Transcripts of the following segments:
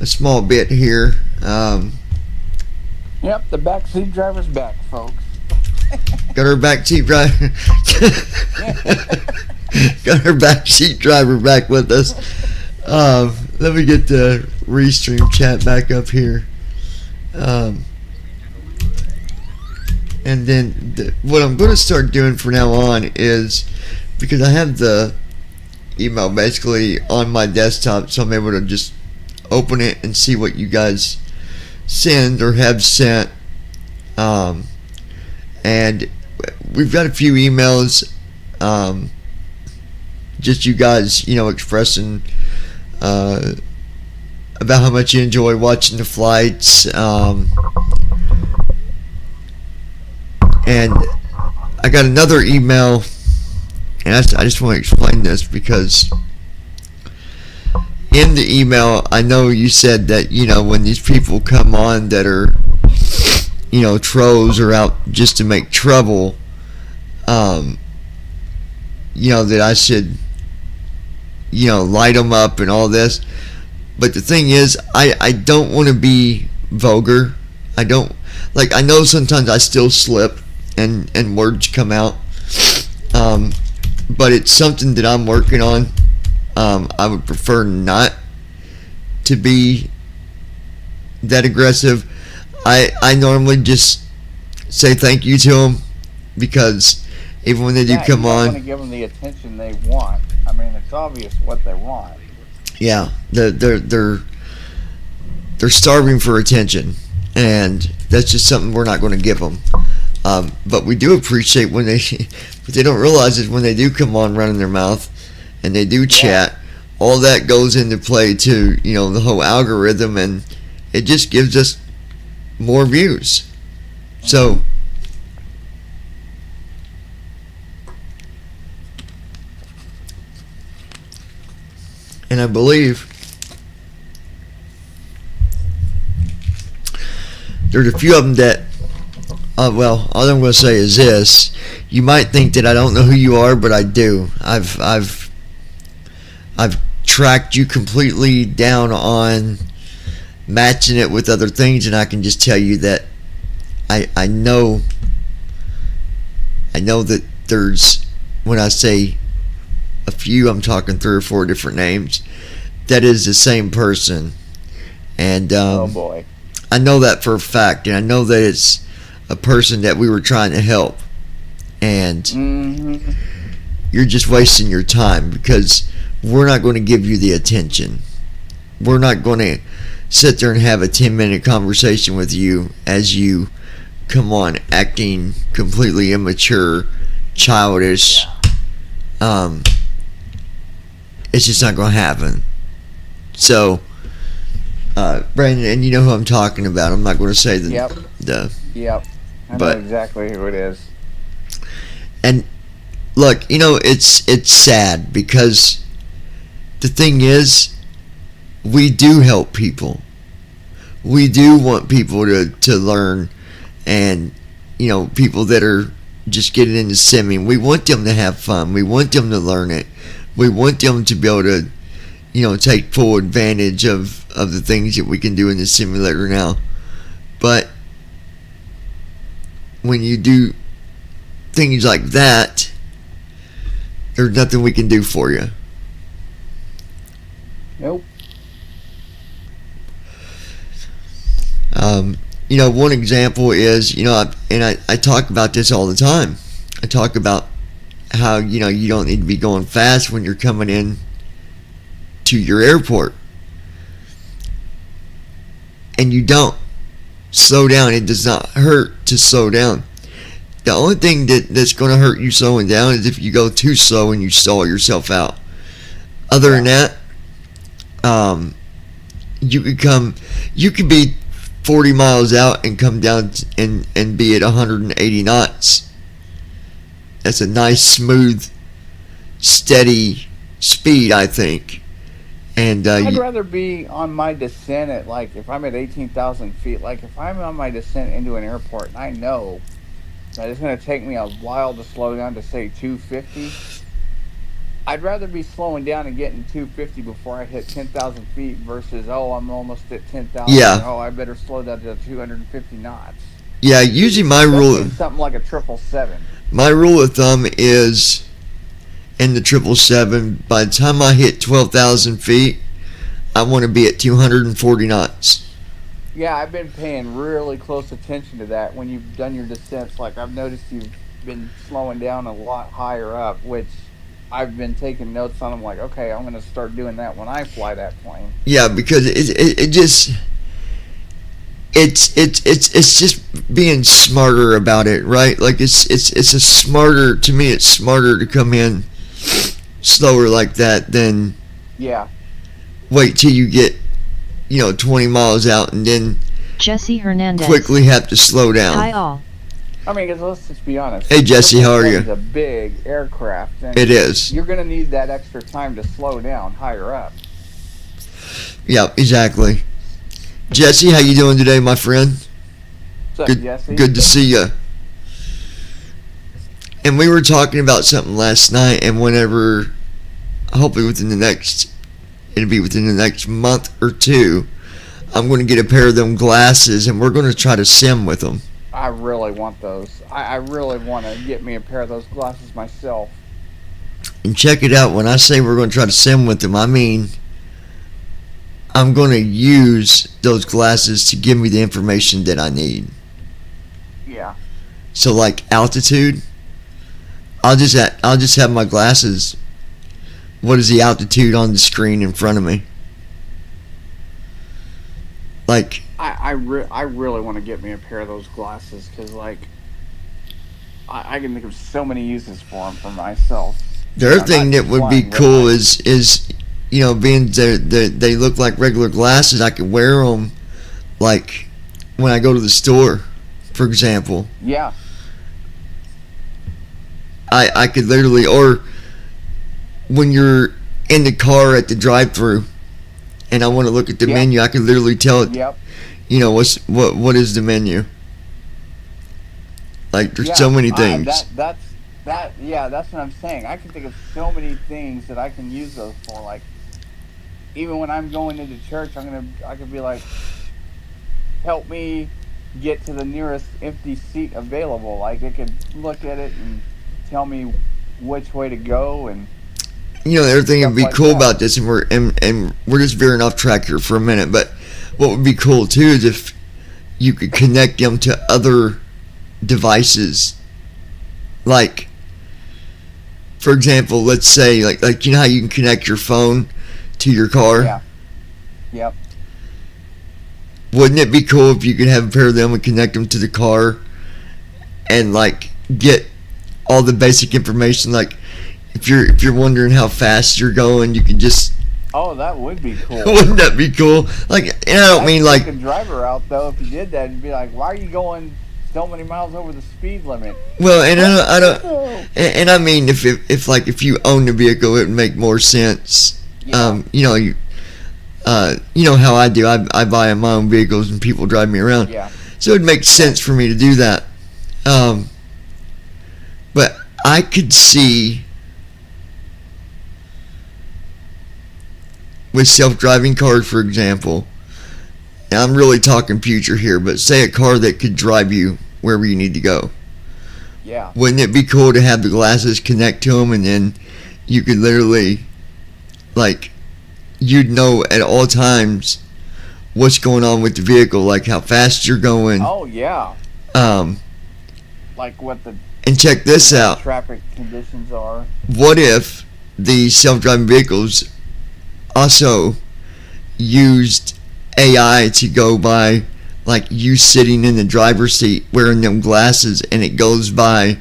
a small bit here. Yep, the backseat driver's back, folks. Got our backseat driver. Got our backseat driver back with us. Let me get the Restream chat back up here. And then what I'm going to start doing from now on is, because I have the email basically on my desktop, so I'm able to just open it and see what you guys send or have sent. And we've got a few emails, just you guys, expressing about how much you enjoy watching the flights. And I got another email, and I just want to explain this because in the email, I know you said that, when these people come on that are, trolls or out just to make trouble, that I should, light them up and all this. But the thing is, I don't want to be vulgar. I know sometimes I still slip and words come out. But it's something that I'm working on. I would prefer not to be that aggressive. I normally just say thank you to them, because even when they do come on, you want to give them the attention they want. I mean, it's obvious what they want. Yeah, they're starving for attention, and that's just something we're not going to give them. But we do appreciate when they, what they don't realize is when they do come on running their mouth and they do chat, all that goes into play to, the whole algorithm, and it just gives us more views. So, and I believe there's a few of them that, well, all I'm going to say is this: you might think that I don't know who you are, but I do. I've tracked you completely down on matching it with other things, and I can just tell you that I know that there's, when I say a few, I'm talking 3 or 4 different names. That is the same person, and oh boy, I know that for a fact, and I know that it's a person that we were trying to help, and you're just wasting your time, because we're not going to give you the attention. We're not going to sit there and have a 10-minute conversation with you as you come on acting completely immature, childish. It's just not going to happen. So, Brandon, and you know who I'm talking about. I'm not going to say the... Yep. I know exactly who it is. And look, it's sad, because the thing is, we do help people. We do want people to learn, and people that are just getting into simming, we want them to have fun. We want them to learn it. We want them to be able to take full advantage of the things that we can do in the simulator now. But when you do things like that, there's nothing we can do for you. Nope. One example is, I talk about this all the time. I talk about how, you don't need to be going fast when you're coming in to your airport. And you don't. Slow down. It does not hurt to slow down. The only thing that's going to hurt you slowing down is if you go too slow and you stall yourself out. Other than that, you could be 40 miles out and come down and be at 180 knots. That's a nice, smooth, steady speed, I think. And I'd rather be on my descent at, if I'm at 18,000 feet, if I'm on my descent into an airport and I know that it's going to take me a while to slow down to, say, 250, I'd rather be slowing down and getting 250 before I hit 10,000 feet versus, oh, I'm almost at 10,000. Yeah, Oh, I better slow down to 250 knots. yeah. Usually Especially in something like a 777. my rule of thumb is in the 777. By the time I hit 12,000 feet, I want to be at 240 knots. Yeah, I've been paying really close attention to that when you've done your descents. Like, I've noticed you've been slowing down a lot higher up, which I've been taking notes on. I'm like, okay, I'm going to start doing that when I fly that plane. Yeah, because it just it's just being smarter about it, right? Like it's a smarter, to me it's smarter to come in slower like that than Yeah. wait till you get 20 miles out and then Jesse Hernandez. quickly have to slow down. Hi all. I mean, because let's just be honest. Hey, Jesse, how are you? It's a big aircraft. And It is. You're going to need that extra time to slow down higher up. Yeah, exactly. Jesse, how you doing today, my friend? What's up, Jesse? Good to see you. And we were talking about something last night, and whenever, hopefully within the next month or two, I'm going to get a pair of them glasses, and we're going to try to sim with them. I really want those. I really want to get me a pair of those glasses myself. And check it out. When I say we're going to try to sim with them, I mean I'm going to use those glasses to give me the information that I need. Yeah. So like altitude, I'll just have my glasses. What is the altitude on the screen in front of me? Like I really want to get me a pair of those glasses because, like, I can think of so many uses for them for myself. the other thing that would be cool is being they look like regular glasses. I could wear them like when I go to the store, for example. Yeah. I could literally, or when you're in the car at the drive-through and I want to look at the menu, I could literally tell it. Yep. What is the menu? Like there's so many things. That's what I'm saying. I can think of so many things that I can use those for. Like, even when I'm going into church, I could be like, help me get to the nearest empty seat available. Like, it could look at it and tell me which way to go. And the other thing that'd be like cool that. about this, and we're just veering off track here for a minute, but what would be cool too is if you could connect them to other devices. Like, for example, let's say like how you can connect your phone to your car. Yeah. Yep. Wouldn't it be cool if you could have a pair of them and connect them to the car and like get all the basic information? Like if you're wondering how fast you're going, you can just. Oh, that would be cool. Wouldn't that be cool? Like, and I don't mean like a driver out though. If you did that, it'd be like, why are you going so many miles over the speed limit? Well, and I don't, and I mean if you own the vehicle, it would make more sense. Yeah. You know how I do. I buy my own vehicles and people drive me around. Yeah. So it makes sense for me to do that. But I could see with self-driving cars, for example, and I'm really talking future here, but say a car that could drive you wherever you need to go. Yeah. Wouldn't it be cool to have the glasses connect to them, and then you could literally, like, you'd know at all times what's going on with the vehicle, like how fast you're going. Oh yeah. Like what the And check this out. traffic conditions are. What if the self-driving vehicles also used AI to go by, like you sitting in the driver's seat wearing them glasses, and it goes by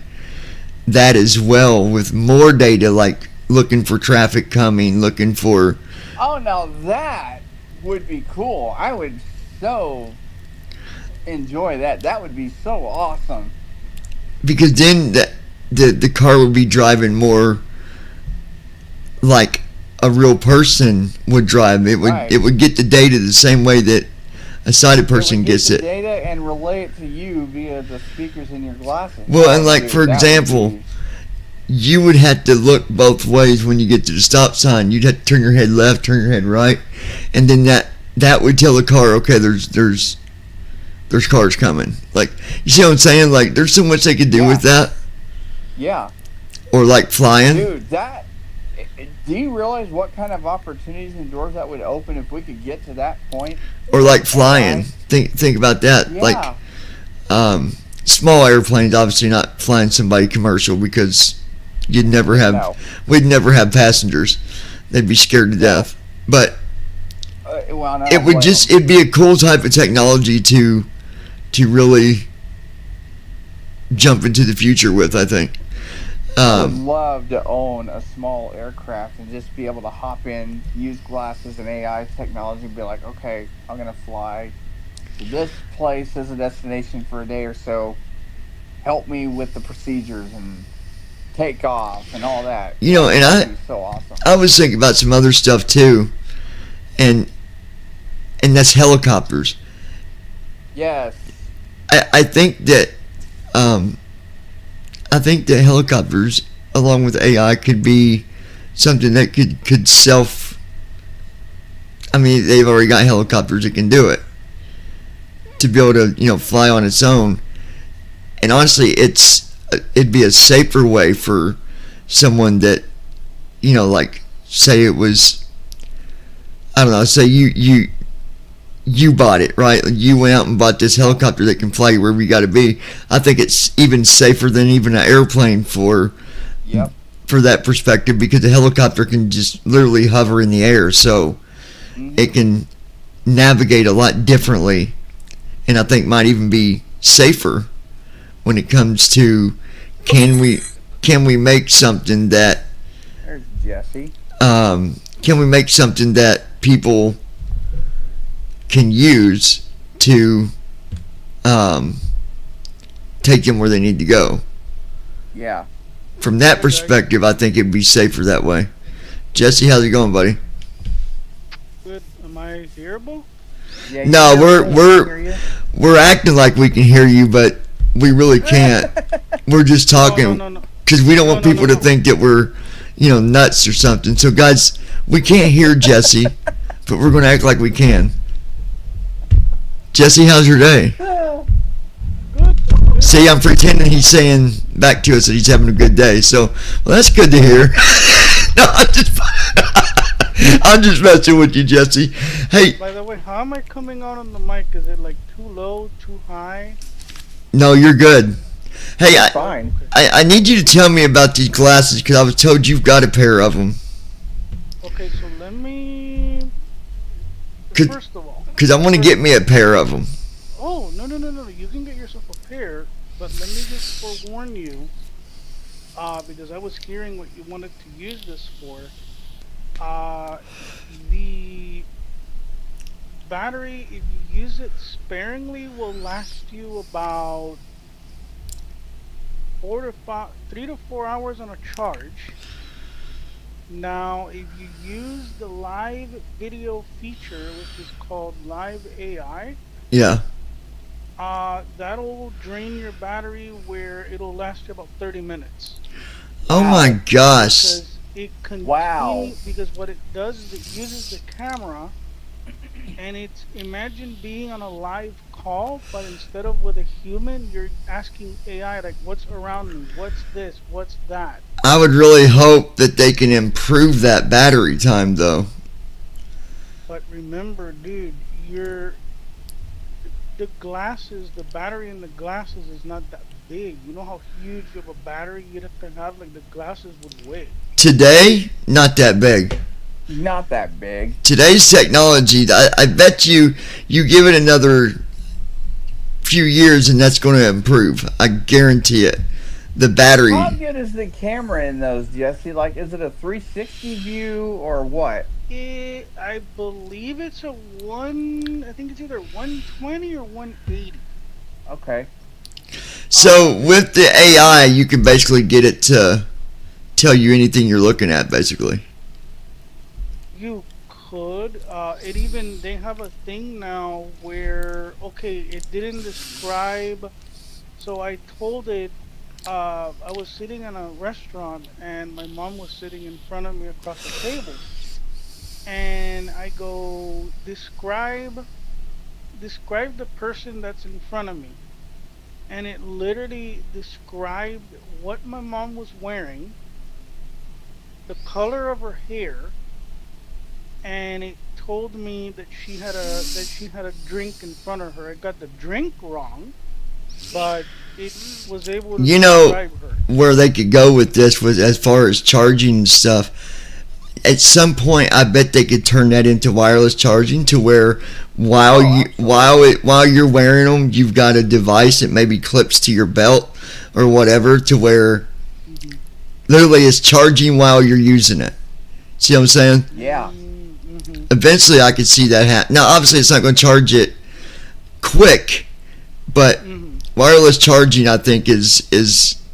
that as well with more data, like looking for traffic coming, looking for. Oh, now that would be cool. I would so enjoy that. That would be so awesome. Because then the car would be driving more like a real person would drive. It would Right. it would get the data the same way that a sighted person gets the it. data and relay it to you via the speakers in your glasses. Well, Oh, and like dude, for that would example, be- you would have to look both ways when you get to the stop sign. You'd have to turn your head left, turn your head right, and then that would tell the car, okay, there's cars coming. Like, you see what I'm saying? Like, there's so much they could do with that. Yeah. Or like flying. Dude, do you realize what kind of opportunities and doors that would open if we could get to that point? Or like flying. Think about that. Yeah. Like, small airplanes, obviously not flying somebody commercial, because we'd never have passengers. They'd be scared to death. But it'd be a cool type of technology to really jump into the future with, I think. I would love to own a small aircraft and just be able to hop in, use glasses and AI technology, and be like, okay, I'm gonna fly to this place as a destination for a day or so. Help me with the procedures and take off and all that. You know, and that'd be so awesome. I was thinking about some other stuff too, and that's helicopters. Yes. I think that helicopters, along with AI, could be something that could self. I mean, they've already got helicopters that can do it, to be able to fly on its own. And honestly, it'd be a safer way for someone that, like, say it was, I don't know, say you bought it, right? You went out and bought this helicopter that can fly you wherever you got to be. I think it's even safer than even an airplane for that perspective, because the helicopter can just literally hover in the air, so it can navigate a lot differently, and I think might even be safer when it comes to can we make something that there's Jesse. Can we make something that people can use to take them where they need to go? Yeah. From that perspective, I think it'd be safer that way. Jesse, how's it going, buddy? Good. Am I hearable? Yeah, no, we're acting like we can hear you, but we really can't. We're just talking because we don't want people to think that we're, nuts or something. So, guys, we can't hear Jesse, but we're going to act like we can. Jesse, how's your day? Good. See, I'm pretending he's saying back to us that he's having a good day. So, well, that's good to hear. No, I'm just messing with you, Jesse. Hey. By the way, how am I coming out on the mic? Is it like too low, too high? No, you're good. Hey, fine. I need you to tell me about these glasses, because I was told you've got a pair of them. Okay, so let me. First of all, because I want to get me a pair of them. Oh, no. You can get yourself a pair, but let me just forewarn you, because I was hearing what you wanted to use this for. The battery, if you use it sparingly, will last you about 3 to 4 hours on a charge. Now, if you use the live video feature, which is called Live AI, that'll drain your battery where it'll last you about 30 minutes. Oh my gosh. Because it continues, because what it does is it uses the camera, and it's, imagine being on a live call, but instead of with a human, you're asking AI, like, what's around me, what's this, what's that. I would really hope that they can improve that battery time, though. But remember, dude, the glasses, the battery in the glasses is not that big. You know how huge of a battery you'd have to have? Like, the glasses would weigh. Today, not that big. Not that big. Today's technology, I bet you give it another few years and that's going to improve. I guarantee it. The battery. How good is the camera in those, Jesse? Like, is it a 360 view or what? I believe it's I think it's either 120 or 180. Okay. So with the AI, you can basically get it to tell you anything you're looking at, basically. You could. They have a thing now where, okay, it didn't describe, so I told it, I was sitting in a restaurant and my mom was sitting in front of me across the table, and I go, describe the person that's in front of me, and it literally described what my mom was wearing, the color of her hair, and it told me that she had a drink in front of her. I got the drink wrong, but it was able to You know describe her. where they could go with this was as far as charging and stuff. At some point, I bet they could turn that into wireless charging to where while Oh, you absolutely. while you're wearing them, you've got a device that maybe clips to your belt or whatever to where Hmm. literally it's charging while you're using it. See what I'm saying? Yeah. Mm-hmm. Eventually, I could see that happen. Now, obviously, it's not going to charge it quick, but Hmm. wireless charging, I think, is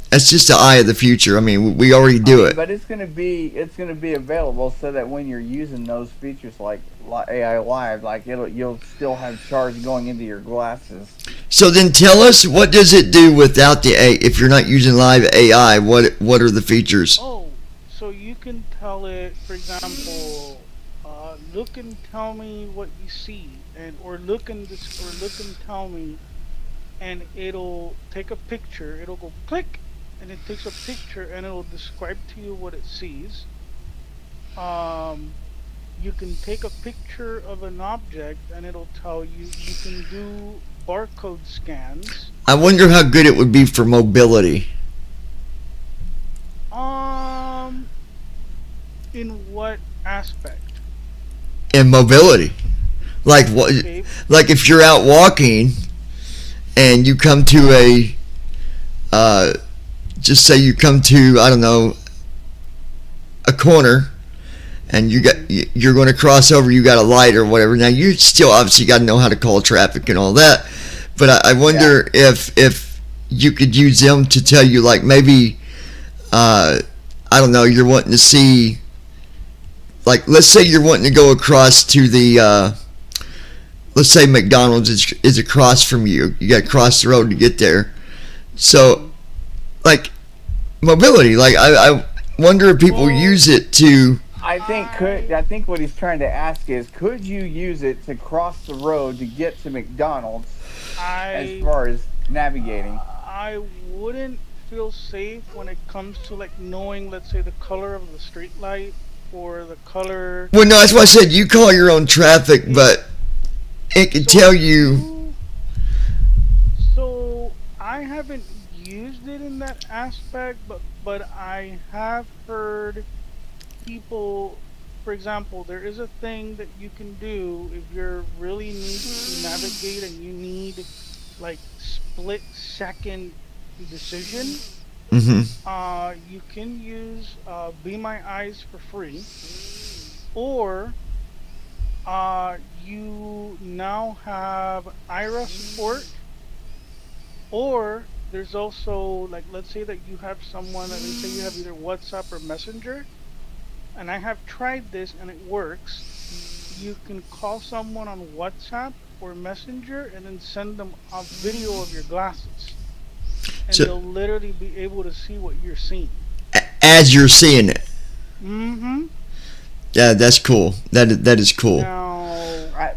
that's just the eye of the future. I mean, we already I do mean, it. but it's gonna be available so that when you're using those features like AI Live, like you'll still have charge going into your glasses. So then, tell us what does it do without the A? If you're not using live AI, what are the features? Oh, so you can tell it, for example, look and tell me what you see, and or look and tell me, and it'll take a picture. It'll go click, and it takes a picture, and it'll describe to you what it sees. Um, you can take a picture of an object, and it'll tell you. You can do barcode scans. I wonder how good it would be for mobility Um, in what aspect? and mobility. Like what? Okay. Like if you're out walking and you come to a, uh, just say you come to I don't know a corner and Mhm. you're going to cross over. You got a light or whatever. Now you still obviously got to know how to call traffic and all that. But I Yeah. wonder if you could use them to tell you like maybe uh, I don't know, you're wanting to see, like, let's say you're wanting to go across to the, let's say McDonald's is across from you. You got to cross the road to get there. So, Mhm. like, mobility, like, I wonder if people Well, use it to, I I think what he's trying to ask is, could you use it to cross the road to get to McDonald's as I far as navigating? I wouldn't feel safe when it comes to like knowing, let's say, the color of the street light or the color. well, no, that's why I said you call your own traffic, It, but it could so tell you, so I haven't used it in that aspect, but I have heard people. For example, there is a thing that you can do if you really need to navigate and you need like split second decision. hmm You can use Be My Eyes for free, or you now have IRA support, or there's also, like, let's say that you have someone, let's say you have either WhatsApp or Messenger, and I have tried this and it works. You can call someone on WhatsApp or Messenger and then send them a video of your glasses, and so they'll literally be able to see what you're seeing. as you're seeing it. Mm-hmm. Yeah, that's cool. That is cool. Now, I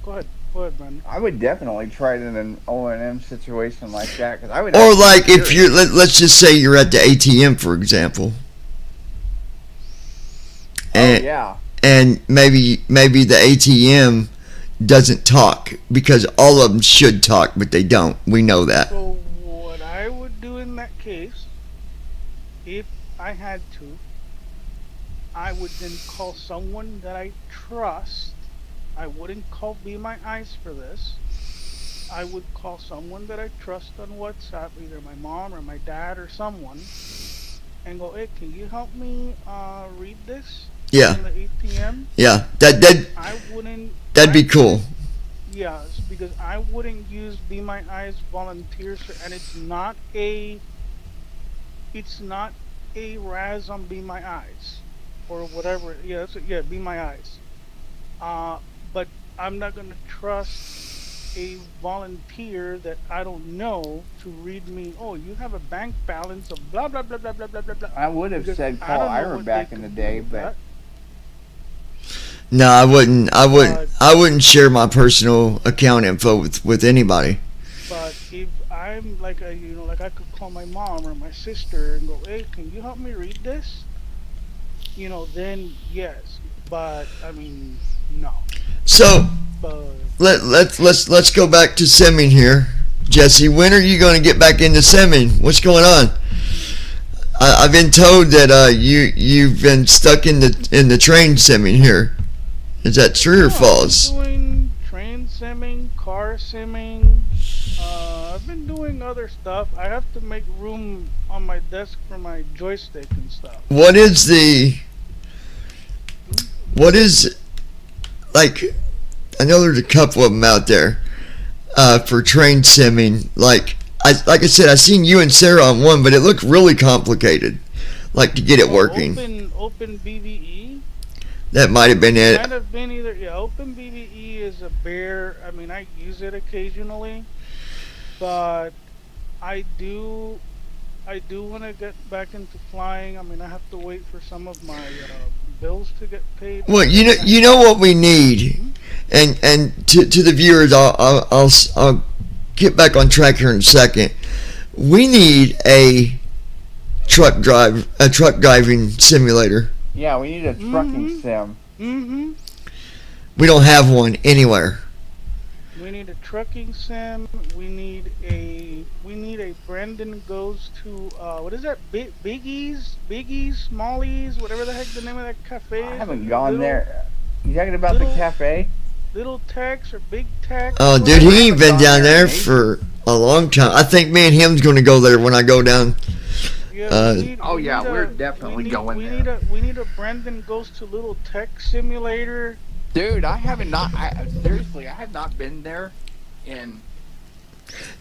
go ahead. Go ahead, Brandon. I would definitely try it in an O&M situation like that because I would Or actually be like if you're, curious. let's just say you're at the ATM, for example, Oh and yeah. maybe the ATM doesn't talk because all of them should talk, but they don't. We know that. So, what I would do in that case, if I had to, I would then call someone that I trust. I wouldn't call Be My Eyes for this. I would call someone that I trust on WhatsApp, either my mom or my dad or someone, and go, hey, can you help me read this Yeah, on the ATM? yeah. That I wouldn't, that'd I be cool. wouldn't, yes, because I wouldn't use Be My Eyes volunteers, and it's not a Raz on Be My Eyes or whatever. Yeah, yeah, Be My Eyes. Uh, but I'm not gonna trust. a volunteer that I don't know to read me. Oh, you have a bank balance of blah blah blah blah blah blah blah blah. I would have Because said I call don't know Ira what they back in the could do day, with but that. No, I wouldn't. But I wouldn't share my personal account info with anybody. but if I'm like a, like I could call my mom or my sister and go, hey, can you help me read this? Then yes. But I mean, no. So But let's go back to simming here, Jesse. When are you going to get back into simming? What's going on? I've been told that you've been stuck in the train simming here. Is that true or no, I've been false? doing train simming, car simming. I've been doing other stuff. I have to make room on my desk for my joystick and stuff. What is the Hmm? what is like? I know there's a couple of them out there for train simming. Like I said, I seen you and Sarah on one, but it looked really complicated. Like to get it Oh, working. Open BBE. That might have been It it. might have been either. Yeah, Open BBE is a bear. I mean, I use it occasionally, but I do I do want to get back into flying. I mean, I have to wait for some of my bills to get paid Well, before I you can. know what we need, Hmm? and to the viewers, I'll get back on track here in a second. We need a truck driving simulator. yeah, we need a trucking Mm-hmm. sim. Mm-hmm. We don't have one anywhere. We need a trucking sim. We need a Brandon goes to what is that? Biggies, Smallies, whatever the heck the name of that cafe I is. haven't gone Little there. You talking about the little cafe? little Tex or Big Tex, Oh, dude, whatever. he ain't haven't been gone down there there in ages. for a long time. I think me and him's going to go there when I go down. Yeah, Uh, Oh we yeah, need we're a definitely we need going we there. need a we need a Brandon goes to Little Tech simulator. Dude, I haven't not. Seriously, I have not been there in.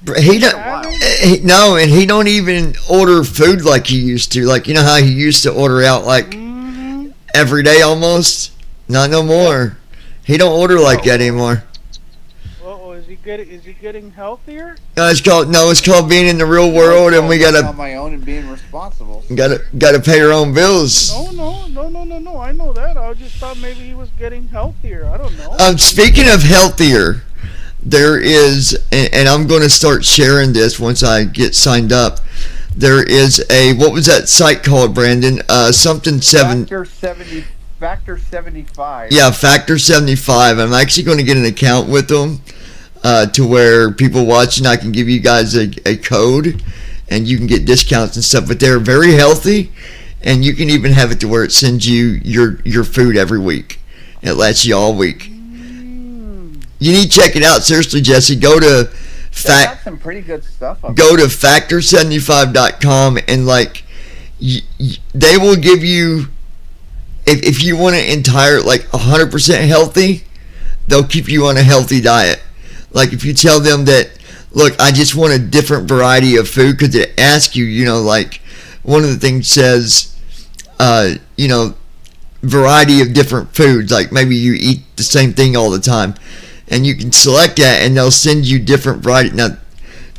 He It's been don't. a while. Haven't? No, and he don't even order food like he used to. Like you know how he used to order out like Mm-hmm. every day almost. Not no Yep. more. He don't order like Oh, that anymore. Oh, is he getting healthier? It's called being in the real No, it's world, and called we living on my own and being responsible. gotta pay our own bills. No. I know that. I just thought maybe he was getting healthier. I don't know. Speaking of healthier, there is, and I'm going to start sharing this once I get signed up. There is what was that site called, Brandon? Something seven. Factor 75. Yeah, Factor 75. I'm actually going to get an account with them to where people watching, I can give you guys a code and you can get discounts and stuff. But they're very healthy, and you can even have it to where it sends you your food every week. It lasts you all week. Mm. You need to check it out. Seriously, Jesse. Go to They got some pretty good stuff up go there. to factor75.com and they will give you if you want an entire 100% healthy, they'll keep you on a healthy diet. Like if you tell them that, look, I just want a different variety of food, because it asks you, one of the things says, variety of different foods. Like maybe you eat the same thing all the time, and you can select that, and they'll send you different variety. Now,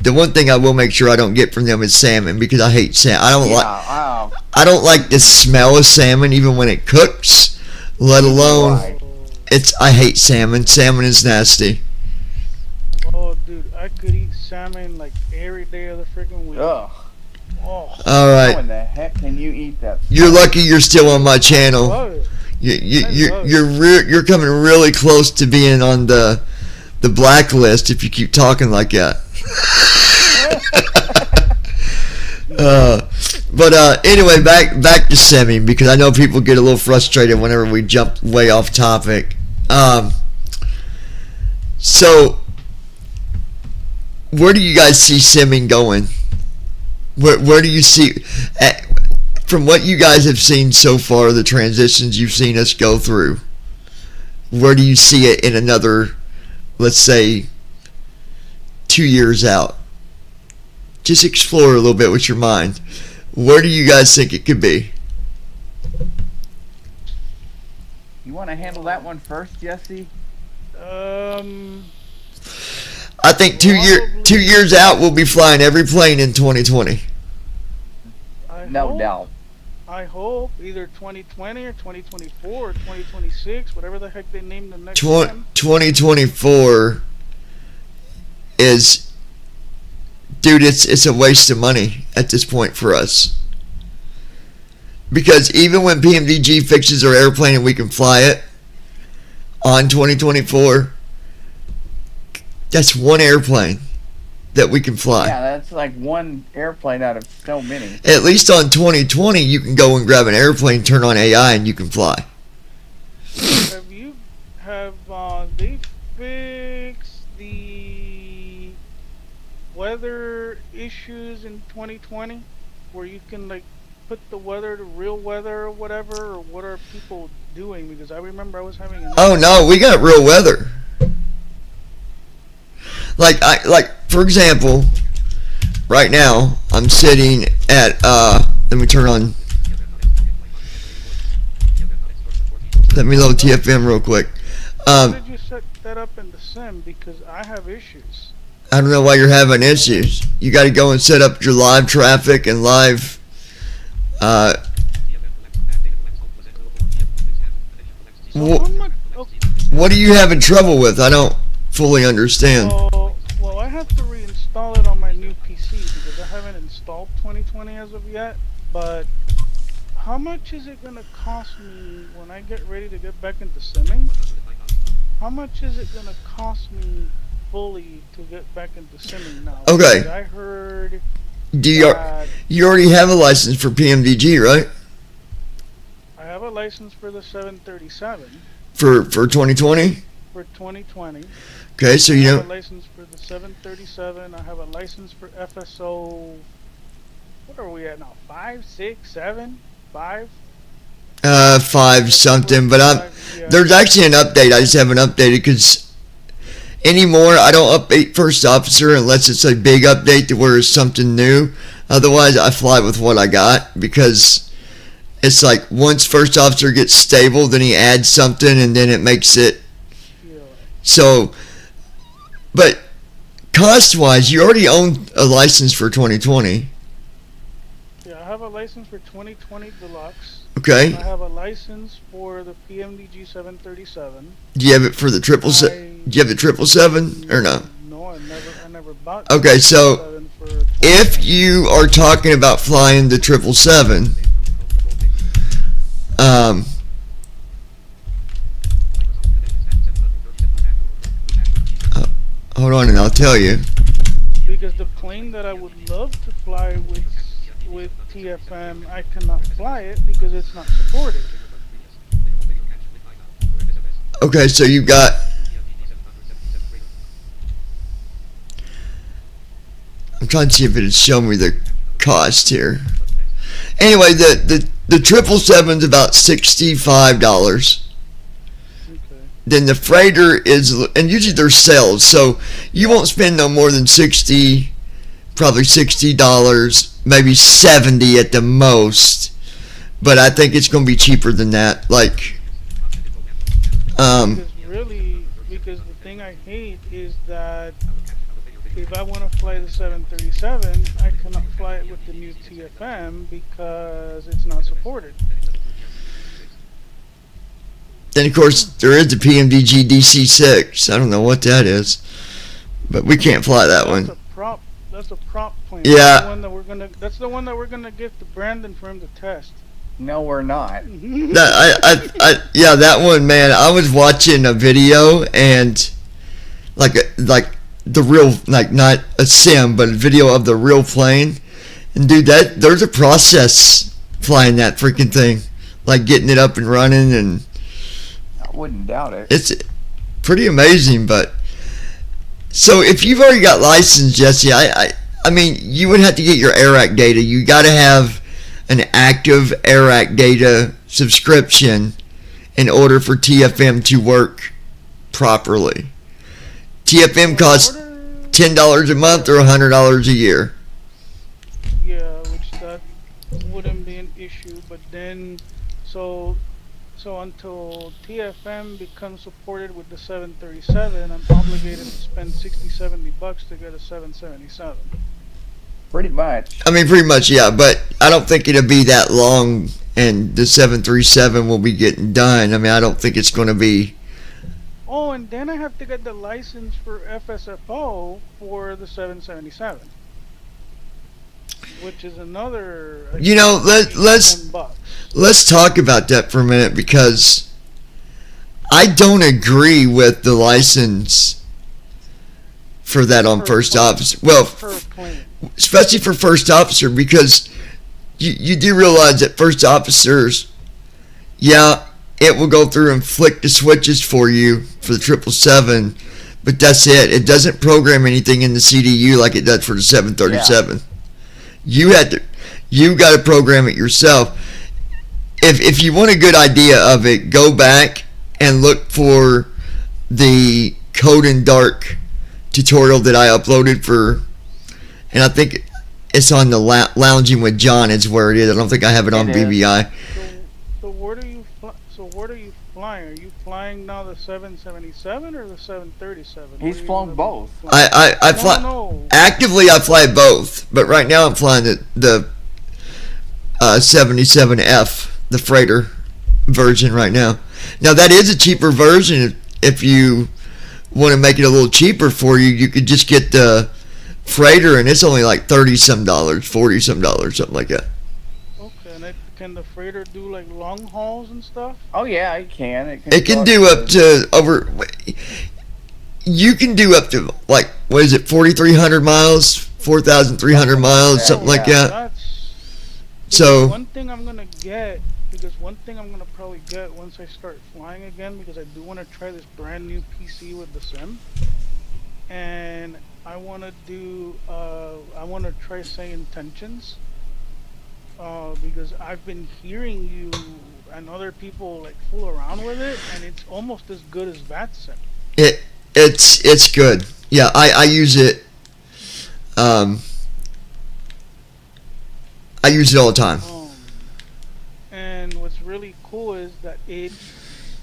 the one thing I will make sure I don't get from them is salmon, because I hate salmon. Wow. I don't like the smell of salmon even when it cooks, let alone Right. I hate salmon. Salmon is nasty. Oh, dude, I could eat salmon like every day of the freaking week. Ugh. Oh, All How right, in the heck can you eat that? you're lucky you're still on my channel. love it. You're coming really close to being on the blacklist if you keep talking like that. But anyway, back to simming, because I know people get a little frustrated whenever we jump way off topic. So where do you guys see simming going? Where do you see, from what you guys have seen so far, the transitions you've seen us go through, where do you see it in another, let's say, 2 years out? Just explore a little bit with your mind. Where do you guys think it could be? You want to handle that one first, Jesse? Um, I think 2 years out, we'll be flying every plane in 2020. No doubt. I hope either 2020 or 2024 or 2026, whatever the heck they name the next 2024 is, dude, it's a waste of money at this point for us. Because even when PMDG fixes our airplane and we can fly it on 2024, that's one airplane that we can fly. Yeah, that's like one airplane out of so many. At least on 2020, you can go and grab an airplane, turn on AI, and you can fly. Have they fixed the weather issues in 2020, where you can like put the weather to real weather or whatever, or what are people doing? Because I remember I was having. Oh no, we got real weather. Like for example, right now I'm sitting at let me turn on. Let me load TFM real quick. How did you set that up in the sim? Because I have issues. I don't know why you're having issues. You got to go and set up your live traffic and live. What are you having trouble with? I don't fully understand. Well, I have to reinstall it on my new PC because I haven't installed 2020 as of yet. But how much is it going to cost me when I get ready to get back into simming? How much is it going to cost me fully to get back into simming now? Okay. Because I heard you already have a license for PMDG, right? I have a license for the 737. For 2020? For 2020. Okay, so you I know. have a license for the 737. I have a license for FSO. What are we at now? 5, 6, 7, 5? 5 something, but there's actually an update. I just haven't updated because anymore I don't update first officer unless it's a big update to where it's something new. Otherwise, I fly with what I got because it's like once first officer gets stable, then he adds something and then it makes it. So, but cost-wise, you already own a license for 2020. Yeah, I have a license for 2020 Deluxe. Okay. I have a license for the PMDG 737. Do you have it for the Do you have the 777 or no? No, I never bought. Okay, so if you are talking about flying the 777, hold on and I'll tell you. Because the plane that I would love to fly with TFM, I cannot fly it because it's not supported. Okay, so you've got. I'm trying to see if it'd show me the cost here. Anyway, the 777's about $65. Then the freighter is, and usually they're sales, so you won't spend no more than probably $60, maybe $70 at the most. But I think it's going to be cheaper than that. Like, because the thing I hate is that if I want to fly the 737, I cannot fly it with the new TFM because it's not supported. Then of course there is the PMDG DC-6. I don't know what that is, but we can't fly that one. That's a prop plane. Yeah. That's the one that we're gonna give to Brandon for him to test. No, we're not. Yeah, that one, man. I was watching a video and like the real, like not a sim, but a video of the real plane. And dude, there's a process flying that freaking thing, like getting it up and running and. I wouldn't doubt it. It's pretty amazing, but so if you've already got license, Jesse, I mean, you would have to get your AIRAC data. You got to have an active AIRAC data subscription in order for TFM to work properly. TFM costs $10 a month or $100 a year. Yeah, which that wouldn't be an issue, but then so So until TFM becomes supported with the 737, I'm obligated to spend 60, $70 to get a 777. Pretty much. I mean, pretty much, yeah. But I don't think it'll be that long, and the 737 will be getting done. I mean, I don't think it's going to be. Oh, and then I have to get the license for FSFO for the 777, which is another. You know, let's $10. let's talk about that for a minute, because I don't agree with the license for that on Per first plane. officer. Well, Per plane. especially for first officer, because you do realize that first officers, yeah, it will go through and flick the switches for you for the 777, but that's it. It doesn't program anything in the CDU like it does for the 737. You got to program it yourself. If you want a good idea of it, go back and look for the Code and Dark tutorial that I uploaded for, and I think it's on the Lounging with John is where it is. I don't think I have it on It is. BBI. So what are you? So what are you flying? Are you flying now the 777 or the 737? What He's are you flown gonna be both. flying? I fly No. actively. I fly both, but right now I'm flying the 77F, the freighter version right now. Now that is a cheaper version. If you want to make it a little cheaper for you, you could just get the freighter, and it's only like $30 some, $40 some, something like that. Okay, and can the freighter do like long hauls and stuff? Oh yeah, it can. It can do up to over. You can do up to like, what is it, 4,300 miles, 4,300 miles, something like Yeah. that. That's So one thing I'm gonna get. Because one thing I'm gonna probably get once I start flying again, because I do want to try this brand new PC with the sim, and I want to do. I want to try saying intentions. Because I've been hearing you and other people like fool around with it, and it's almost as good as VATSIM. it's good. Yeah, I use it. I use it all the time. And what's really cool is that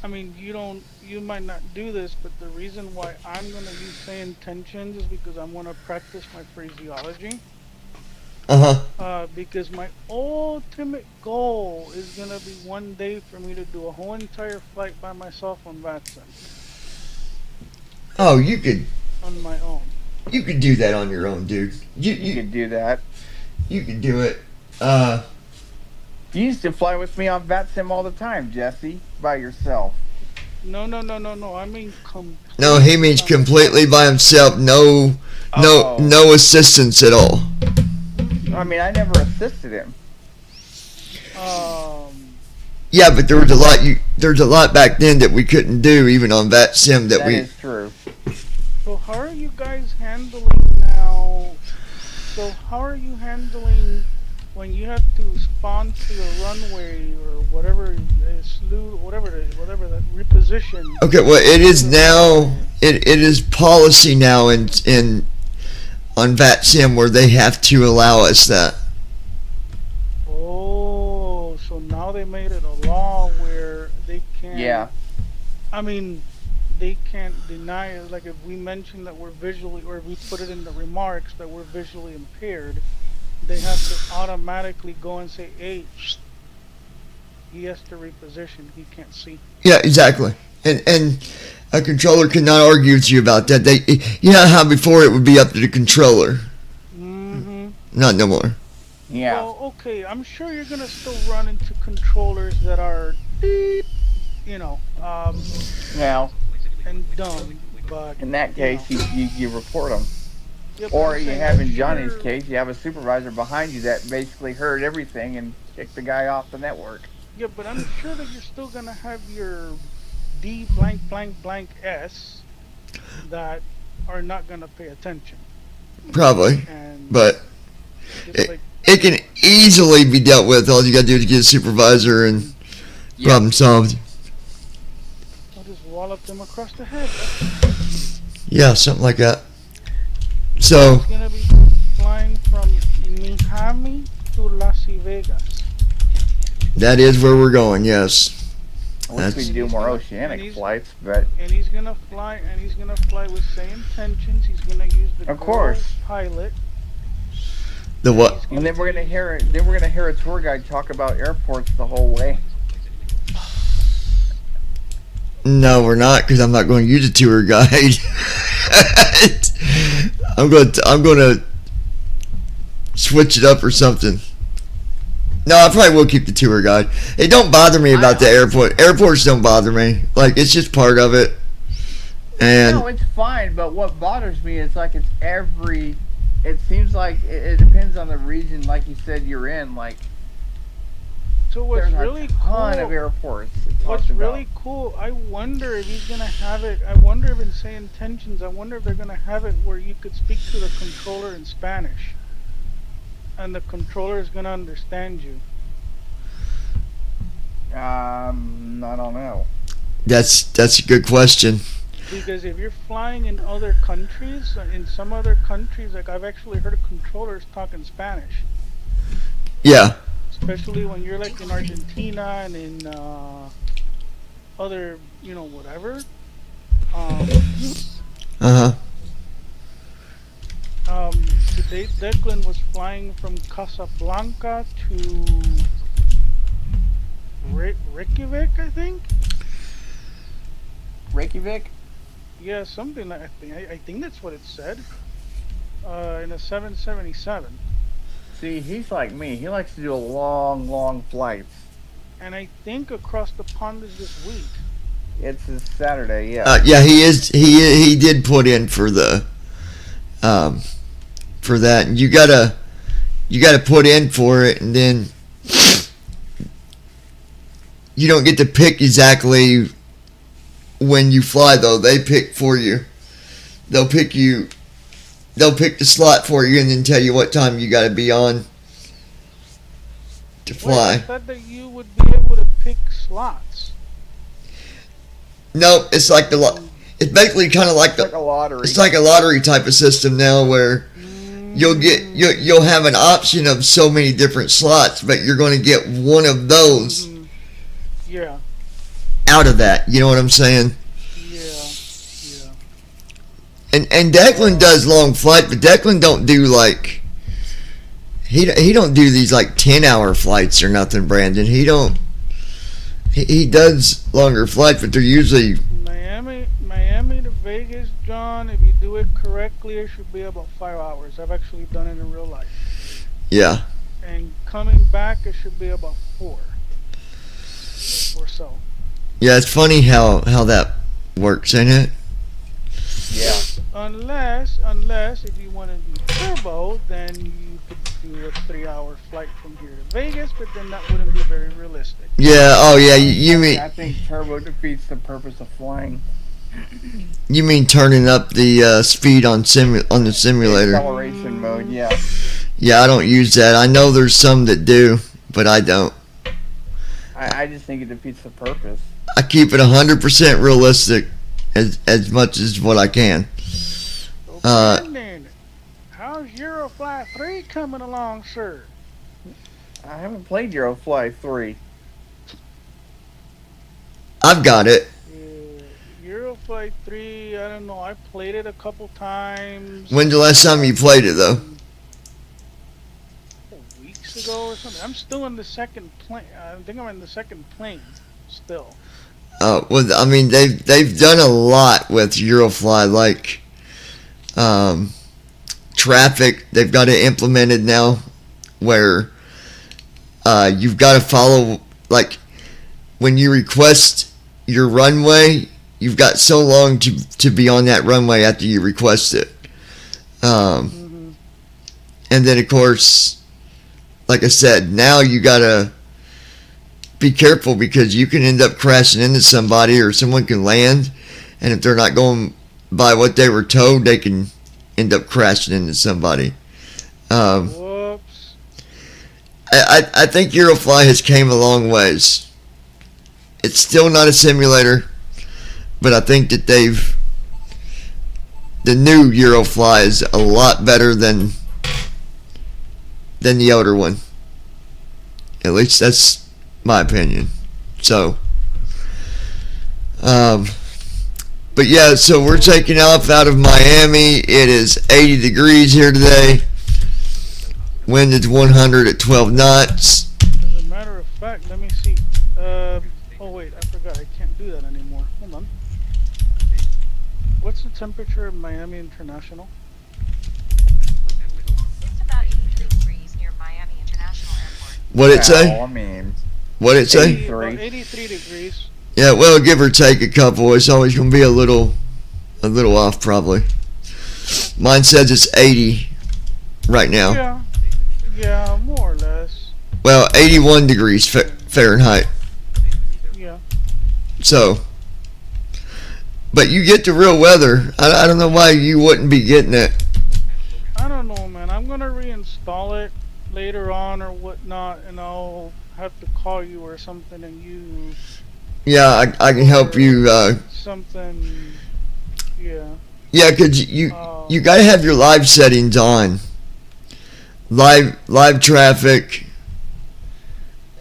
I mean, you might not do this, but the reason why I'm gonna use say intentions is because I want to practice my phraseology. Because my ultimate goal is gonna be one day for me to do a whole entire flight by myself on VATSIM Oh, you could on my own. do that on your own, dude. You You could do that. could do it. You used to fly with me on VATSIM all the time, Jesse, by yourself. No. I mean, No, he means completely by himself. No Oh. assistance at all. I mean, I never assisted him. Yeah, but there's a lot back then that we couldn't do even on VATSIM that That we. is true. So how are you guys handling now? So how are you handling when you have to spawn to the runway or whatever whatever that reposition? Okay, well, it is now. It is policy now in on VATSIM where they have to allow us that. Oh, so now they made it a law where they can't. Yeah. I mean, they can't deny it. Like if we mention that we're visually, or if we put it in the remarks that we're visually impaired, they have to automatically go and say, "Hey, he has to reposition. He can't see." Yeah, exactly. And a controller cannot argue with you about that. You know how before it would be up to the controller. Mm-hmm. Not no more. Yeah. Well, okay. I'm sure you're gonna still run into controllers that are, Now, and dumb. But in that case, you report them. yeah, but Or I'm you saying, have I'm in Johnny's sure- case, you have a supervisor behind you that basically heard everything and kicked the guy off the network. Yeah, but I'm sure that you're still gonna have your D blank blank blank S that are not gonna pay attention. Probably. And But just like it can easily be dealt with. All you got to do is get a supervisor and problem solved. I'll just wallop them across the head. Yeah, something like that. So, It's gonna be flying from Miami to Las Vegas. that is where we're going, yes. I wish That's we'd do more and oceanic he's flights, but and he's gonna fly with same intentions. He's gonna use the of girl course. pilot. the And what? he's And then we're gonna use- hear a tour guide talk about airports the whole way. No, we're not, because I'm not going to use a tour guide. I'm going to switch it up or something. No, I probably will keep the tour guide. It don't bother me about the airport. Airports don't bother me. Like, it's just part of it. And No, it's fine, but what bothers me is like it's every. It seems like it depends on the region, like you said, you're in. Like So what's there's really a ton cool? of airports. It What's talks about. really cool? I wonder if he's gonna have it. I wonder if in say intentions. I wonder if they're gonna have it where you could speak to the controller in Spanish, and the controller is gonna understand you. I don't know. that's a good question. Because if you're flying in other countries, in some other countries, like I've actually heard controllers talking Spanish, Yeah. especially when you're like in Argentina and in other, whatever. Uh-huh. Today Declan was flying from Casablanca to Reykjavik, I think. Reykjavik. Yeah, something like I think that's what it said. In a 777. See, he's like me. He likes to do long flights. And I think across the pond is this week. It's this Saturday, yeah. Yeah, he is. He did put in for the, for that. And you gotta put in for it, and then you don't get to pick exactly when you fly. Though they pick for you. They'll pick the slot for you, and then tell you what time you got to be on to Wait, I fly. thought that you would be able to pick slots. No, it's like it's basically kind of like It's like a lottery. it's like a lottery type of system now, where you'll have an option of so many different slots, but you're going to get one of those Mhm. Yeah, out of that. You know what I'm saying? yeah. And Declan does long flight, but Declan don't do like he don't do these like 10-hour flights or nothing. Brandon, he don't. He does longer flights, but they're usually Miami to Vegas, John. If you do it correctly, it should be about 5 hours. I've actually done it in real life. yeah. And coming back, it should be about 4 or so. Yeah, it's funny how that works, ain't it? Yeah. Unless if you want to do turbo, then you could do a 3-hour flight from here to Vegas, but then that wouldn't be very realistic. Yeah. Oh yeah. You mean I think turbo defeats the purpose of flying. turning up the speed on the simulator? Acceleration mode, yeah. Yeah, I don't use that. I know there's some that do, but I don't. I just think it defeats the purpose. I keep it 100% realistic as much as what I can. So Brandon, how's Eurofly 3 coming along, sir? I haven't played Eurofly 3. I've got it. Eurofly 3, I don't know, I played it a couple times. When's the last time you played it though? Weeks ago or something. I'm still in the second plane. I think I'm in the second plane still. Well, I mean they've done a lot with Eurofly, like traffic. They've got it implemented now, where you've got to follow, like when you request your runway, you've got so long to be on that runway after you request it. And then of course, like I said, now you gotta be careful because you can end up crashing into somebody, or someone can land, and if they're not going by what they were told, they can end up crashing into somebody. Whoops. I think Eurofly has came a long ways. It's still not a simulator, but I think that the new Eurofly is a lot better than the older one. At least that's my opinion. So Um, but yeah, so we're taking off out of Miami. It is 80 degrees here today. Wind is 100 at 12 knots. As a matter of fact, let me see. Oh wait, I forgot. I can't do that anymore. Hold on. What's the temperature of Miami International? It's about 83 degrees near Miami International Airport. What'd it say? Well, I mean, What'd it say? 83. About 83 degrees. Yeah, well, give or take a couple. It's always going to be a little off, probably. Mine says it's 80 right now. Yeah, more or less. Well, 81 degrees Fahrenheit. Yeah. So, but you get the real weather. I don't know why you wouldn't be getting it. I don't know, man. I'm gonna reinstall it later on or whatnot, and I'll have to call you or something, and you. Yeah, I can help you. Something. Yeah. Yeah, cause you gotta have your live settings on. Live traffic,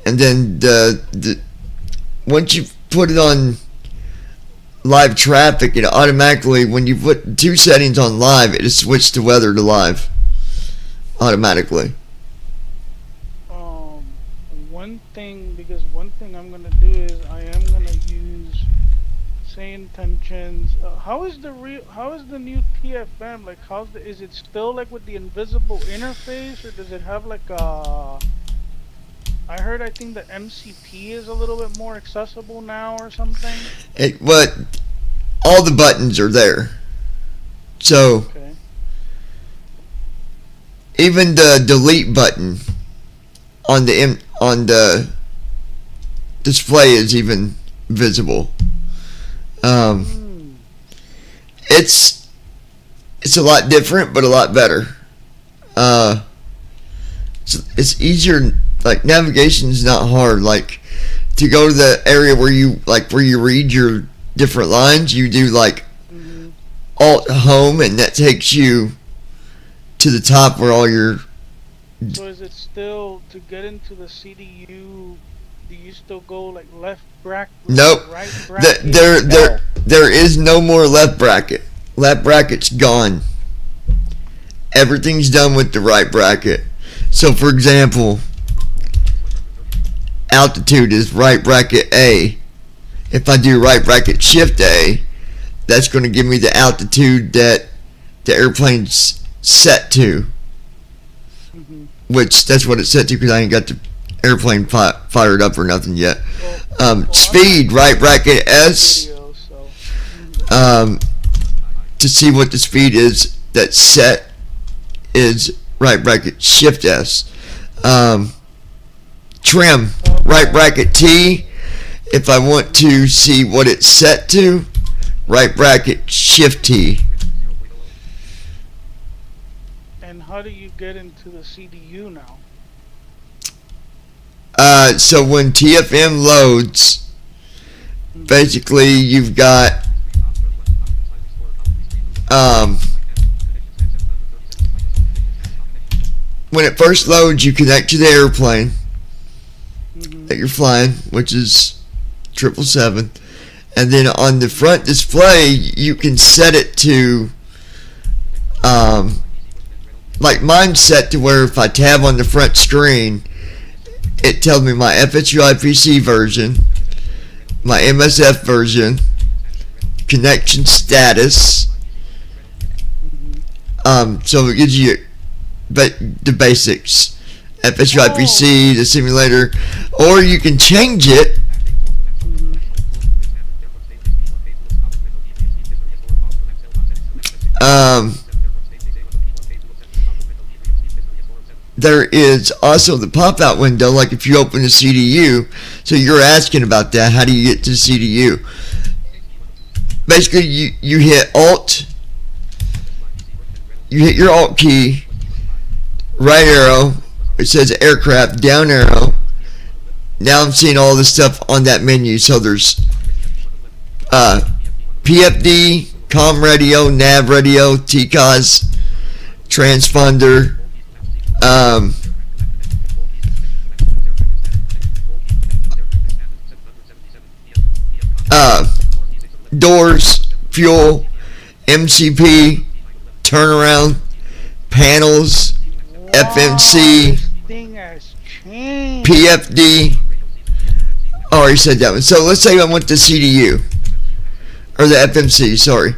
and then the once you put it on live traffic, it automatically, when you put two settings on live, it switches the weather to live automatically. One thing I'm gonna do is I am gonna use say intentions. How is the new TFM, like? Is it still like with the invisible interface, or does it have like a? I think the MCP is a little bit more accessible now or something. But all the buttons are there, so okay. Even the delete button on the display is even visible. It's a lot different, but a lot better. It's easier. Like, navigation is not hard. Like, to go to the area where you read your different lines, you do like Alt Home, and that takes you to the top where all your. So is it still, to get into the CDU? Do you still go like left bracket? Nope. Right bracket? There is no more left bracket. Left bracket's gone. Everything's done with the right bracket. So, for example, altitude is right bracket A. If I do right bracket Shift A, that's going to give me the altitude that the airplane's set to. Which, that's what it's set to, because I ain't got the airplane fired up or nothing yet. Speed, right bracket S. To see what the speed is that's set is right bracket Shift S. Trim, right bracket T. If I want to see what it's set to, right bracket Shift T. And how do you get into the CDU now? So when TFM loads, basically you've got when it first loads, you connect to the airplane that you're flying, which is 777, and then on the front display you can set it to like mine's set to where if I tab on the front screen, it tells me my FSU IPC version, my MSF version, connection status. So it gives you the basics, FSU IPC, the simulator, or you can change it. There is also the pop-out window, like if you open the CDU. So you're asking about that. How do you get to the CDU? Basically, you hit Alt. You hit your Alt key. Right arrow. It says aircraft. Down arrow. Now I'm seeing all the stuff on that menu. So there's PFD, comm radio, nav radio, TCOS, transponder. doors, fuel, MCP, turnaround, panels, Wow, FMC, this thing has changed. PFD. I already said that one. So let's say I want the CDU or the FMC. Sorry,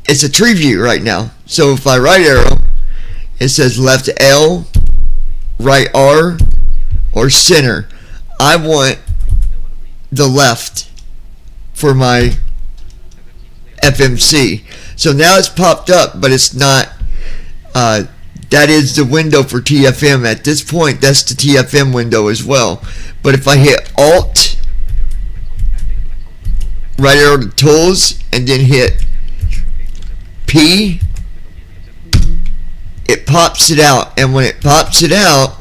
it's a tree view right now. So if I right arrow, it says left L, right R, or center. I want the left for my FMC. So now it's popped up, but it's not. That is the window for TFM. At this point, that's the TFM window as well. But if I hit Alt, right arrow to tools, and then hit P, it pops it out. And when it pops it out,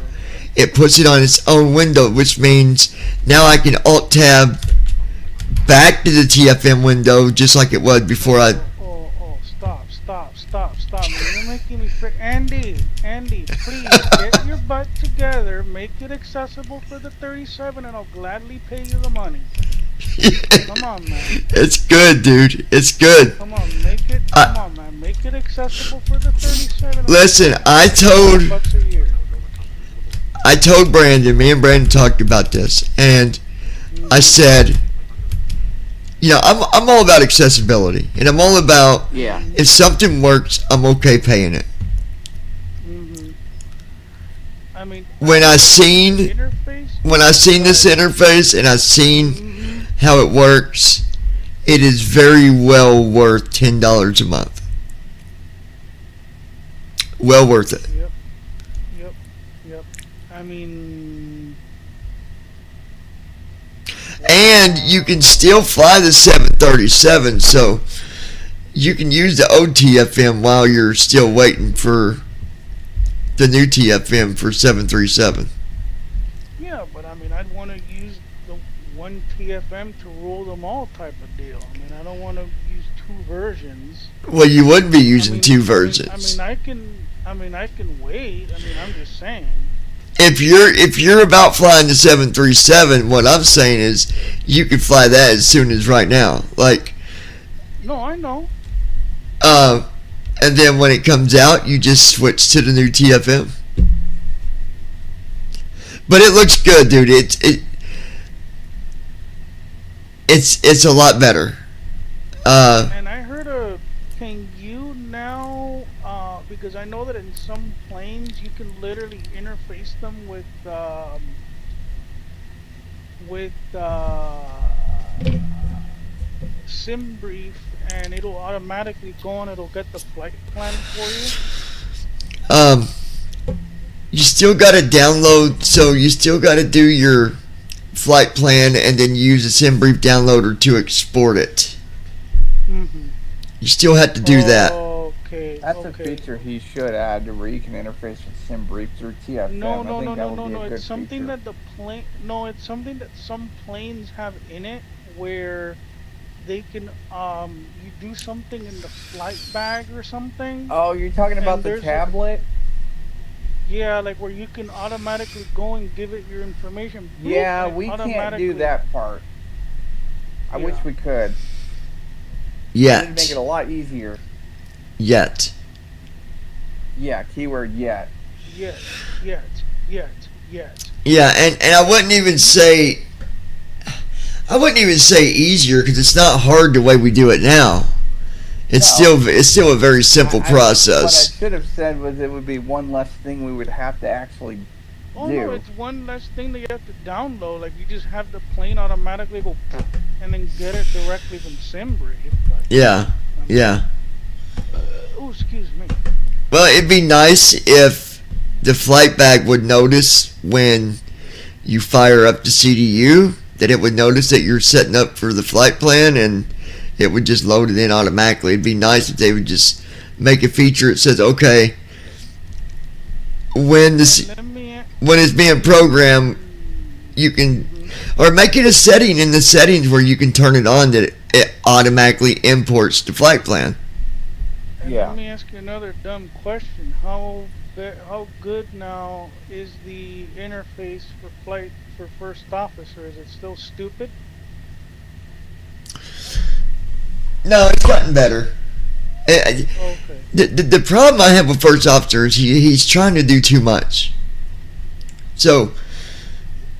it puts it on its own window, which means now I can Alt Tab back to the TFM window just like it was before I. Oh, stop. You're making me Andy, please get your butt together, make it accessible for the 37, and I'll gladly pay you the money. Come on, man. It's good, dude. It's good. Come on, make it. Come on, man. Make it accessible for the 37. Listen, I told Bucks a year. Brandon, me and Brandon talked about this, and I said, you know, I'm all about accessibility, and I'm all about Yeah. if something works, I'm okay paying it. I mean, When I seen interface. this interface and I seen how it works, it is very well worth $10 a month. Well worth it. Yep. I mean, And you can still fly the 737, so you can use the old TFM while you're still waiting for the new TFM for 737. yeah, but I mean, I'd want to use the one TFM to rule them all type of deal. I mean, I don't want to use two versions. Well, you would be using I mean, two versions. I mean, I can wait. I mean, I'm just saying. If you're about flying the 737, what I'm saying is you could fly that as soon as right now. Like, No, I know. and then when it comes out, you just switch to the new TFM. But it looks good, dude. It's a lot better. And I heard can you now, because I know that in some planes you can literally interface them with SimBrief, and it'll automatically go and it'll get the flight plan for you. You still got to download, so you still got to do your flight plan and then use a SimBrief downloader to export it. Mm-hmm. You still have to do that. Okay. That's a feature he should add to where you can interface with SimBrief through TFM. No. I think that would be a good It's something feature. that the plane. No, it's something that some planes have in it where they can you do something in the flight bag or something. Oh, you're talking about the there's a- tablet? Yeah, like where you can automatically go and give it your information. Boop, Yeah, and it we can't automatically- do that part. I wish Yeah. we could. We need to make it Yet. a lot easier. Yet. Yeah, keyword yet. Yet. Yeah, and I wouldn't even say easier because it's not hard the way we do it now. It's No. still a very simple What I process. should have said was it would be one less thing we would have to actually Oh do. no, it's one less thing that you have to download. Like you just have the plane automatically go and then get it directly from SimBrief. But, Yeah. oh, excuse me. Well, it'd be nice if the flight bag would notice when you fire up the CDU, that it would notice that you're setting up for the flight plan, and it would just load it in automatically. It'd be nice if they would just make a feature that says, okay, when Let me. when it's being programmed, you can, or make it a setting in the settings where you can turn it on that it automatically imports the flight plan. And Yeah. Let me ask you another dumb question. How good now is the interface for flight for first officer? Is it still stupid? No, it's gotten better. Okay. The problem I have with first officer is he's trying to do too much. So,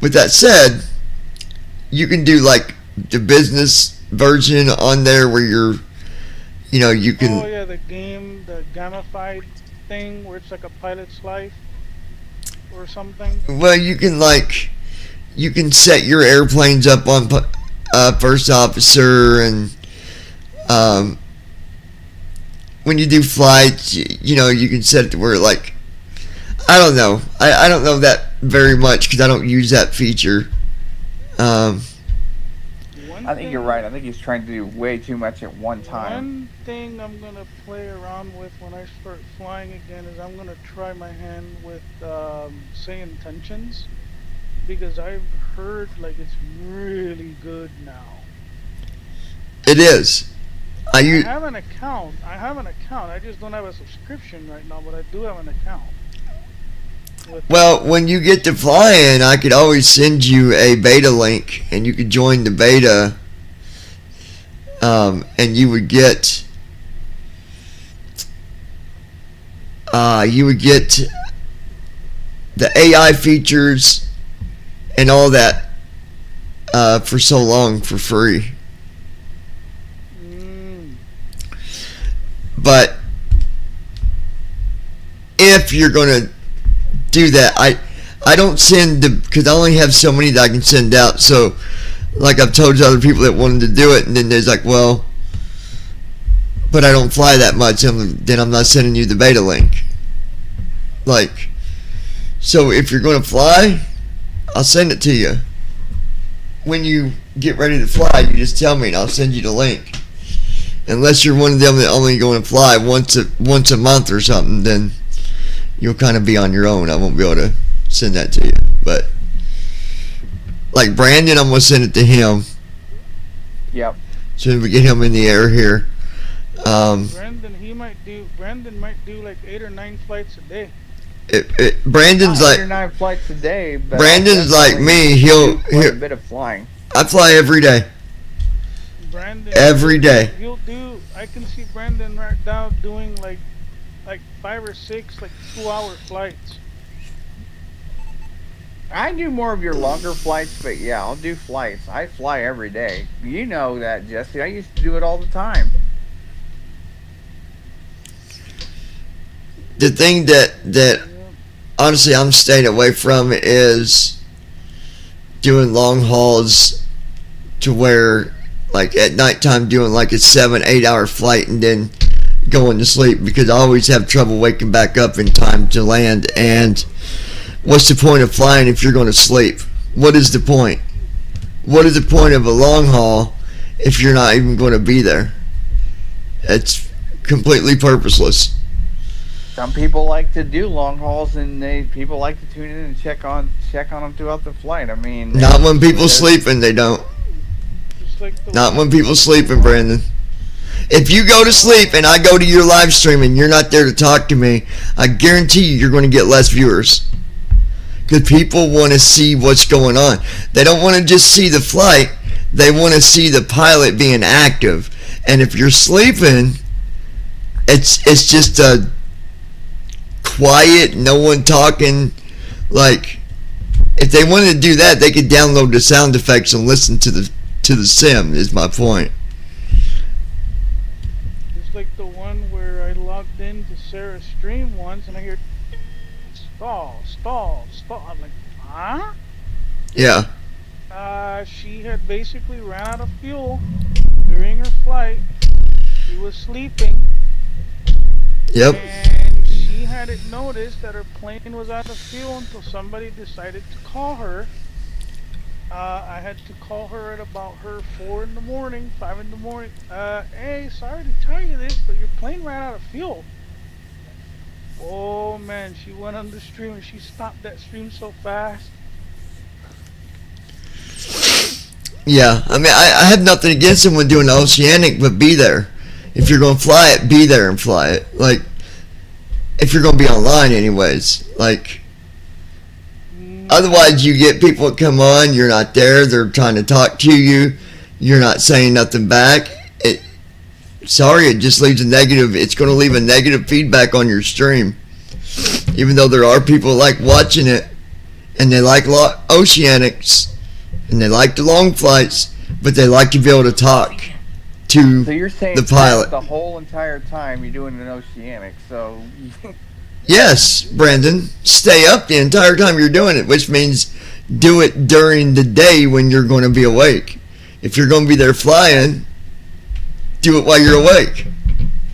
with that said, you can do like the business version on there where you can. Oh yeah, the gamified thing where it's like a pilot's life or something. Well, you can set your airplanes up on first officer, and when you do flights, you can set it to where like, I don't know. I don't know that very much because I don't use that feature. I think you're right. I think he's trying to do way too much at one time. One thing I'm gonna play around with when I start flying again is I'm gonna try my hand with say intentions, because I've heard like it's really good now. It is. I have an account. I just don't have a subscription right now, but I do have an account. Well, when you get to flying, I could always send you a beta link, and you could join the beta, and you would get the AI features and all that for so long for free. But if you're gonna do that, I don't send because I only have so many that I can send out. So, like I've told other people that wanted to do it, and then there's like, well, but I don't fly that much, then I'm not sending you the beta link. Like, so if you're going to fly, I'll send it to you. When you get ready to fly, you just tell me, and I'll send you the link. Unless you're one of them that only going to fly once a month or something, then you'll kind of be on your own. I won't be able to send that to you. But like Brandon, I'm going to send it to him. Yep. As soon as we get him in the air here. Brandon might do like 8 or 9 flights a day. Brandon's Not like 8 or 9 flights a day. But Brandon's like me. He'll quite a bit of flying. I fly every day. Brandon, every day. I can see Brandon right now doing like 5 or 6 like 2-hour flights. I do more of your longer flights, but yeah, I'll do flights. I fly every day. You know that, Jesse. I used to do it all the time. The thing that honestly I'm staying away from is doing long hauls to where like at nighttime doing like a 7-8 hour flight and then going to sleep, because I always have trouble waking back up in time to land. And what's the point of flying if you're going to sleep? What is the point? What is the point of a long haul if you're not even going to be there? It's completely purposeless. Some people like to do long hauls, and people like to tune in and check on them throughout the flight. I mean, not when people sleeping, they don't. Not when people sleeping, Brandon. If you go to sleep and I go to your live stream and you're not there to talk to me, I guarantee you're going to get less viewers. Because people want to see what's going on. They don't want to just see the flight. They want to see the pilot being active. And if you're sleeping, it's just a quiet, no one talking. Like, if they wanted to do that, they could download the sound effects and listen to the sim, is my point. It's like the one where I logged into Sarah's stream once and I hear stall. I'm like, huh? Yeah. She had basically ran out of fuel during her flight. She was sleeping. Yep. And she hadn't noticed that her plane was out of fuel until somebody decided to call her. I had to call her at about 4 in the morning, 5 in the morning. Hey, sorry to tell you this, but your plane ran out of fuel. Oh man, she went on the stream and she stopped that stream so fast. Yeah, I mean, I have nothing against someone doing the oceanic, but be there. If you're going to fly it, be there and fly it. Like, if you're going to be online anyways. Like, otherwise you get people that come on, you're not there, they're trying to talk to you, you're not saying nothing back. sorry, it just leaves a negative. It's going to leave a negative feedback on your stream, even though there are people like watching it, and they like oceanics, and they like the long flights, but they like to be able to talk to So you're saying the pilot. the whole entire time you're doing an oceanic, so Yes, Brandon, stay up the entire time you're doing it, which means do it during the day when you're going to be awake. If you're going to be there flying, do it while you're awake.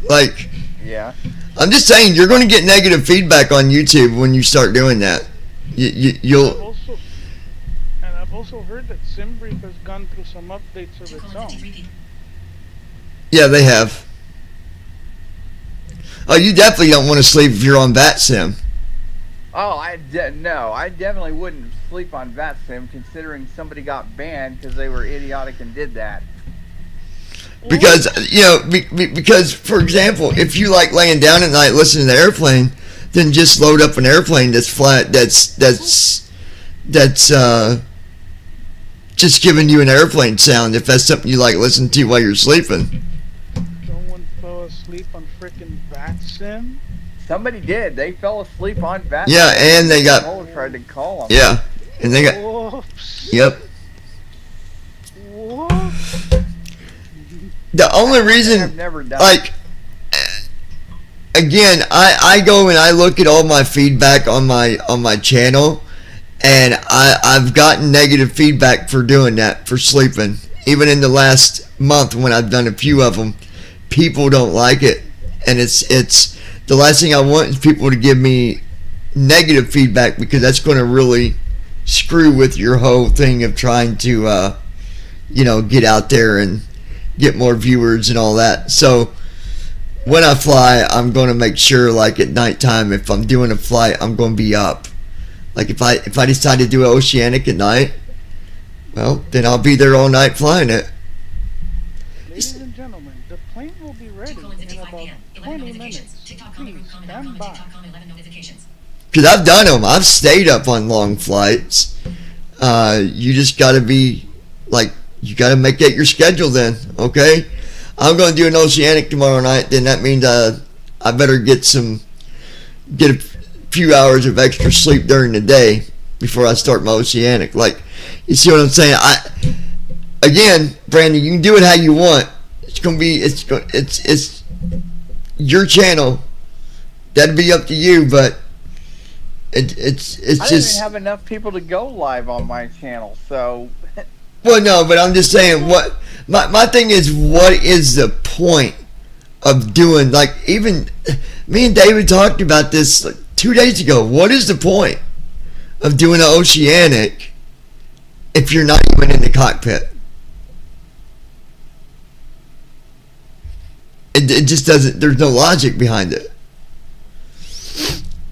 Like, yeah. I'm just saying, you're going to get negative feedback on YouTube when you start doing that. You'll. I've also heard that SimBrief has gone through some updates of its own. Yeah, they have. Oh, you definitely don't want to sleep if you're on VATSIM. Oh, no, I definitely wouldn't sleep on VATSIM, considering somebody got banned because they were idiotic and did that. Because, because, for example, if you like laying down at night listening to the airplane, then just load up an airplane that's flat, that's just giving you an airplane sound if that's something you like listening to while you're sleeping. Someone fell asleep on frickin' VATSIM? Somebody did. They fell asleep on VATSIM. Yeah, and they got. Someone tried to call them. Yeah, and they got. Whoops. Yep. Whoops. The only I've reason, never done like, again, I go and I look at all my feedback on my channel, and I've gotten negative feedback for doing that, for sleeping. Even in the last month when I've done a few of them, people don't like it, and it's the last thing I want is people to give me negative feedback, because that's going to really screw with your whole thing of trying to get out there and get more viewers and all that. So when I fly, I'm going to make sure, like at nighttime, if I'm doing a flight, I'm going to be up. Like if I decide to do an oceanic at night, well, then I'll be there all night flying it. Ladies and gentlemen, the plane will be ready in about 20 minutes. Please stand by. Because I've done them. I've stayed up on long flights. You just got to be, like, you got to make that your schedule then, okay? I'm going to do an oceanic tomorrow night, then that means I better get a few hours of extra sleep during the day before I start my oceanic. Like, you see what I'm saying? Again, Brandon, you can do it how you want. It's your channel. That'd be up to you, but it's I don't just. even have enough people to go live on my channel, so. Well, no, but I'm just saying, what my thing is, what is the point of doing, like, even me and David talked about this like 2 days ago. What is the point of doing an oceanic if you're not even in the cockpit? It just doesn't, there's no logic behind it.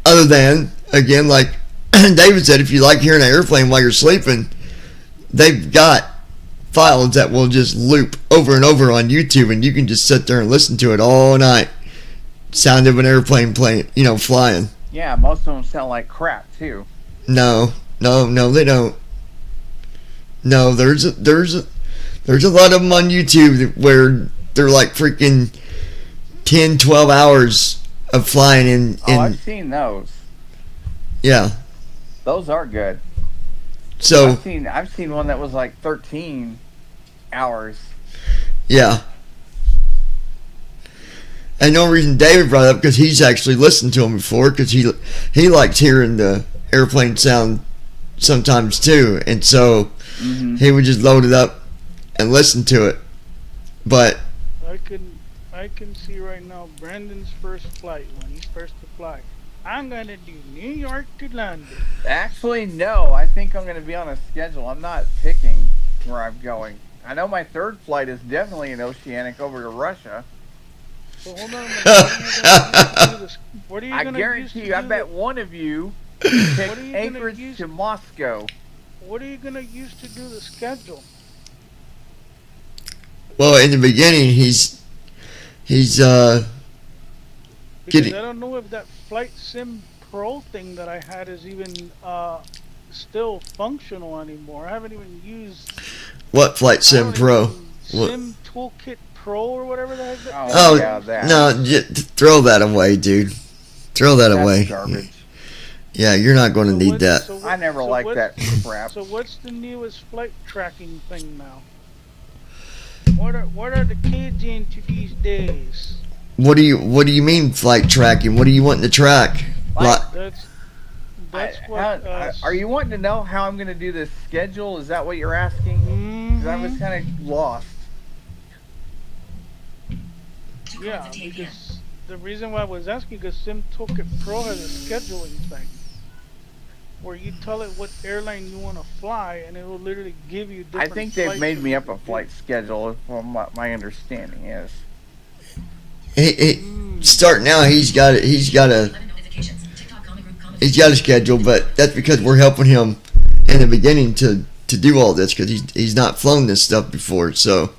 Other than, again, like David said, if you like hearing an airplane while you're sleeping, they've got files that will just loop over and over on YouTube, and you can just sit there and listen to it all night. Sound of an airplane flying. Yeah, most of them sound like crap too. No, they don't. No, there's a lot of them on YouTube where they're like freaking 10, 12 hours of flying in. I've seen those. Yeah. Those are good. So I've seen one that was like 13 hours. Yeah. And no reason David brought it up, because he's actually listened to them before, because he likes hearing the airplane sound sometimes too, and so he would just load it up and listen to it. But I can see right now Brandon's first flight, when he's first to fly. I'm gonna do New York to London. Actually, no. I think I'm gonna be on a schedule. I'm not picking where I'm going. I know my third flight is definitely an oceanic over to Russia. So hold on a minute. What are you I gonna guarantee use you, I to bet one of you picked What are you gonna Anchorage use- to Moscow. What are you gonna use to do the schedule? well, in the beginning, he's Because Getting- I don't know if that Flight Sim Pro thing that I had is even still functional anymore. I haven't even used what Flight Sim Pro? What? Sim Toolkit Pro or whatever the heck. Oh, yeah, that. no, throw that away, dude. Throw that That's away. garbage. Yeah, you're not going to need that. I never liked that crap. So what's the newest flight tracking thing now? What are the kids into these days? What do you mean flight tracking? What do you want to track? That's what. Are you wanting to know how I'm going to do this schedule? Is that what you're asking? 'Cause I was kind of lost. Yeah, because the reason why I was asking because SimToolkit Pro has a scheduling thing where you tell it what airline you want to fly, and it will literally give you different I think they've flights made that me you up a can flight schedule, from what my understanding is. Start now. He's got a schedule, but that's because we're helping him in the beginning to do all this because he's not flown this stuff before. So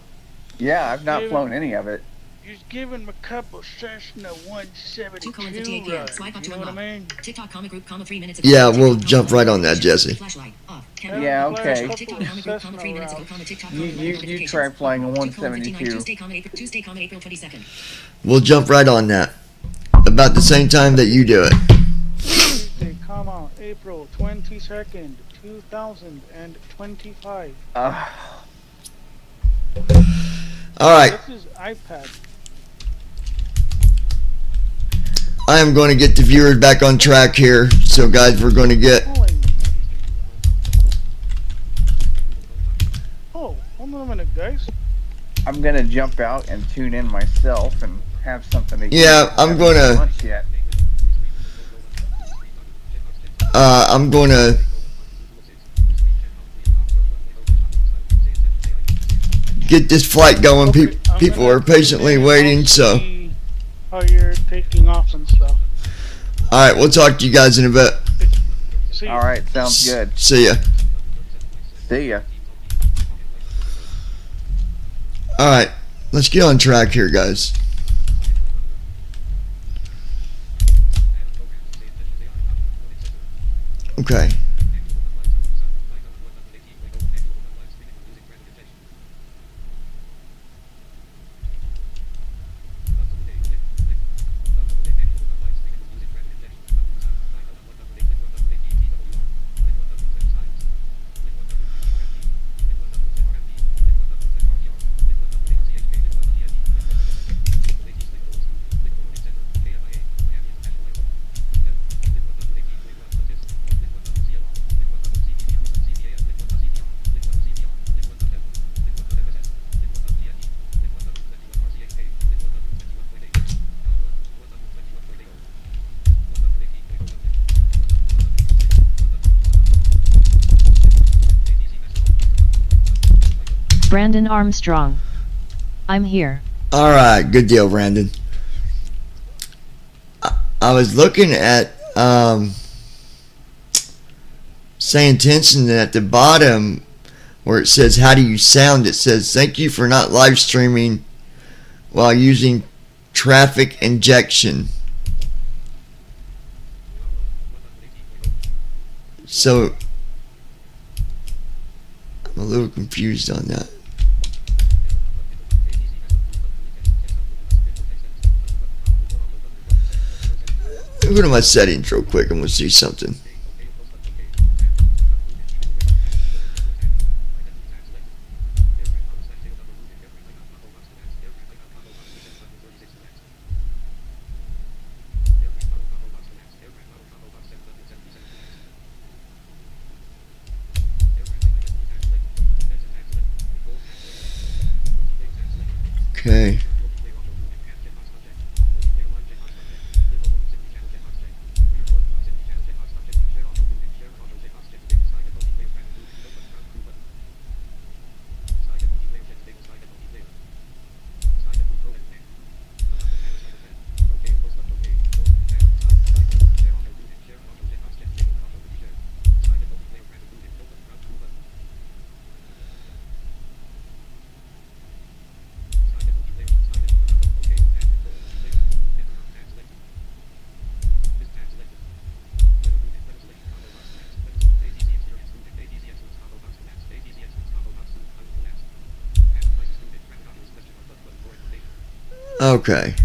Yeah, I've not flown any of it. Just giving him a couple Cessna 172 2:58 rides, p.m. Swipe up you to know what I unlock. mean? TikTok comment group, 3 minutes ago. yeah, we'll TikTok jump comment right on that, Jesse. Flashlight off. Yeah, okay. TikTok comment group, 3 minutes ago. TikTok comment You notifications. try flying a 2:59 172. Tuesday comment April 22nd. We'll jump right on that. About the same time that you do it. Tuesday, April 22nd, 2025. All right. This is iPad. I am going to get the viewers back on track here. So, guys, we're going to get. Oh, hold on a minute, guys. I'm gonna jump out and tune in myself and have something to eat. Yeah, I'm I haven't gonna- had lunch yet. I'm going to get this flight going. Okay, I'm People gonna are patiently tune in waiting. and So, see how you're taking off and stuff. all right, we'll talk to you guys in a bit. See you. All right, sounds good. See ya. See ya. All right, let's get on track here, guys. Okay. Brandon Armstrong. I'm here. All right, good deal, Brandon. I was looking at saying attention at the bottom where it says how do you sound. It says thank you for not live streaming while using traffic injection. So I'm a little confused on that. Go to my settings real quick and we'll see something. Okay. Okay.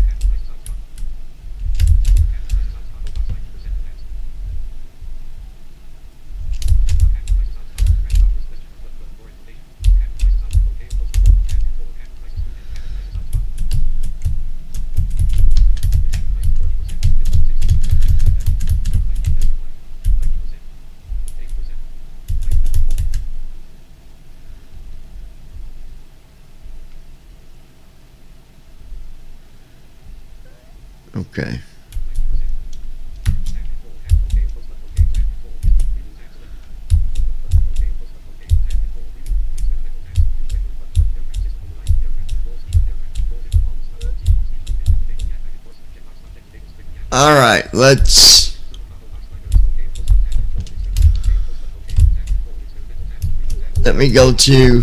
Okay. All right, let me go to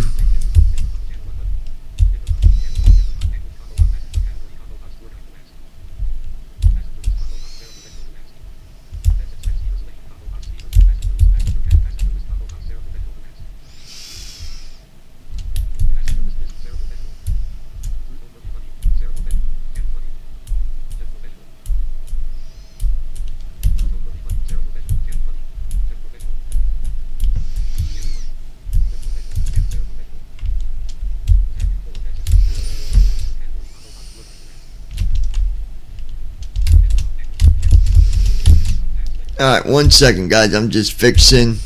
Alright, 1 second, guys. I'm just fixing.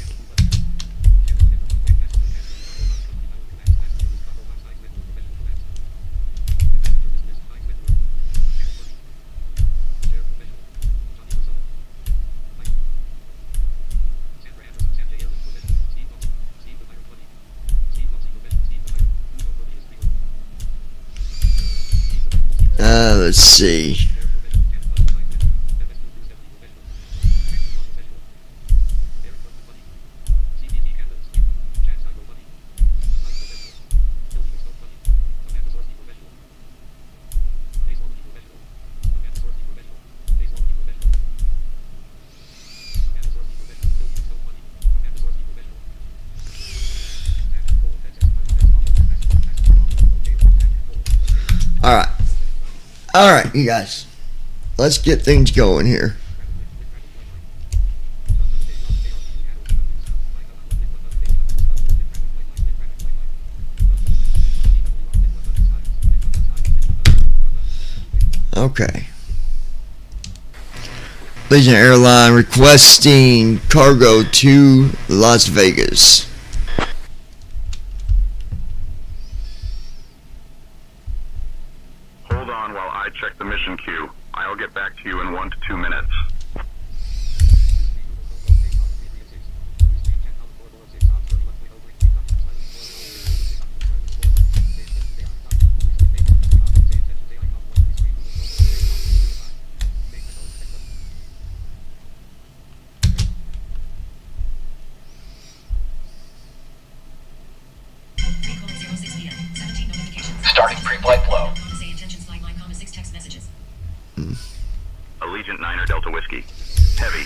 Let's see. Alright, you guys. Let's get things going here. Okay. Legion Airline requesting cargo to Las Vegas. Hold on while I check the mission queue. I'll get back to you in 1 to 2 minutes. Starting pre-flight flow. Allegiant 9 or Delta Whiskey. Heavy.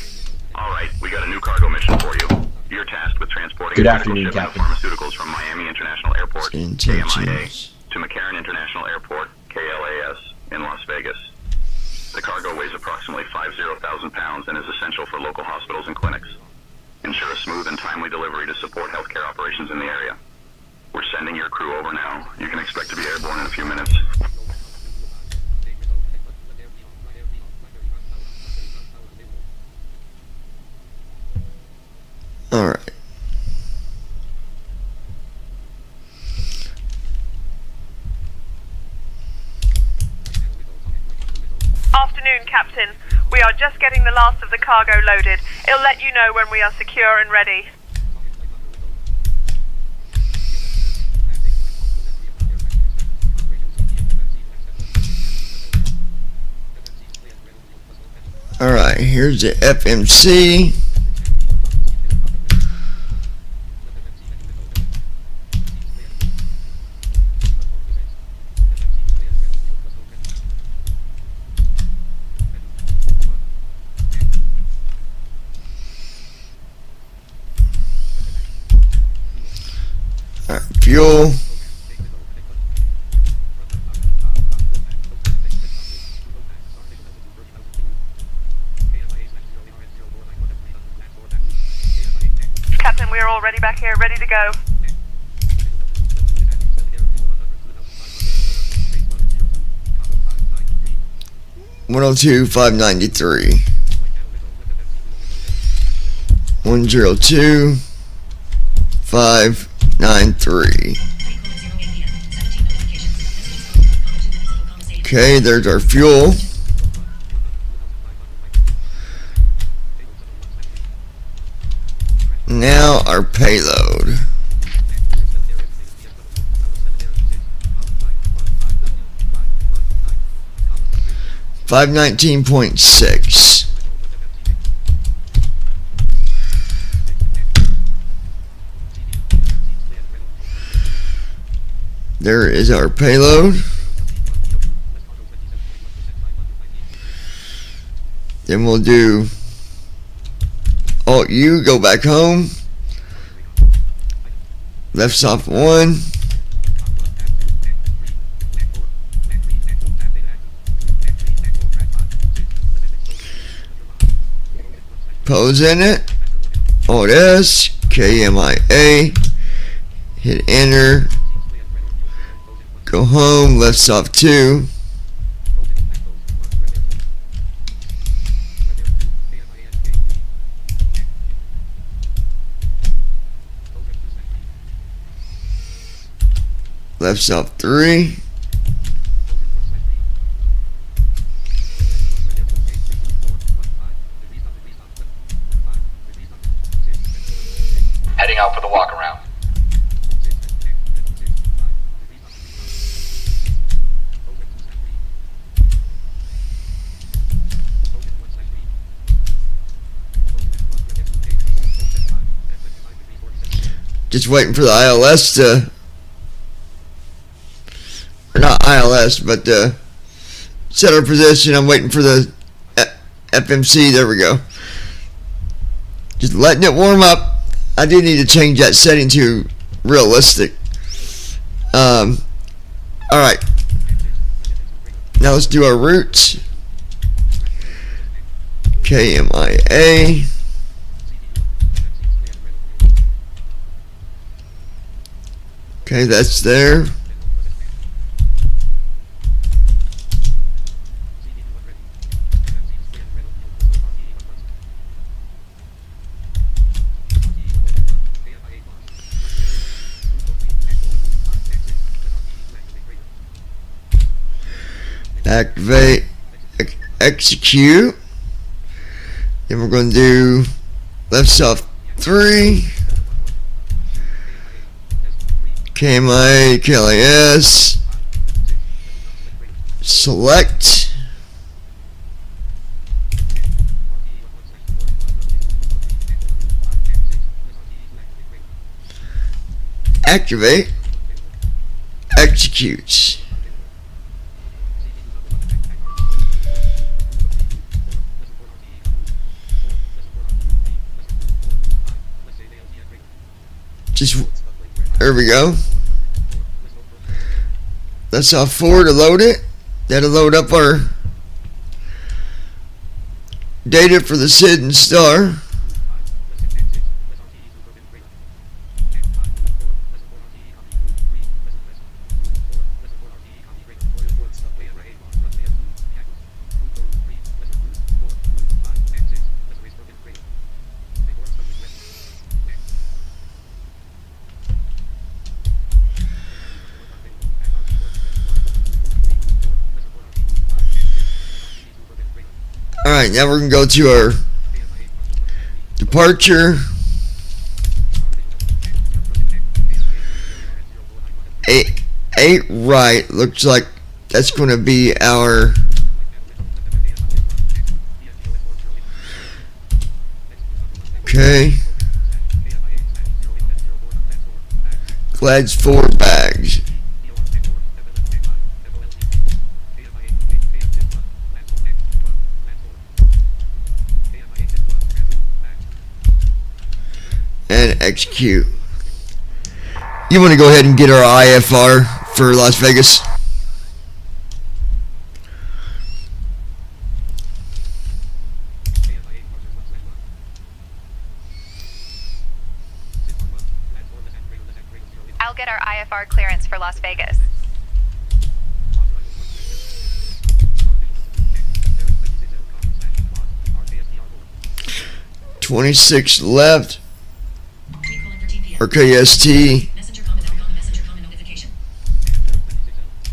Alright, we got a new cargo mission for you. You're tasked with transporting Good a critical afternoon, shipment of Captain. pharmaceuticals from Miami International Airport, KMIA, to McCarran International Airport, KLAS, in Las Vegas. The cargo weighs approximately 50,000 pounds and is essential for local hospitals and clinics. Ensure a smooth and timely delivery to support healthcare operations in the area. We're sending your crew over now. You can expect to be airborne in a few minutes. Alright. Afternoon, Captain. We are just getting the last of the cargo loaded. It'll let you know when we are secure and ready. Alright, here's the FMC. Alright, fuel. we're all ready back here, ready to go. One oh two 593. 102 593. Okay, there's our fuel. Now our payload. $519.6. There is our payload. Then we'll do Alt U, go back home. Left soft 1. Pose in it. Alt S, KMIA. Hit enter. Go home, left soft 2. Left soft 3. Heading out for the walk around. Just waiting for the ILS to, or not ILS, but set our position. I'm waiting for the FMC. There we go. Just letting it warm up. I do need to change that setting to realistic. Alright. Now let's do our routes. KMIA. Okay, that's there. Activate, execute. Then we're going to do left soft 3. KMI, KLAS. Select. Activate. Execute. Just, there we go. That's off 4 to load it. That'll load up our data for the SID and star. Alright, now we're going to go to our departure. 8 right. Looks like that's going to be our okay. Glad's 4 bags. And execute. You want to go ahead and get our IFR for Las Vegas? I'll get our IFR clearance for Las Vegas. 26 left. RKST.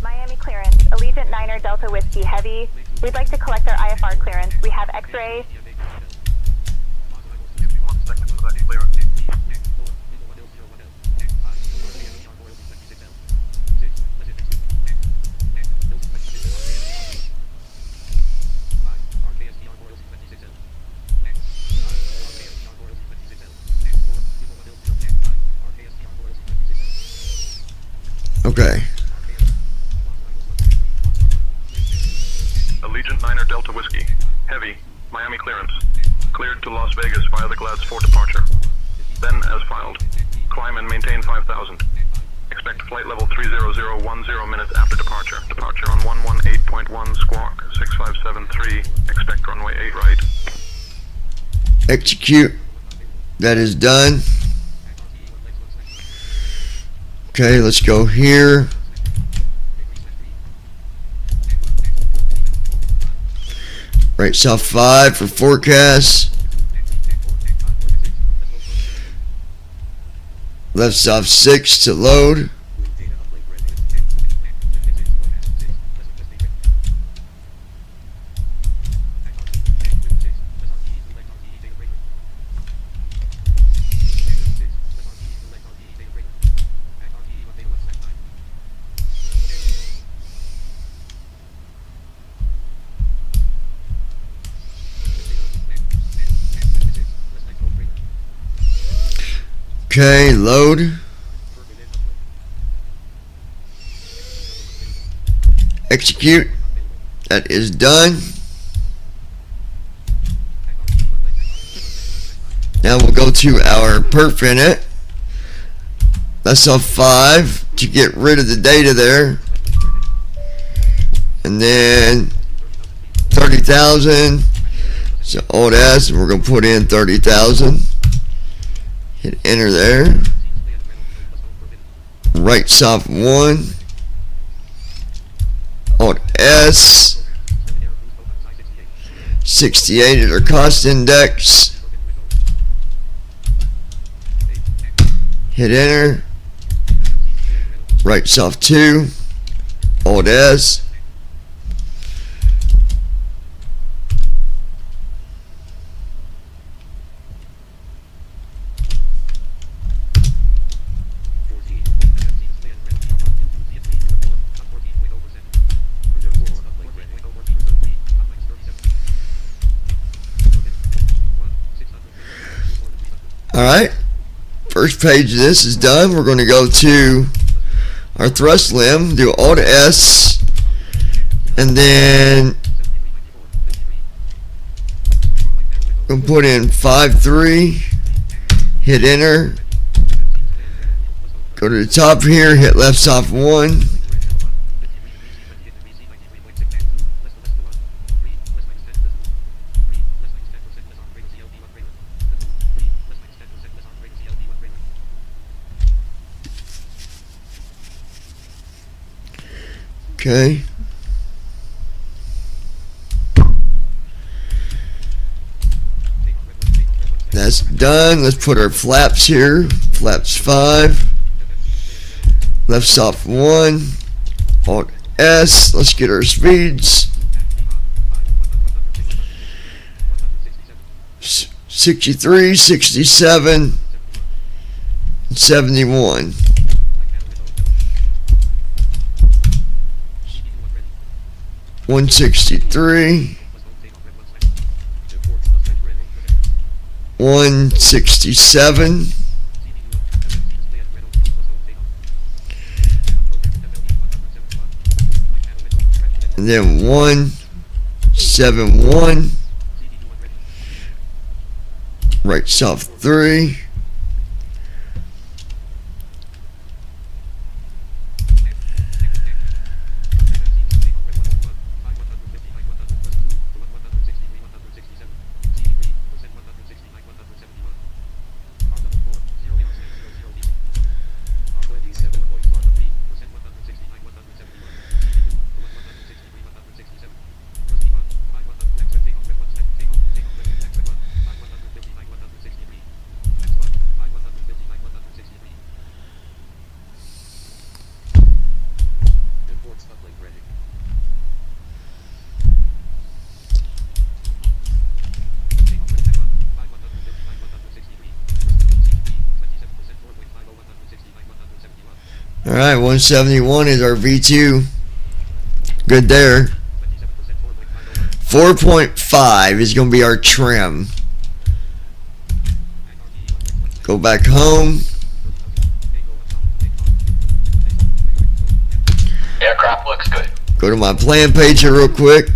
Miami clearance. Allegiant Niner Delta Whiskey Heavy. We'd like to collect our IFR clearance. We have X-ray. Okay. Allegiant Niner Delta Whiskey. Heavy. Miami clearance. Cleared to Las Vegas via the GLADS 4 departure. Then, as filed, climb and maintain 5,000. Expect flight level 30010 minutes after departure. Departure on 118.1 squawk 6573. Expect runway 8 right. Execute. That is done. Okay, let's go here. Right south 5 for forecast. Left south 6 to load. Okay, load. Execute. That is done. Now we'll go to our Perfin. That's off 5 to get rid of the data there. And then 30,000. So Alt S, and we're going to put in 30,000. Hit enter there. Right soft 1. Alt S. 68 is our cost index. Hit enter. Right soft 2. Alt S. Alright, first page of this is done. We're going to go to our thrust limb, do Alt S, and then we'll put in 5.3, hit enter, go to the top here, hit left soft 1. Okay. That's done. Let's put our flaps here. Flaps 5. Left soft 1. Alt S. Let's get our speeds. 63, 67, 71. 163, 167, and then 171, right soft 3. Alright, 171 is our V2. Good there. 4.5 is going to be our trim. Go back home. Aircraft looks good. Go to my plan page here real quick.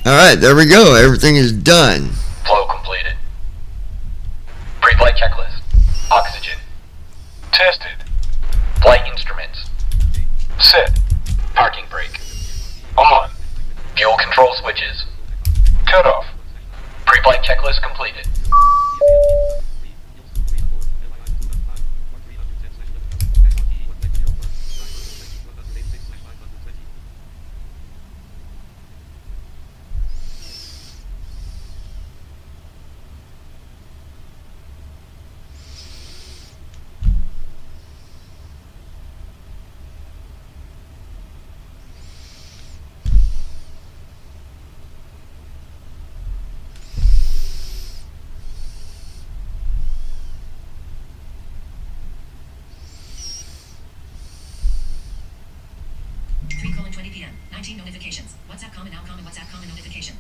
Alright, there we go. Everything is done. Flow completed. Pre-flight checklist. Oxygen. Tested. Flight instruments. Set. Parking brake. On. Fuel control switches. Cut off. Pre-flight checklist completed. PM. 19 notifications. WhatsApp comment now comment WhatsApp comment notification.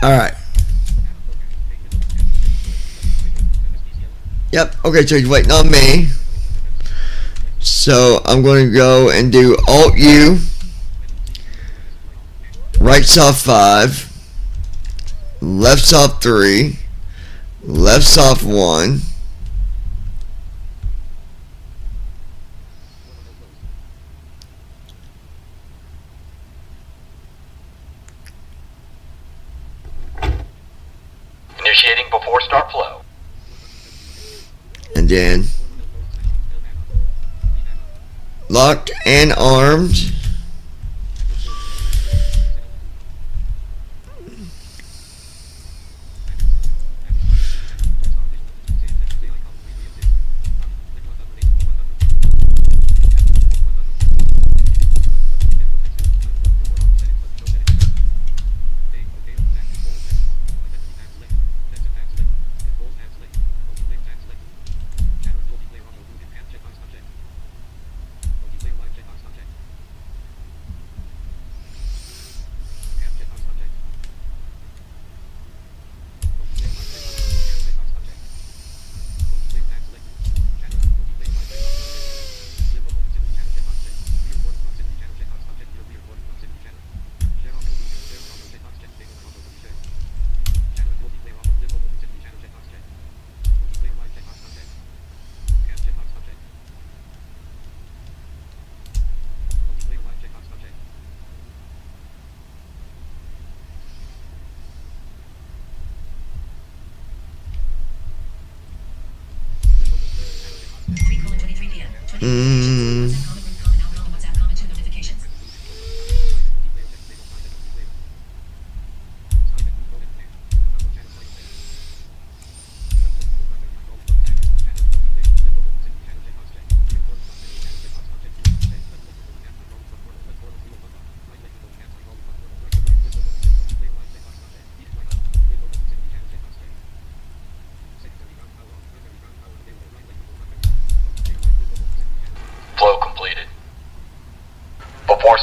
Alright. Yep, okay, so he's waiting on me. So I'm going to go and do Alt U, right soft 5, left soft 3, left soft 1, initiating before start flow. and then locked and armed.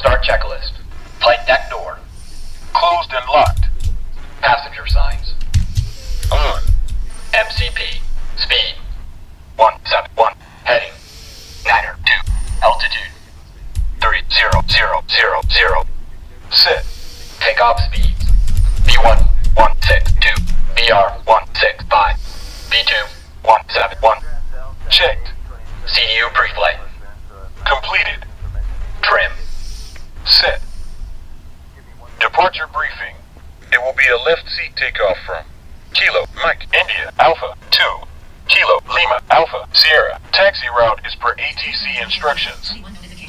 start checklist. Flight deck door. Closed and locked. Passenger signs. On. MCP. Speed. 171. Heading. 902. Altitude. 30000. Sit. Takeoff speeds. B1 162. BR 165. B2 171. Checked. CDU pre-flight. Completed. Trim. Set. Departure briefing. It will be a left seat takeoff from Kilo Mike India Alpha 2 Kilo Lima Alpha Sierra. Taxi route is per ATC instructions.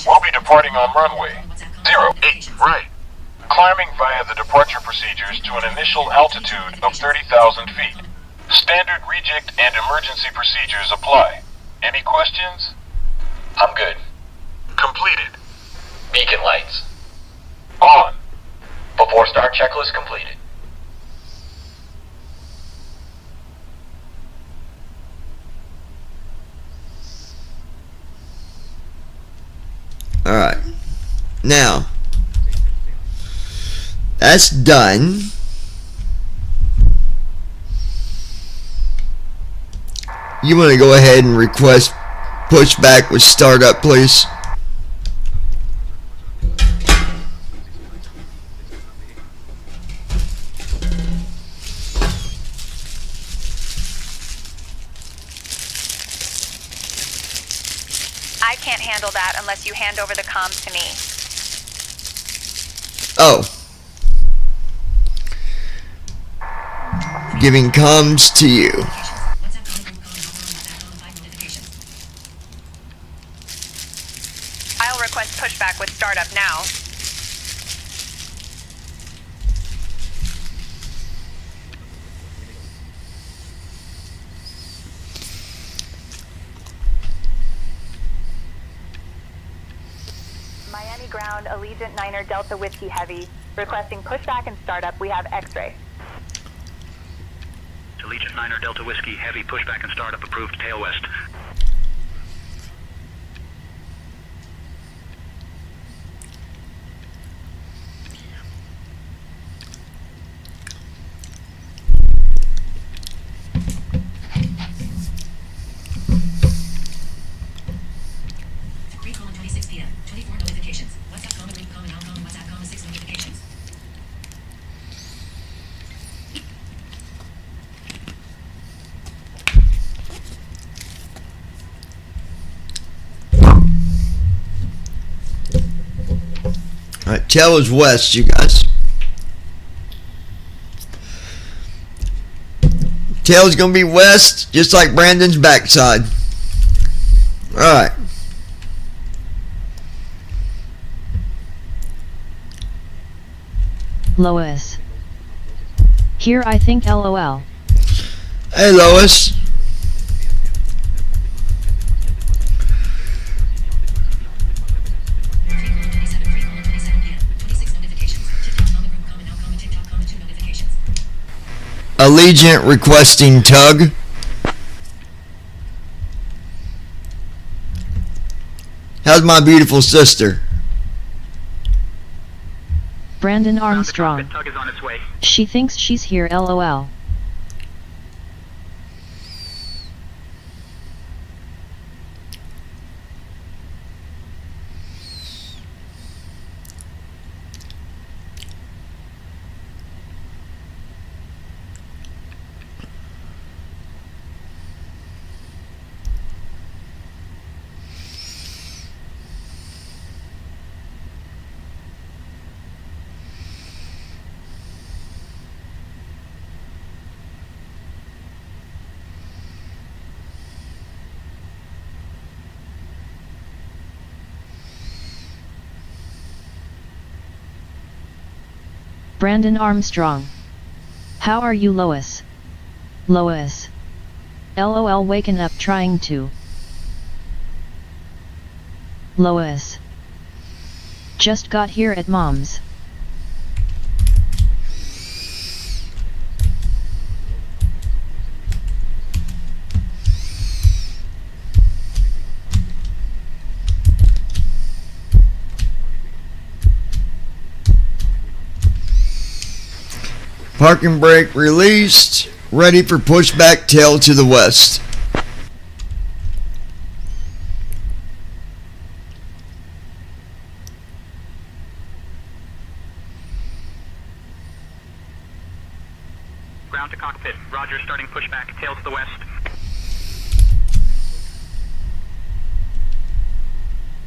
We'll be departing on runway 08 right. Climbing via the departure procedures to an initial altitude of 30,000 feet. Standard reject and emergency procedures apply. Any questions? I'm good. Completed. Beacon lights. On. Before start checklist completed. Alright. Now, that's done. You want to go ahead and request pushback with startup, please? I can't handle that unless you hand over the comms to me. Oh. Giving comms to you. I'll request pushback with startup now. Miami ground, Allegiant Niner Delta Whiskey Heavy. Requesting pushback and startup. We have X-ray. Allegiant Niner Delta Whiskey Heavy, pushback and startup approved, tail west. Recall at 26 p.m. 24 notifications. WhatsApp common, link common, outcome, WhatsApp common, 6 notifications. Alright, tail is west, you guys. Tail's gonna be west, just like Brandon's backside. Alright. Lois. Here I think LOL. Hey, Lois. Allegiant requesting tug. How's my beautiful sister? Brandon Armstrong. Tug is on its way. She thinks she's here LOL. Brandon Armstrong. How are you, Lois? Lois. LOL, waking up trying to. Lois. Just got here at mom's. Parking brake released. Ready for pushback tail to the west. Ground to cockpit. Roger, starting pushback. Tail to the west.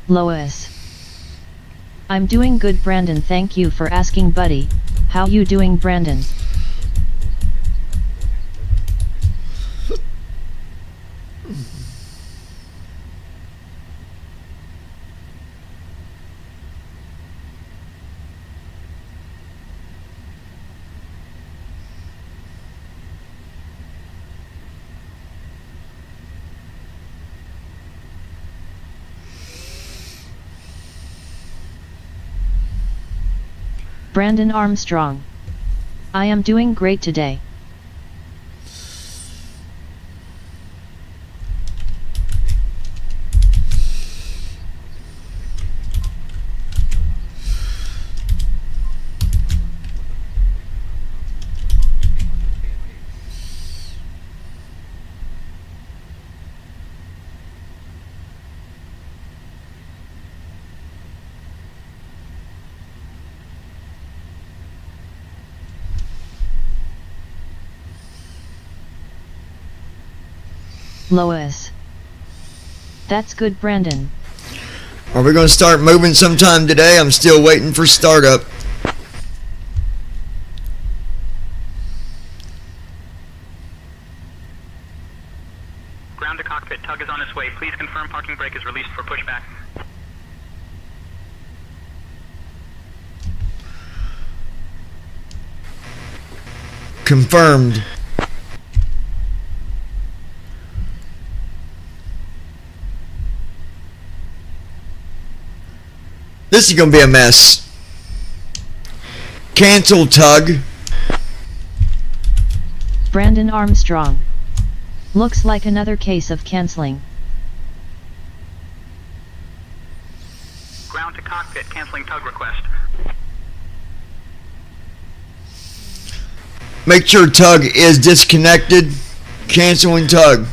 Lois. I'm doing good, Brandon. Thank you for asking, buddy. How you doing, Brandon? Brandon Armstrong. I am doing great today. Lois. That's good, Brandon. Are we going to start moving sometime today? I'm still waiting for startup. Ground to cockpit. Tug is on its way. Please confirm parking brake is released for pushback. Confirmed. This is going to be a mess. Cancel tug. Brandon Armstrong. Looks like another case of canceling. Ground to cockpit. Canceling tug request. Make sure tug is disconnected. Canceling tug.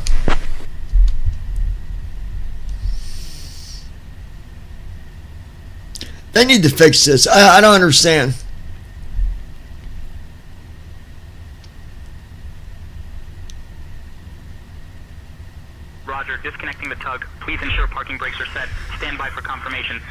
They need to fix this. I don't understand. Roger, disconnecting the tug. Please ensure parking brakes are set. Stand by for confirmation.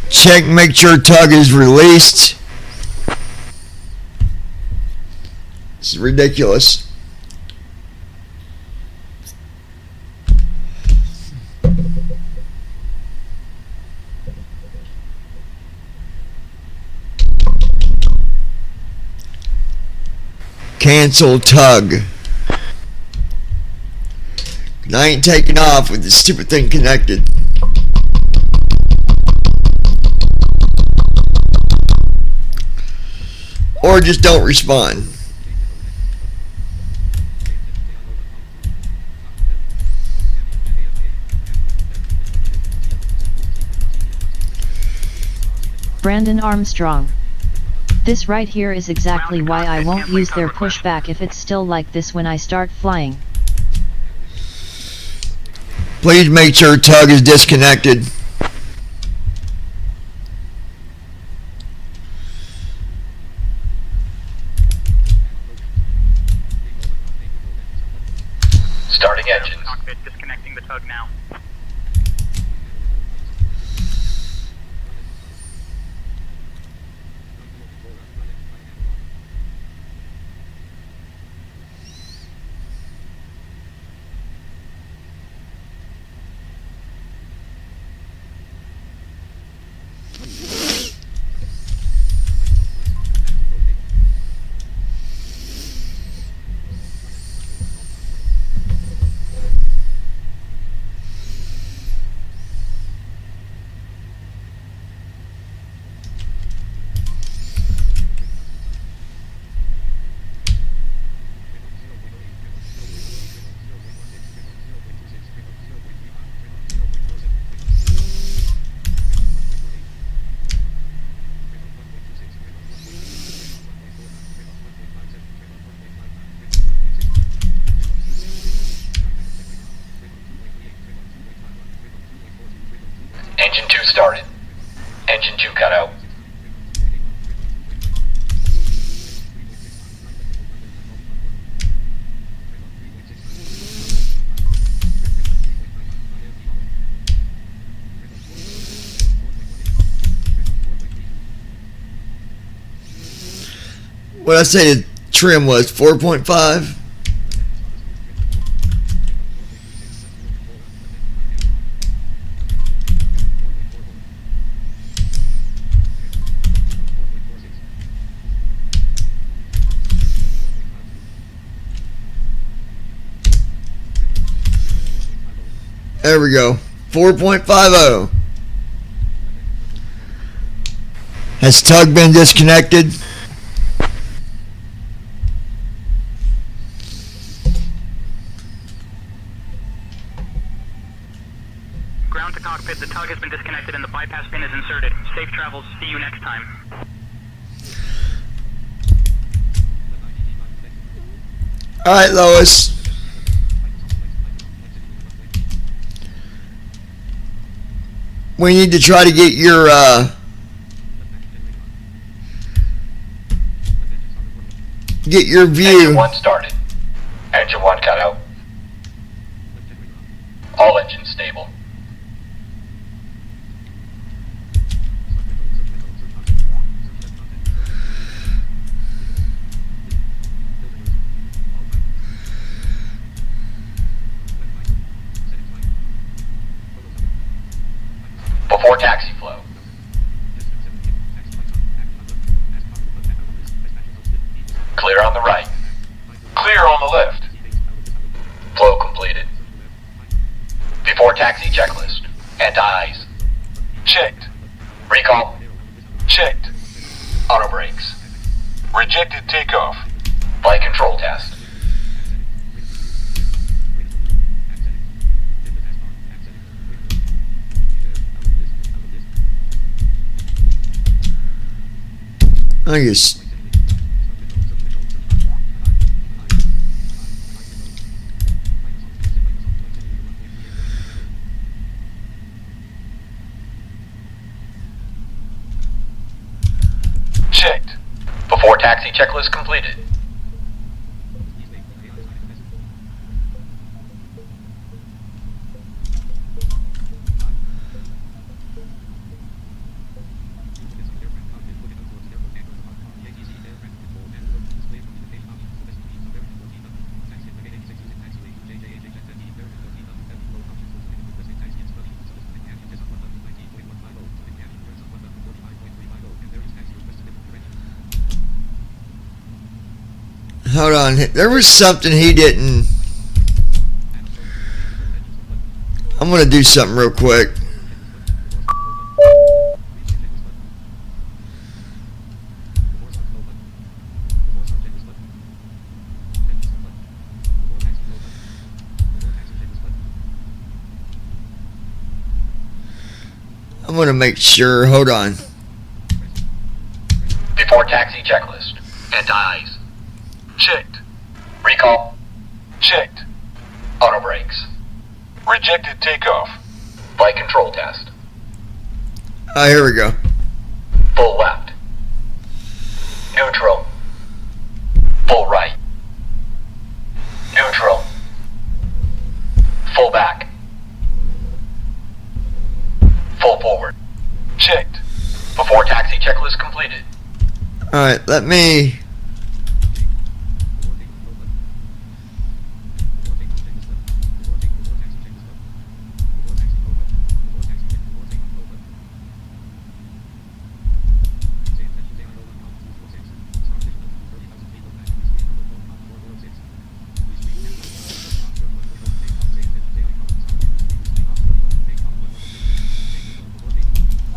Check, make sure tug is released. This is ridiculous. Cancel tug. And I ain't taking off with this stupid thing connected. Or just don't respond. Brandon Armstrong. This right here is exactly why I won't use their pushback if it's still like this when I start flying. Please make sure tug is disconnected. Engine 2 started. Engine 2 cut out. What I say the trim was 4.5. There we go. 4.50. Has tug been disconnected? Ground to cockpit, the tug has been disconnected and the bypass pin is inserted. Safe travels, see you next time. Alright, Lois. We need to try to get your view. Engine 1 started. Engine 1 cut out. All engines stable. Before taxi flow. Clear on the right. Clear on the left. Flow completed. Before taxi checklist. Anti-ice. Checked. Recall. Checked. Auto brakes. Rejected takeoff. Flight control test. I guess. Checked. Before taxi checklist completed. Hold on. There was something he didn't. I'm going to do something real quick. I'm going to make sure. Hold on. Before taxi checklist. Anti-ice. Checked. Recall. Checked. Auto brakes. Rejected takeoff. Flight control test. Here we go. Full left. Neutral. Full right. Neutral. Full back. Full forward. Checked. Before taxi checklist completed. Alright, let me.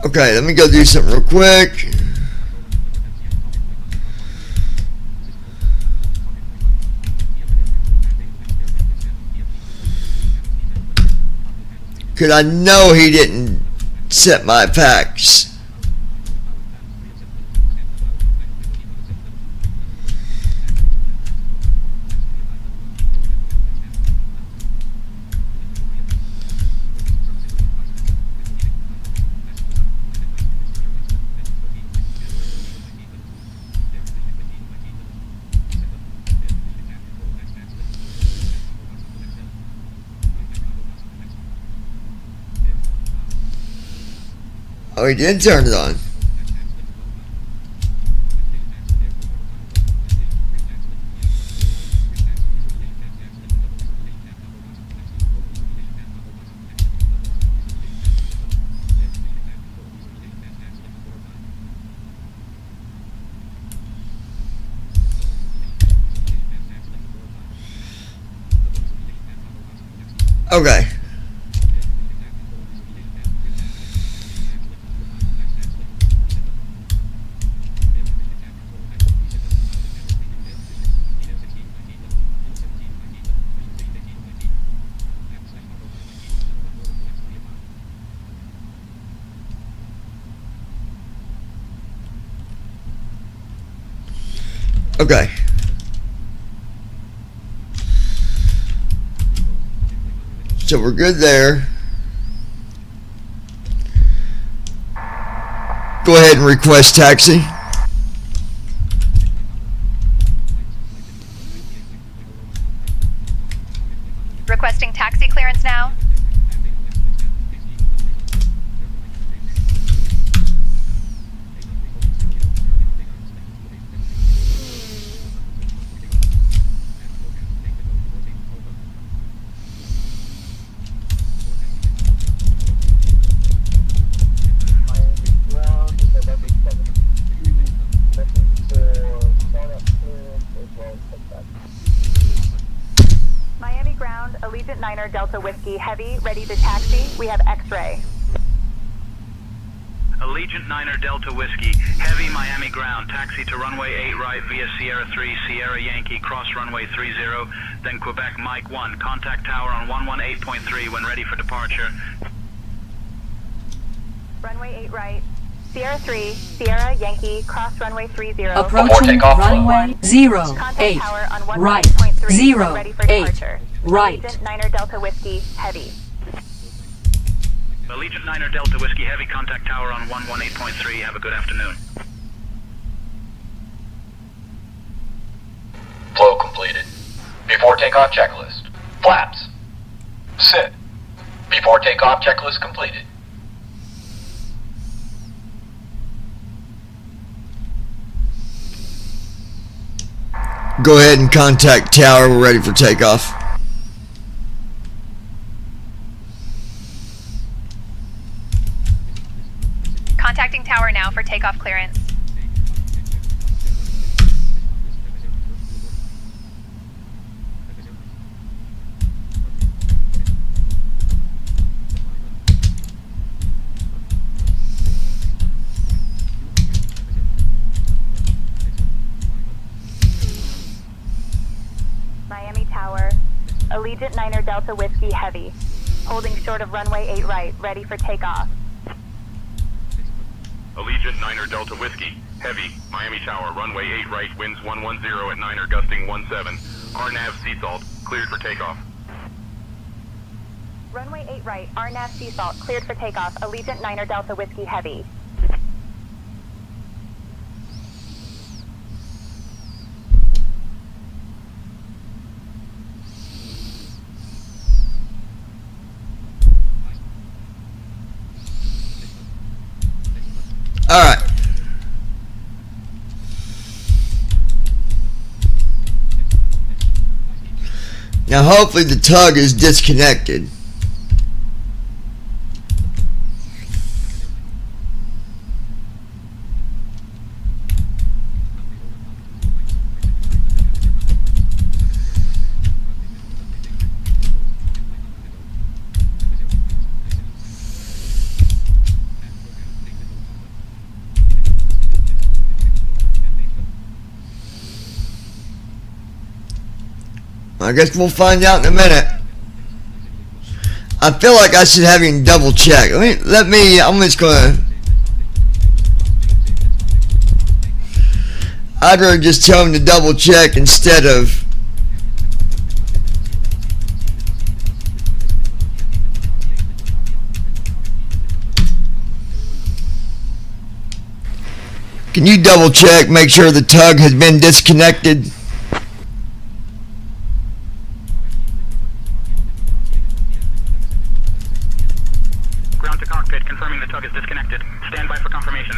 Okay, let me go do something real quick. Cause I know he didn't set my packs. Oh, he did turn it on. Okay. Okay. So we're good there. Go ahead and request taxi. Requesting taxi clearance now. Miami ground, Allegiant Niner Delta Whiskey Heavy, ready to taxi. We have X-ray. Allegiant Niner Delta Whiskey, Heavy Miami ground, taxi to runway 8 right via Sierra 3, Sierra Yankee, cross runway 30, then Quebec Mike 1, contact tower on 118.3 when ready for departure. Runway 8 right, Sierra 3, Sierra Yankee, cross runway 30. Approaching runway 08 Contact tower on right 118.3 when ready for 08 departure. right. Allegiant Niner Delta Whiskey Heavy. Allegiant Niner Delta Whiskey, Heavy, contact tower on 118.3. Have a good afternoon. Flow completed. Before takeoff checklist. Flaps. Sit. Before takeoff checklist completed. Go ahead and contact tower. We're ready for takeoff. Contacting tower now for takeoff clearance. Miami Tower, Allegiant Niner Delta Whiskey Heavy, holding short of runway 8 right, ready for takeoff. Allegiant Niner Delta Whiskey, Heavy, Miami Tower, runway 8 right, winds 110 at Niner, gusting 17. RNAV sea salt, cleared for takeoff. Runway 8 right, RNAV sea salt, cleared for takeoff. Allegiant Niner Delta Whiskey Heavy. All right. Now hopefully the tug is disconnected. I guess we'll find out in a minute. I feel like I should have him double check. I'm just gonna. I'd rather just tell him to double check instead of. Can you double check, make sure the tug has been disconnected? Ground to cockpit, confirming the tug is disconnected. Stand by for confirmation.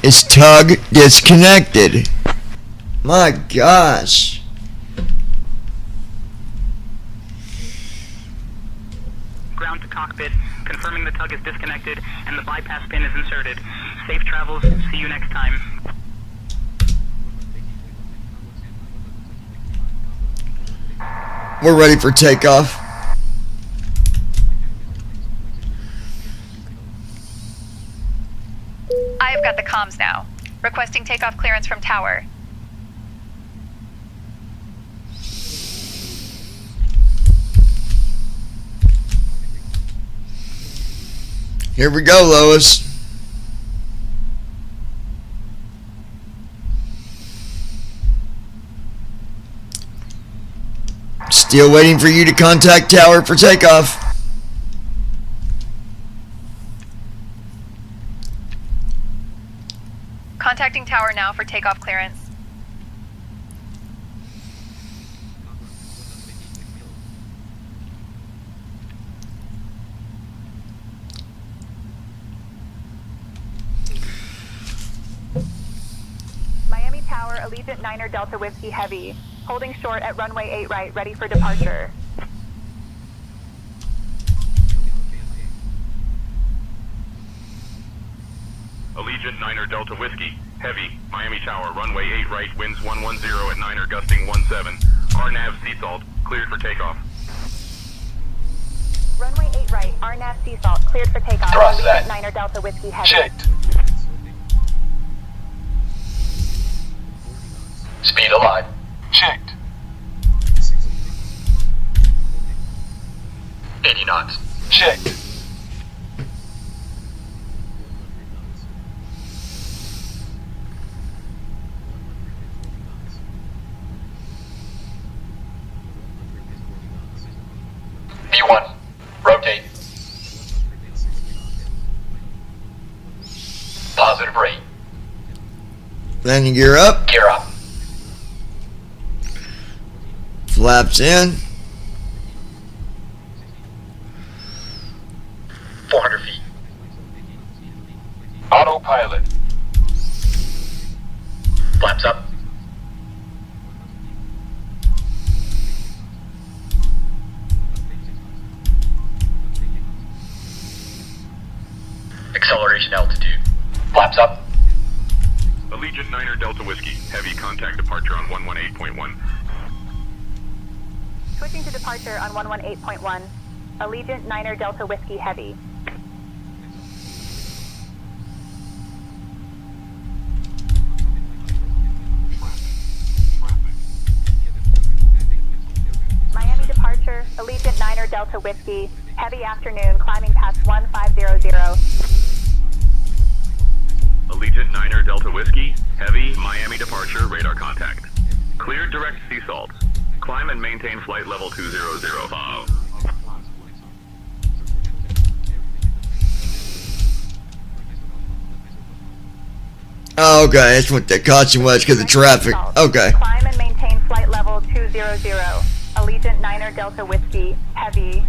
Is tug disconnected? My gosh. Ground to cockpit, confirming the tug is disconnected and the bypass pin is inserted. Safe travels. See you next time. We're ready for takeoff. I have got the comms now. Requesting takeoff clearance from tower. Here we go, Lois. Still waiting for you to contact tower for takeoff. Contacting tower now for takeoff clearance. Miami Tower, Allegiant 9er Delta Whiskey Heavy. Holding short at runway 8 right, ready for departure. Allegiant 9er Delta Whiskey, Heavy, Miami Tower, runway 8 right, winds 110 at 9er, gusting 17. RNAV sea salt, cleared for takeoff. Runway 8 right, RNAV sea salt, cleared for takeoff. Cross that. 9er Delta Whiskey Heavy. Checked. Speed alive. Checked. 80 knots. Checked. B1. Rotate. Positive rate. Landing gear up. Gear up. Flaps in. 400 feet. Autopilot. Flaps up. Acceleration altitude. Flaps up. Allegiant 9er Delta Whiskey, Heavy, contact departure on 118.1. Switching to departure on 118.1. Allegiant 9er Delta Whiskey Heavy. Miami departure, Allegiant 9er Delta Whiskey, Heavy afternoon, climbing past 1500. Allegiant 9er Delta Whiskey, Heavy, Miami departure, radar contact. Cleared direct sea salt. Climb and maintain flight level 2005. Oh, okay, that's what the caution was because of traffic. Okay. Climb and maintain flight level 200. Allegiant 9er Delta Whiskey, Heavy.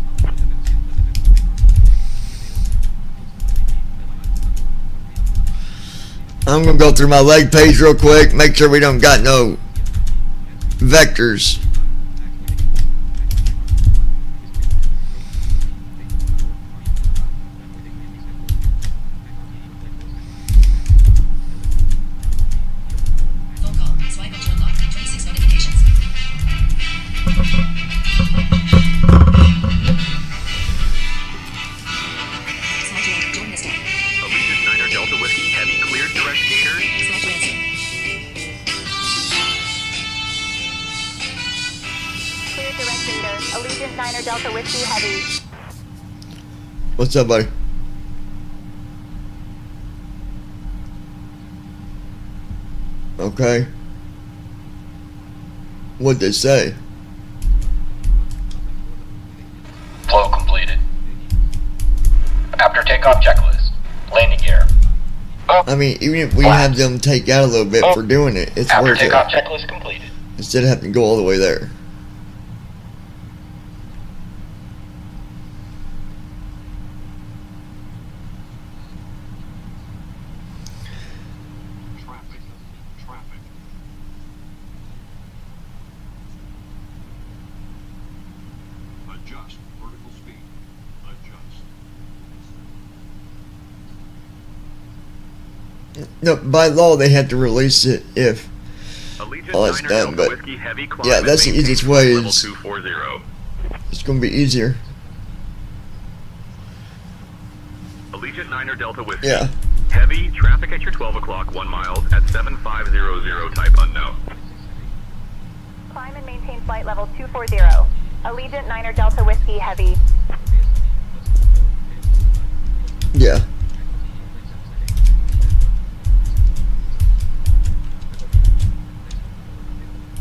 I'm gonna go through my leg page real quick, make sure we don't got no vectors. Phone call. Swipe to unlock. 26 notifications. Slide to enter. Join this day. Allegiant 9er Delta Whiskey, Heavy, cleared direct gator. Slide to answer. Niner Delta Whiskey Heavy. What's up, buddy? Okay. What'd they say? Flow completed. After takeoff checklist. Landing gear. I mean, even if we have them take out a little bit for doing it, it's After worth it. takeoff checklist completed. Instead of having to go all the way there. Adjust vertical speed. Adjust. No, by law they have to release it if all it's done, but yeah, that's the easiest way. Is it's going to be easier. Allegiant Niner Delta Whiskey. Yeah. Heavy traffic at your 12 o'clock 1 mile at 7500 type unknown. Climb and maintain flight level 240. Allegiant Niner Delta Whiskey Heavy. Yeah.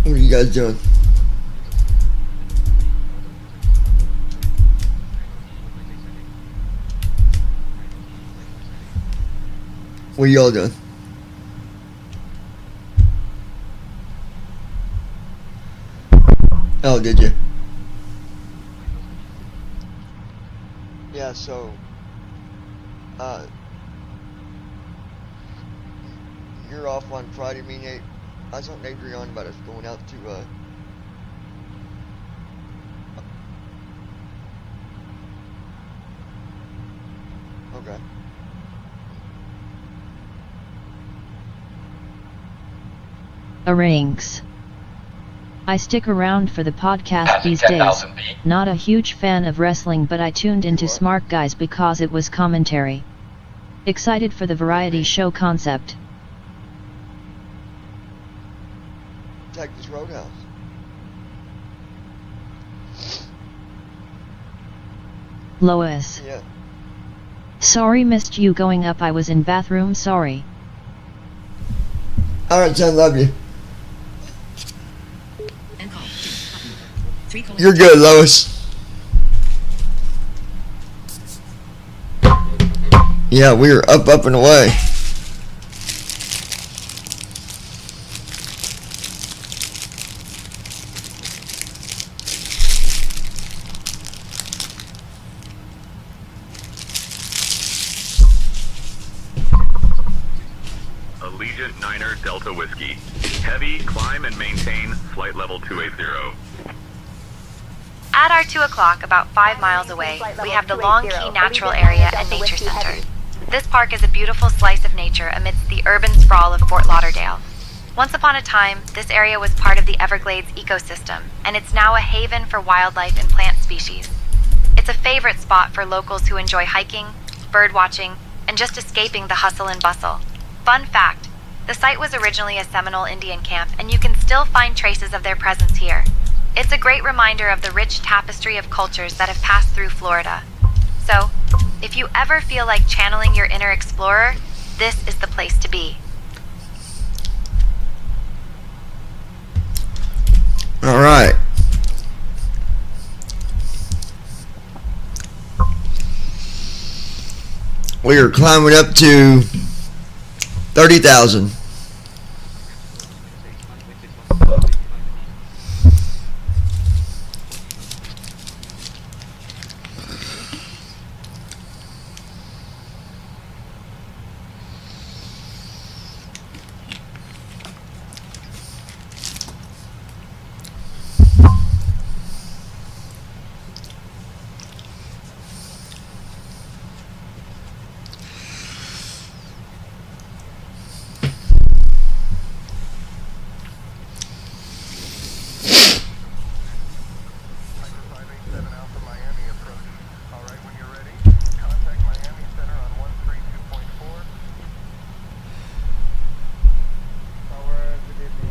What are you guys doing? What are y'all doing? Oh, did you? Yeah, so you're off on Friday, me, Nate. I was talking to Adrian about us going out to okay. Arrangs. I stick around for the podcast these days. Not a huge fan of wrestling, but I tuned into Smart Guys because it was commentary. Excited for the variety show concept. Texas Roadhouse. Lois. Yeah. Sorry, missed you going up. I was in bathroom, sorry. Alright, son, love you. You're good, Lois. Yeah, we were up and away. Allegiant Niner Delta Whiskey. Heavy, climb and maintain flight level 280. At our 2 o'clock, about 5 miles away, we have the Long Key Natural Area and Nature Center. This park is a beautiful slice of nature amidst the urban sprawl of Fort Lauderdale. Once upon a time, this area was part of the Everglades ecosystem, and it's now a haven for wildlife and plant species. It's a favorite spot for locals who enjoy hiking, bird watching, and just escaping the hustle and bustle. Fun fact, the site was originally a Seminole Indian camp, and you can still find traces of their presence here. It's a great reminder of the rich tapestry of cultures that have passed through Florida. So, if you ever feel like channeling your inner explorer, this is the place to be. All right. We are climbing up to 30,000.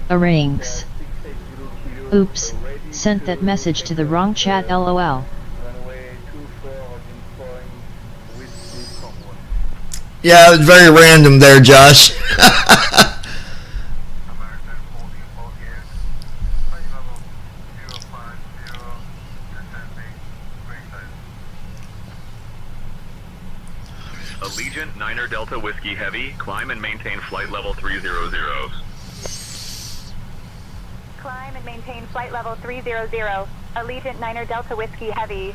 Arrangs. Oops, Sent that message to the wrong chat, lol. Yeah, it was very random there, Josh. Allegiant Niner Delta Whiskey Heavy, climb and maintain flight level 300. Climb and maintain flight level 300. Allegiant Niner Delta Whiskey Heavy.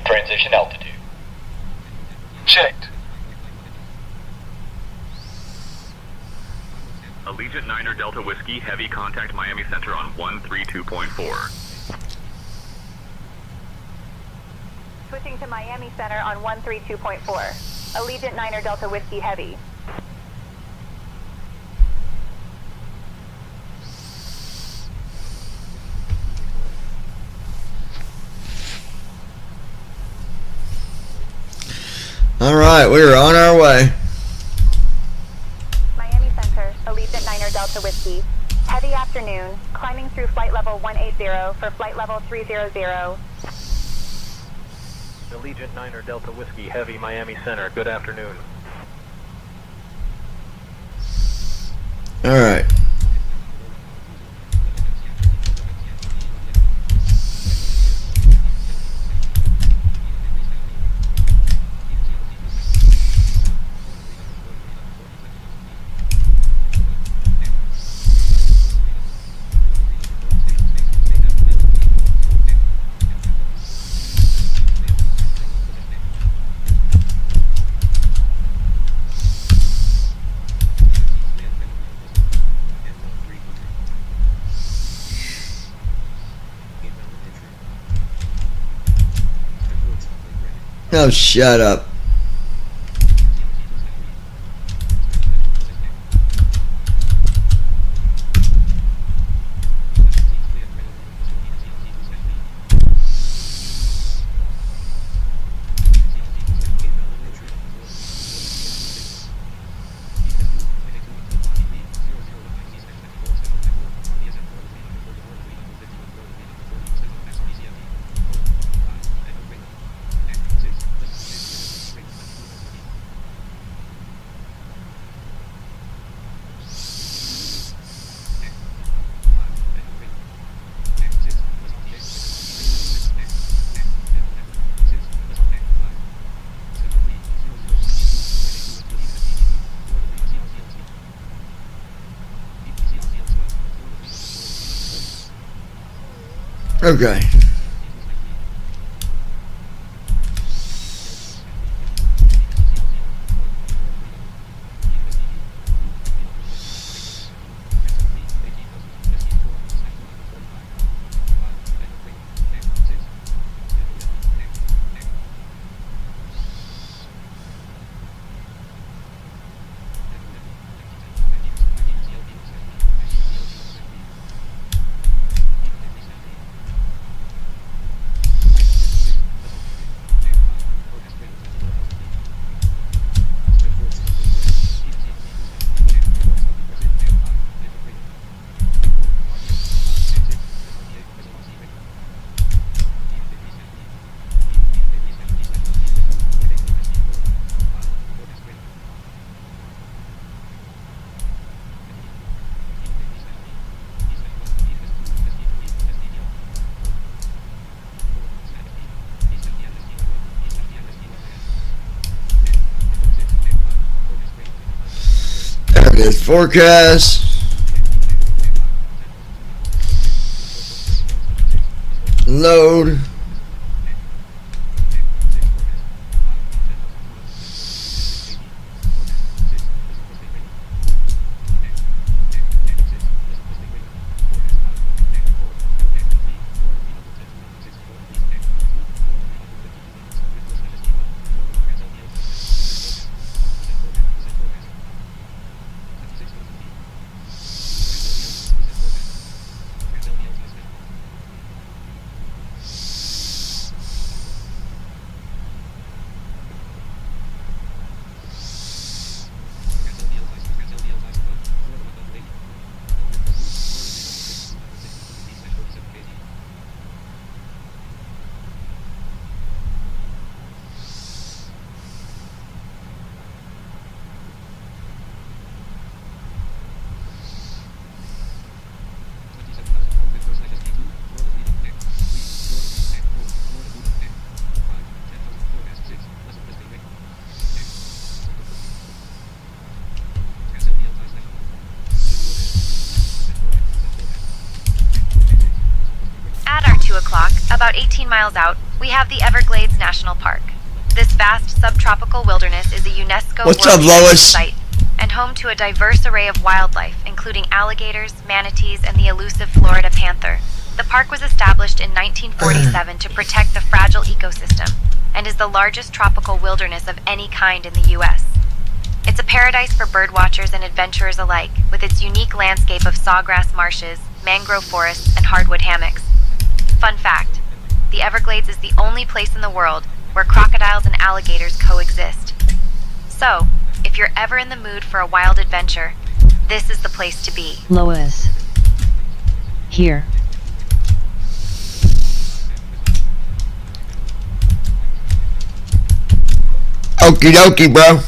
Transition altitude. Checked. Allegiant Niner Delta Whiskey Heavy, contact Miami Center on 132.4. Switching to Miami Center on 132.4. Allegiant Niner Delta Whiskey Heavy. Alright, we're on our way. Miami Center, Allegiant Niner Delta Whiskey. Heavy afternoon, climbing through flight level 180 for flight level 300. Allegiant Niner Delta Whiskey Heavy, Miami Center. Good afternoon. Alright. Oh, shut up. Okay. This forecast. Load. About 18 miles out, we have the Everglades National Park. This vast subtropical wilderness is a UNESCO What's World up, Heritage Lois? Site and home to a diverse array of wildlife, including alligators, manatees, and the elusive Florida panther. The park was established in 1947 to protect the fragile ecosystem and is the largest tropical wilderness of any kind in the U.S. It's a paradise for birdwatchers and adventurers alike, with its unique landscape of sawgrass marshes, mangrove forests, and hardwood hammocks. Fun fact, the Everglades is the only place in the world where crocodiles and alligators coexist. So, if you're ever in the mood for a wild adventure, this is the place to be. Lois. Here. Okie dokie, bro.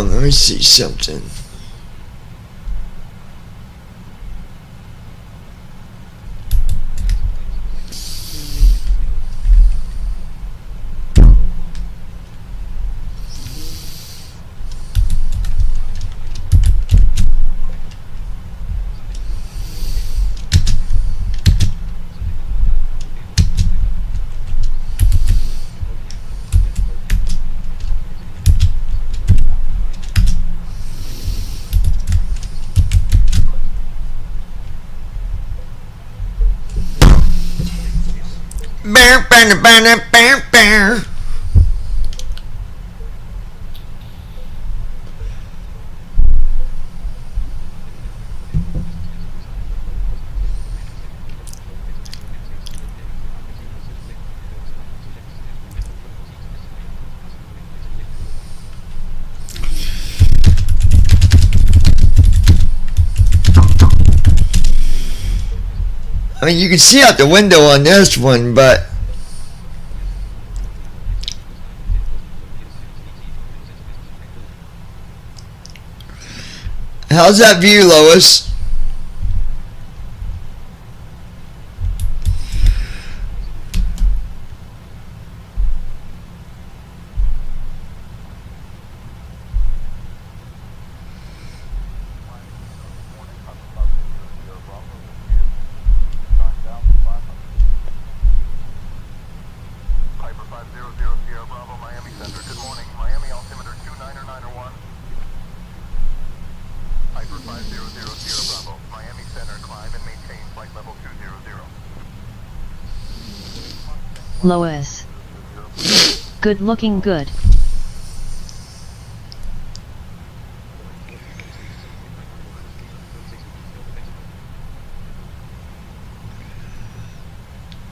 Let me see something. Bear. I mean, you can see out the window on this one, but how's that view, Lois? Lois. Good looking good.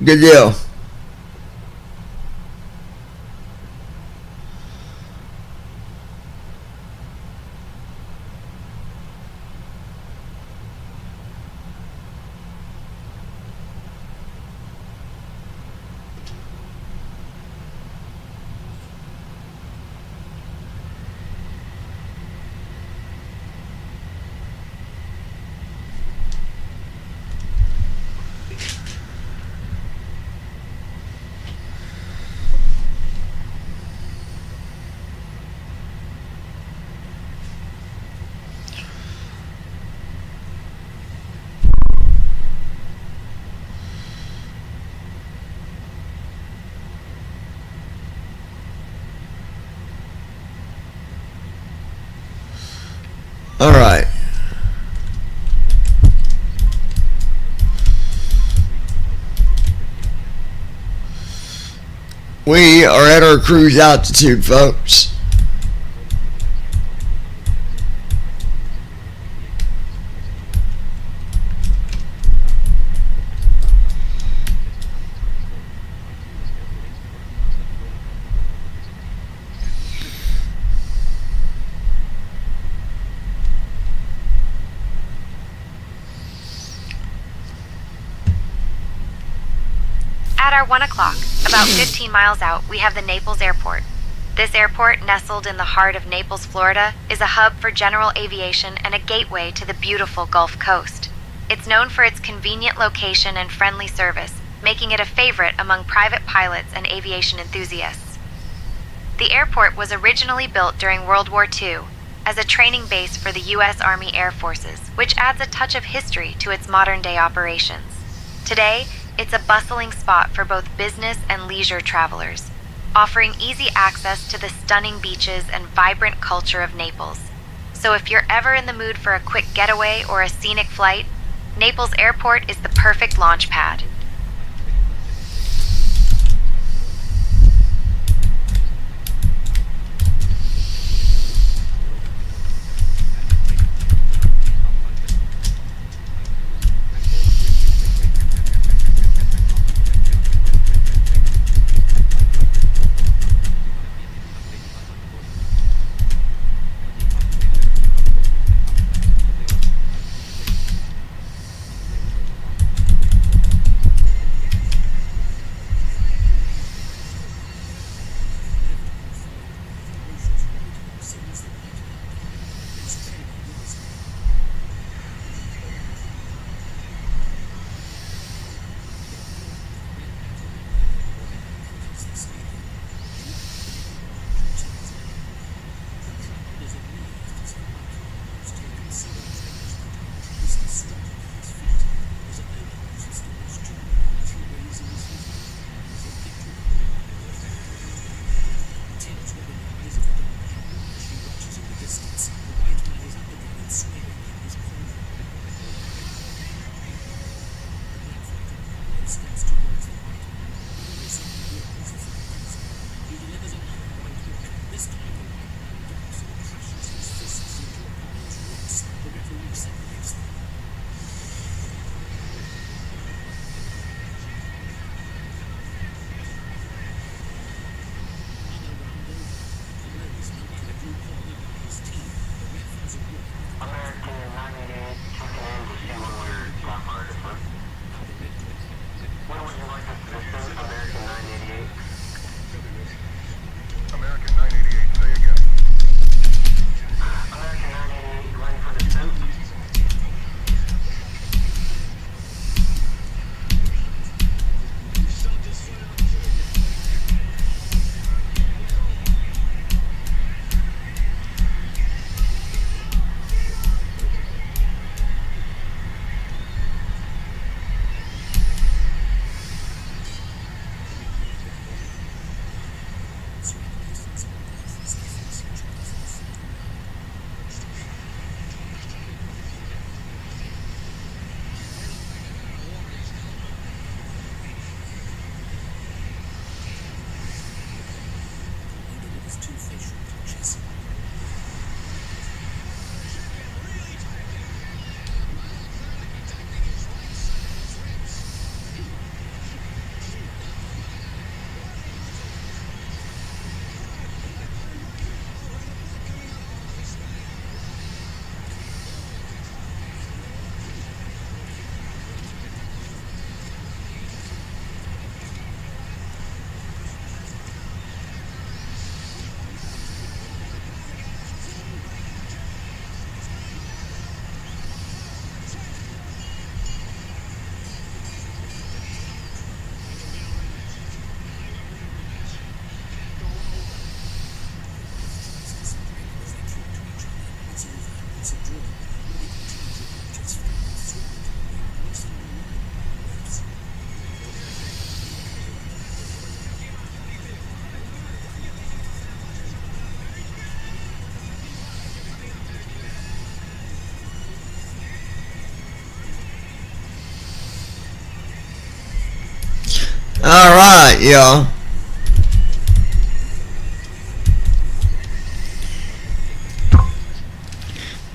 Good deal. All right. We are at our cruise altitude, folks. At our 1 o'clock, about 15 miles out, we have the Naples Airport. This airport, nestled in the heart of Naples, Florida, is a hub for general aviation and a gateway to the beautiful Gulf Coast. It's known for its convenient location and friendly service, making it a favorite among private pilots and aviation enthusiasts. The airport was originally built during World War II as a training base for the U.S. Army Air Forces, which adds a touch of history to its modern-day operations. Today, it's a bustling spot for both business and leisure travelers, offering easy access to the stunning beaches and vibrant culture of Naples. So if you're ever in the mood for a quick getaway or a scenic flight, Naples Airport is the perfect launch pad. Alright, y'all.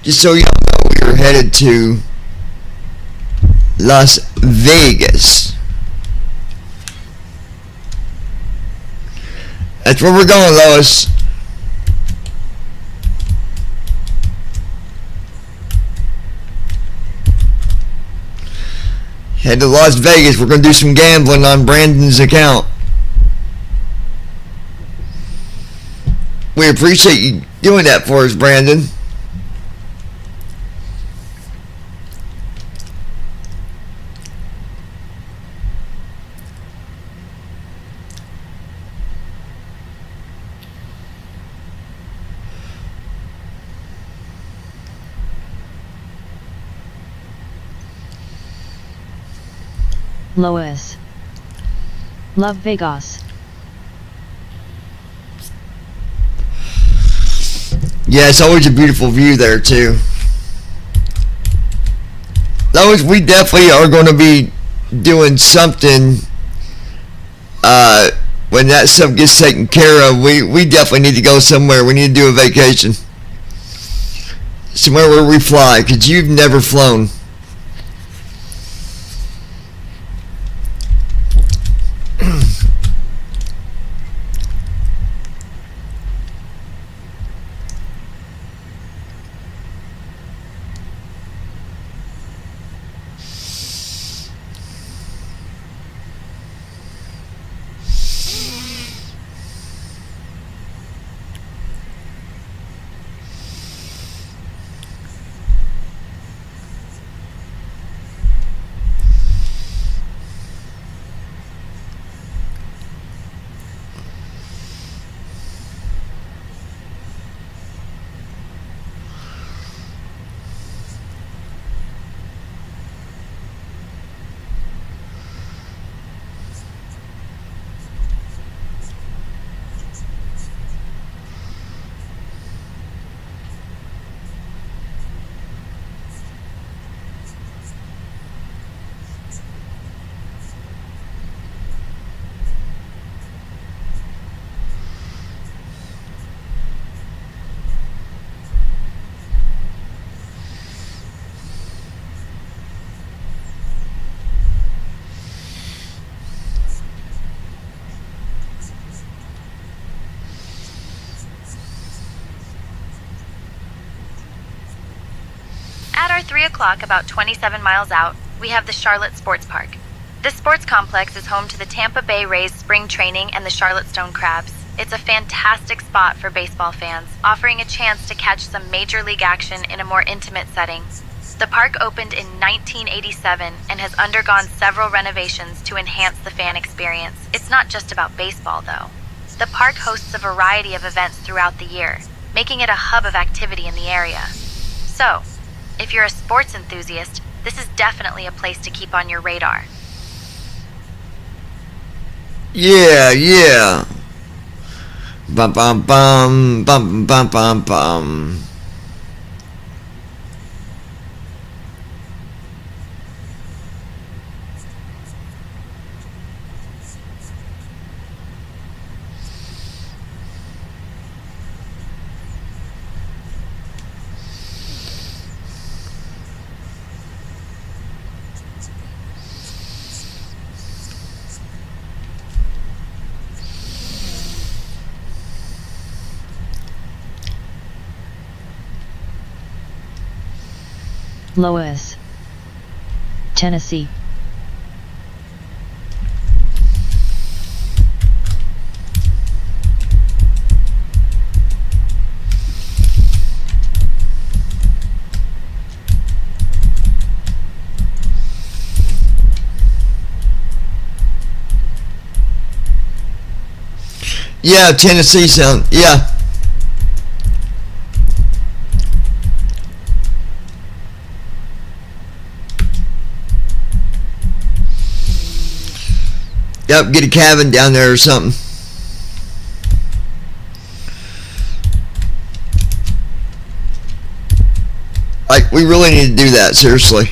Just so y'all know, we are headed to Las Vegas. That's where we're going, Lois. Head to Las Vegas. We're going to do some gambling on Brandon's account. We appreciate you doing that for us, Brandon. Lois. Love Vegas. Yeah, it's always a beautiful view there too. Lois, we definitely are going to be doing something when that stuff gets taken care of. We definitely need to go somewhere. We need to do a vacation. Somewhere where we fly, because you've never flown. At our 3 o'clock, about 27 miles out, we have the Charlotte Sports Park. This sports complex is home to the Tampa Bay Rays spring training and the Charlotte Stone Crabs. It's a fantastic spot for baseball fans, offering a chance to catch some major league action in a more intimate setting. The park opened in 1987 and has undergone several renovations to enhance the fan experience. It's not just about baseball, though. The park hosts a variety of events throughout the year, making it a hub of activity in the area. So, if you're a sports enthusiast, this is definitely a place to keep on your radar. Yeah. Bum bum bum bum bum bum bum. Lois. Tennessee. Yeah, Tennessee sound. Yeah. Yep, get a cabin down there or something. Like, we really need to do that, seriously.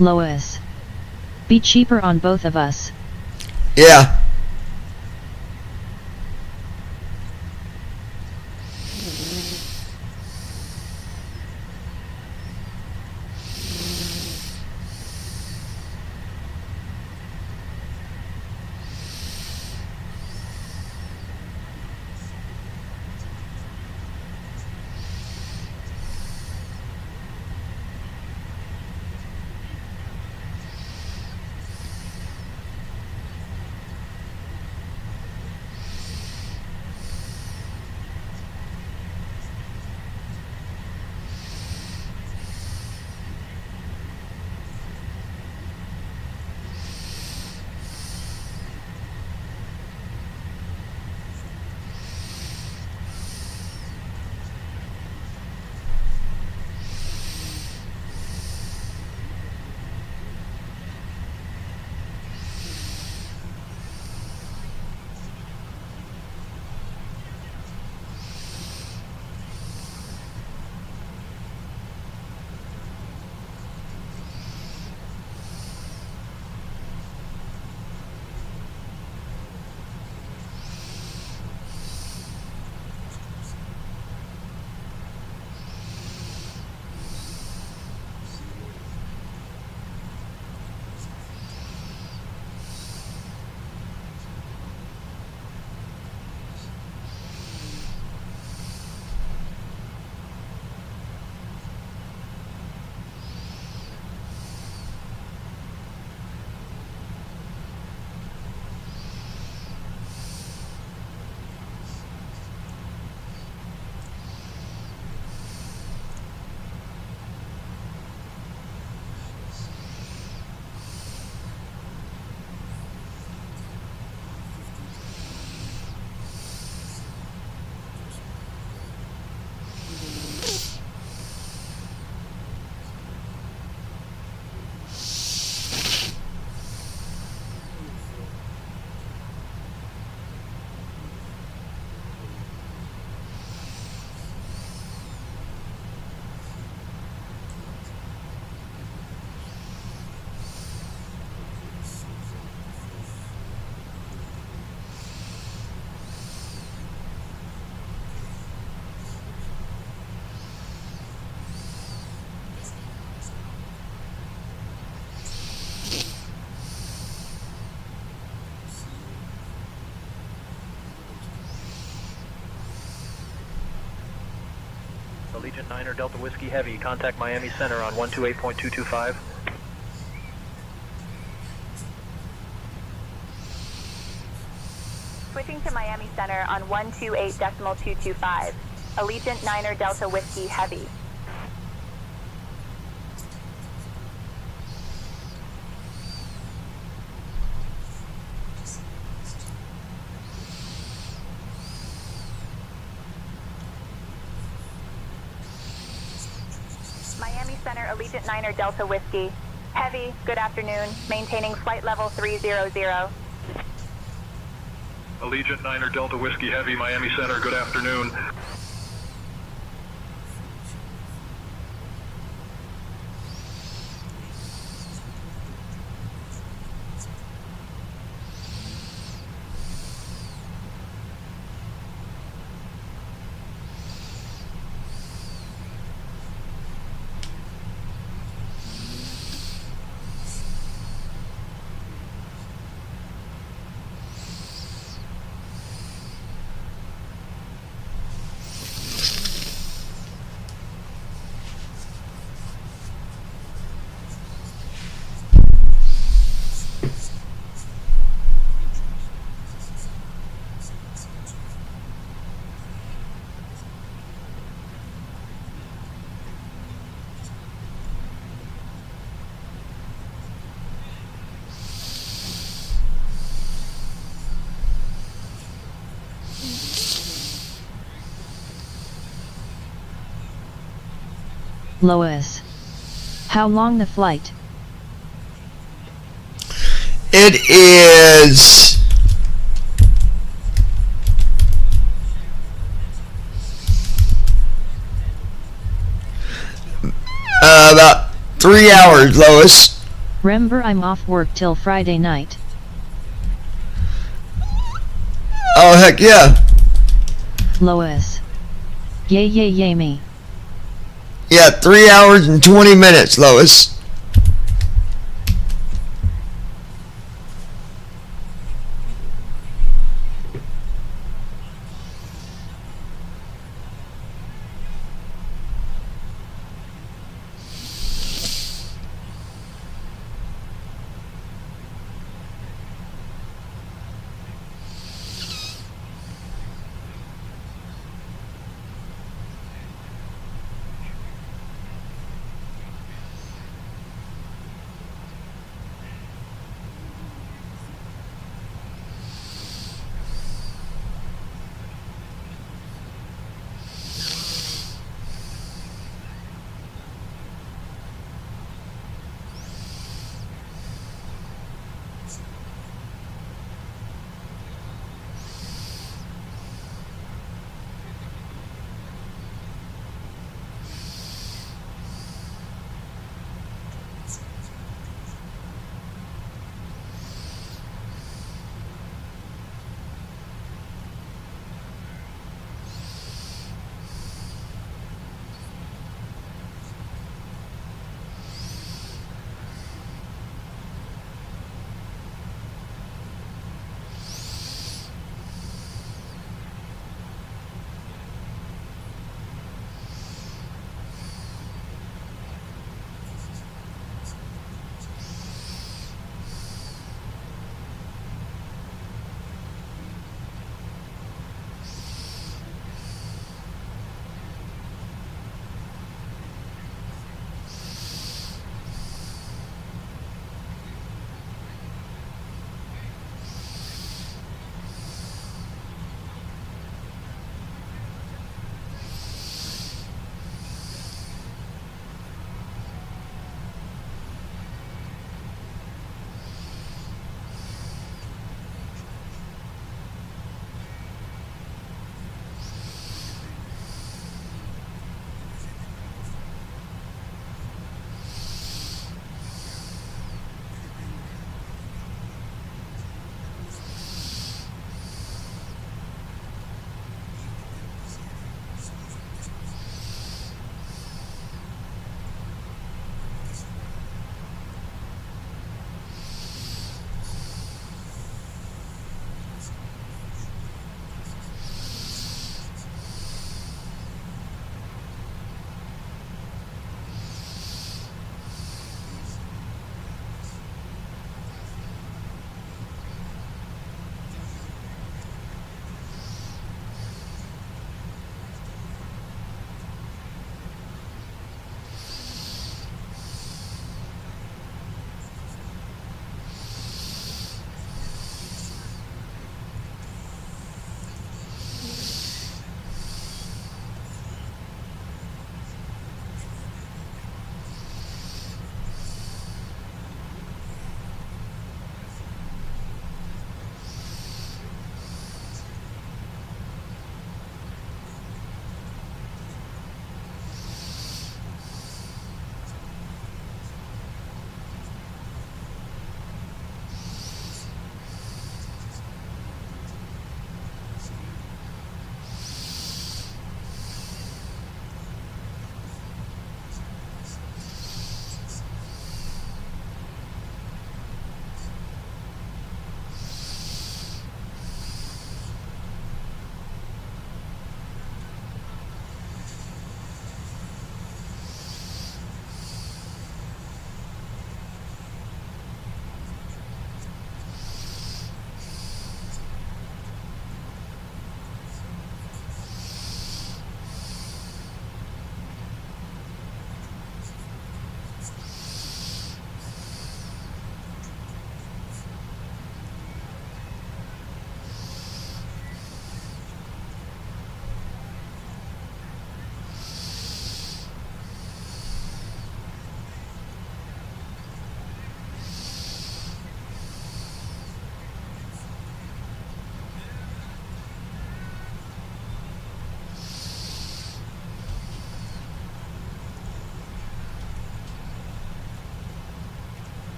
Lois. Be cheaper on both of us. Yeah. Allegiant 9 Delta Whiskey Heavy, contact Miami Center on 128.225. Switching to Miami Center on 128.225. Allegiant 9 Delta Whiskey Heavy. Miami Center, Allegiant 9 Delta Whiskey. Heavy, good afternoon. Maintaining flight level 300. Allegiant 9 Delta Whiskey Heavy, Miami Center, good afternoon. Lois. How long the flight? It is about 3 hours, Lois. Remember, I'm off work till Friday night. Oh, heck yeah. Lois. Yay yay yay me. Yeah, 3 hours and 20 minutes, Lois.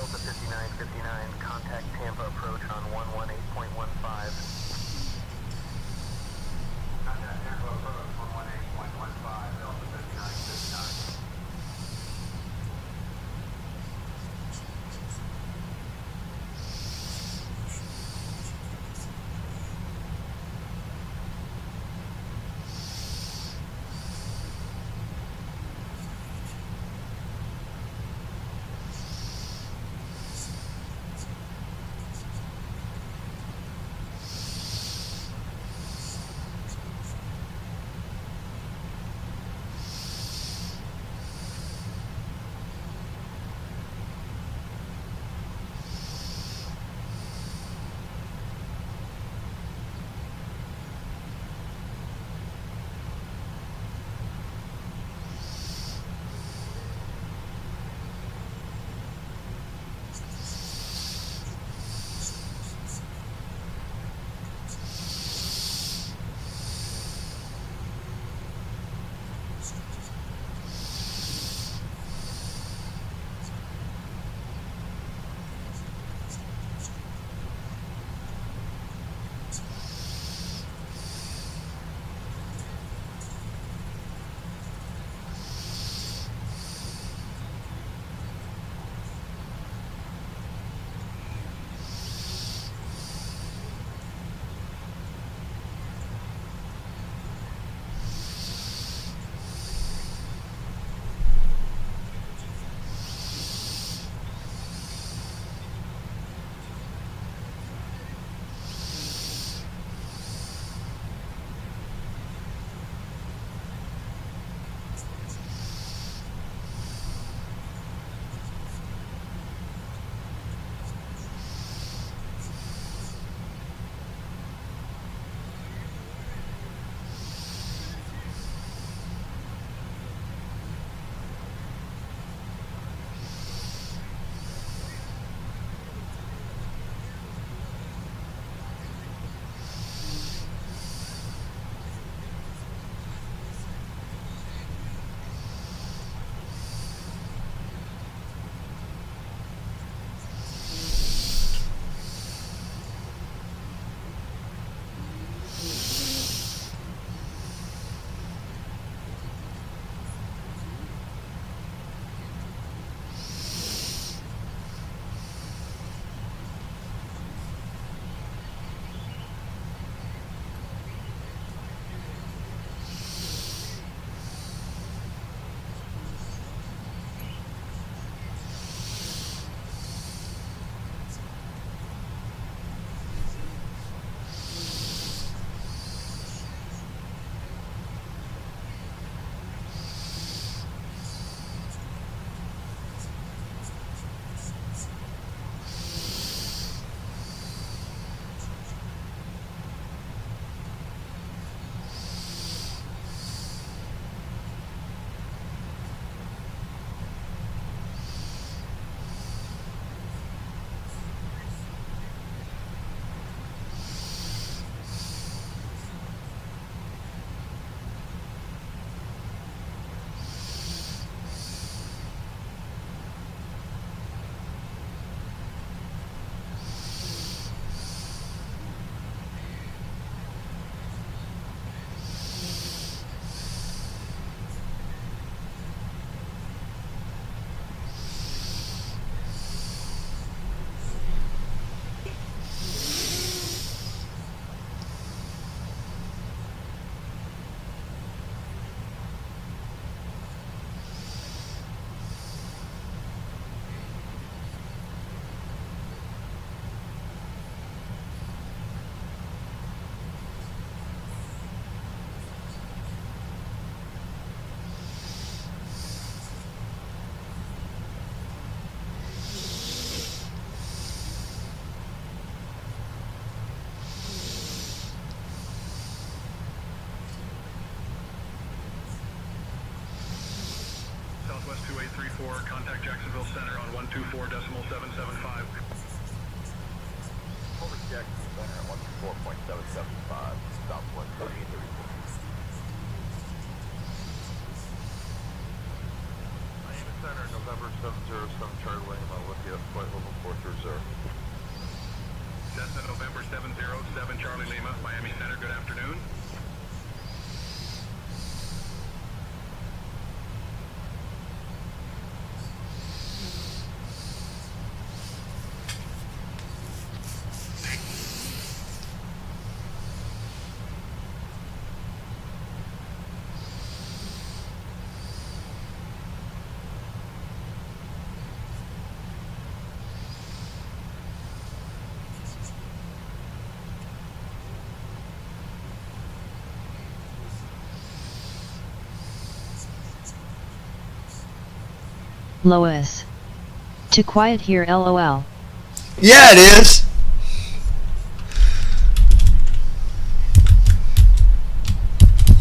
Delta 5959, contact Tampa approach on 118.15. Contact Tampa approach 118.15, Delta 5959. Southwest 2834, contact Jacksonville Center on 124.775. Over to Jacksonville Center at 124.775, Southwest 2834. Miami Center, November 707, Charlie Lima, Yep, flight level 430. Cessna November 707 Charlie Lima, Miami Center, good afternoon. Lois. Too quiet here, lol. Yeah, it is.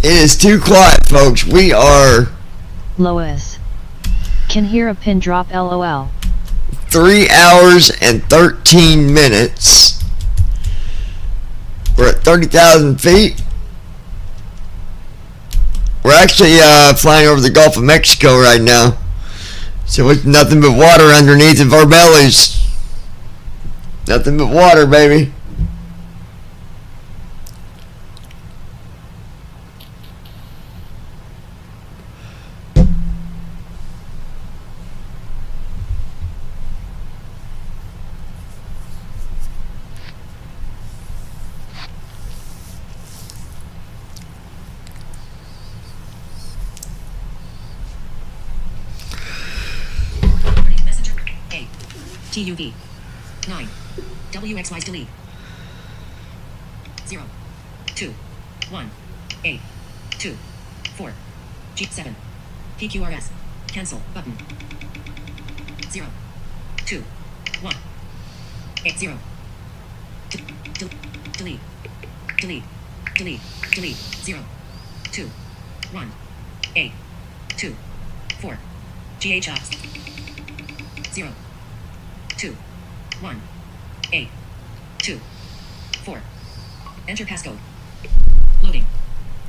It is too quiet, folks. We are Lois. Can hear a pin drop, lol. 3 hours and 13 minutes. We're at 30,000 feet. We're actually flying over the Gulf of Mexico right now. So it's nothing but water underneath of our bellies. Nothing but water, baby. Messenger. A. TUV. 9. WXY's delete. 0. 2. 1. 8. 2. 4. G7. PQRS. Cancel button. 0. 2. 1. 8. 0. Delete. Delete. Delete. Delete. 0. 2. 1. 8. 2. 4. GHX. 0. 2. 1. 8. 2. 4. Enter passcode. Loading.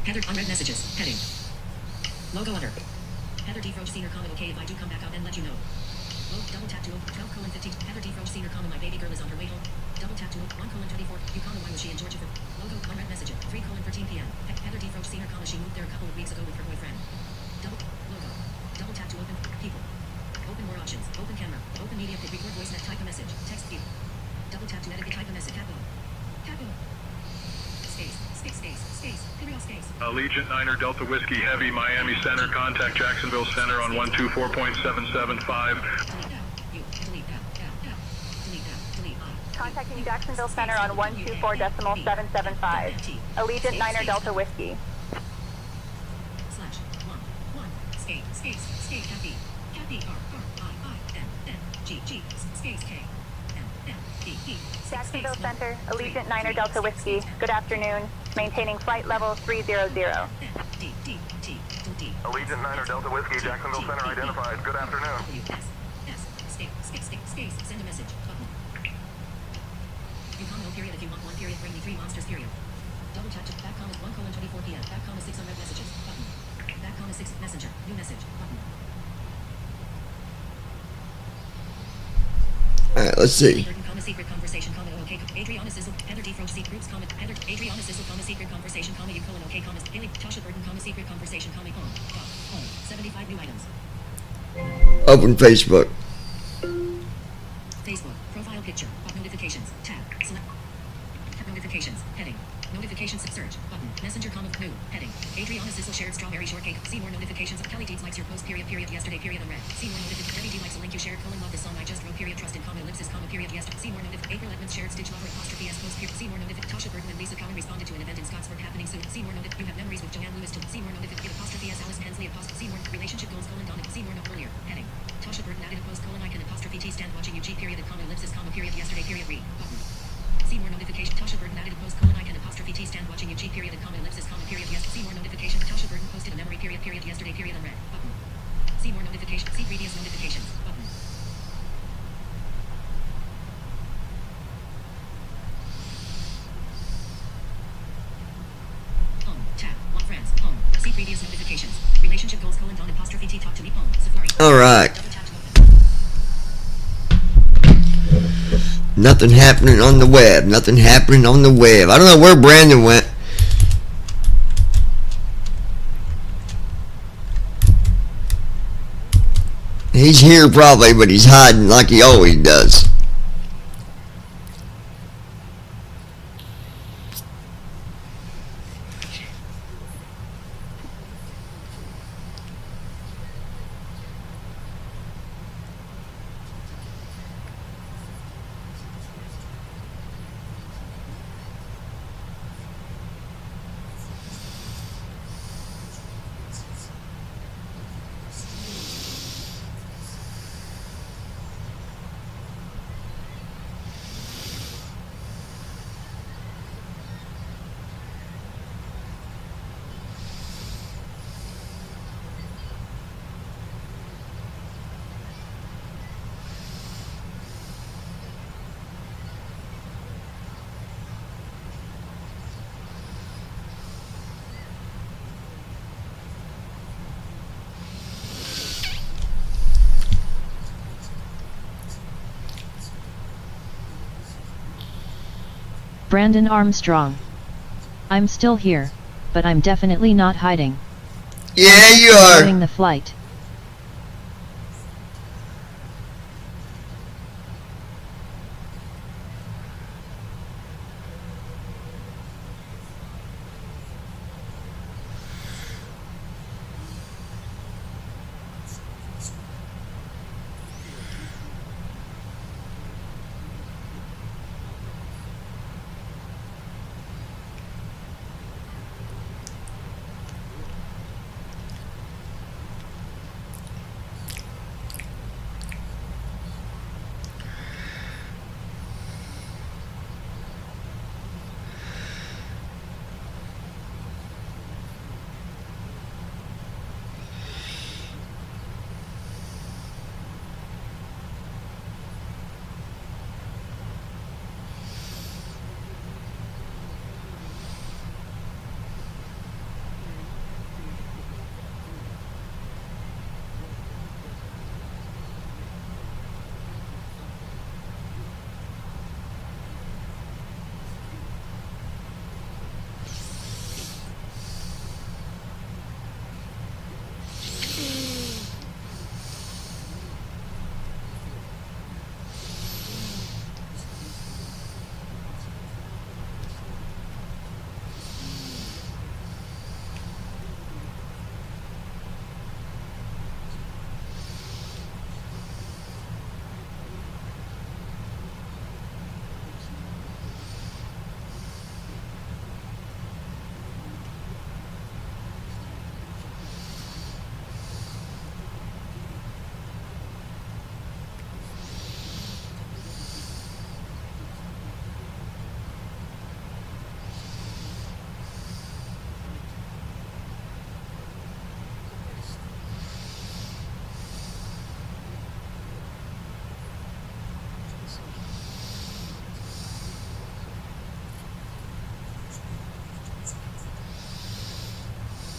Heather unread messages. Heading. Logo under. Heather D. Froge Senior comment okay if I do come back out and let you know. Double tap to 12:15. Heather D. Froge Senior comment my baby girl is on her way home. Double tap to 1:24. You comment why was she in Georgia for logo unread message 3:13 p.m. Heather D. Froge Senior comment she moved there a couple of weeks ago with her boyfriend. Double logo. Double tap to open people. Open more options. Open camera. Open media. Record voice net. Type a message. Text view. Double tap to edit. Type a message. Capo. Capo. Space. Space. Space. Space. Period. Space. Allegiant Niner Delta Whiskey Heavy, Miami Center. Contact Jacksonville Center on 124.775. Contacting Jacksonville Center on 124.775. Allegiant Niner Delta Whiskey. Slash 1 1 space space space Cappy Cappy R-R-I-I-N-N-G-G space K M-M-E-E. Jacksonville Center, Allegiant Niner Delta Whiskey. Good afternoon. Maintaining flight level 300. Allegiant Niner Delta Whiskey, Jacksonville Center identified. Good afternoon. Space, send a message, button. You comment period if you want one period, bring me 3 monsters period. Double tap to back comment 1:24 p.m. Back comment 6 unread messages, button. Back comment 6 messenger, new message, button. Alright, let's see. Secret conversation, comment okay. Adriana Sizzle, Heather D. Froge, groups, comment, Heather, Adriana Sizzle, secret conversation, you okay, Haley, Tasha Burton, secret conversation, home, 75 new items. Open Facebook. Facebook, profile picture, notifications, tab, select, notifications, heading, notifications, search, button, messenger, comment, new, heading, Adriana Sizzle shared strawberry shortcake, see more notifications, Kelly Deeds likes your post, period, yesterday, period, unread, see more notifications, Kelly D likes a link you shared, love the song I just wrote, period, trusted, ellipsis, period, yesterday, see more notifications, April Edmonds shared stitch lover, apostrophe S post, period, see more notifications, Tasha Burton and Lisa Cowan responded to an event in Scottsburg happening soon, see more notifications, you have memories with Joanne Lewis to, see more notifications, apostrophe S Alice Hensley, apostrophe, see more, relationship goals, Donna, see more, earlier, heading, Tasha Burton added a post, I can, apostrophe T stand watching you, G period, ellipsis, period, yesterday, period, read, button. See more notification. Tasha Burton added a post, I can, apostrophe T stand watching you, G period, ellipsis, period, yes. See more notification. Tasha Burton posted a memory, period, yesterday, period, unread, button. See more notification. See previous notifications, button. Home, tab, want friends, home. See previous notifications. Relationship goals, Don, apostrophe T, talk to me, home, Safari. Alright. Nothing happening on the web. Nothing happening on the web. I don't know where Brandon went. He's here probably, but he's hiding like he always does. Brandon Armstrong. I'm still here, but I'm definitely not hiding. Yeah, you are. Enjoying the flight.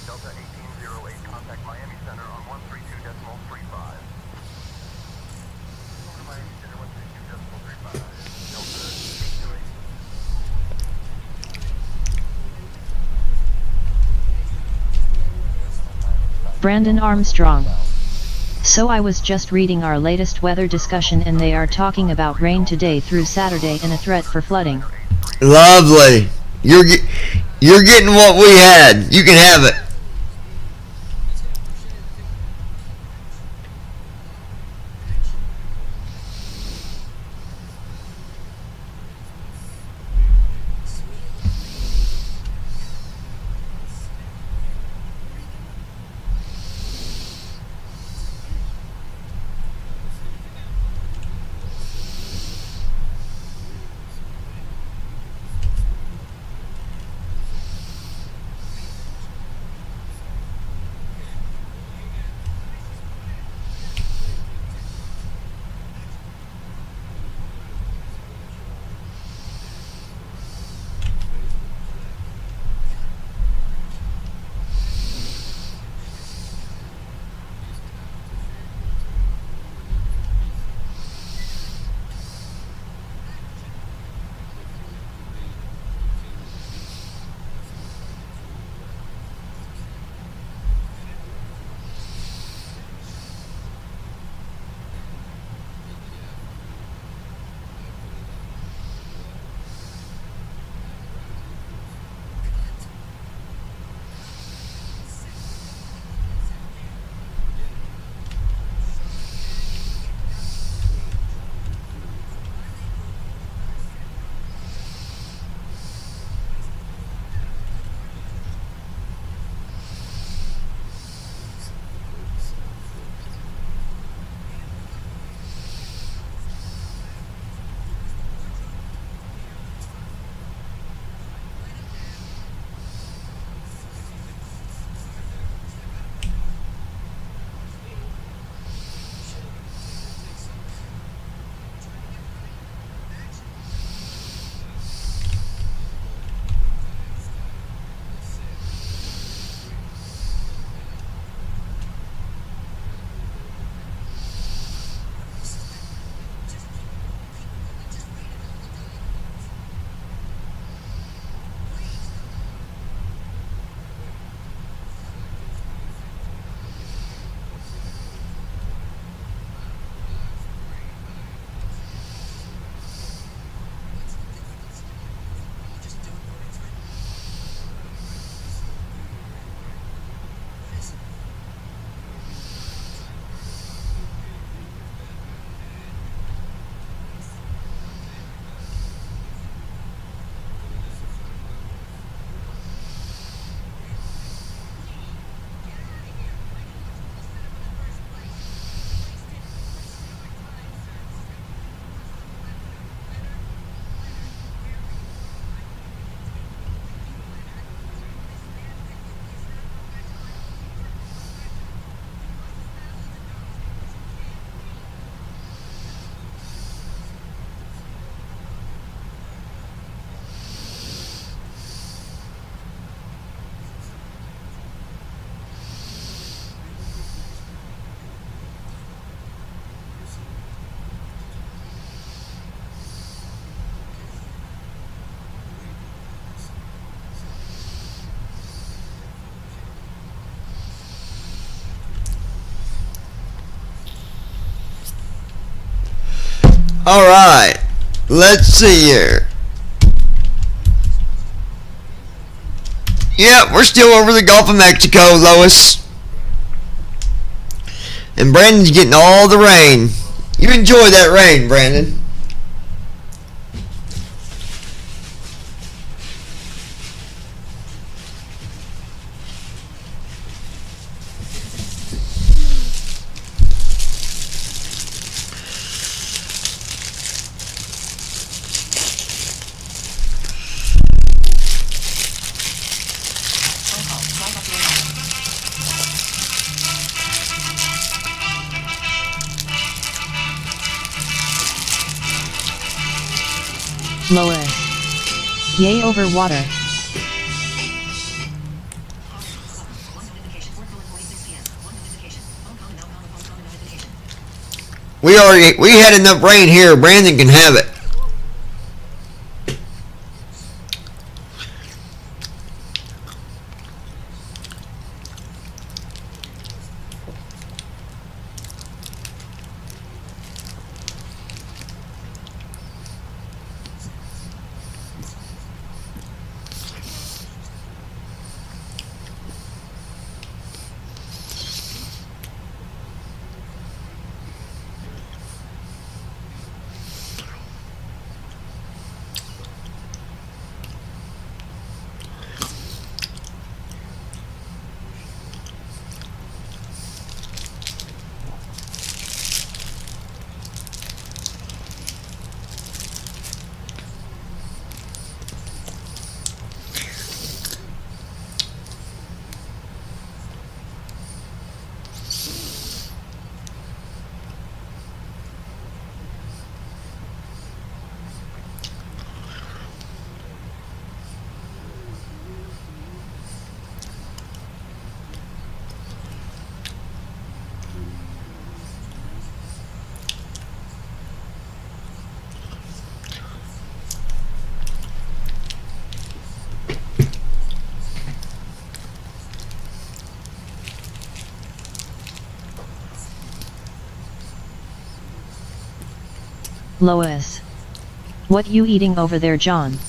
Delta 1808, contact Miami Center on 132.35. Miami Center 132.35. Delta 1808. Brandon Armstrong. So I was just reading our latest weather discussion and they are talking about rain today through Saturday and a threat for flooding. Lovely. You're getting what we had. You can have it. Alright, let's see here. Yeah, we're still over the Gulf of Mexico, Lois. And Brandon's getting all the rain. You enjoy that rain, Brandon. Lois. Yay over water. We had enough rain here. Brandon can have it. Lois. What you eating over there, John?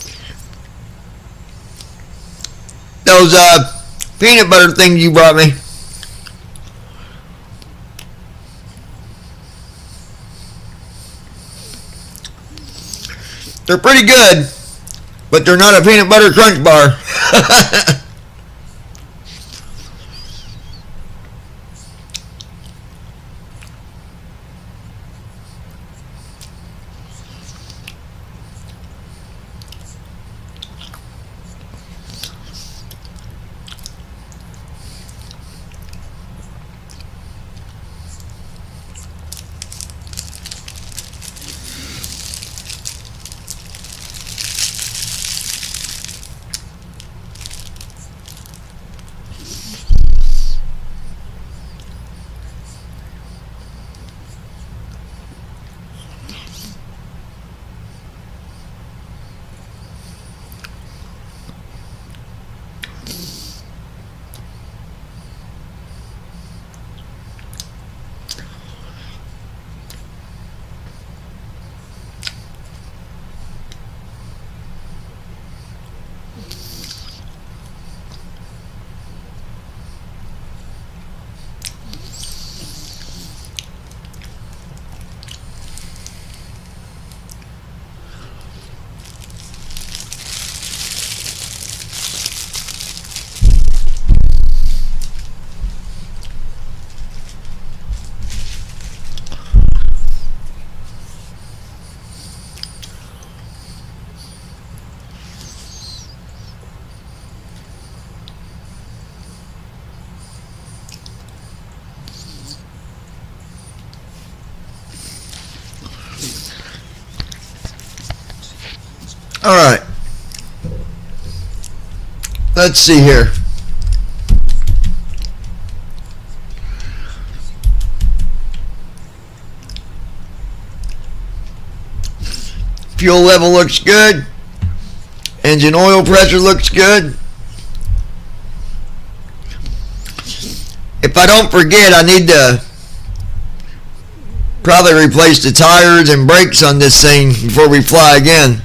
Those peanut butter things you brought me. They're pretty good, but they're not a peanut butter crunch bar. Alright. Let's see here. Fuel level looks good. Engine oil pressure looks good. If I don't forget, I need to probably replace the tires and brakes on this thing before we fly again.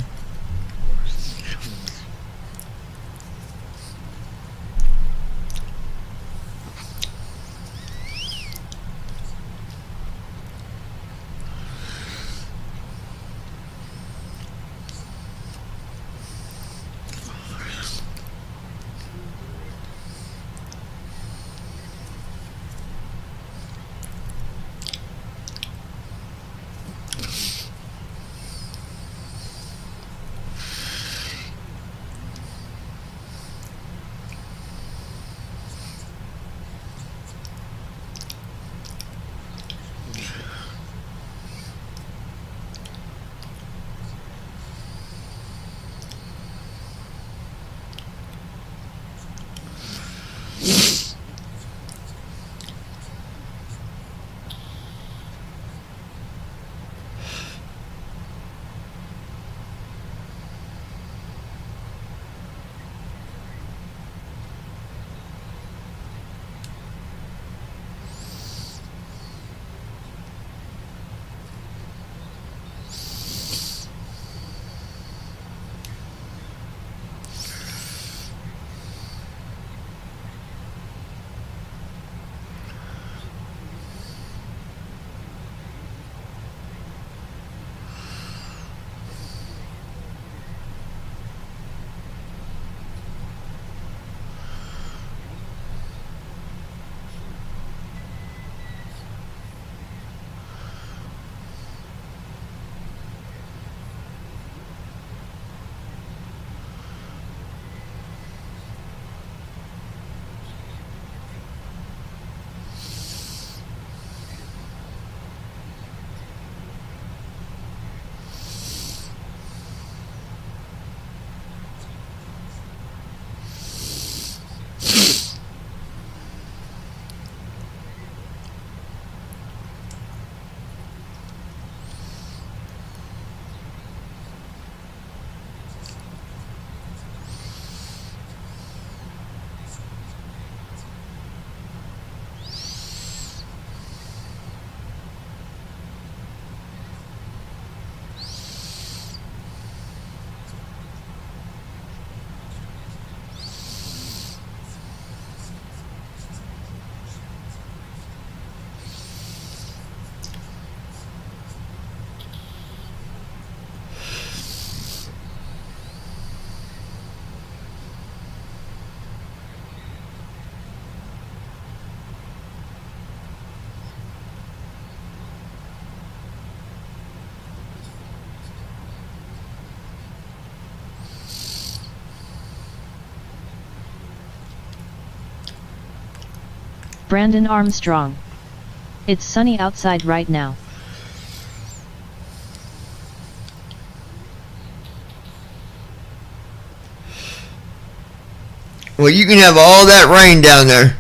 Brandon Armstrong. It's sunny outside right now. Well, you can have all that rain down there.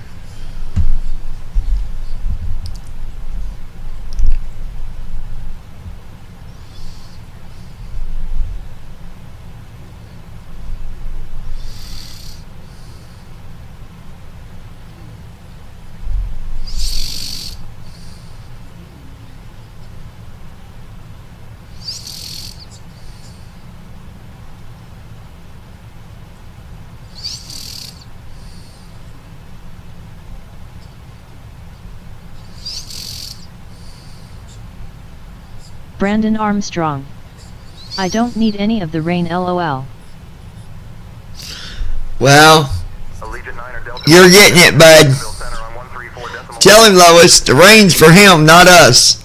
Brandon Armstrong. I don't need any of the rain, lol. Well, you're getting it, bud. Tell him, Lois, the rain's for him, not us.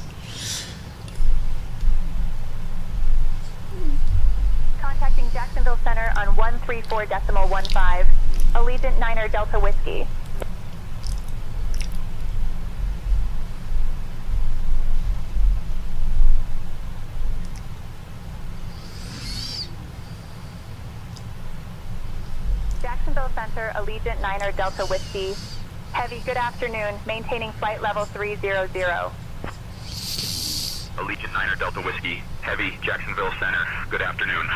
Contacting Jacksonville Center on 134.15. Allegiant Niner Delta Whiskey. Jacksonville Center, Allegiant Niner Delta Whiskey. Heavy, good afternoon. Maintaining flight level 300. Allegiant Niner Delta Whiskey. Heavy, Jacksonville Center. Good afternoon.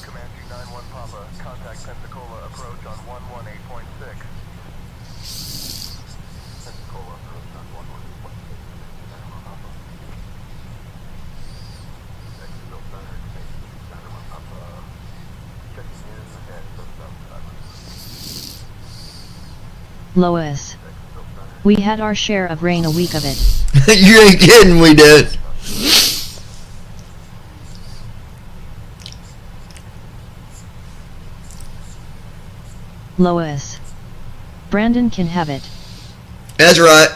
Command 291 Papa. Contact Pensacola. Approach on 118.6. Pensacola approach on 118.6. Lois. We had our share of rain, a week of it. You ain't kidding, we did. Lois. Brandon can have it. That's right.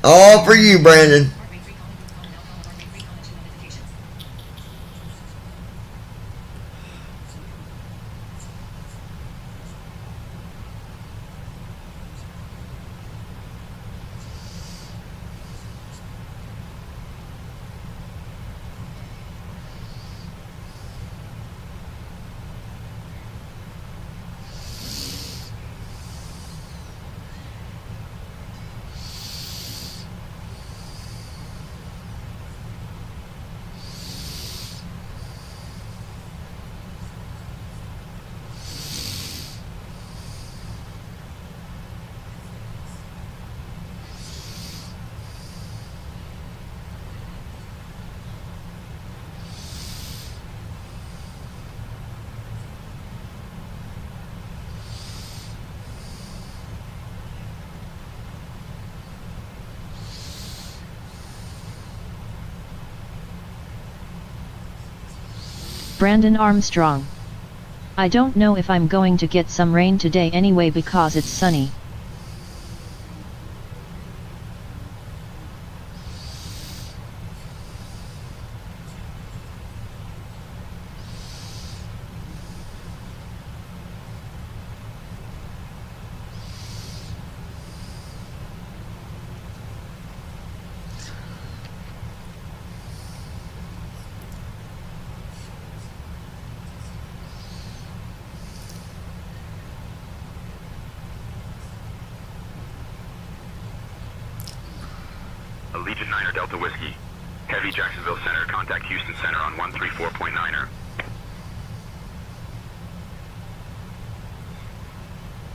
All for you, Brandon. Brandon Armstrong. I don't know if I'm going to get some rain today anyway because it's sunny. Legion 9er Delta Whiskey. Heavy Jacksonville Center. Contact Houston Center on 134.9er.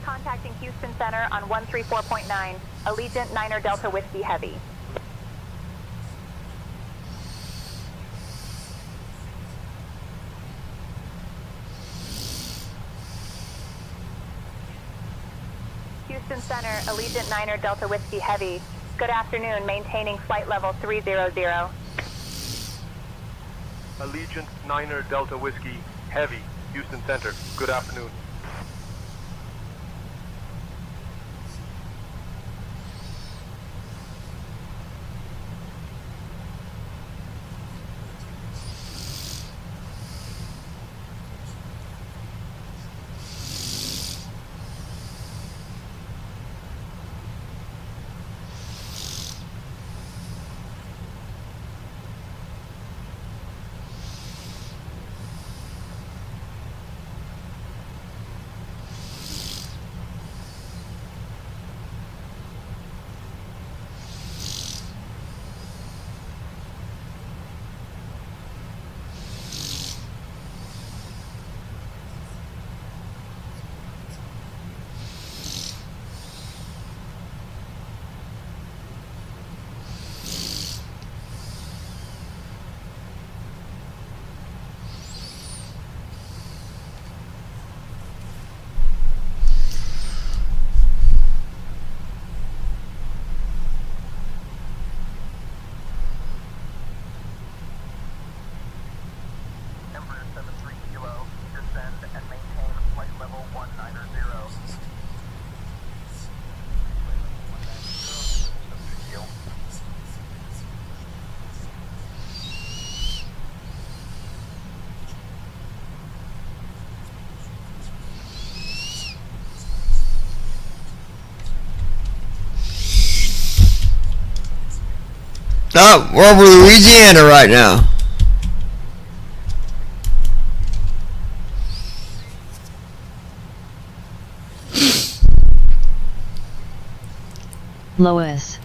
Contacting Houston Center on 134.9. Allegiant 9er Delta Whiskey Heavy. Houston Center, Allegiant 9er Delta Whiskey Heavy. Good afternoon, maintaining flight level 300. Allegiant 9er Delta Whiskey Heavy, Houston Center. Good afternoon. Oh, we're over Louisiana right now. Lois.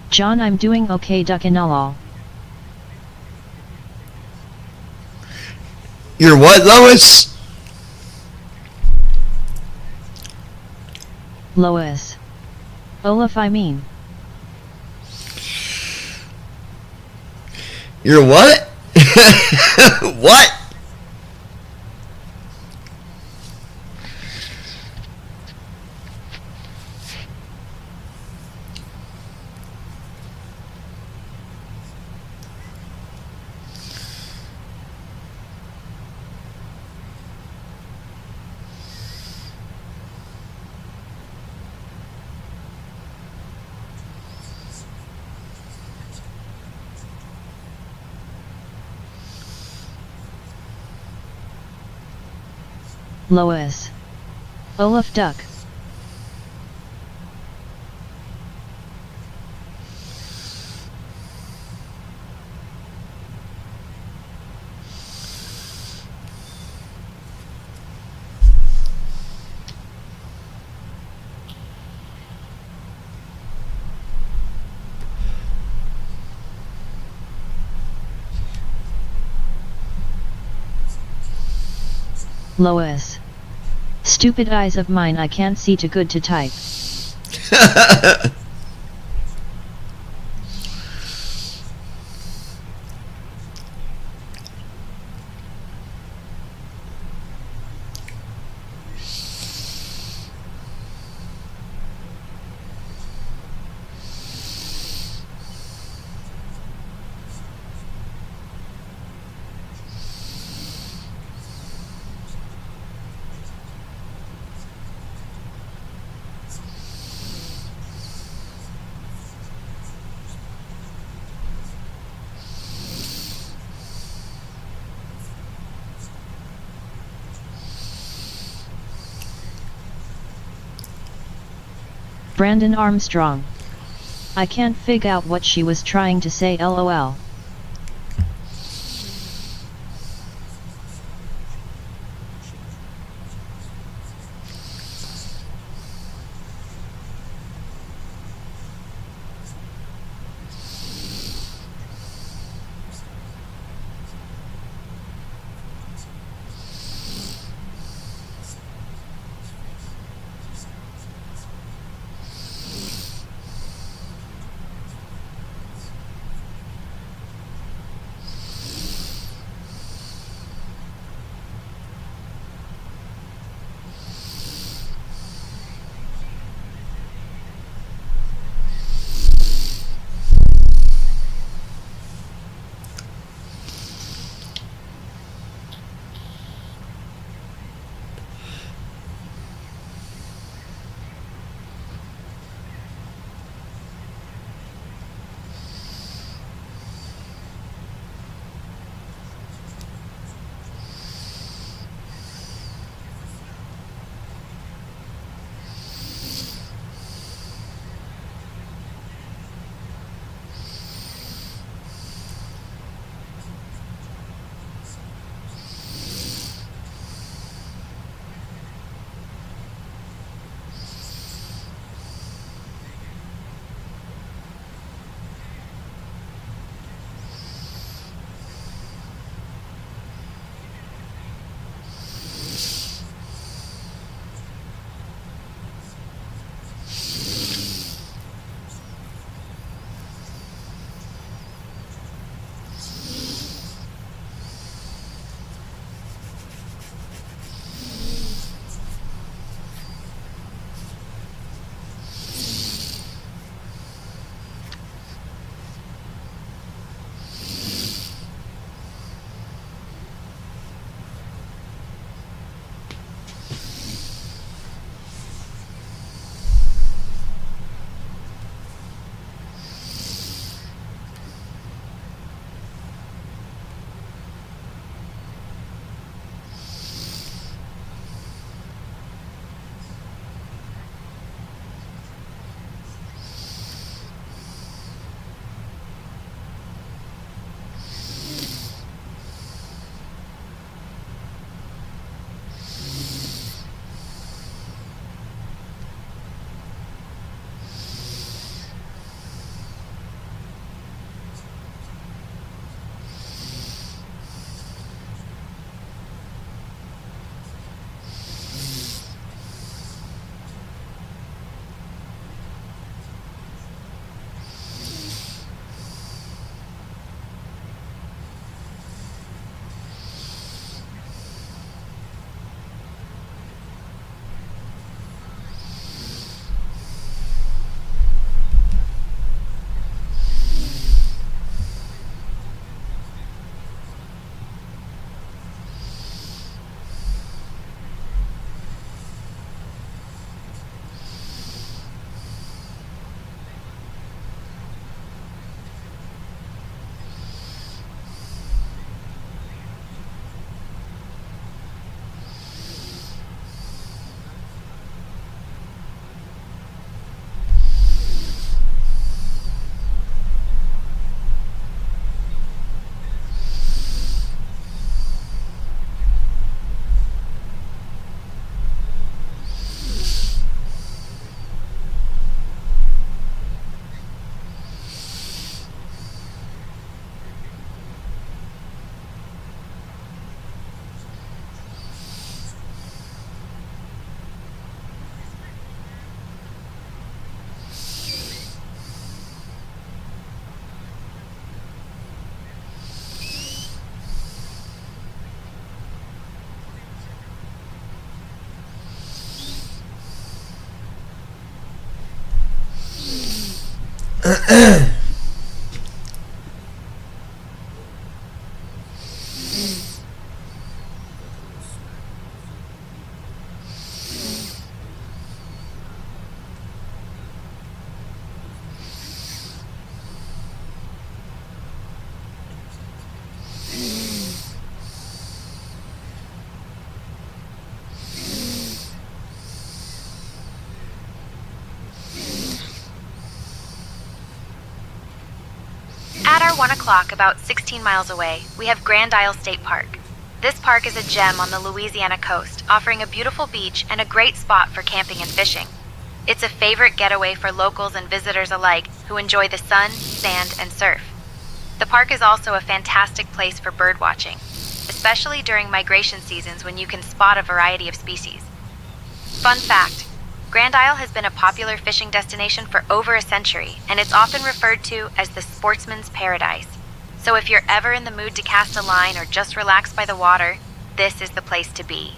John, I'm doing okay, duckin' all. You're what, Lois? Lois. Olaf, I mean. You're what? What? Lois. Olaf Duck. Lois. Stupid eyes of mine, I can't see too good to type. Brandon Armstrong. I can't figure out what she was trying to say, lol. At our 1 o'clock, about 16 miles away, we have Grand Isle State Park. This park is a gem on the Louisiana coast, offering a beautiful beach and a great spot for camping and fishing. It's a favorite getaway for locals and visitors alike who enjoy the sun, sand, and surf. The park is also a fantastic place for bird watching, especially during migration seasons when you can spot a variety of species. Fun fact, Grand Isle has been a popular fishing destination for over a century, and it's often referred to as the sportsman's paradise. So if you're ever in the mood to cast a line or just relax by the water, this is the place to be.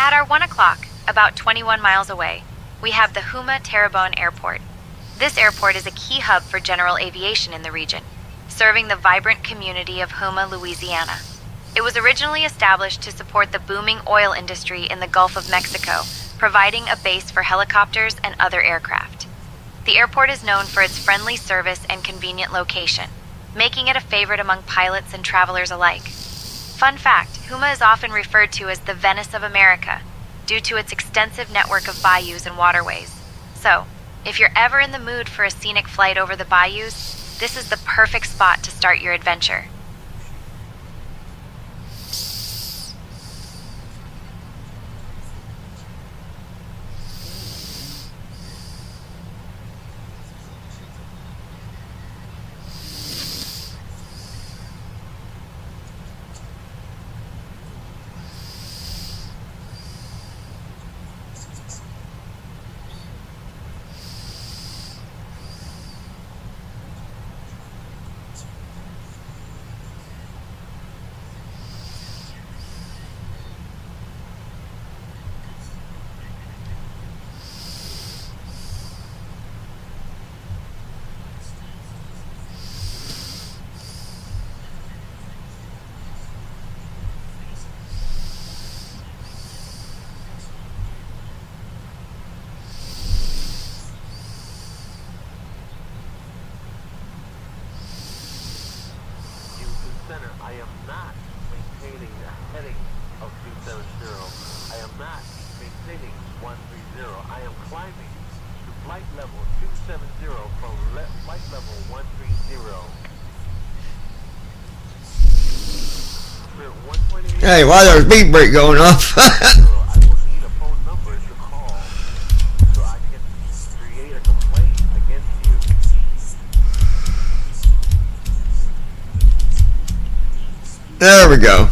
At our 1 o'clock, about 21 miles away, we have the Houma Terrebonne Airport. This airport is a key hub for general aviation in the region, serving the vibrant community of Houma, Louisiana. It was originally established to support the booming oil industry in the Gulf of Mexico, providing a base for helicopters and other aircraft. The airport is known for its friendly service and convenient location, making it a favorite among pilots and travelers alike. Fun fact, Houma is often referred to as the Venice of America, due to its extensive network of bayous and waterways. So, if you're ever in the mood for a scenic flight over the bayous, this is the perfect spot to start your adventure. Center, I am not maintaining a heading of 270. I am not maintaining 130. I am climbing to flight level 270 from flight level 130. Hey, why there's a beep break going off? I will need a phone number to call so I can create a complaint against you. There we go.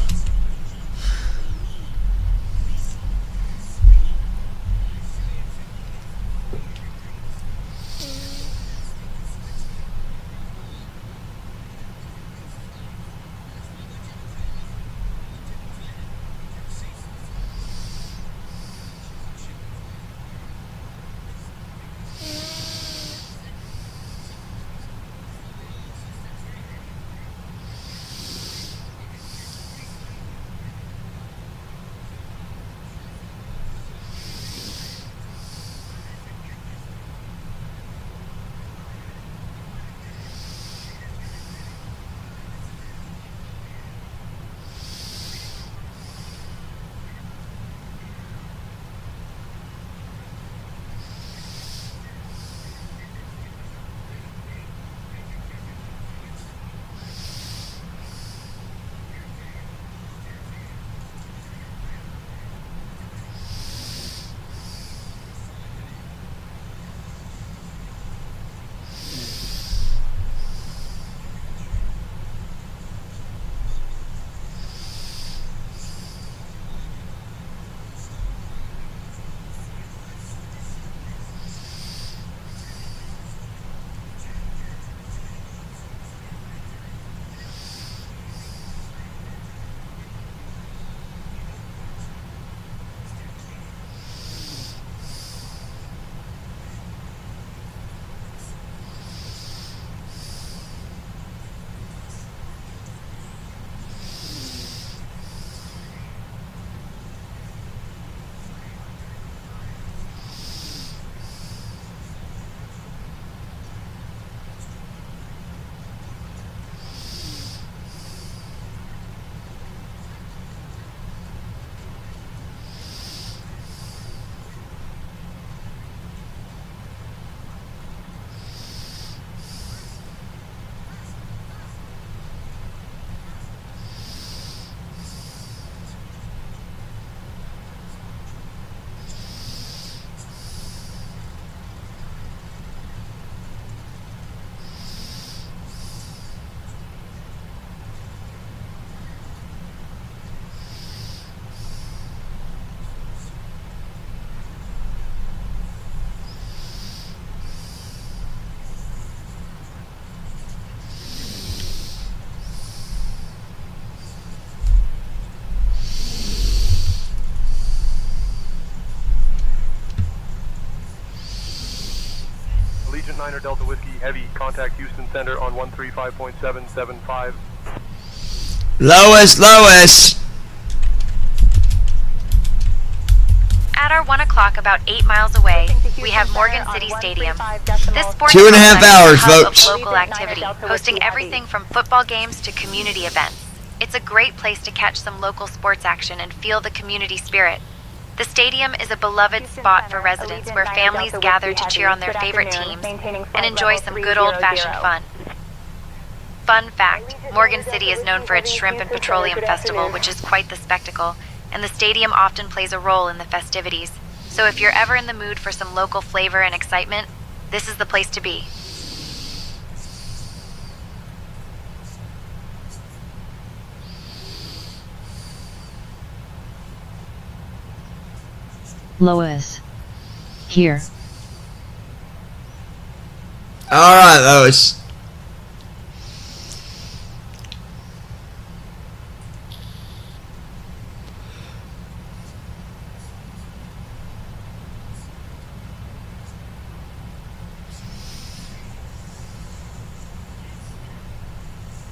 Niner Delta Whiskey Heavy, contact Houston Center on 135.775. Lois! At our 1 o'clock, about 8 miles away, we have Morgan City Stadium. This sports 2.5 complex is hours, a hub folks. of local activity, hosting everything from football games to community events. It's a great place to catch some local sports action and feel the community spirit. The stadium is a beloved spot for residents where families gather to cheer on their favorite teams and enjoy some good old-fashioned fun. Fun fact, Morgan City is known for its Shrimp and Petroleum Festival, which is quite the spectacle, and the stadium often plays a role in the festivities. So if you're ever in the mood for some local flavor and excitement, this is the place to be. Lois. Here. Alright, Lois.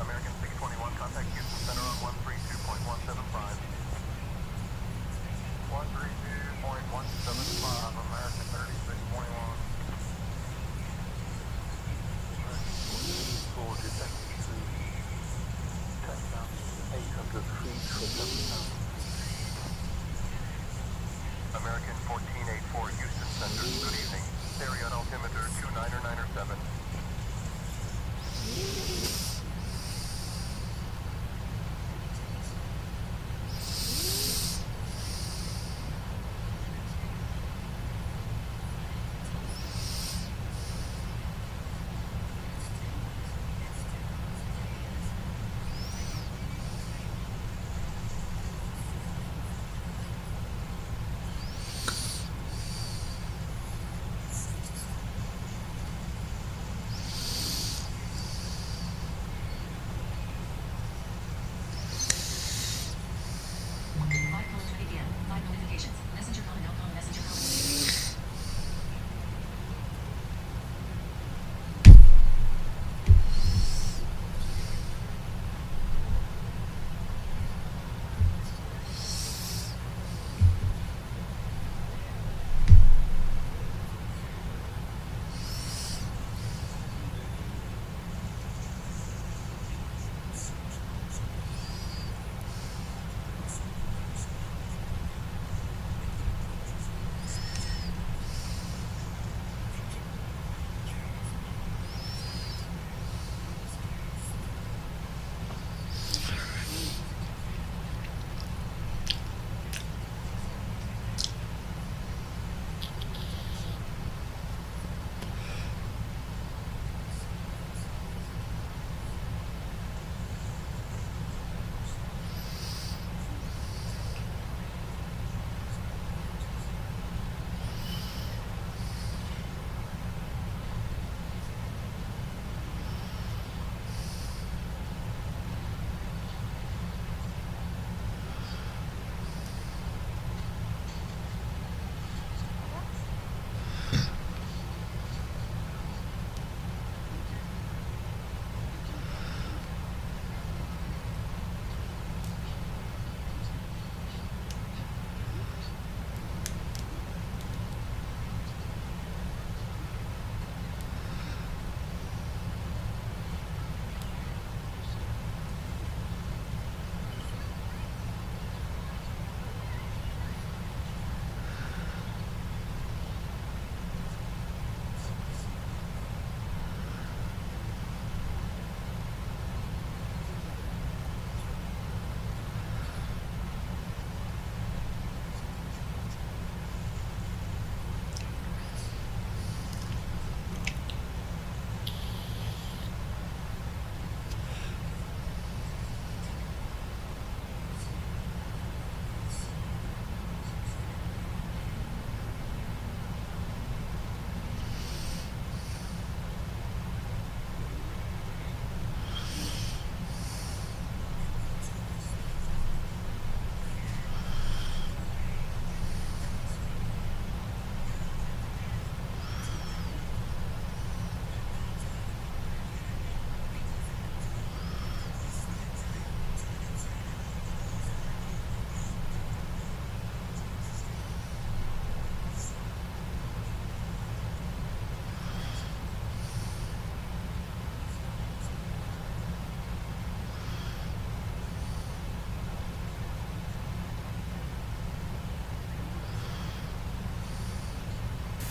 American 621, contact Houston Center on 132.175. 132.175, American 3621. Full detective through 10,800 feet for 7,000. American 1484, Houston Center, good evening. Area altimeter 29907.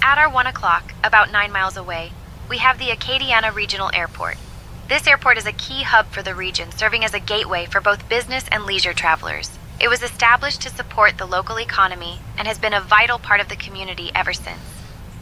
At our 1 o'clock, about 9 miles away, we have the Acadiana Regional Airport. This airport is a key hub for the region, serving as a gateway for both business and leisure travelers. It was established to support the local economy and has been a vital part of the community ever since.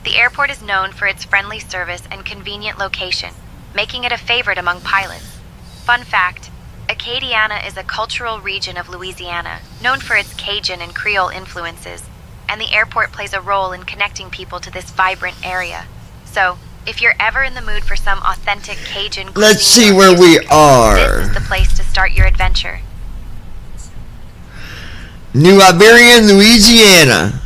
The airport is known for its friendly service and convenient location, making it a favorite among pilots. Fun fact, Acadiana is a cultural region of Louisiana, known for its Cajun and Creole influences, and the airport plays a role in connecting people to this vibrant area. So, if you're ever in the mood for some authentic Cajun cuisine, let's see where we are. This is the place to start your adventure. New Iberia, Louisiana.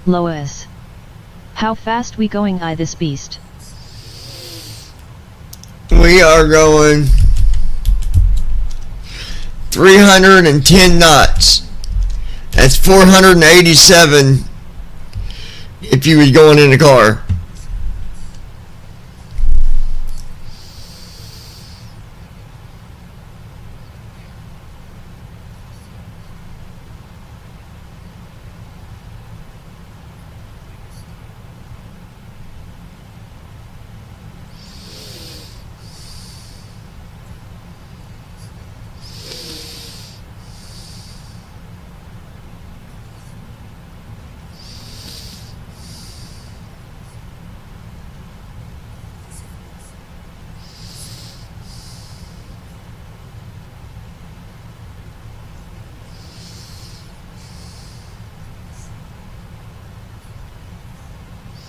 Lois. How fast we going this beast? We are going 310 knots. That's 487 if you was going in a car.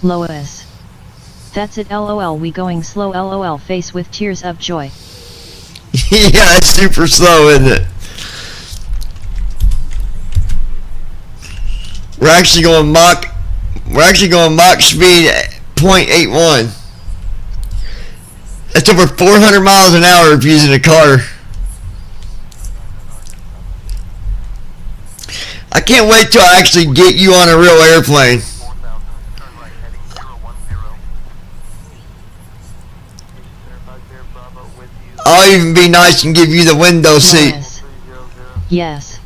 Lois. That's it lol, we going slow lol, face with tears of joy. Yeah, it's super slow, isn't it? We're actually going Mach speed 0.81. That's over 400 miles an hour if using a car. I can't wait till I actually get you on a real airplane. I'll even be nice and give you the window seat. Yes.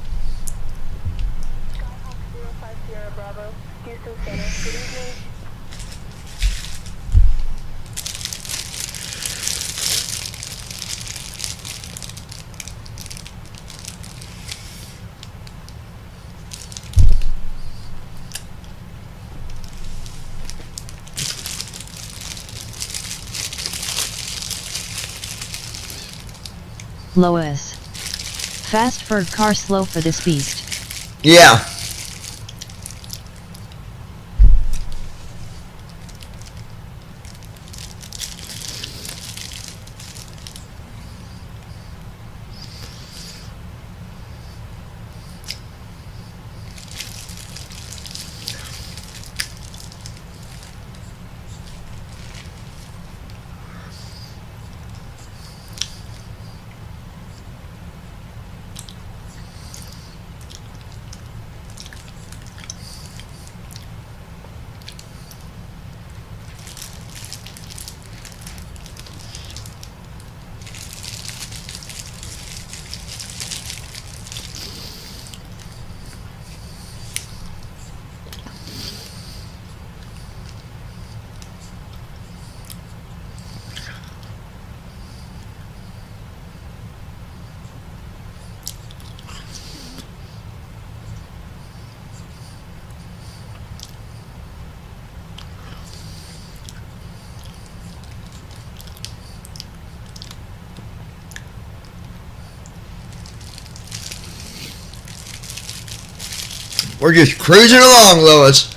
Lois. Fast for car, slow for this beast. Yeah. We're just cruising along, Lois.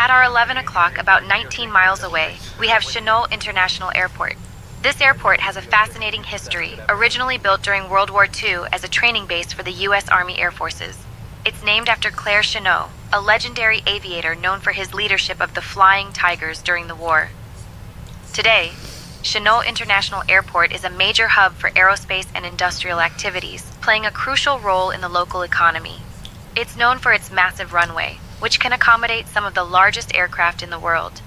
At our 11 o'clock, about 19 miles away, we have Chenot International Airport. This airport has a fascinating history, originally built during World War II as a training base for the U.S. Army Air Forces. It's named after Claire Chenot, a legendary aviator known for his leadership of the Flying Tigers during the war. Today, Chenot International Airport is a major hub for aerospace and industrial activities, playing a crucial role in the local economy. It's known for its massive runway, which can accommodate some of the largest aircraft in the world.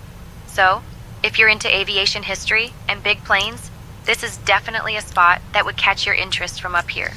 So, if you're into aviation history and big planes, this is definitely a spot that would catch your interest from up here.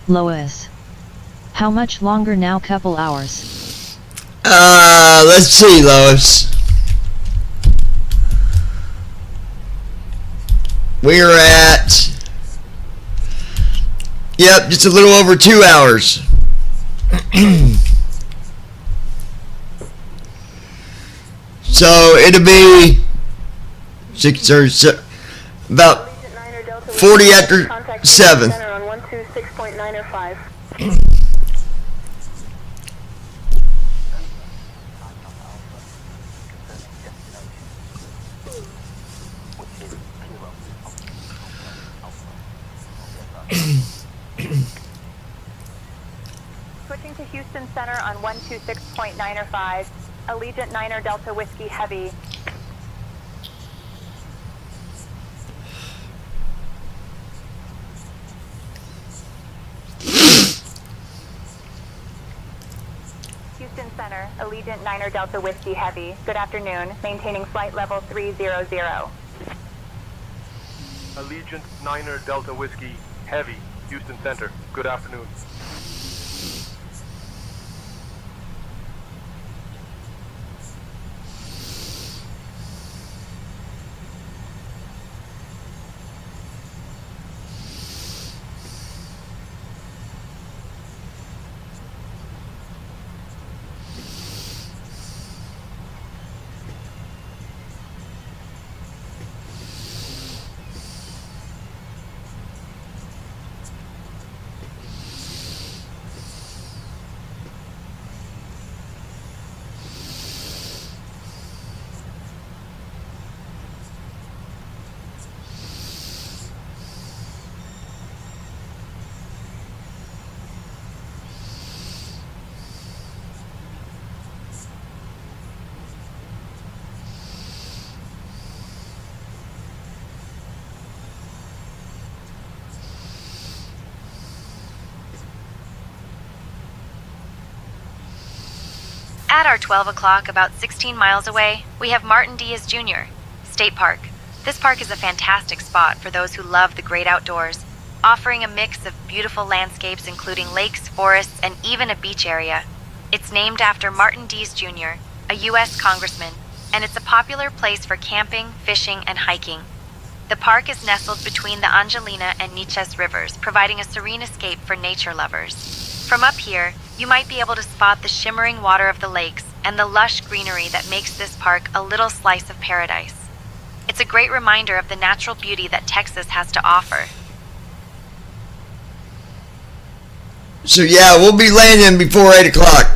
Lois. How much longer now? Couple hours. Let's see, Lois. We're at... Yep, just a little over 2 hours. So it'll be 6 or so, about 40 after 7. On 126.905. Switching to Houston Center on 126.905. Allegiant 9er Delta Whiskey Heavy. Houston Center, Allegiant 9er Delta Whiskey Heavy. Good afternoon. Maintaining flight level 300. Allegiant 9er Delta Whiskey Heavy, Houston Center. Good afternoon. At our 12 o'clock, about 16 miles away, we have Martin Diaz Jr. State Park. This park is a fantastic spot for those who love the great outdoors, offering a mix of beautiful landscapes including lakes, forests, and even a beach area. It's named after Martin Diaz Jr., a U.S. congressman, and it's a popular place for camping, fishing, and hiking. The park is nestled between the Angelina and Neches rivers, providing a serene escape for nature lovers. From up here, you might be able to spot the shimmering water of the lakes and the lush greenery that makes this park a little slice of paradise. It's a great reminder of the natural beauty that Texas has to offer. So yeah, we'll be landing before 8 o'clock.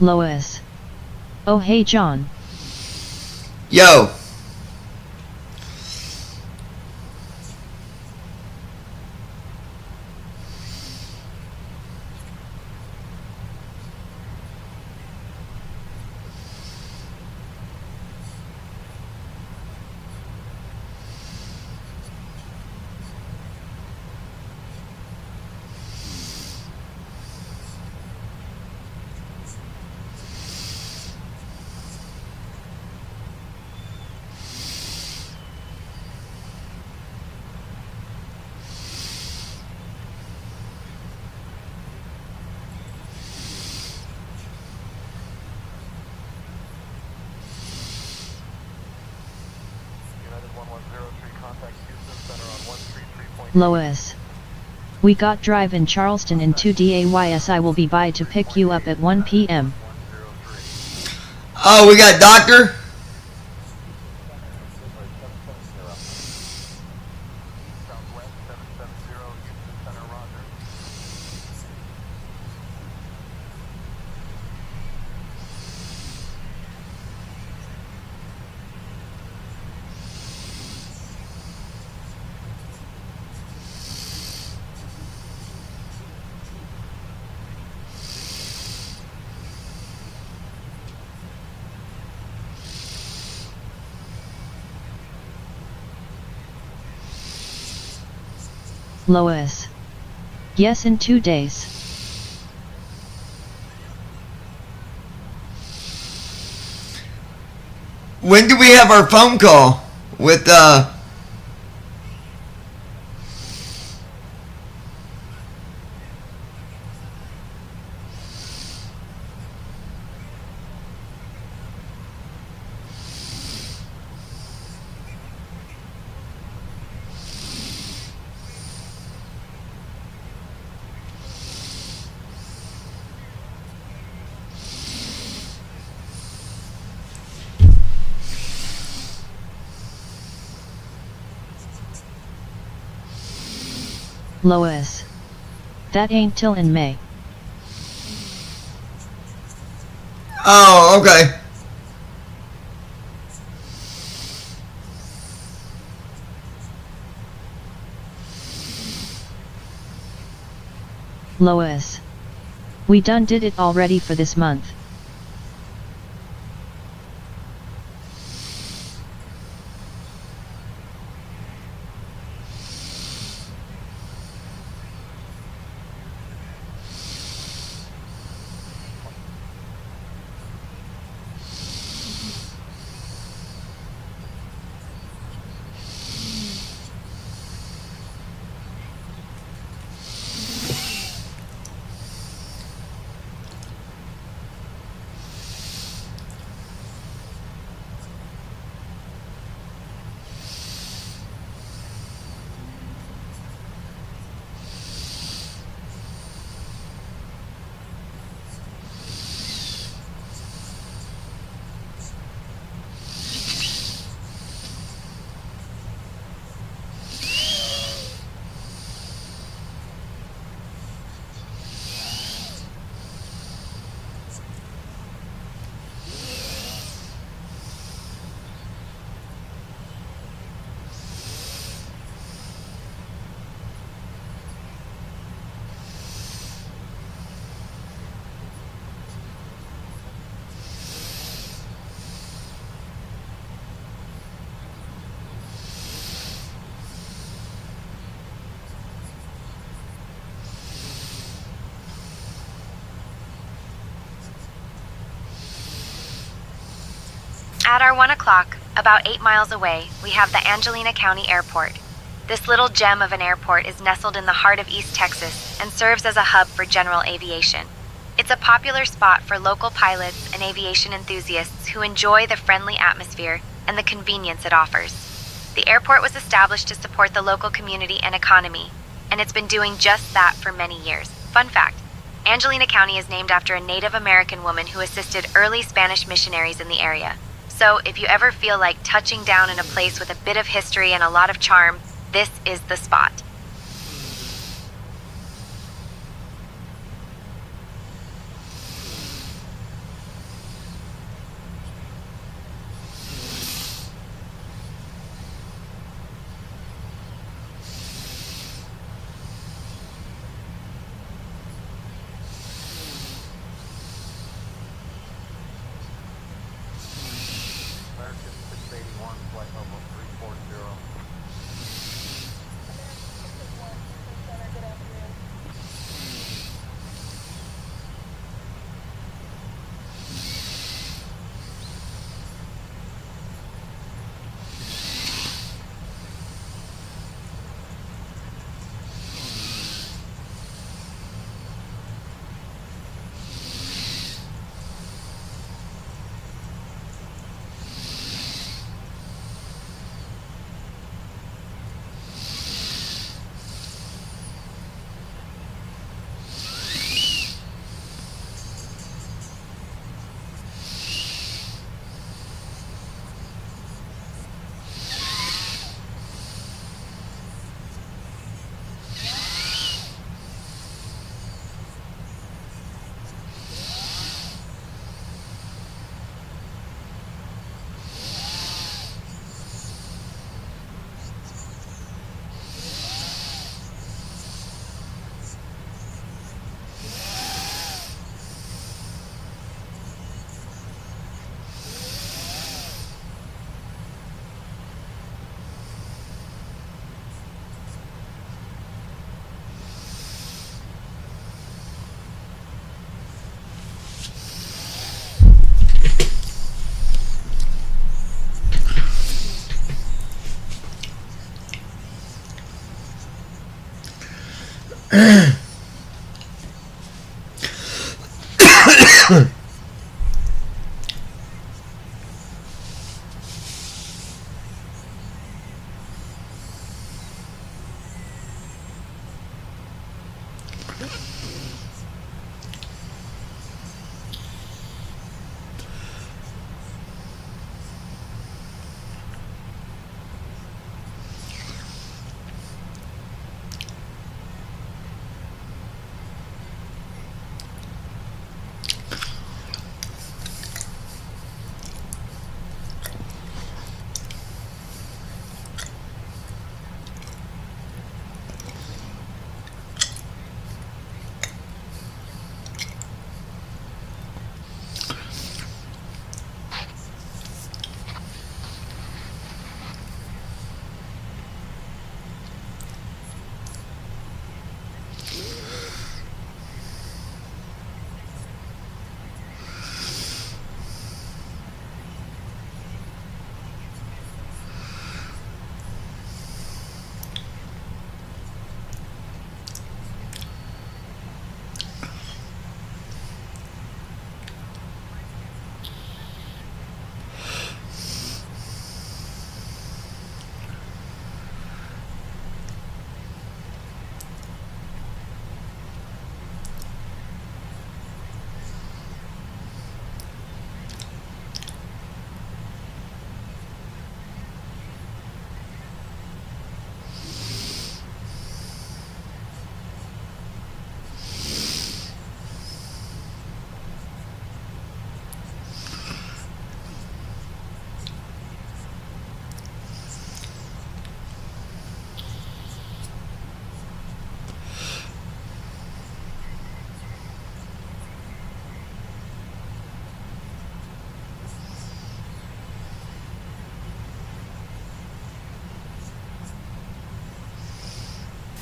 Lois. Oh hey John. Yo. Lois. We got drive in Charleston in 2 days. I will be by to pick you up at 1 p.m. Oh, we got doctor? Lois. Yes, in 2 days. When do we have our phone call with Lois. That ain't till in May. Oh, okay. Lois. We done did it already for this month. At our 1 o'clock, about 8 miles away, we have the Angelina County Airport. This little gem of an airport is nestled in the heart of East Texas and serves as a hub for general aviation. It's a popular spot for local pilots and aviation enthusiasts who enjoy the friendly atmosphere and the convenience it offers. The airport was established to support the local community and economy, and it's been doing just that for many years. Fun fact, Angelina County is named after a Native American woman who assisted early Spanish missionaries in the area. So if you ever feel like touching down in a place with a bit of history and a lot of charm, this is the spot. American 681, flight level 340.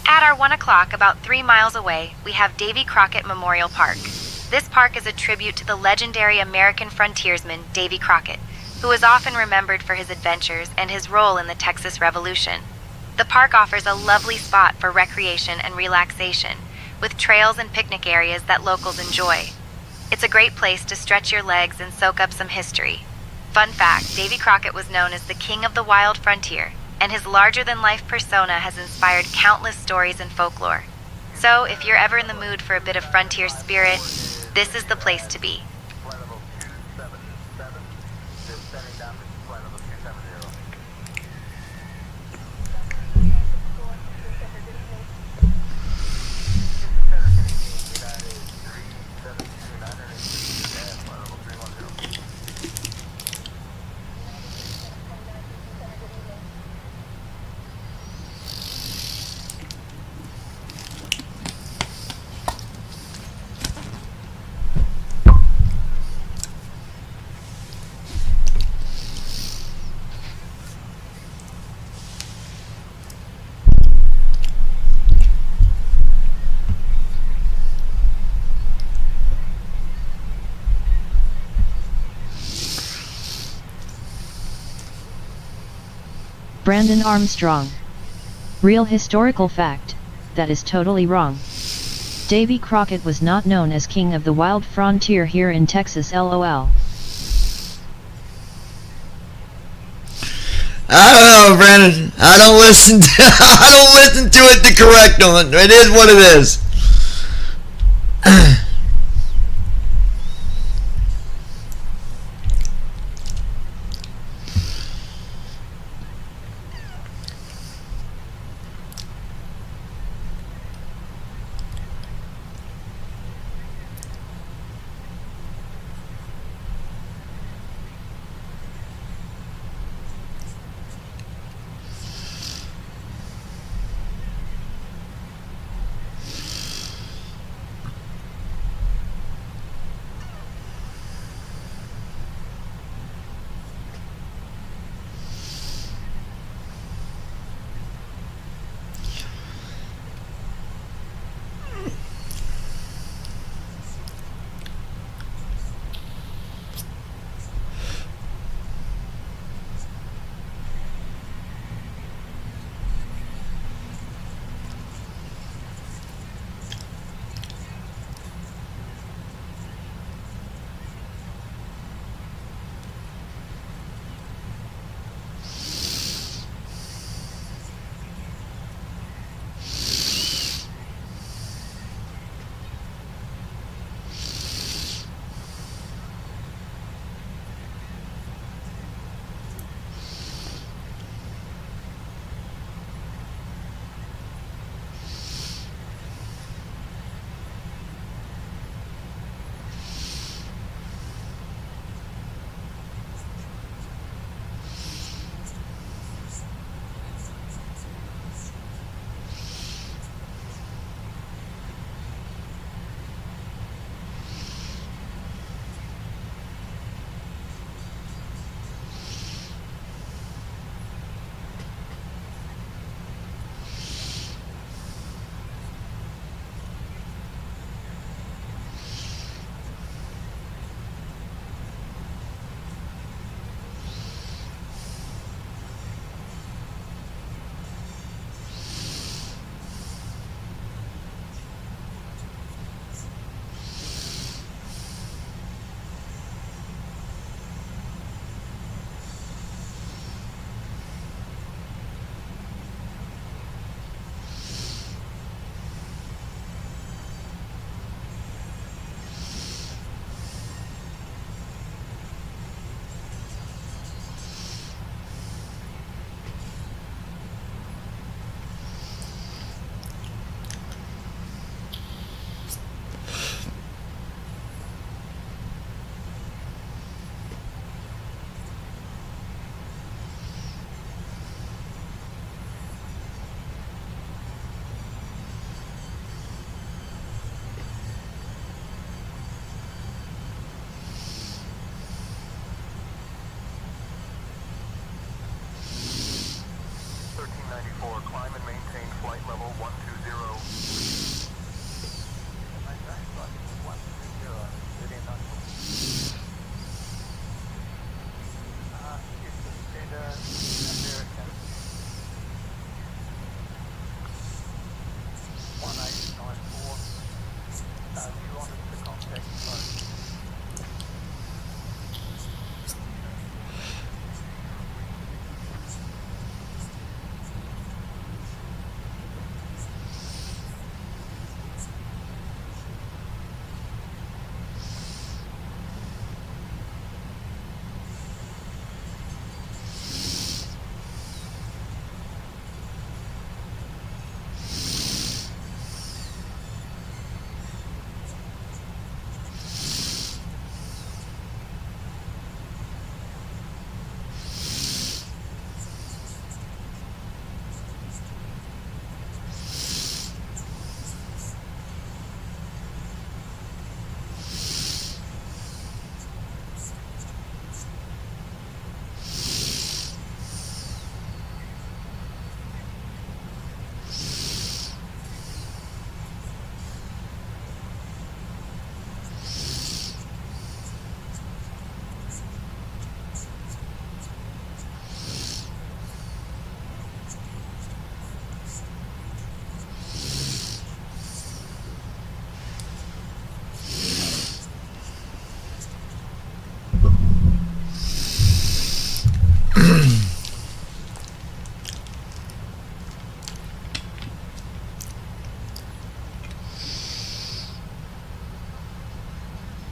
At our 1 o'clock, about 3 miles away, we have Davy Crockett Memorial Park. This park is a tribute to the legendary American frontiersman Davy Crockett, who is often remembered for his adventures and his role in the Texas Revolution. The park offers a lovely spot for recreation and relaxation, with trails and picnic areas that locals enjoy. It's a great place to stretch your legs and soak up some history. Fun fact, Davy Crockett was known as the King of the Wild Frontier, and his larger-than-life persona has inspired countless stories and folklore. So, if you're ever in the mood for a bit of frontier spirit, this is the place to be. Brandon Armstrong. Real historical fact, that is totally wrong. Davy Crockett was not known as King of the Wild Frontier here in Texas, lol. I don't know, Brandon. I don't listen to it the correct one. It is what it is.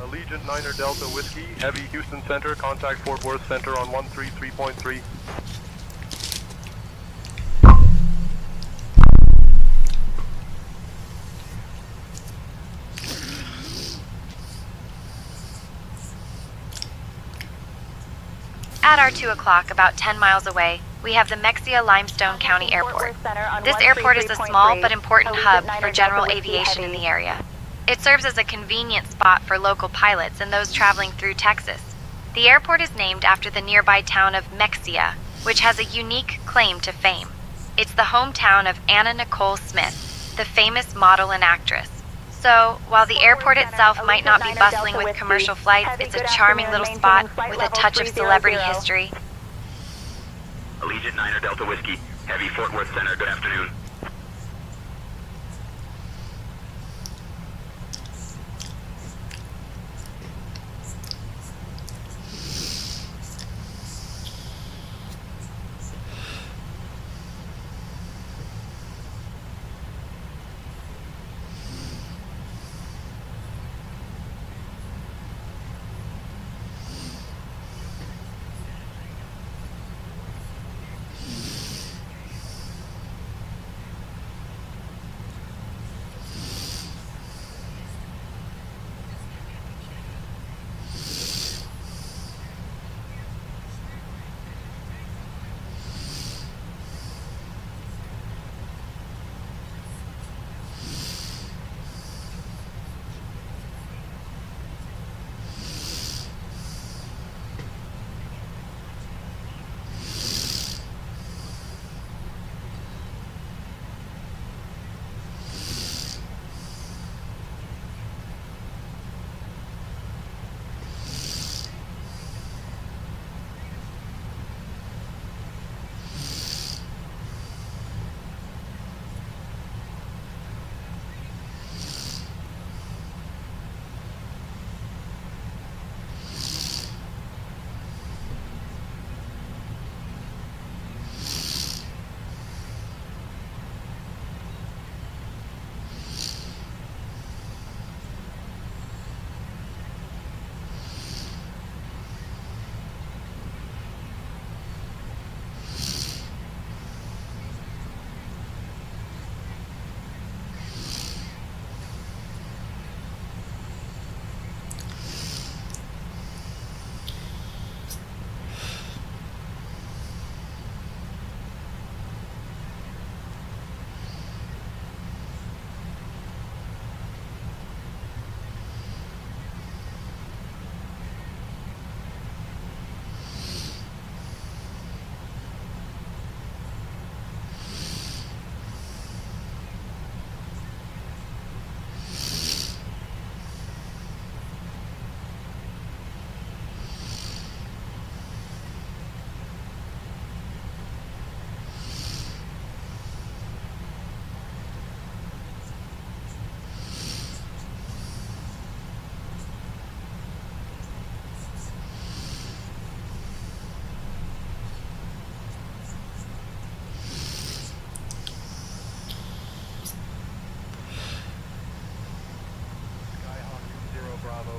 Allegiant 9 Delta Whiskey, Heavy Houston Center, contact Fort Worth Center on 133.3. At our 2 o'clock, about 10 miles away, we have the Mexia Limestone County Airport. This airport is a small but important hub for general aviation in the area. It serves as a convenient spot for local pilots and those traveling through Texas. The airport is named after the nearby town of Mexia, which has a unique claim to fame. It's the hometown of Anna Nicole Smith, the famous model and actress. So, while the airport itself might not be bustling with commercial flights, it's a charming little spot with a touch of celebrity history. Allegiant 9 Delta Whiskey, Heavy Fort Worth Center, good afternoon.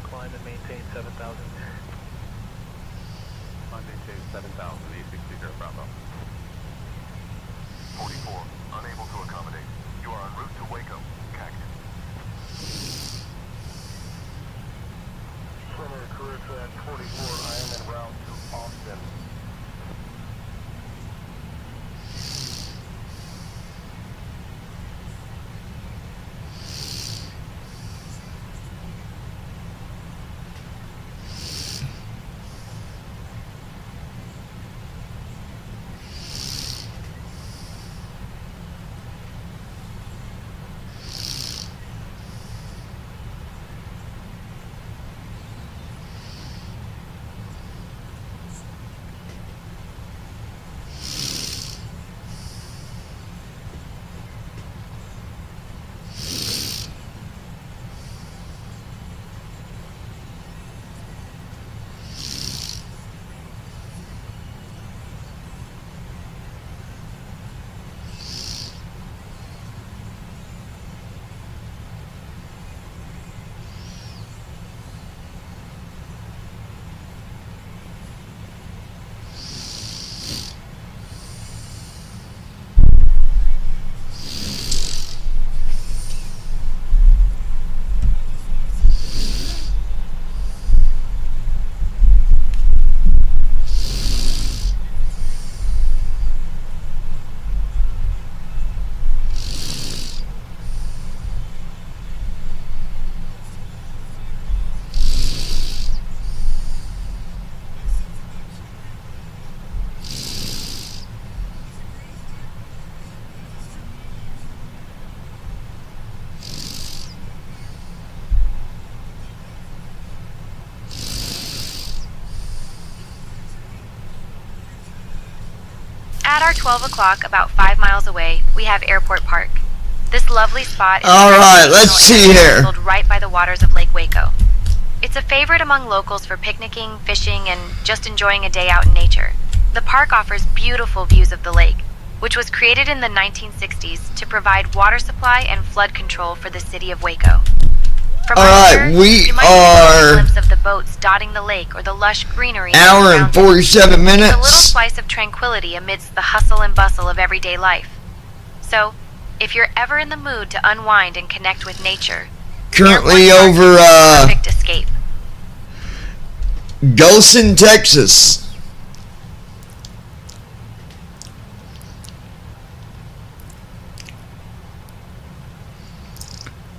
Climb and maintain 7,000. Climb maintain 7,000, E60 Bravo. 44, unable to accommodate. You are en route to Waco, Cactus. Center career track 44, I am en route to Austin. At our 12 o'clock, about 5 miles away, we have Airport Park. This lovely spot is all right, let's see here. nestled right by the waters of Lake Waco. It's a favorite among locals for picnicking, fishing, and just enjoying a day out in nature. The park offers beautiful views of the lake, which was created in the 1960s to provide water supply and flood control for the city of Waco. From Alright, we you might get a glimpse of the boats dotting the lake or the lush greenery. Hour and 47 minutes. It's a little slice of tranquility amidst the hustle and bustle of everyday life. So, if you're ever in the mood to unwind and connect with nature, currently over perfect escape. Goshen, Texas.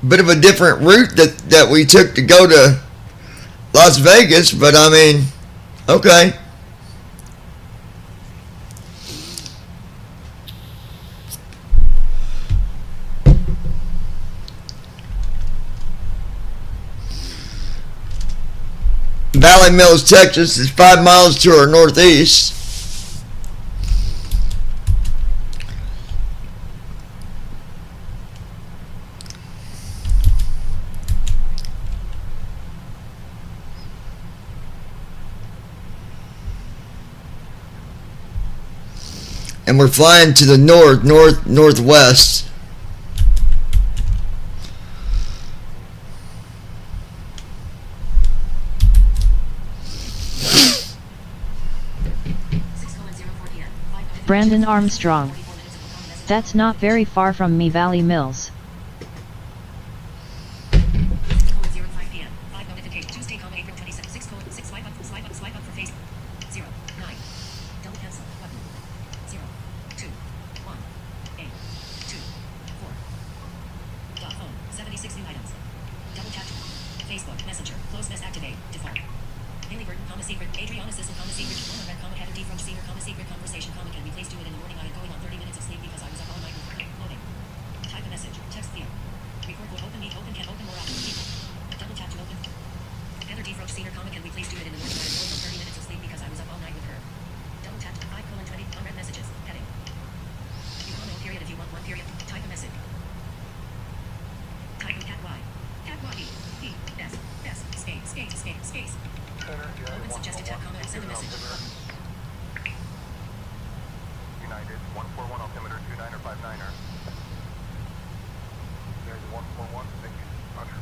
Bit of a different route that we took to go to Las Vegas, but I mean, okay. Valley Mills, Texas is 5 miles to our northeast. And we're flying to the northwest. Brandon Armstrong. That's not very far from me, Valley Mills. United 141 altimeter 29er 59er. There's 141. Thank you. Roger.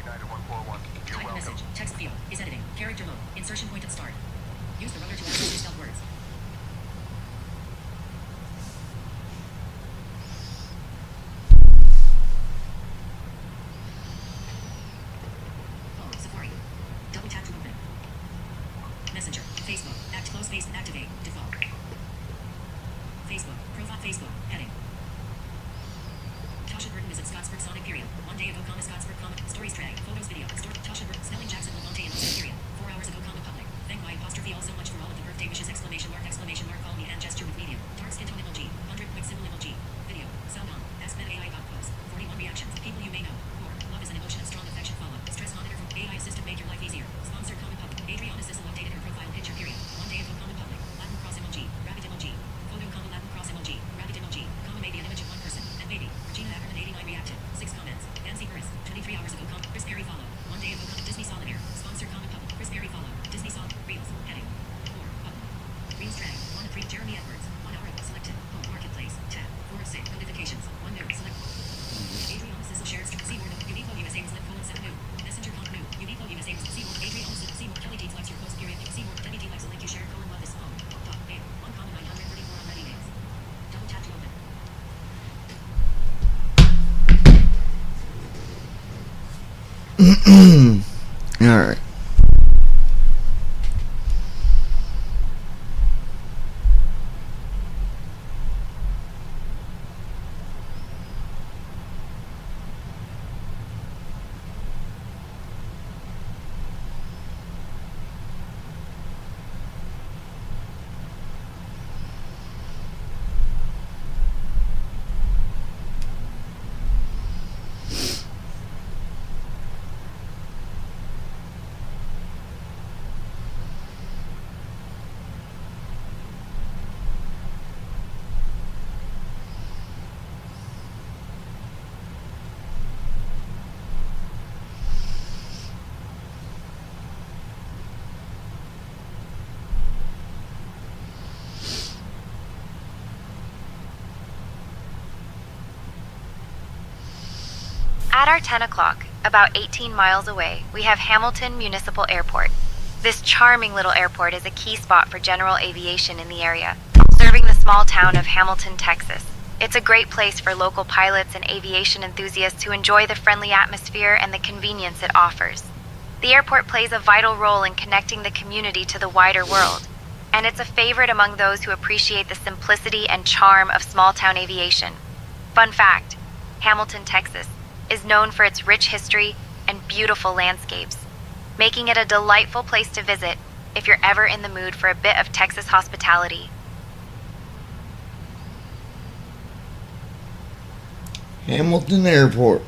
United 141. You're welcome. Message. Text field is editing. Character mode. Insertion point at start. Use the rudder to access misspelled words. Oh, Safari. Double tap to open. Messenger. Facebook. Close face. Activate. Default. Facebook. Profile. Facebook. Heading. Tasha Burton visits Scottsburg Sonic period. 1 day ago, Scottsburg, stories drag. Photos video. Tasha Burton. Spelling Jacksonville Monte and Austin period. 4 hours ago, public. Thank Y apostrophe all so much for all of the birthday wishes. Exclamation mark. Call me and gesture with medium. Dark skin tone emoji. 100 quick symbol emoji. Video. Sound on. Ask Meta AI about post. 41 reactions. People you may know. Or, love is an emotion of strong affection follow. Stress monitor from AI assistant make your life easier. Sponsored comment public. Adriana Sissel updated her profile picture period. 1 day ago, public. Latin cross emoji. Rabbit emoji. Photo comma Latin cross emoji. Rabbit emoji. Comma maybe an image of one person. And maybe. Regina Ackerman 89 reacted. 6 comments. Nancy Burris. 23 hours ago, Chris Perry follow. 1 day ago, Disney Solitaire. Sponsored comment public. Chris Perry follow. Disney Sol. Reels. Heading. 4. Button. Reels drag. 1 of 3. Jeremy Edwards. 1 hour ago. Selected. Home marketplace. Tab. 4 of 6. Notifications. 1 new. Select. Adriana Sissel shares. Seymour. Uniqlo USA. Slip colon 7 new. Messenger con new. Uniqlo USA. Seymour. Adriana Sissel. Seymour. Kelly D. Flex your post period. Seymour. Debbie D. Flex a link you shared. Colon love this home. Dot. A. 1 comma 934 on ready names. Double tap to open. All right. At our 10 o'clock, about 18 miles away, we have Hamilton Municipal Airport. This charming little airport is a key spot for general aviation in the area, serving the small town of Hamilton, Texas. It's a great place for local pilots and aviation enthusiasts to enjoy the friendly atmosphere and the convenience it offers. The airport plays a vital role in connecting the community to the wider world, and it's a favorite among those who appreciate the simplicity and charm of small-town aviation. Fun fact, Hamilton, Texas, is known for its rich history and beautiful landscapes, making it a delightful place to visit if you're ever in the mood for a bit of Texas hospitality. Hamilton Airport.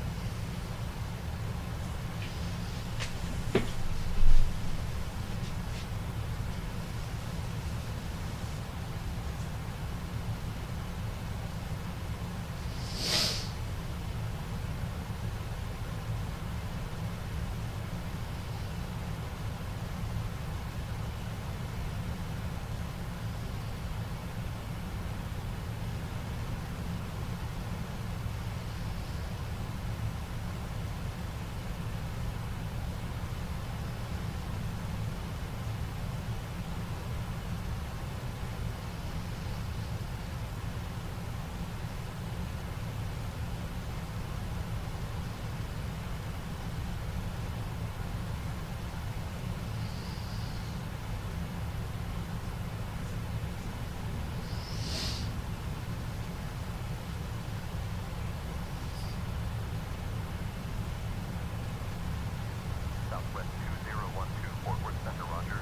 Southwest 2012, Fort Worth Center, roger.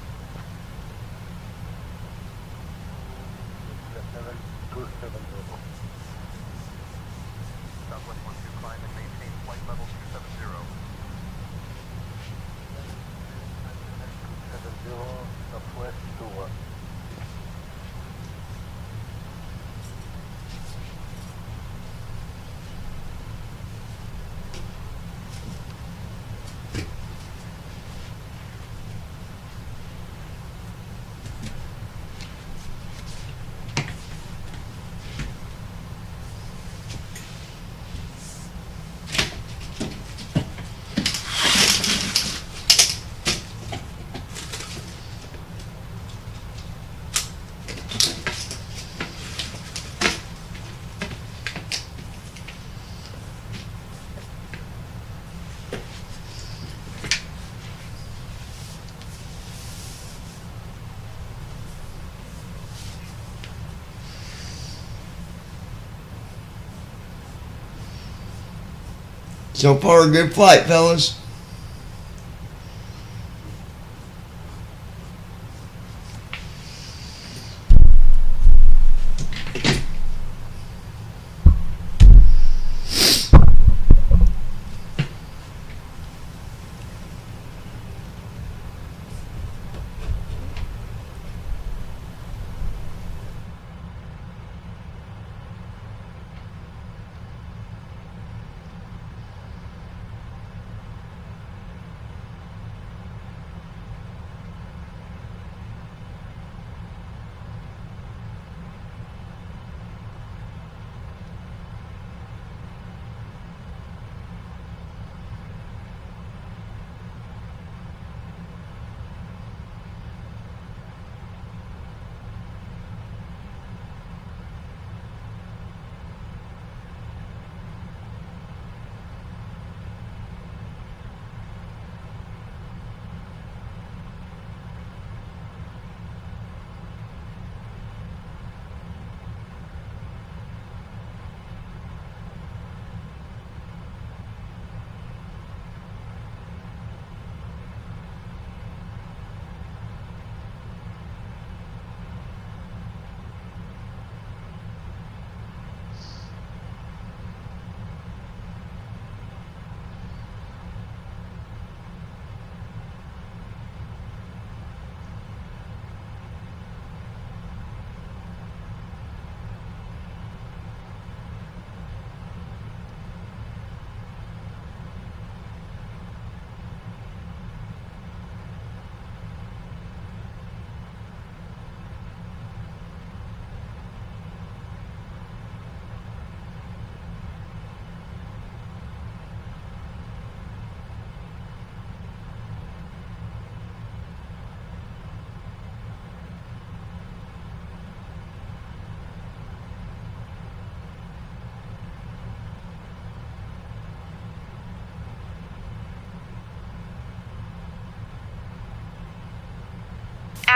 270. Southwest 12, climb and maintain flight level 270. 270, Southwest 21. So far, a good flight, fellas.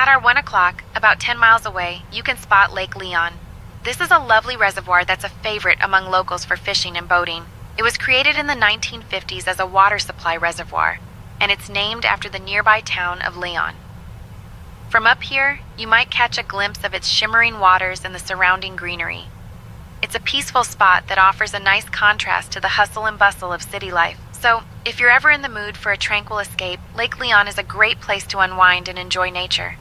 At our 1 o'clock, about 10 miles away, you can spot Lake Leon. This is a lovely reservoir that's a favorite among locals for fishing and boating. It was created in the 1950s as a water supply reservoir, and it's named after the nearby town of Leon. From up here, you might catch a glimpse of its shimmering waters and the surrounding greenery. It's a peaceful spot that offers a nice contrast to the hustle and bustle of city life. So, if you're ever in the mood for a tranquil escape, Lake Leon is a great place to unwind and enjoy nature.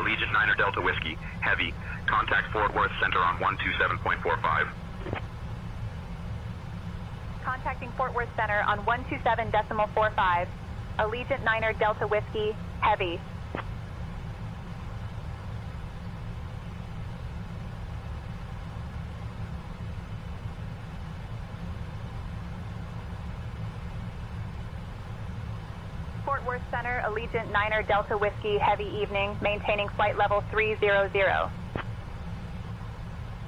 Allegiant Niner Delta Whiskey, heavy. Contact Fort Worth Center on 127.45. Contacting Fort Worth Center on 127.45. Allegiant Niner Delta Whiskey, heavy. Fort Worth Center, Allegiant Niner Delta Whiskey, heavy evening, maintaining flight level 300.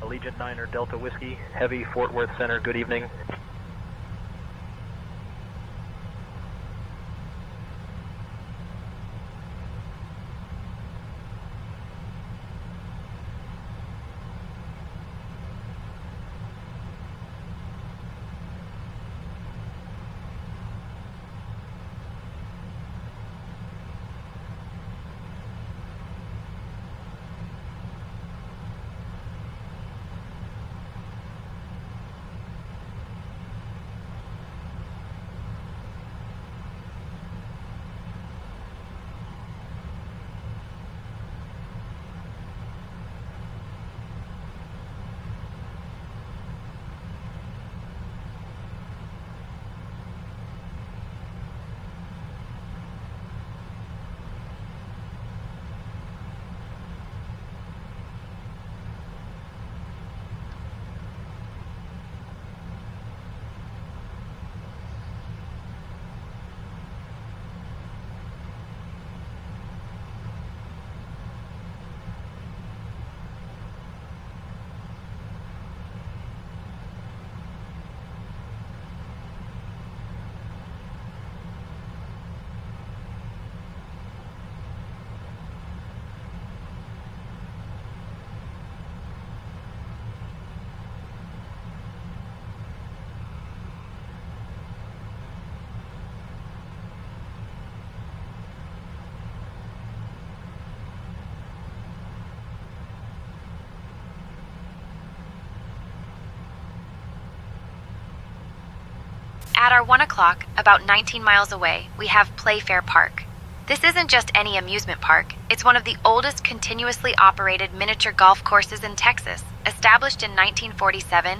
Allegiant Niner Delta Whiskey, heavy, Fort Worth Center, good evening. our 1 o'clock, about 19 miles away, we have Playfair Park. This isn't just any amusement park. It's one of the oldest continuously operated miniature golf courses in Texas. Established in 1947,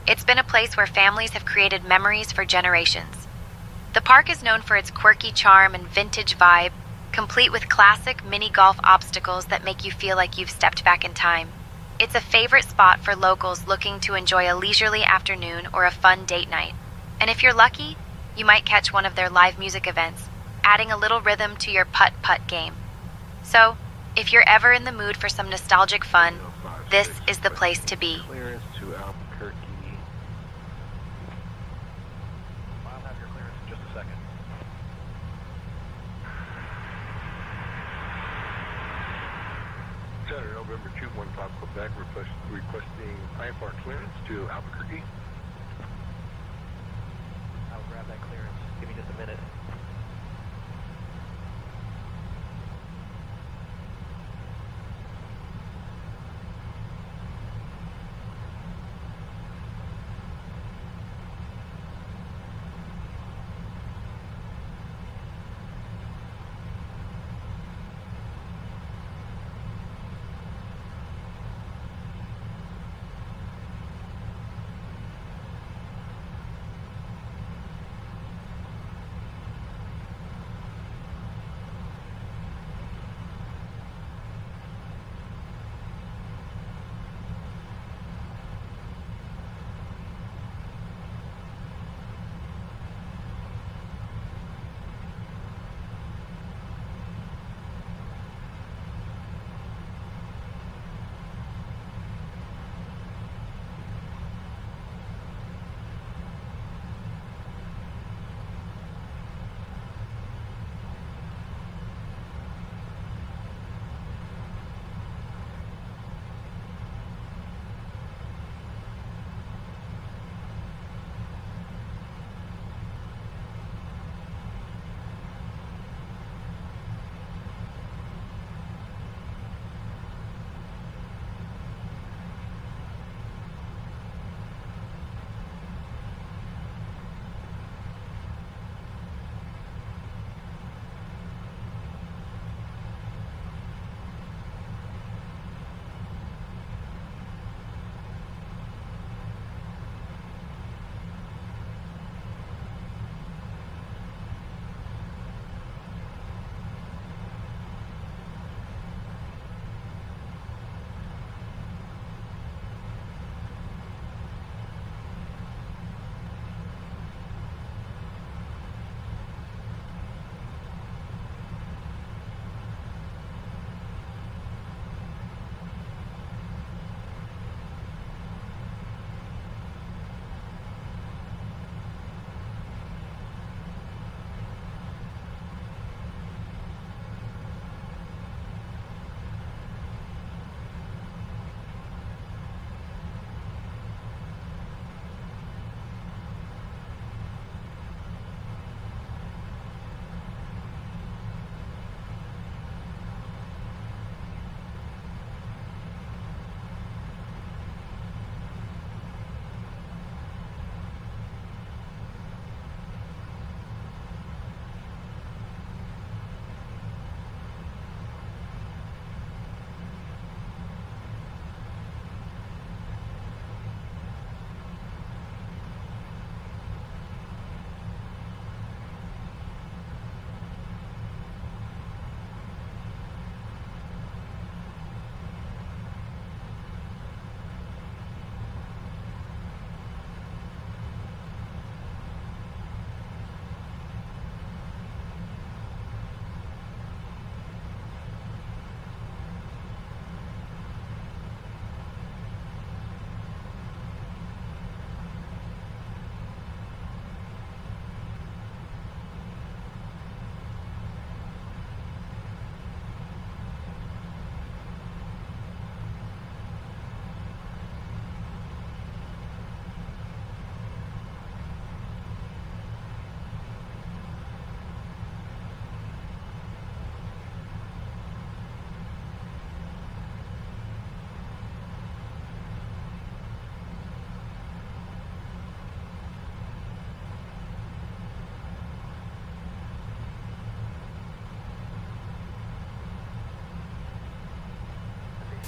it's been a place where families have created memories for generations. The park is known for its quirky charm and vintage vibe, complete with classic mini golf obstacles that make you feel like you've stepped back in time. It's a favorite spot for locals looking to enjoy a leisurely afternoon or a fun date night. And if you're lucky, you might catch one of their live music events, adding a little rhythm to your putt-putt game. So, if you're ever in the mood for some nostalgic fun, this is the place to be. Clearance to Albuquerque. I'll have your clearance in just a second. Center, November 215 Quebec, requesting IFR clearance to Albuquerque. I'll grab that clearance. Give me just a minute.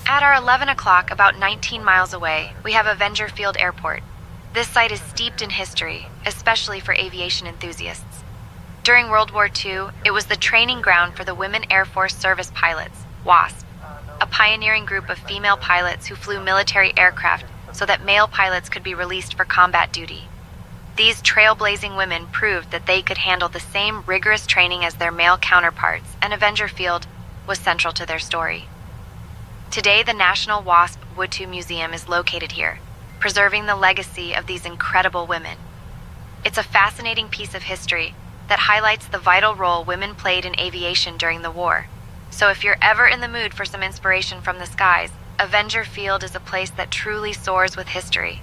At our 11 o'clock, about 19 miles away, we have Avenger Field Airport. This site is steeped in history, especially for aviation enthusiasts. During World War II, it was the training ground for the Women Air Force Service Pilots, WASP, a pioneering group of female pilots who flew military aircraft so that male pilots could be released for combat duty. These trailblazing women proved that they could handle the same rigorous training as their male counterparts, and Avenger Field was central to their story. Today, the National WASP Wood Museum is located here, preserving the legacy of these incredible women. It's a fascinating piece of history that highlights the vital role women played in aviation during the war. So if you're ever in the mood for some inspiration from the skies, Avenger Field is a place that truly soars with history.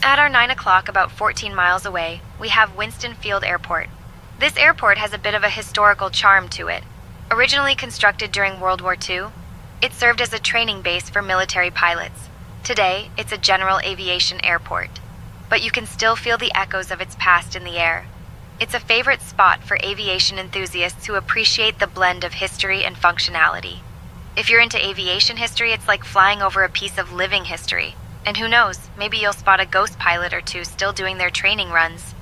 At our 9 o'clock, about 14 miles away, we have Winston Field Airport. This airport has a bit of a historical charm to it. Originally constructed during World War II, it served as a training base for military pilots. Today, it's a general aviation airport, but you can still feel the echoes of its past in the air. It's a favorite spot for aviation enthusiasts who appreciate the blend of history and functionality. If you're into aviation history, it's like flying over a piece of living history. And who knows, maybe you'll spot a ghost pilot or two still doing their training runs.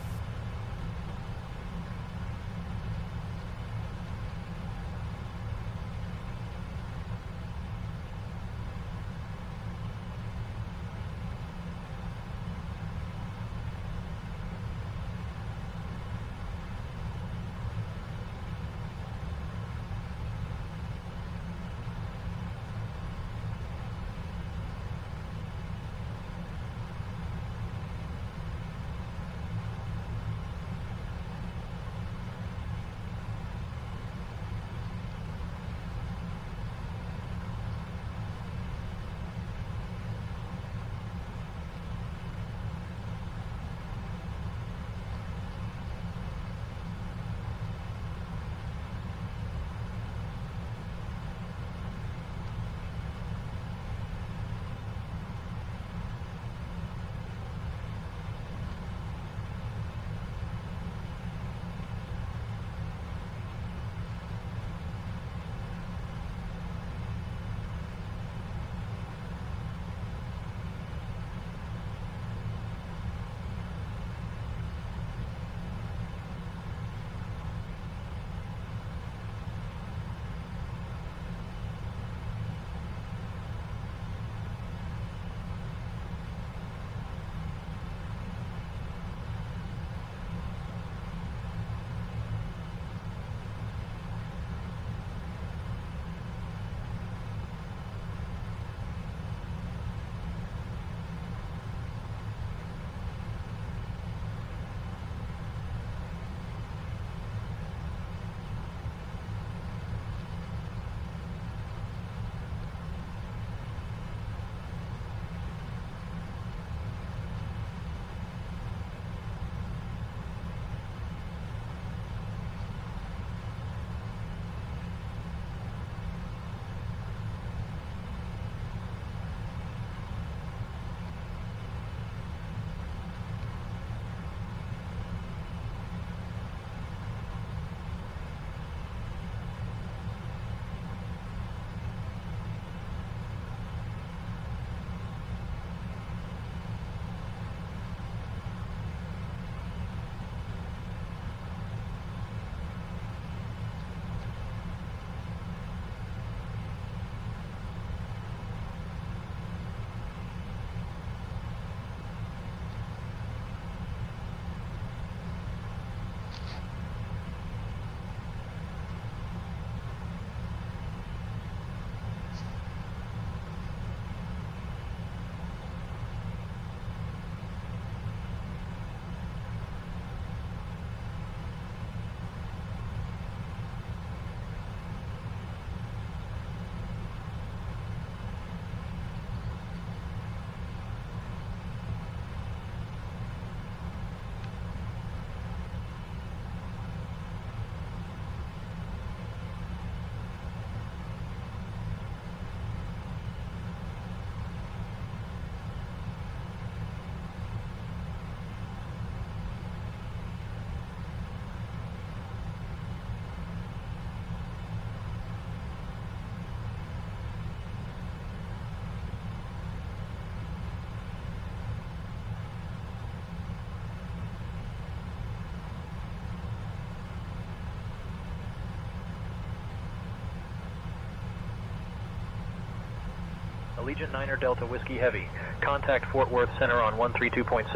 Allegiant 9er Delta Whiskey Heavy. Contact Fort Worth Center on 132.6.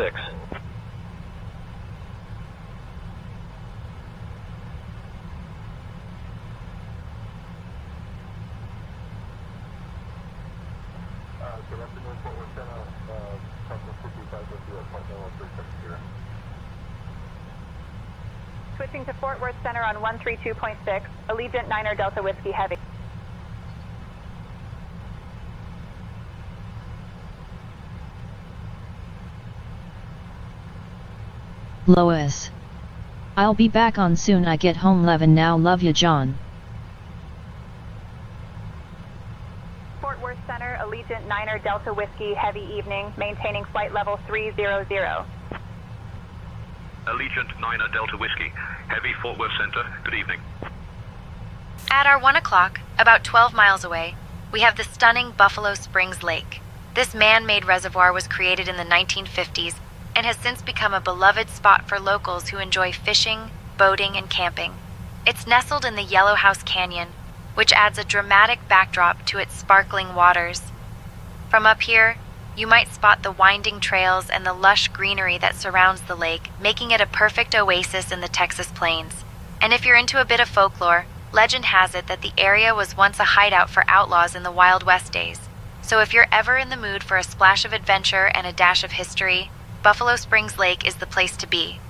Good afternoon, Fort Worth Center. Customer 55 with you at point 01370. Switching to Fort Worth Center on 132.6, Allegiant 9er Delta Whiskey Heavy. Lois. I'll be back on soon. I get home 11 now. Love ya, John. Fort Worth Center, Allegiant Niner Delta Whiskey, heavy evening, maintaining flight level 300. Allegiant 9 Delta Whiskey, heavy Fort Worth Center, good evening. At our 1 o'clock, about 12 miles away, we have the stunning Buffalo Springs Lake. This man-made reservoir was created in the 1950s and has since become a beloved spot for locals who enjoy fishing, boating, and camping. It's nestled in the Yellow House Canyon, which adds a dramatic backdrop to its sparkling waters. From up here, you might spot the winding trails and the lush greenery that surrounds the lake, making it a perfect oasis in the Texas plains. And if you're into a bit of folklore, legend has it that the area was once a hideout for outlaws in the Wild West days. So if you're ever in the mood for a splash of adventure and a dash of history, Buffalo Springs Lake is the place to be.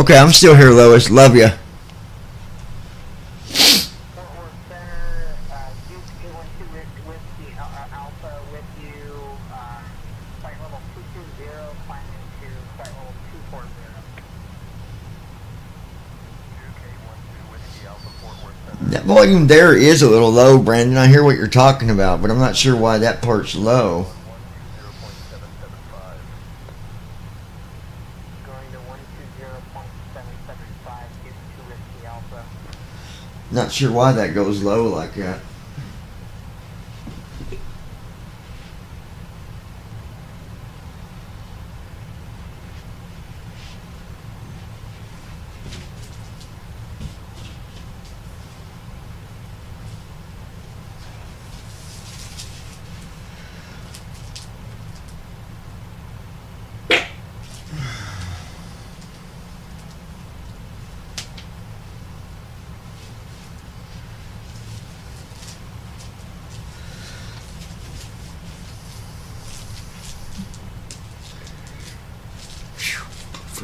Okay, I'm still here, Lois. Love ya. That volume there is a little low, Brandon. I hear what you're talking about, but I'm not sure why that part's low. Not sure why that goes low like that.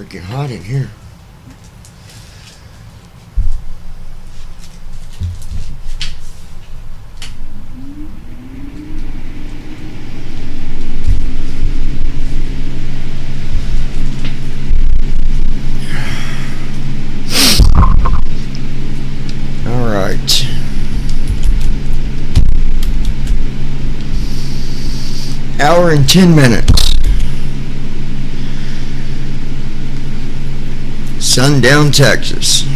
freaking hot in here. All right. Hour and 10 minutes. Sundown, Texas.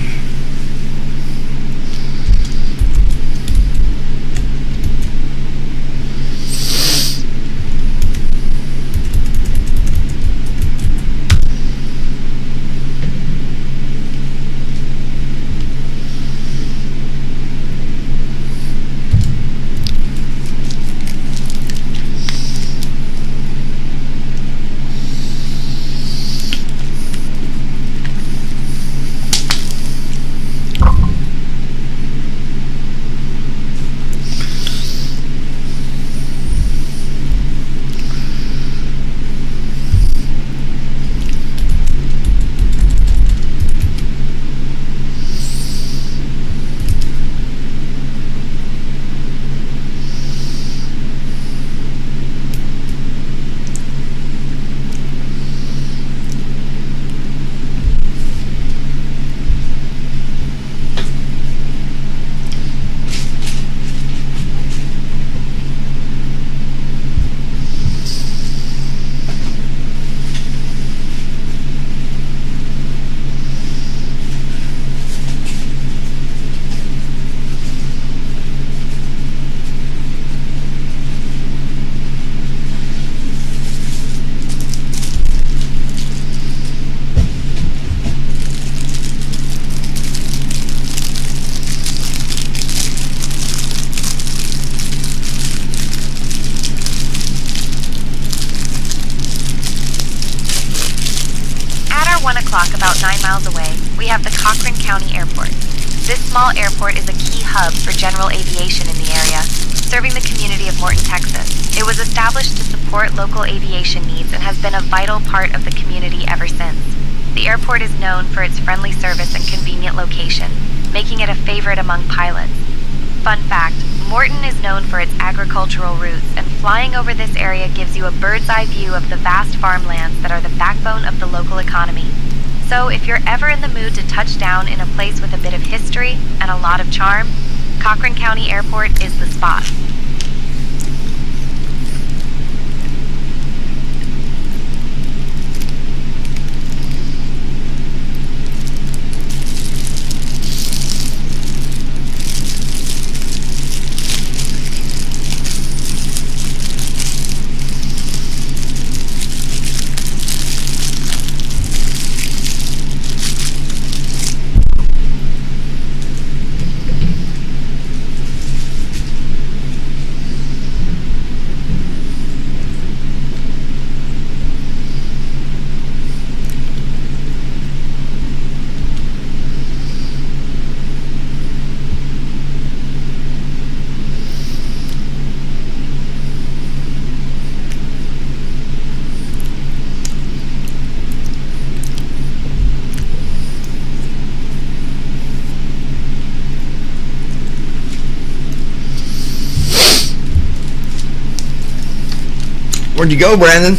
About 9 miles away, we have the Cochran County Airport. This small airport is a key hub for general aviation in the area, serving the community of Morton, Texas. It was established to support local aviation needs and has been a vital part of the community ever since. The airport is known for its friendly service and convenient location, making it a favorite among pilots. Fun fact, Morton is known for its agricultural roots, and flying over this area gives you a bird's-eye view of the vast farmlands that are the backbone of the local economy. So if you're ever in the mood to touch down in a place with a bit of history and a lot of charm, Cochran County Airport is the spot. Where'd you go, Brandon?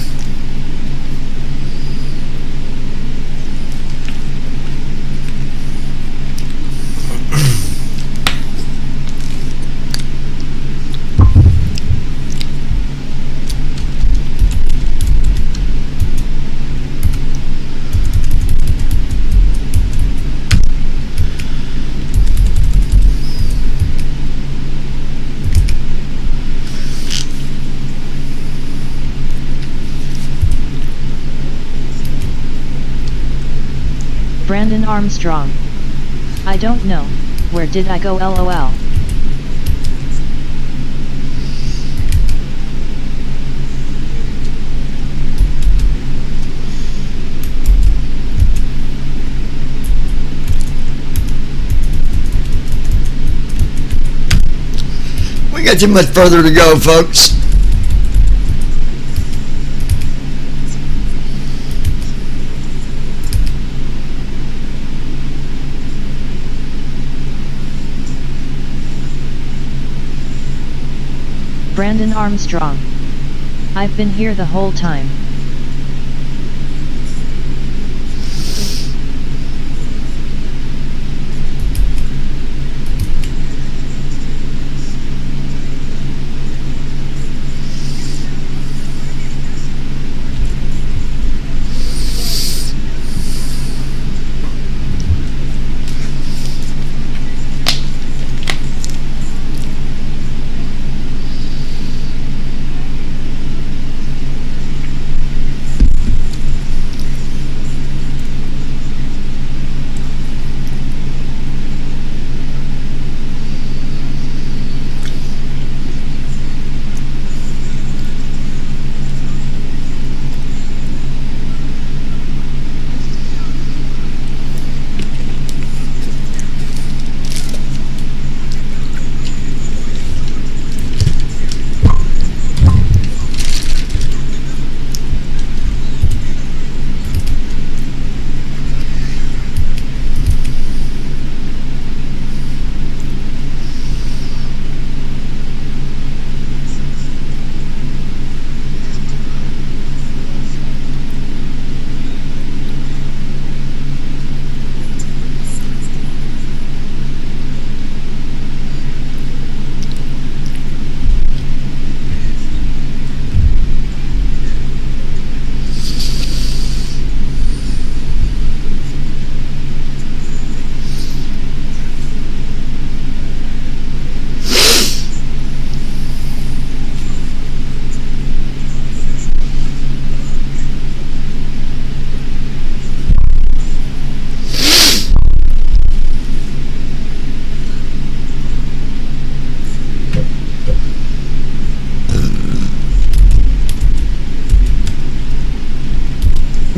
Brandon Armstrong. I don't know, where did I go lol? We got too much further to go, folks. Brandon Armstrong. I've been here the whole time.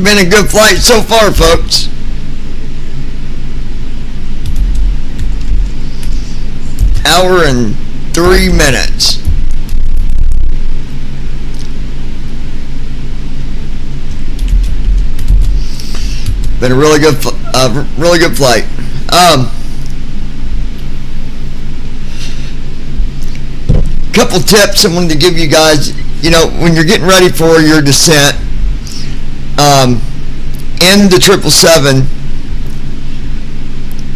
Been a good flight so far, folks. Hour and 3 minutes. Been a really good flight. Couple tips I wanted to give you guys. You know, when you're getting ready for your descent, in the 777,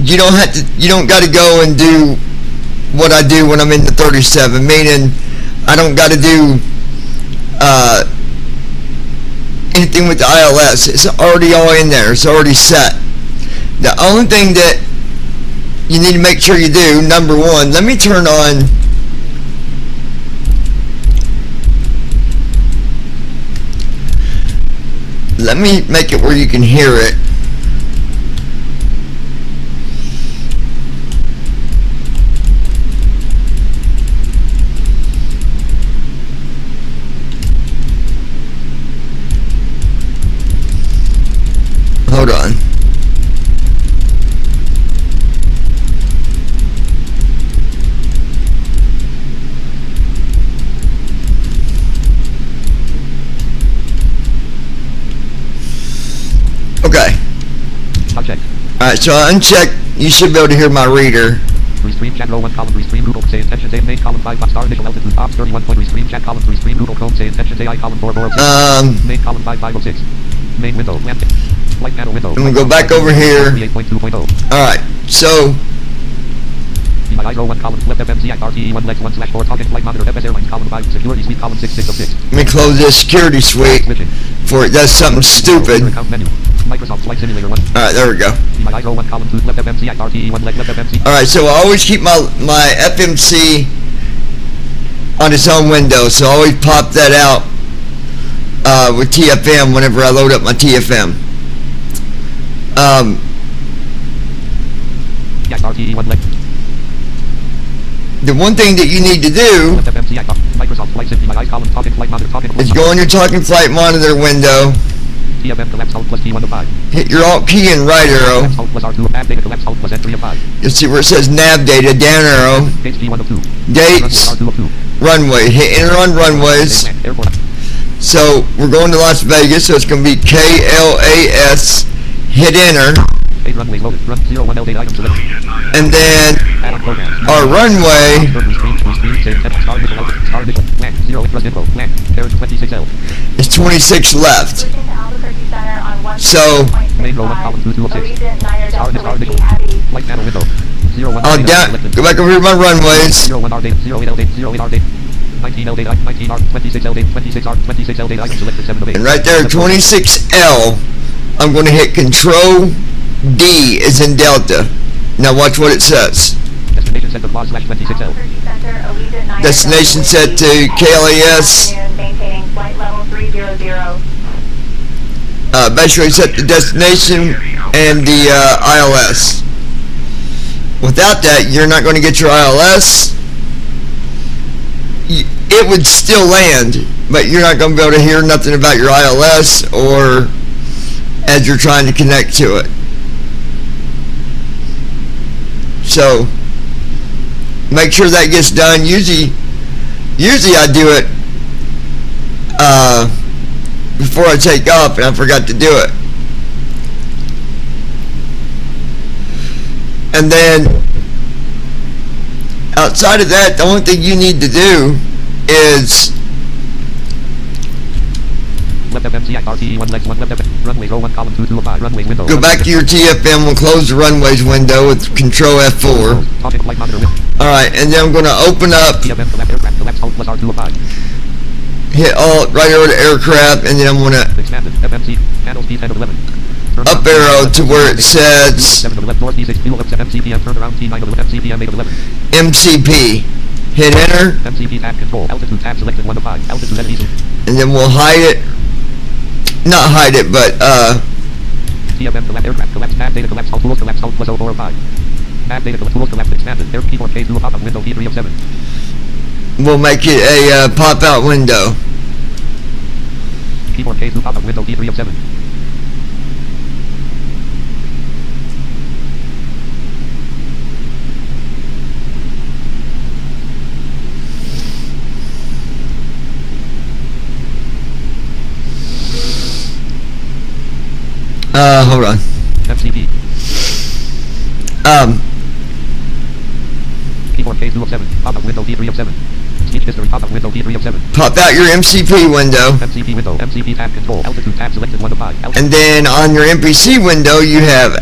you don't got to go and do what I do when I'm in the 37, meaning I don't got to do anything with the ILS. It's already all in there. It's already set. The only thing that you need to make sure you do, number one, let me turn on let me make it where you can hear it. Hold on. Okay. Subject. Alright, so I unchecked. You should be able to hear my reader. Restream chat row 1 column restream Google say intentions aim main column 5 star initial altitude ops 31 point restream chat column restream Google Chrome say intentions AI column 4 main column 5506 main window lamp flight panel window. I'm gonna go back over here. 8.2.0. Alright, so DMI row 1 column flip FMCI RTE 1 lex 1/4 talking flight monitor FS Airlines column 5 security suite column 6606. let me close this security suite before it does something stupid. Microsoft Flight Simulator 1. Alright, there we go. DMI row 1 column 2 left FMCI RTE 1 left FMC. Alright, so I always keep my FMC on its own window, so I always pop that out with TFM whenever I load up my TFM. Yes, RTE 1 left. The one thing that you need to do Microsoft Flight Simulator column talking flight monitor talking is go on your talking flight monitor window. TFM collapse alt plus T1 of 5. Hit your alt key and right arrow. Alt plus R2 nav data collapse alt plus N3 of 5. You'll see where it says nav data, down arrow. Dates T1 of 2. Dates, runway. Hit enter on runways. So we're going to Las Vegas, so it's going to be KLAS. Hit enter. 8 runways loaded. Run 01 L data items selected. And then our runway It's 26 left. So I'll go back over here to my runways. And right there, 26L, I'm going to hit Control D as in Delta. Now watch what it says. Destination set to KLAS. Basically set the destination and the ILS. Without that, you're not going to get your ILS. It would still land, but you're not going to be able to hear nothing about your ILS or as you're trying to connect to it. So make sure that gets done. Usually I do it before I take off, and I forgot to do it. And then outside of that, the only thing you need to do is go back to your TFM. We'll close the runways window with Control F4. Alright, and then I'm going to open up, hit Alt right over to aircraft, and then I'm going to up arrow to where it says MCP. Hit enter, and then we'll hide it. Not hide it, but we'll make it a pop-out window. Hold on. MCP. Keyboard K207. Pop-up window P3 of 7. Speech history. Pop-up window P3 of 7. Pop out your MCP window. MCP window. MCP tab control. Altitude tab selected 1 of 5. And then on your MPC window you have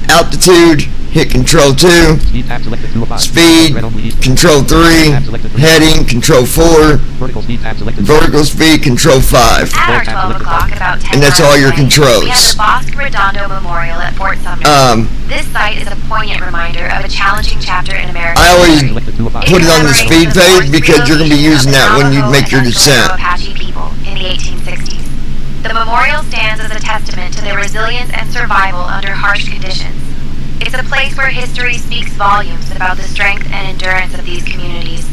altitude. Hit Control 2. Speed tab selected 2 of 5. Speed. Control 3. Heading. Control 4. Vertical speed tab selected. Vertical speed. Control 5. At our 12 o'clock, about 10 And that's all your miles away, controls. we have the Bosque Redondo Memorial at Fort Sumner. This site is a poignant reminder of a challenging chapter in American I always history. put it on the speed page because you're going to be using that when you make your descent. Apache people in the 1860s. The memorial stands as a testament to their resilience and survival under harsh conditions. It's a place where history speaks volumes about the strength and endurance of these communities.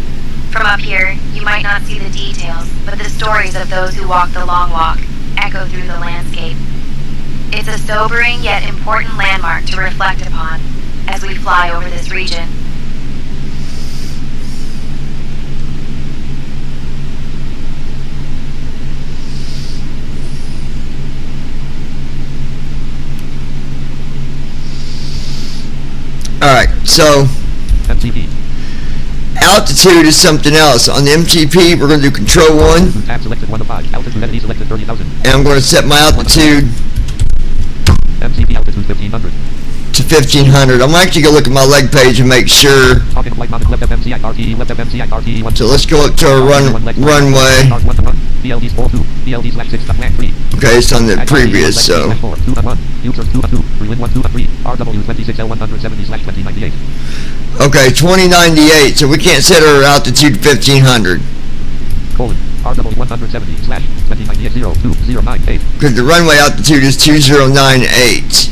From up here, you might not see the details, but the stories of those who walked the long walk echo through the landscape. It's a sobering yet important landmark to reflect upon as we fly over this region. Alright, so MCP. altitude is something else. On the MCP, we're going to do Control 1. Tab selected 1 of 5. Altitude entity selected 30,000. And I'm going to set my altitude MCP altitude 1500. to 1500. I'm actually going to look at my leg page and make sure. So let's go up to our runway. Okay, it's on the previous, so. Okay, 2098, so we can't set our altitude 1500. Because the runway altitude is 2098.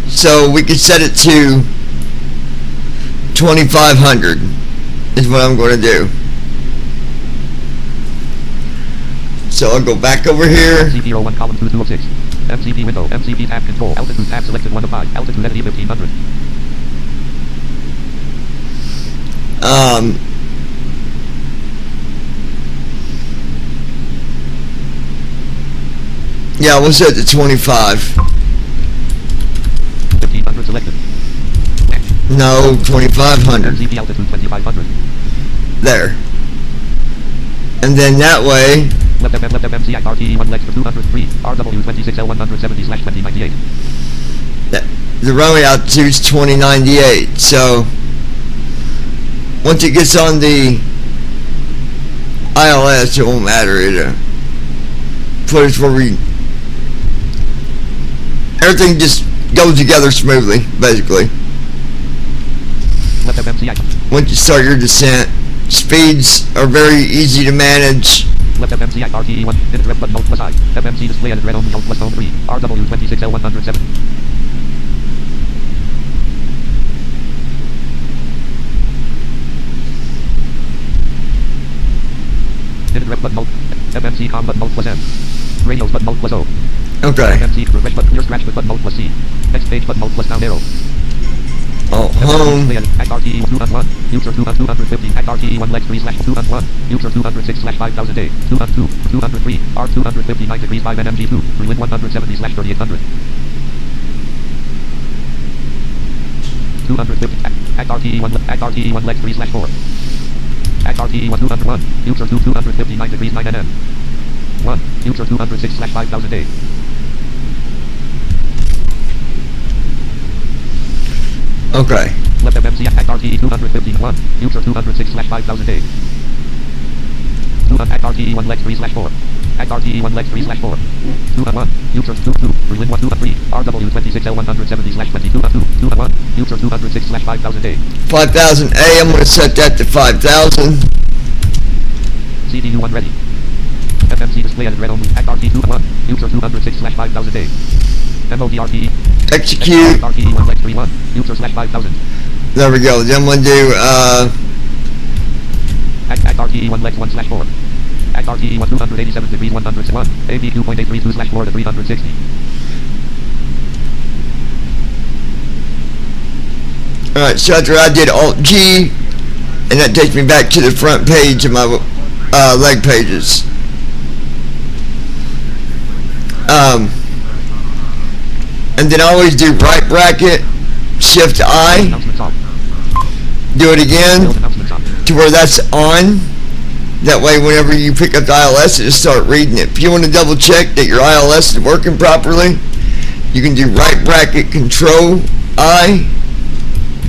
So we could set it to 2500 is what I'm going to do. So I'll go back over here. MCP01 column 2206. MCP window. MCP tab control. Altitude tab selected 1 of 5. Altitude entity 1500. Yeah, we'll set it to 25. 1500 selected. No, 2500. MCP altitude 2500. There. And then that way. Left MCI RTE1 legs for 203. RW26L170/2098. The runway altitude's 2098. So once it gets on the ILS, it won't matter. It place where everything just goes together smoothly, basically. Left MCI. Once you start your descent, speeds are very easy to manage. Left MCI RTE1. Hit red button, alt plus I. FMC display added red only, alt plus zone 3. RW26L107. Hit red button, alt. FMC com button, alt plus M. Radios button, alt plus O. Okay. FMC refresh button, clear scratch button, alt plus C. Next page button, alt plus down arrow. Oh, home. Act RTE 201. User 250. Act RTE1 legs 3/201. User 206/5000 a. 202. 203. R 259 degrees 5 NMG2. Berlin 170/3800. 250. Act RTE1 legs 3/4. Act RTE1 201. User 259 degrees 9 NM. 1. User 206/5000 a. Okay. Left FMC Act RTE 251. User 206/5000 a. Act RTE1 legs 3/4. Act RTE1 legs 3/4. 201. User 22. Berlin 123. RW26L170/2202. 201. User 206/5000 a. 5000 A. I'm going to set that to 5000. CDU1 ready. FMC display as red only. Act RTE 201. User 206/5000 a. MOD RTE. Execute. RTE1 legs 31. User /5000. There we go. Then we'll do Act RTE1 legs 1/4. Act RTE1 287 degrees 101. AB 2.832/4 to 360. Alright, so after I did Alt G, and that takes me back to the front page of my leg pages. And then I always do right bracket, shift I, do it again to where that's on. That way whenever you pick up the ILS, it just start reading it. If you want to double check that your ILS is working properly, you can do right bracket, control I,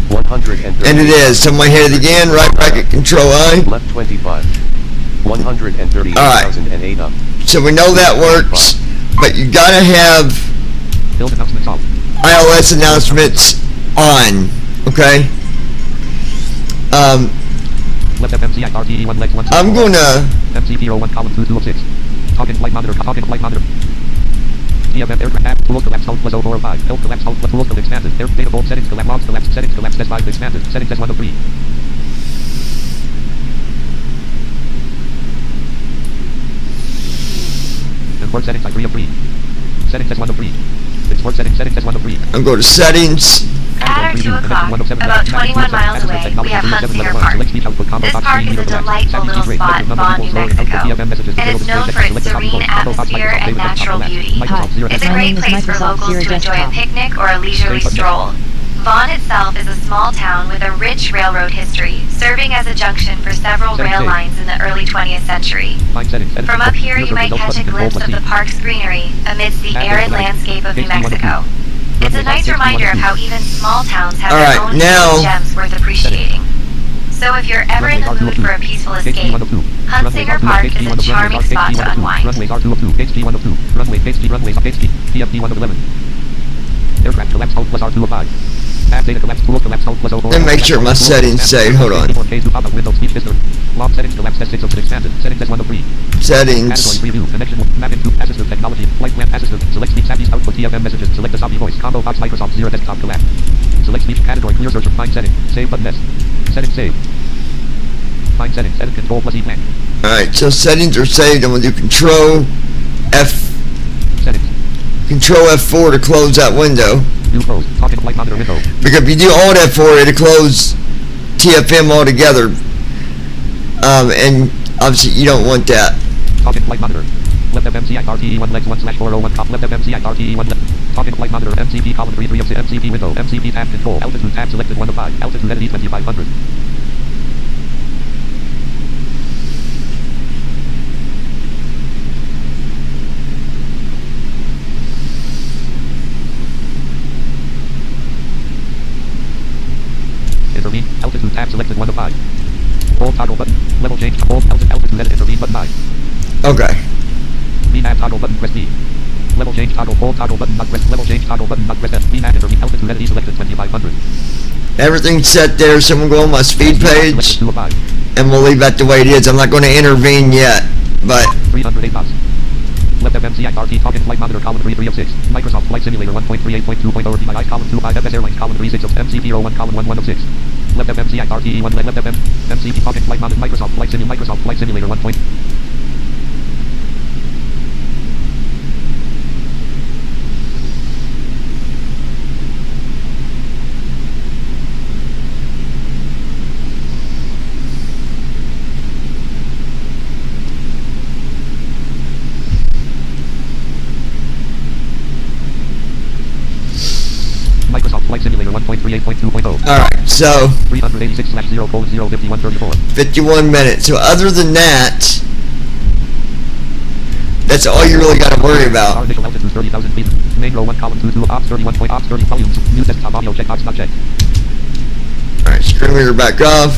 130. and it is. So I'm going to hit it again, right bracket, control I. Left 25. 138,008 up. So we know that works, but you got to have ILS announcements on, okay? I'm gonna MC01 column 2206. Talking flight monitor, talking flight monitor. TFM aircraft app, tools collapse, alt plus 0405. Help collapse, alt plus tools collapse, expanded. Air data volt settings collapse, logs collapse, settings collapse, S5 expanded. Settings S103. Import settings I3 of 3. Settings S103. Export settings S103. I'm going to settings. At our 2 o'clock, about 21 miles away, we have Huntsinger Park. This park is a delightful little spot in Vaughn, New Mexico, and it's known for its serene atmosphere and natural beauty. It's a great place for locals to enjoy a picnic or a leisurely stroll. Vaughn itself is a small town with a rich railroad history, serving as a junction for several rail lines in the early 20th century. From up here, you might catch a glimpse of the park's greenery amidst the arid landscape of New Mexico. It's a nice reminder of how even small towns have their own hidden gems worth appreciating. So if you're ever in the mood for a peaceful escape, Huntsinger Park is a charming spot to unwind. Runways R202, HG102, runways HG, PFD111. Aircraft collapse, alt plus R205. Data collapse, tools collapse, alt plus 04. Let me make sure my settings save. Hold on. Log settings collapse, S606 expanded. Settings S103. Settings. Preview, connection, map into, assistive technology, flight plan assistive, select speech Southeast output TFM messages, select the Sabi voice, combo box Microsoft 0 desktop collapse. Select speech category, clear search, find setting, save button S. Settings save. Find settings, edit control plus E blank. Alright, so settings are saved. I'm going to do control F. Settings. Control F4 to close that window. View close, talking flight monitor window. Because if you do Alt F4, it'll close TFM altogether. And obviously you don't want that. Talking flight monitor. Left FMCI RTE1 legs 1/401 top left FMCI RTE1 left. Talking flight monitor. MCP column 3 of MCP window. MCP tab control. Altitude tab selected 1 of 5. Altitude at 2500. Intervene. Altitude tab selected 1 of 5. Hold toggle button. Level change. Hold altitude edit. Intervene button 9. Okay. VNAV toggle button. Press D. Level change toggle. Hold toggle button. Not press. Level change toggle button. Not press F. VNAV intervene. Altitude edit. Selected 2500. Everything's set there, so I'm going to go on my speed page, and we'll leave that the way it is. I'm not going to intervene yet, but... 308 knots. Left FMCI RT Talking Flight Monitor column 3 of 6. Microsoft Flight Simulator 1.38.2.0 RTI column 2 5 FS Airlines column 3 6 of MCP 01 column 1 1 of 6. Left FMCI RTE 1 left FM MCP Talking Flight Monitor Microsoft Flight Simulator 1. Microsoft Flight Simulator 1.38.2.0. Alright, so... 386/0:05134. 51 minutes. So other than that, that's all you really got to worry about. Initial altitude 30,000 feet. Main row 1 column 2 2 ops 31 point ops 30 volumes. New desktop audio checkbox not checked. Alright, screen reader back off.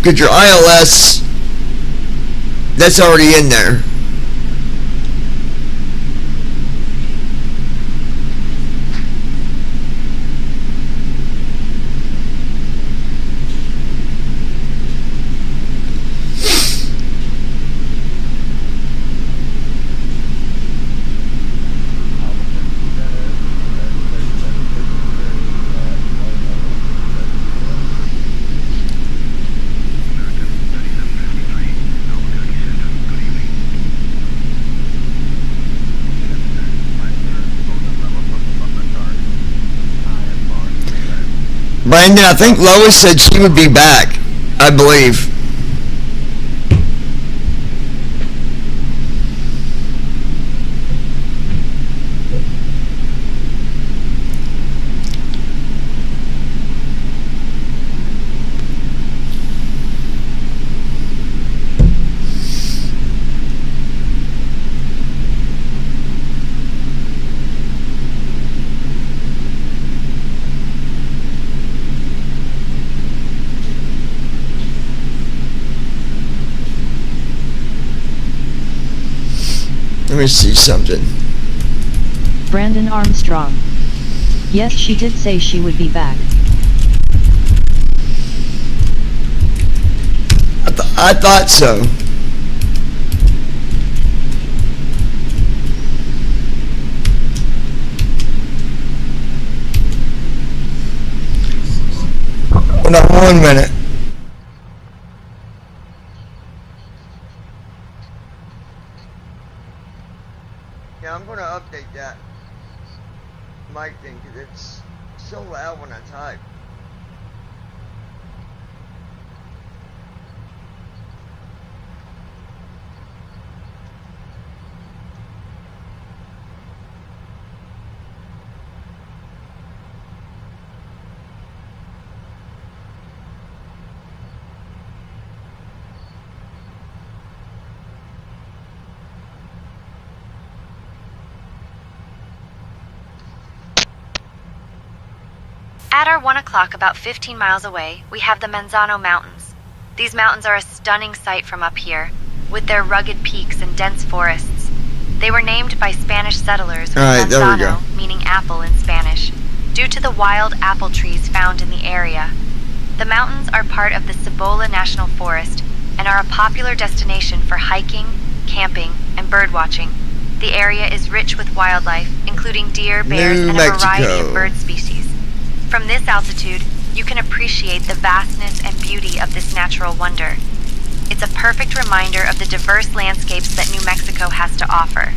Get your ILS. That's already in there. Brandon, I think Lois said she would be back, I believe. Let me see something. Brandon Armstrong. Yes, she did say she would be back. I thought so. Hold on 1 minute. Yeah, I'm going to update that mic thing because it's so loud when I type. At our 1 o'clock, about 15 miles away, we have the Manzano Mountains. These mountains are a stunning sight from up here, with their rugged peaks and dense forests. They were named by Spanish settlers with Manzano, meaning apple in Spanish, due to the wild apple trees found in the area. The mountains are part of the Cibola National Forest and are a popular destination for hiking, camping, and birdwatching. The area is rich with wildlife, including deer, bears, and a variety of bird species. From this altitude, you can appreciate the vastness and beauty of this natural wonder. It's a perfect reminder of the diverse landscapes that New Mexico has to offer.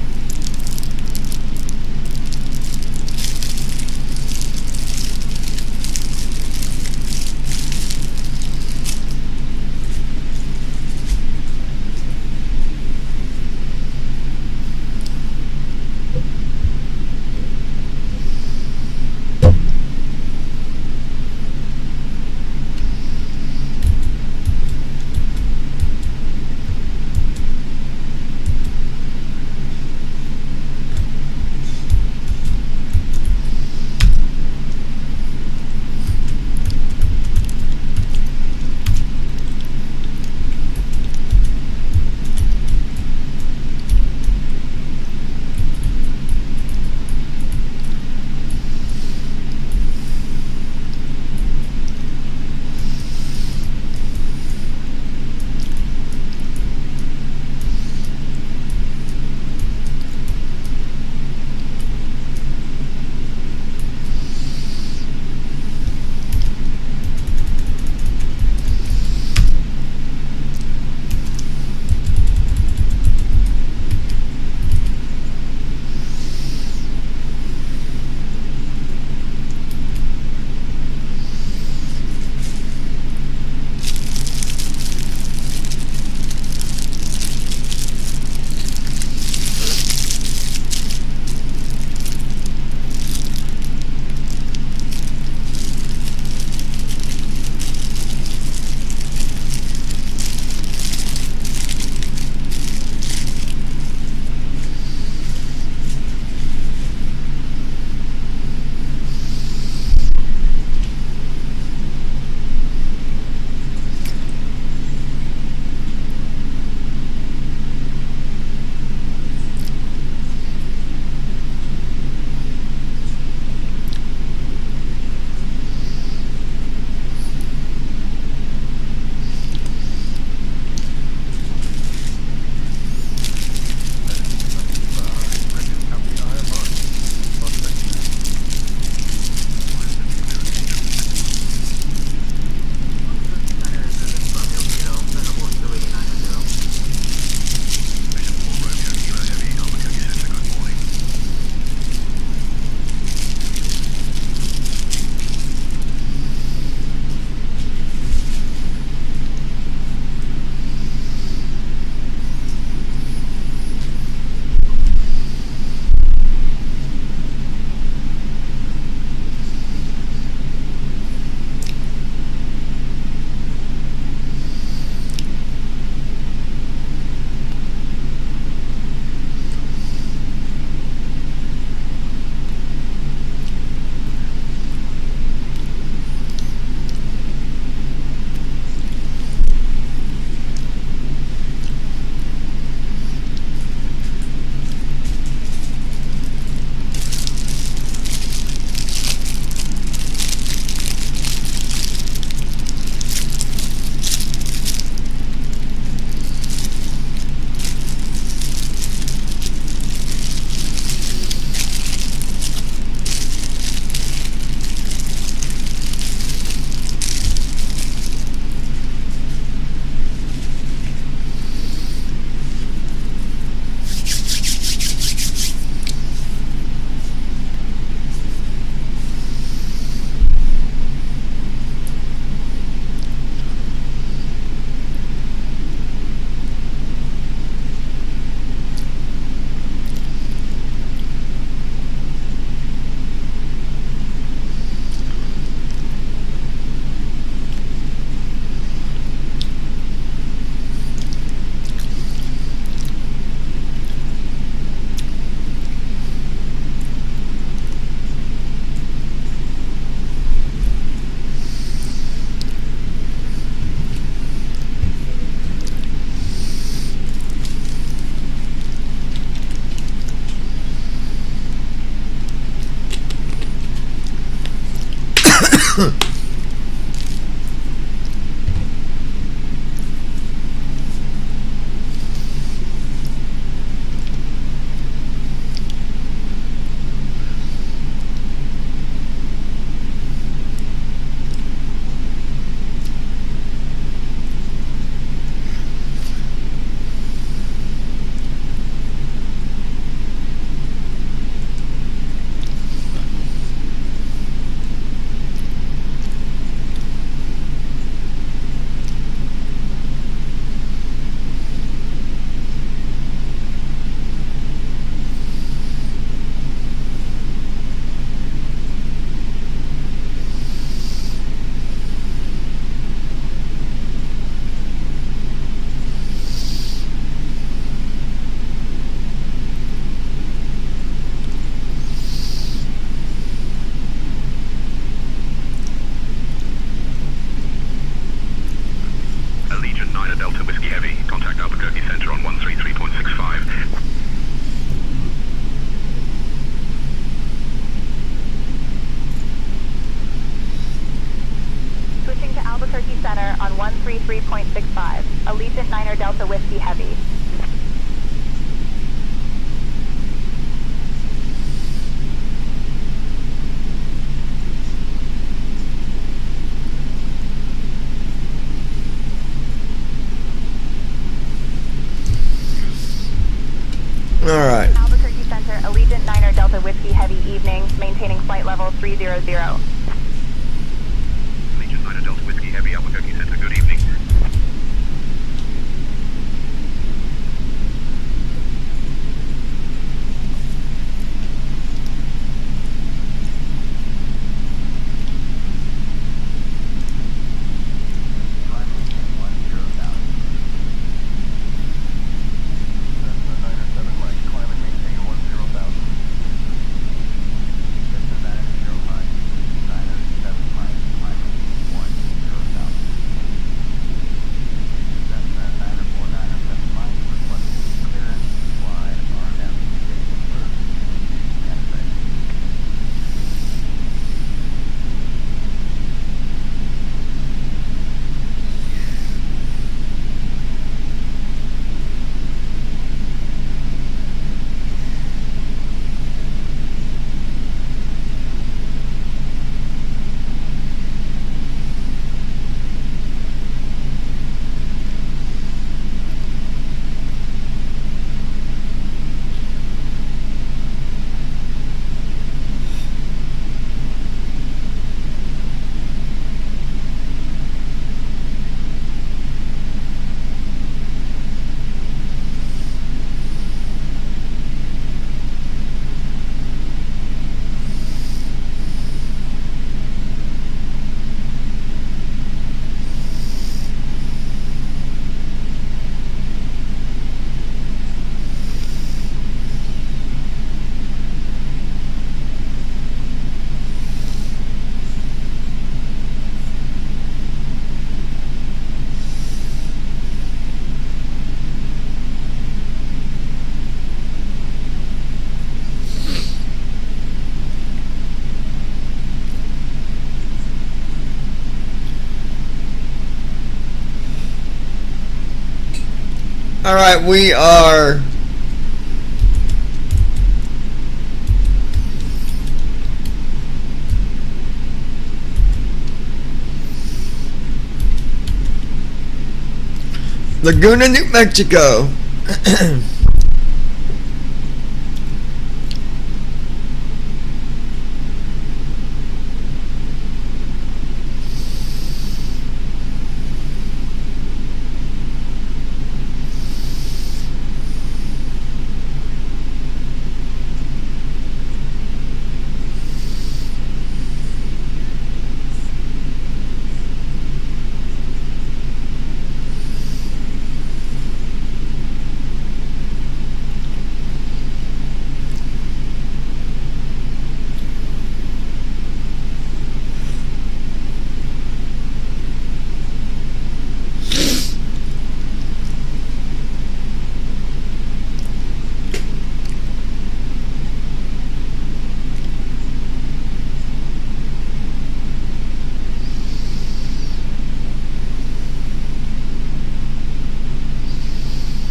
Delta Whiskey Heavy. Contact Albuquerque Center on 133.65. Switching to Albuquerque Center on 133.65. Allegiant 9er Delta Whiskey Heavy. All right. Albuquerque Center, Allegiant 9er Delta Whiskey Heavy evening, maintaining flight level 300. Allegiant 9er Delta Whiskey Heavy, Albuquerque Center, good evening. All right, we are Laguna, New Mexico.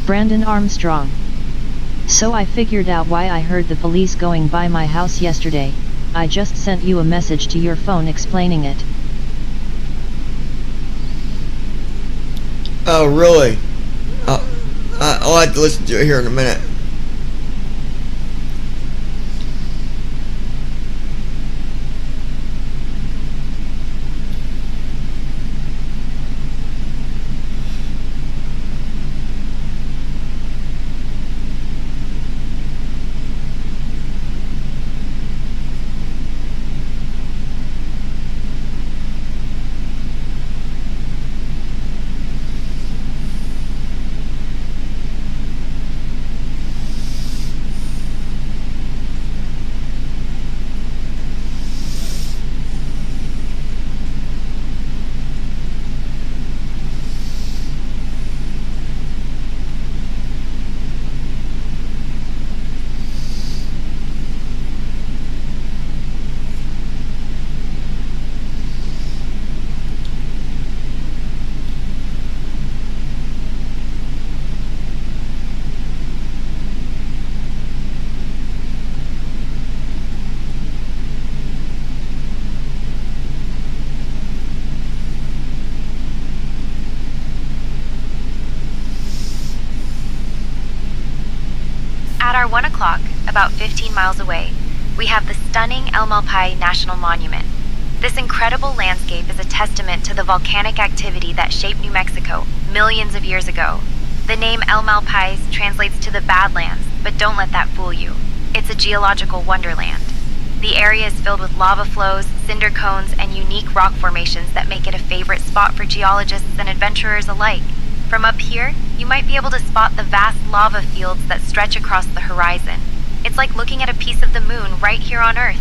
Brandon Armstrong. So I figured out why I heard the police going by my house yesterday. I just sent you a message to your phone explaining it. Oh, really? I'll have to listen to it here in a minute. 1 o'clock, about 15 miles away, we have the stunning El Malpais National Monument. This incredible landscape is a testament to the volcanic activity that shaped New Mexico millions of years ago. The name El Malpais translates to the Badlands, but don't let that fool you. It's a geological wonderland. The area is filled with lava flows, cinder cones, and unique rock formations that make it a favorite spot for geologists and adventurers alike. From up here, you might be able to spot the vast lava fields that stretch across the horizon. It's like looking at a piece of the moon right here on Earth.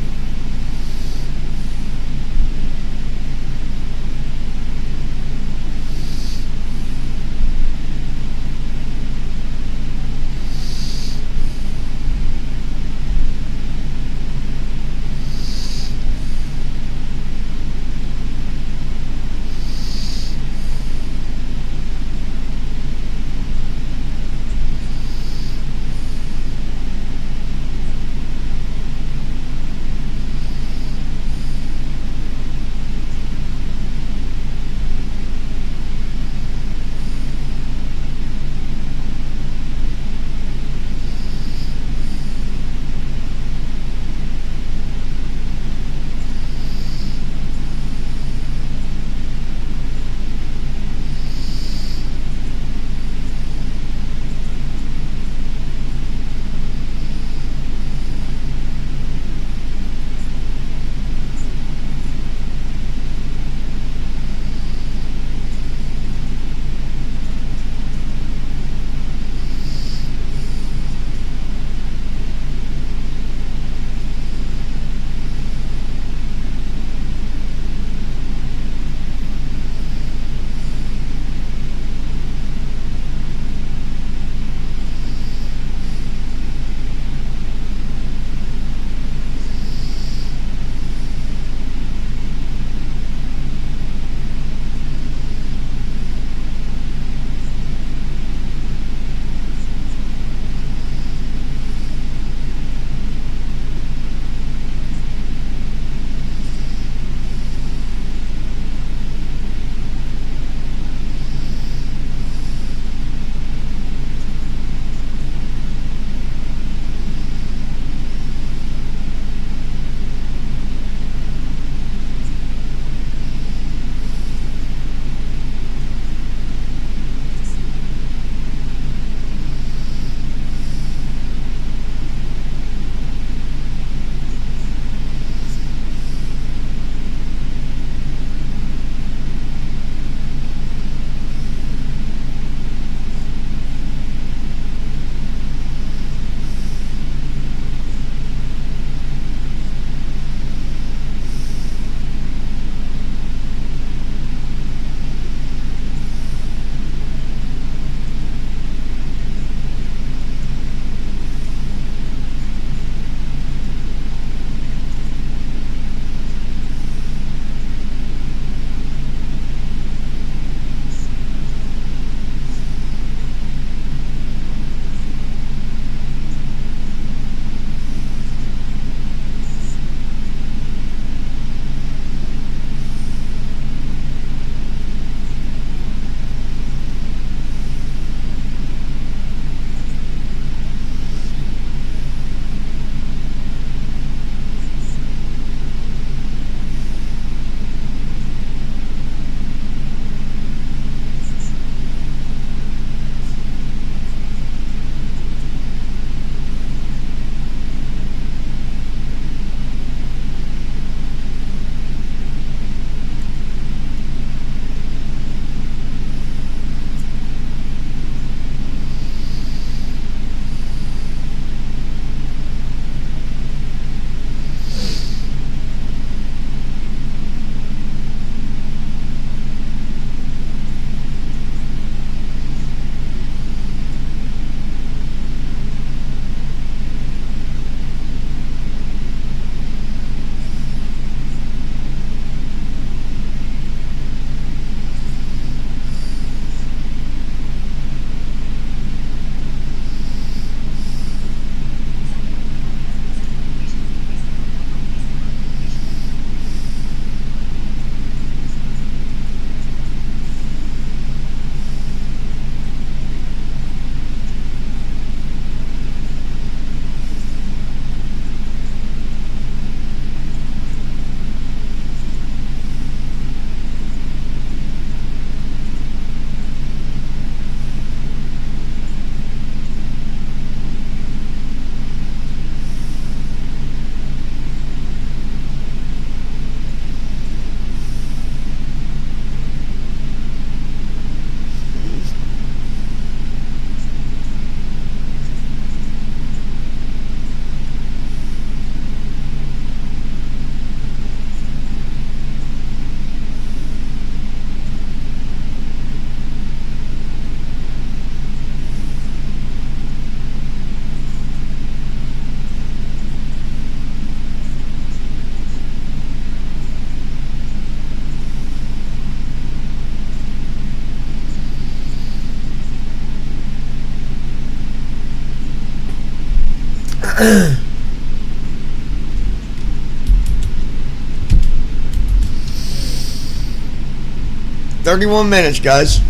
"31 minutes, guys."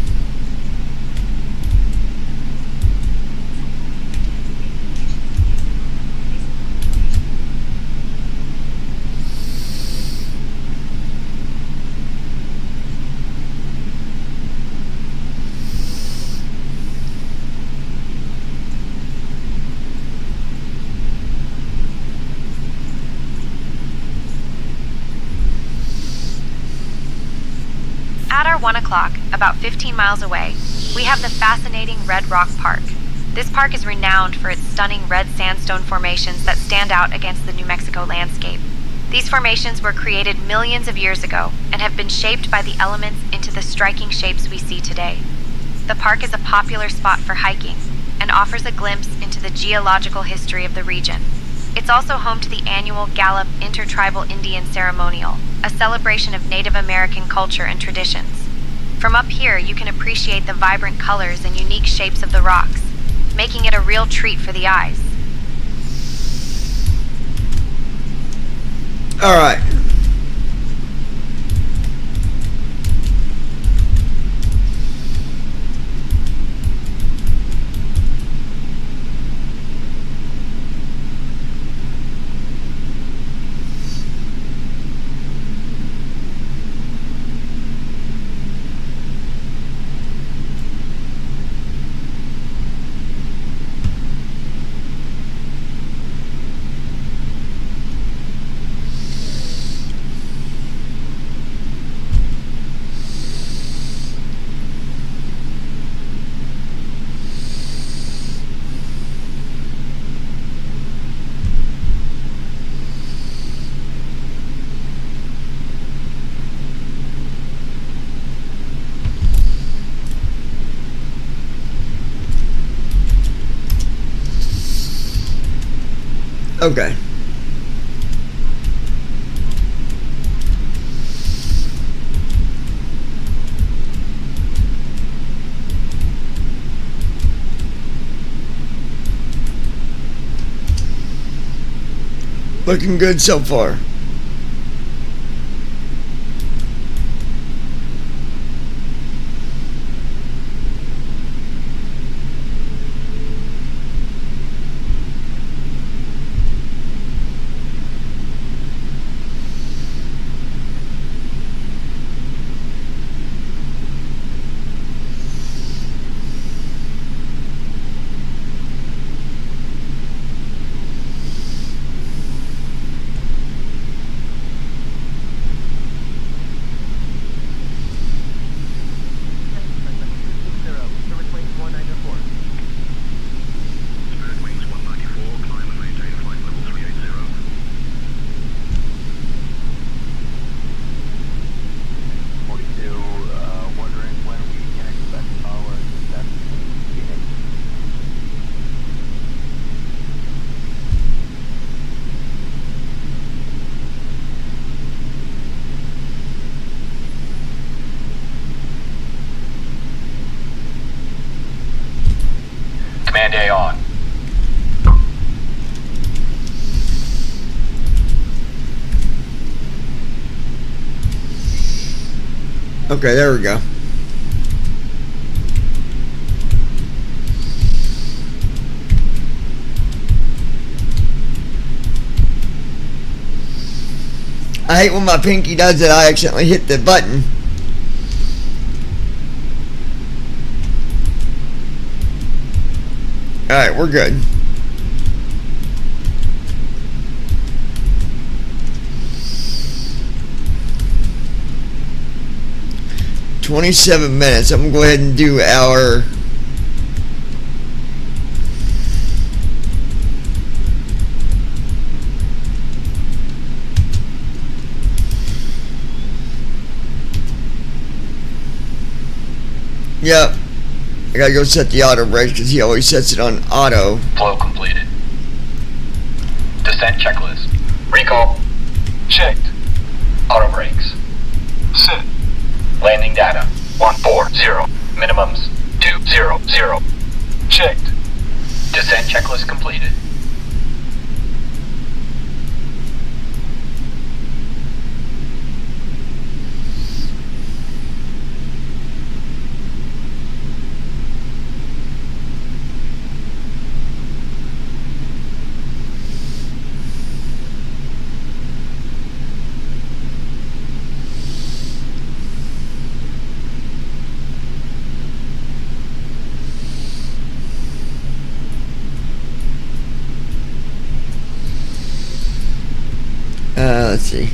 At our 1 o'clock, about 15 miles away, we have the fascinating Red Rock Park. This park is renowned for its stunning red sandstone formations that stand out against the New Mexico landscape. These formations were created millions of years ago and have been shaped by the elements into the striking shapes we see today. The park is a popular spot for hiking and offers a glimpse into the geological history of the region. It's also home to the annual Gallup Intertribal Indian Ceremonial, a celebration of Native American culture and traditions. From up here, you can appreciate the vibrant colors and unique shapes of the rocks, making it a real treat for the eyes. All right. Okay. Looking good so far. Command A on. Okay, there we go. I hate when my pinky does it, I accidentally hit the button. Alright, we're good. "27 minutes. I'm gonna go ahead and do our Yep. I gotta go set the auto brakes because he always sets it on auto. Flow completed. Descent checklist. Recall. Checked. Auto brakes. Set. Landing data. 140. Minimums. 200. Checked. Descent checklist completed. Let's see.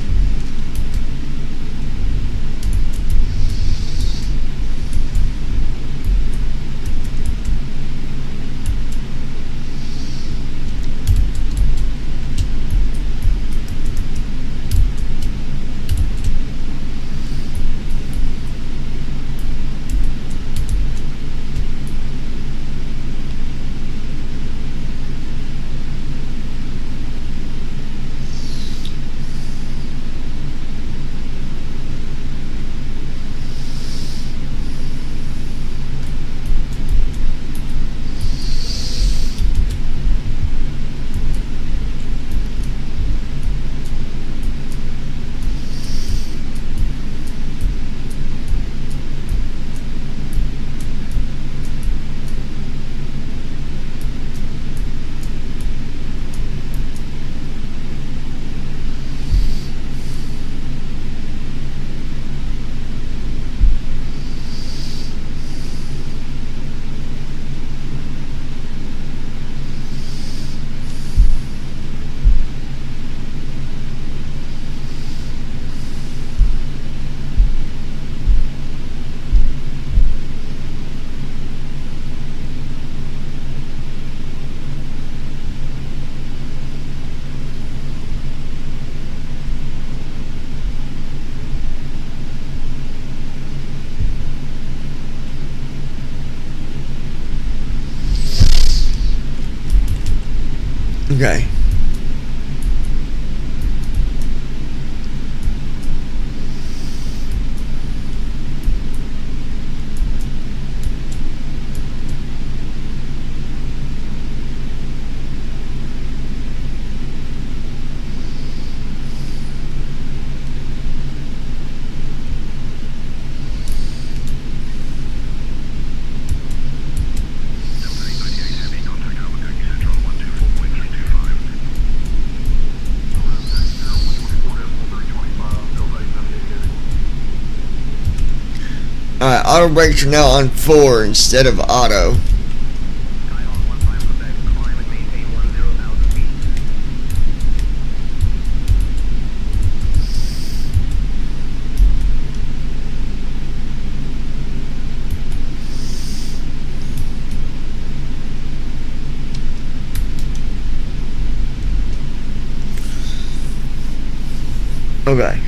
Okay. Alright, auto brakes are now on 4 instead of auto. Okay.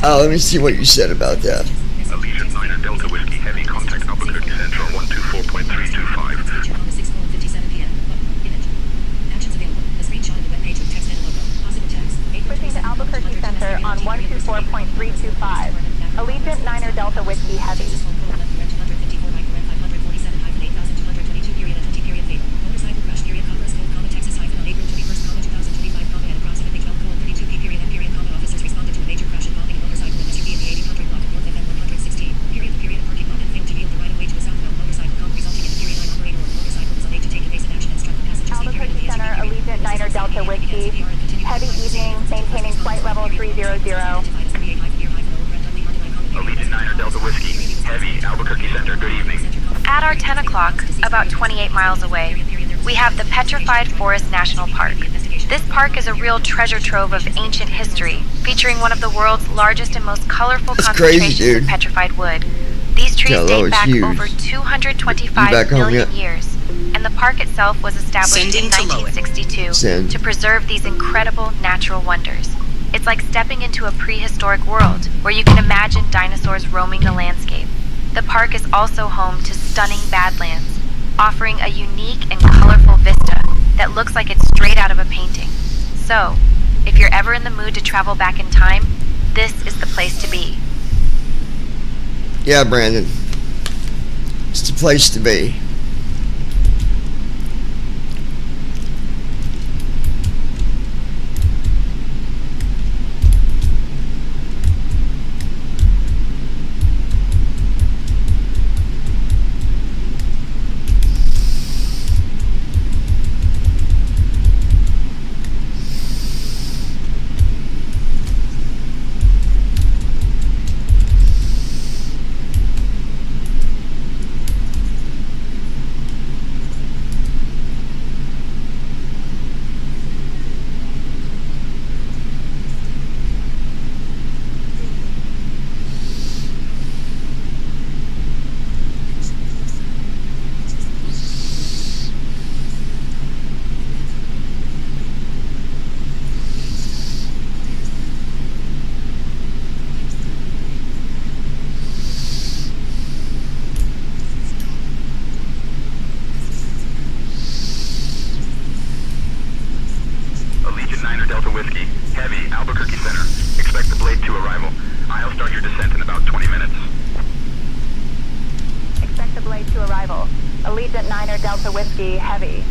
Let me see what you said about that. Allegiant 9er Delta Whiskey Heavy, contact Albuquerque Center on 124.325. Switching to Albuquerque Center on 124.325. Allegiant 9er Delta Whiskey Heavy. Delta Whiskey, heavy evening, maintaining flight level 300. Allegiant 9er Delta Whiskey, heavy, Albuquerque Center, good evening. At our 10 o'clock, about 28 miles away, we have the Petrified Forest National Park. This park is a real treasure trove of ancient history, featuring one of the world's largest and most colorful concentrations of petrified wood. These trees date back over 225 million years, and the park itself was established in 1962 to preserve these incredible natural wonders. It's like stepping into a prehistoric world where you can imagine dinosaurs roaming the landscape. The park is also home to stunning badlands, offering a unique and colorful vista that looks like it's straight out of a painting. So, if you're ever in the mood to travel back in time, this is the place to be. Yeah, Brandon. It's the place to be. Allegiant 9er Delta Whiskey, heavy, Albuquerque Center. Expect the Blade 2 arrival. I'll start your descent in about 20 minutes. Expect the Blade 2 arrival. Allegiant 9er Delta Whiskey, heavy.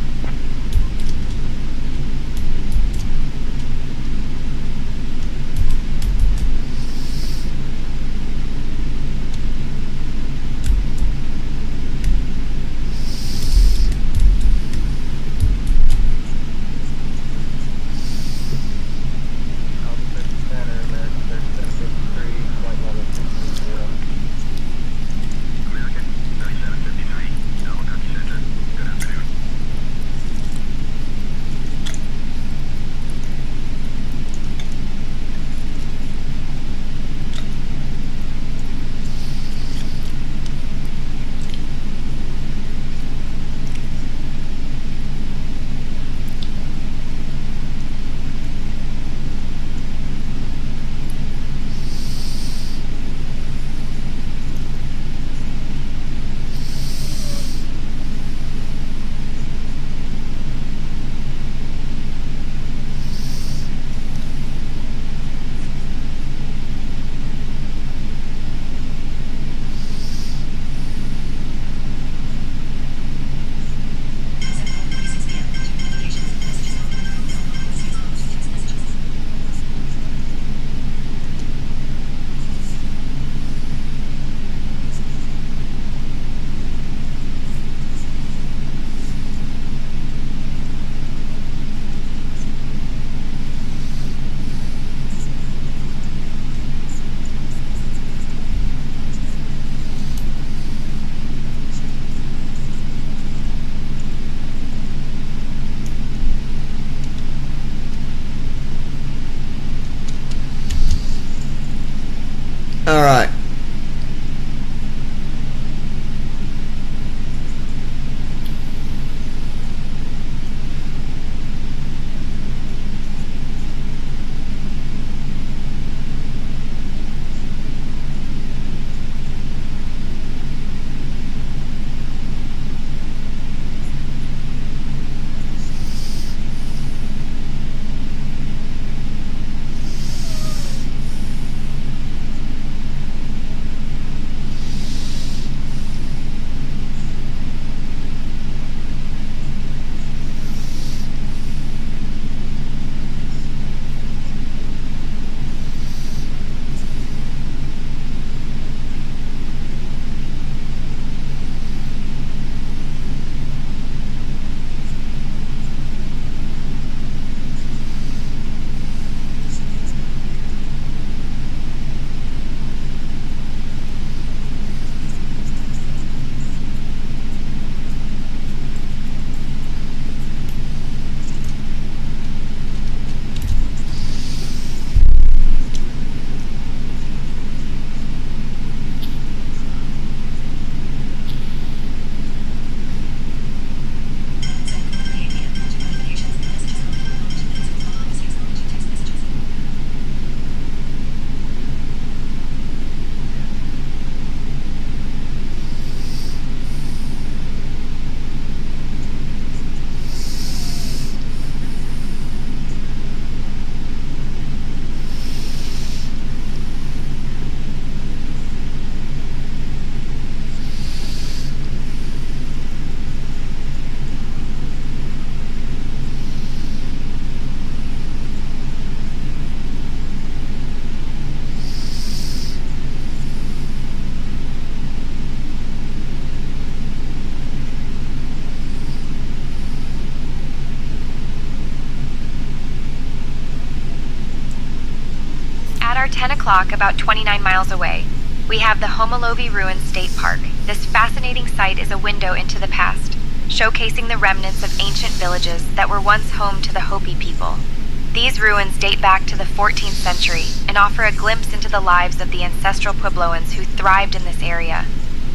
All right. our 10 o'clock, about 29 miles away, we have the Homolovi Ruins State Park. This fascinating site is a window into the past, showcasing the remnants of ancient villages that were once home to the Hopi people. These ruins date back to the 14th century and offer a glimpse into the lives of the ancestral Puebloans who thrived in this area.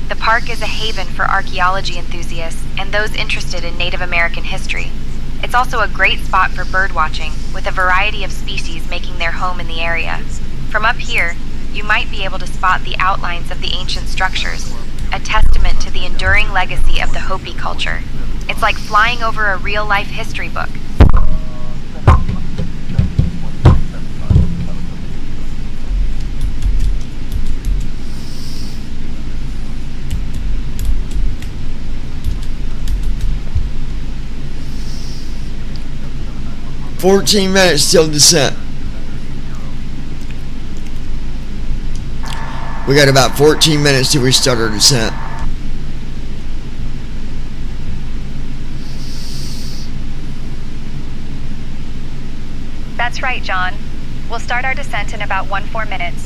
The park is a haven for archaeology enthusiasts and those interested in Native American history. It's also a great spot for bird watching, with a variety of species making their home in the area. From up here, you might be able to spot the outlines of the ancient structures, a testament to the enduring legacy of the Hopi culture. It's like flying over a real-life history book. "14 minutes till descent." We got about 14 minutes till we start our descent. That's right, John. We'll start our descent in about 14 minutes.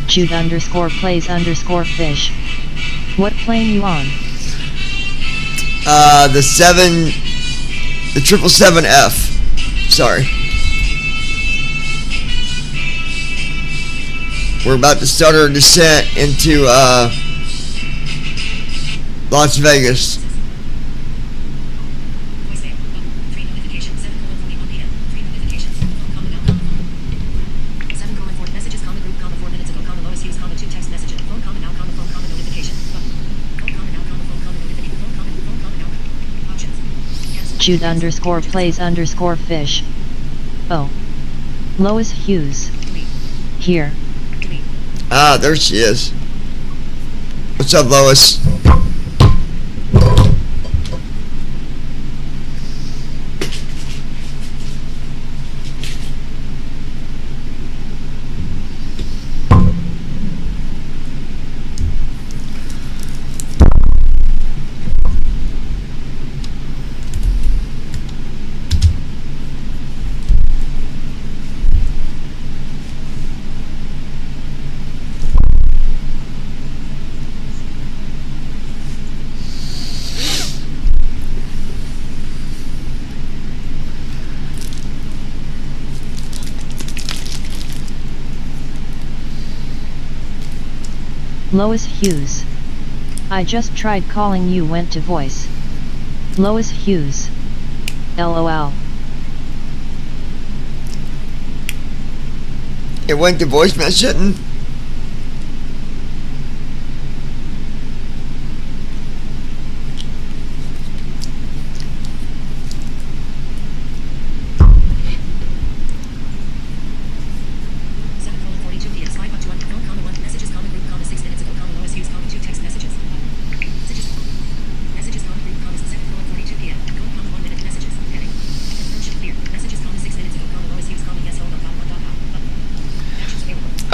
Jude_plays_fish. What plane you on? The 777F. Sorry. We're about to start our descent into Las Vegas. Jude_plays_fish. Oh. Lois Hughes. Here. Ah, there she is. What's up, Lois? Lois Hughes. I just tried calling you, went to voice. Lois Hughes. LOL. It went to voicemail, shouldn't?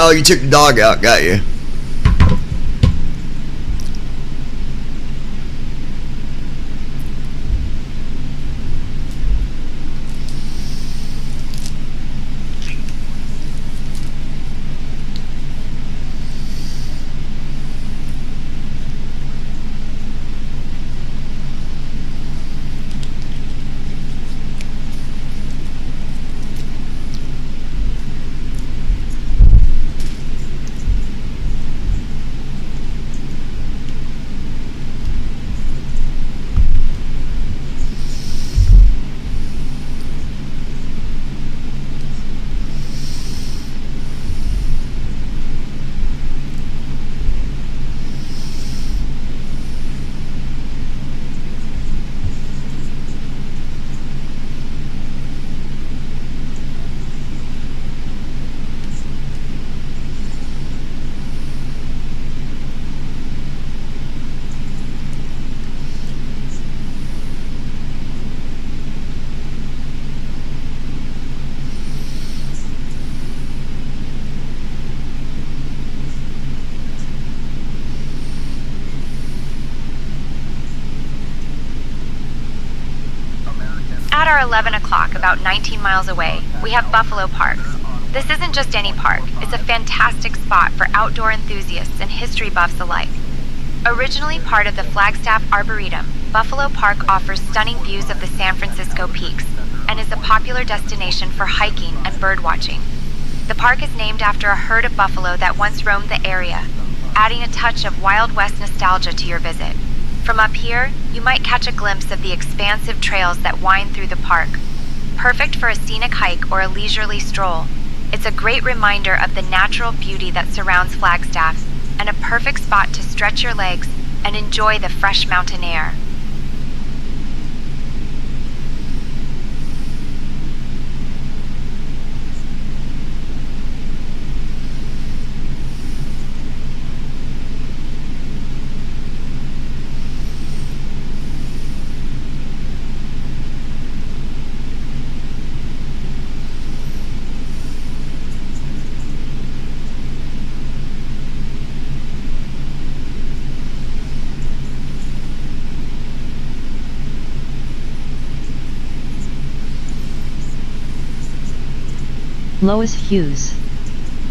Oh, you took the dog out, got you. our 11 o'clock, about 19 miles away, we have Buffalo Park. This isn't just any park, it's a fantastic spot for outdoor enthusiasts and history buffs alike. Originally part of the Flagstaff Arboretum, Buffalo Park offers stunning views of the San Francisco peaks and is a popular destination for hiking and birdwatching. The park is named after a herd of buffalo that once roamed the area, adding a touch of Wild West nostalgia to your visit. From up here, you might catch a glimpse of the expansive trails that wind through the park. Perfect for a scenic hike or a leisurely stroll, it's a great reminder of the natural beauty that surrounds Flagstaff and a perfect spot to stretch your legs and enjoy the fresh mountain air. Lois Hughes.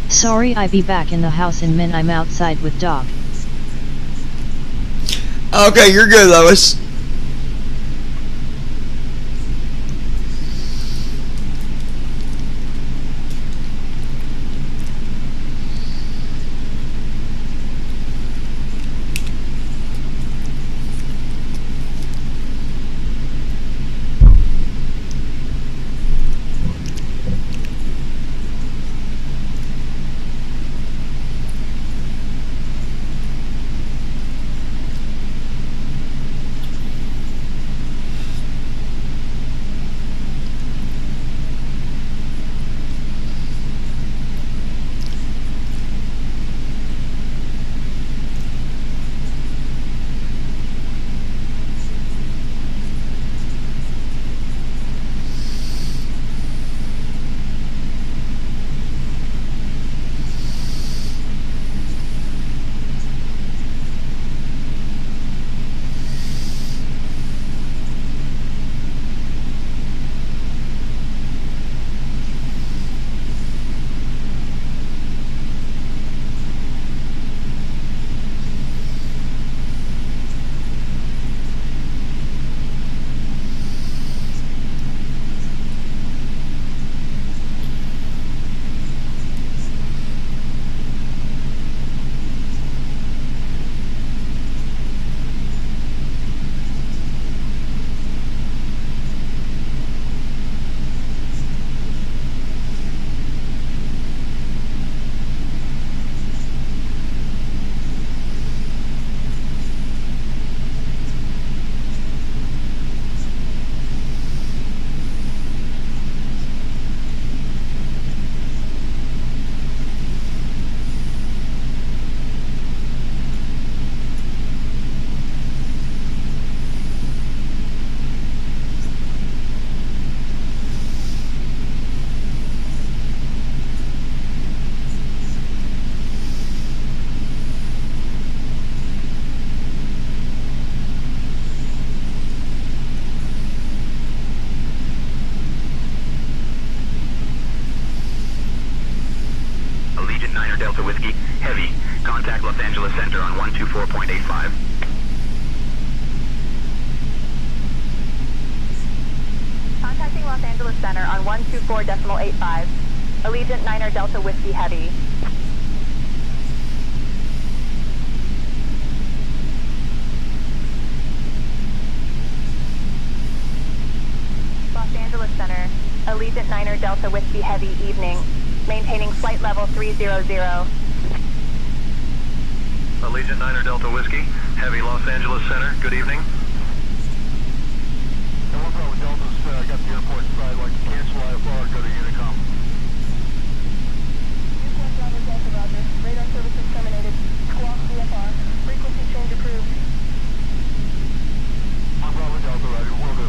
Sorry I be back in the house in min I'm outside with dog. Okay, you're good, Lois. Delta Whiskey, heavy. Contact Los Angeles Center on 124.85. Contacting Los Angeles Center on 124.85. Allegiant 9er Delta Whiskey Heavy. Los Angeles Center, Allegiant 9er Delta Whiskey Heavy evening. Maintaining flight level 300. Allegiant 9er Delta Whiskey, heavy Los Angeles Center, good evening. Delta's got the airport side, like to cancel IFR, go to Unicom. Roger. Radar services terminated. Squawk VFR. Frequency change approved. I'm Bravo Delta, Roger, will do.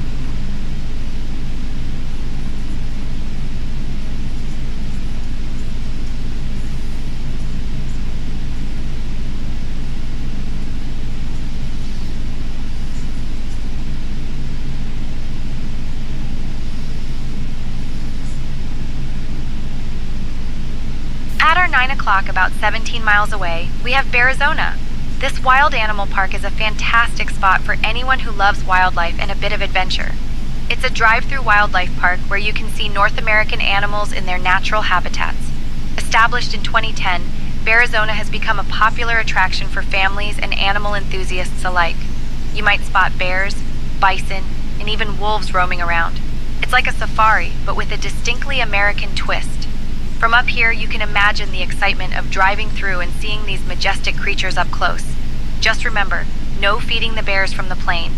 At our 9 o'clock, about 17 miles away, we have Bearizona. This wild animal park is a fantastic spot for anyone who loves wildlife and a bit of adventure. It's a drive-through wildlife park where you can see North American animals in their natural habitats. Established in 2010, Bearizona has become a popular attraction for families and animal enthusiasts alike. You might spot bears, bison, and even wolves roaming around. It's like a safari, but with a distinctly American twist. From up here, you can imagine the excitement of driving through and seeing these majestic creatures up close. Just remember, no feeding the bears from the plane.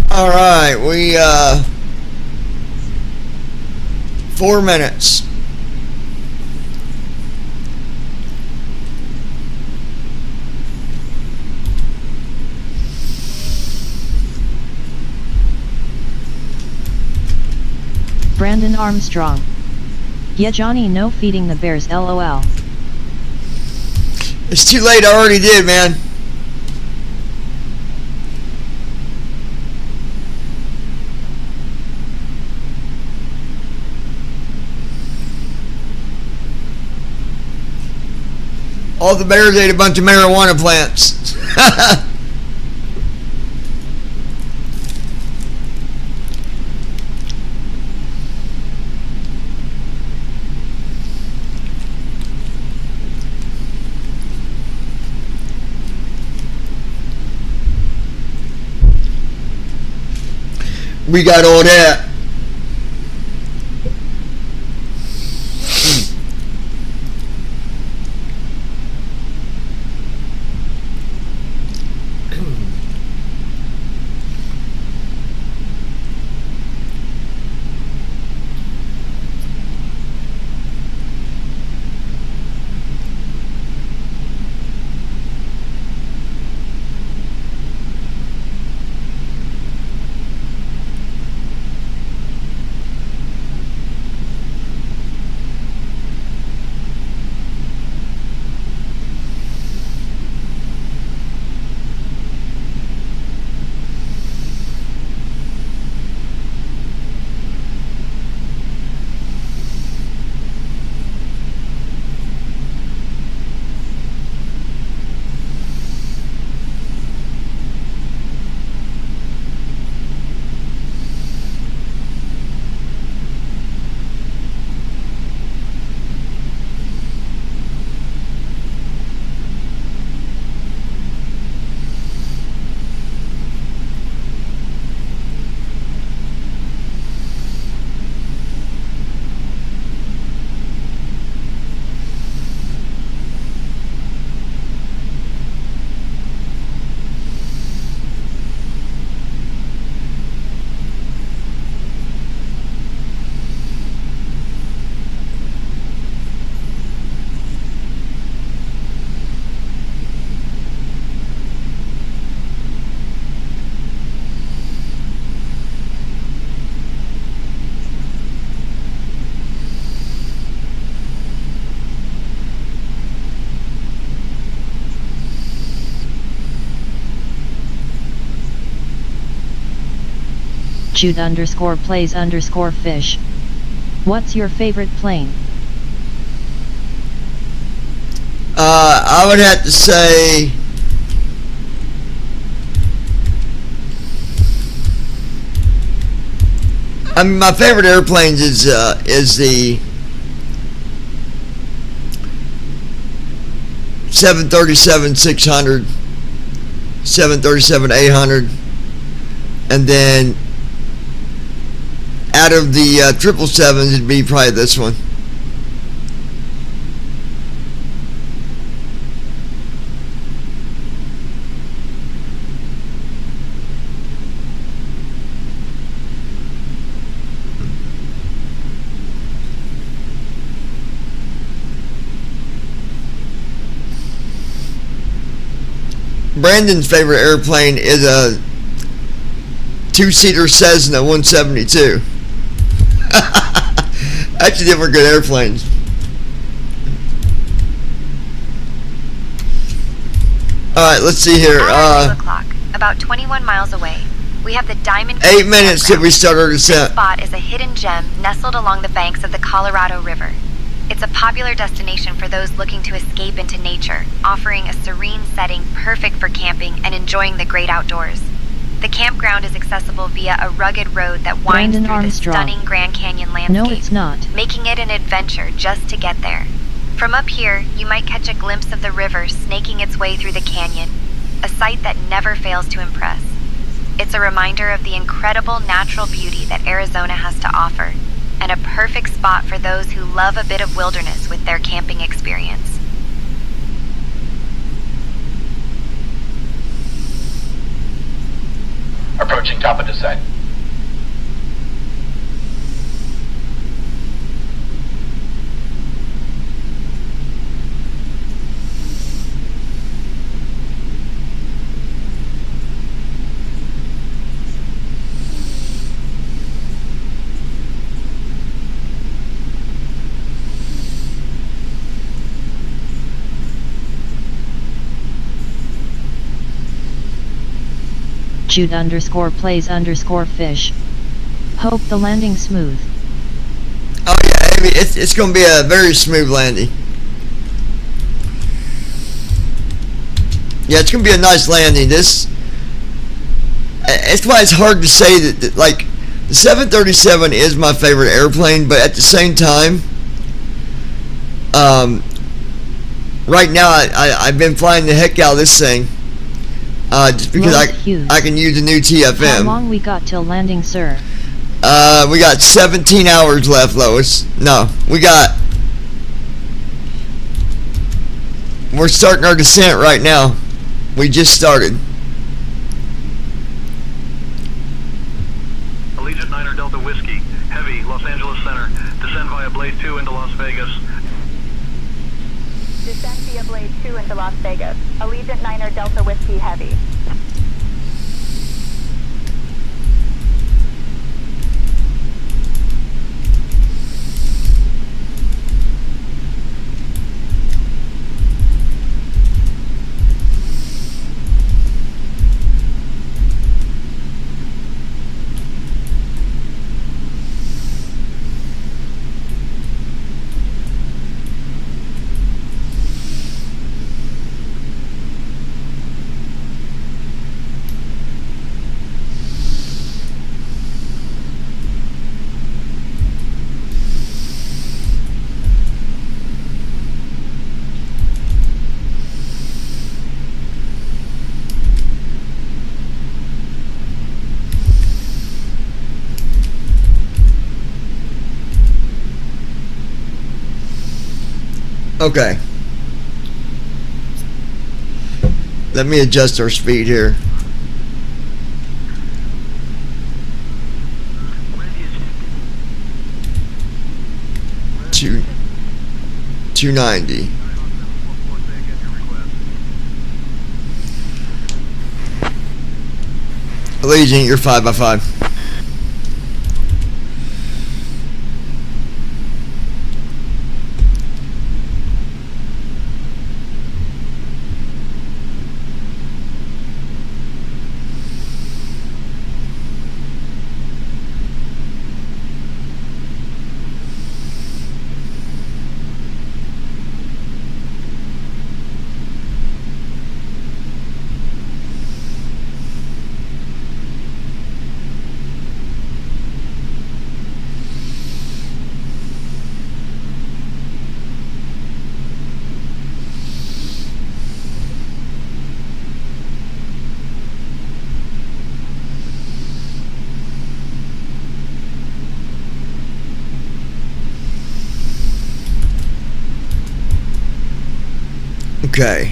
All right, we 4 minutes. Brandon Armstrong. Yeah, Johnny, no feeding the bears, LOL. It's too late, I already did, man. All the bears ate a bunch of marijuana plants. We got all that. Jude_plays_fish. What's your favorite plane? I would have to say I mean, my favorite airplanes is the 737-600, 737-800, and then out of the 777s, it'd be probably this one. Brandon's favorite airplane is a two-seater Cessna 172. Actually, they were good airplanes. Alright, let's see here. At 2 o'clock, about 21 miles away, we have the Diamond 8 minutes till we start our descent. This spot is a hidden gem nestled along the banks of the Colorado River. It's a popular destination for those looking to escape into nature, offering a serene setting perfect for camping and enjoying the great outdoors. The campground is accessible via a rugged road that winds Brandon through Armstrong. the stunning Grand Canyon landscape. No, it's not. Making it an adventure just to get there. From up here, you might catch a glimpse of the river snaking its way through the canyon, a sight that never fails to impress. It's a reminder of the incredible natural beauty that Arizona has to offer, and a perfect spot for those who love a bit of wilderness with their camping experience. Approaching top of descent. Jude_plays_fish. Hope the landing smooth. Oh yeah, I mean, it's going to be a very smooth landing. Yeah, it's going to be a nice landing. It's why it's hard to say that like, the 737 is my favorite airplane, but at the same time, right now I've been flying the heck out of this thing. Just because I can use the new TFM. How long we got till landing, sir? We got 17 hours left, Lois. No, we're starting our descent right now. We just started. Allegiant 9 Delta Whiskey, Heavy, Los Angeles Center. Descend via Blade 2 into Las Vegas. Descend via Blade 2 into Las Vegas. Allegiant 9 Delta Whiskey Heavy. Okay. Let me adjust our speed here. Two 290. Allegiant, you're 5x5. Okay.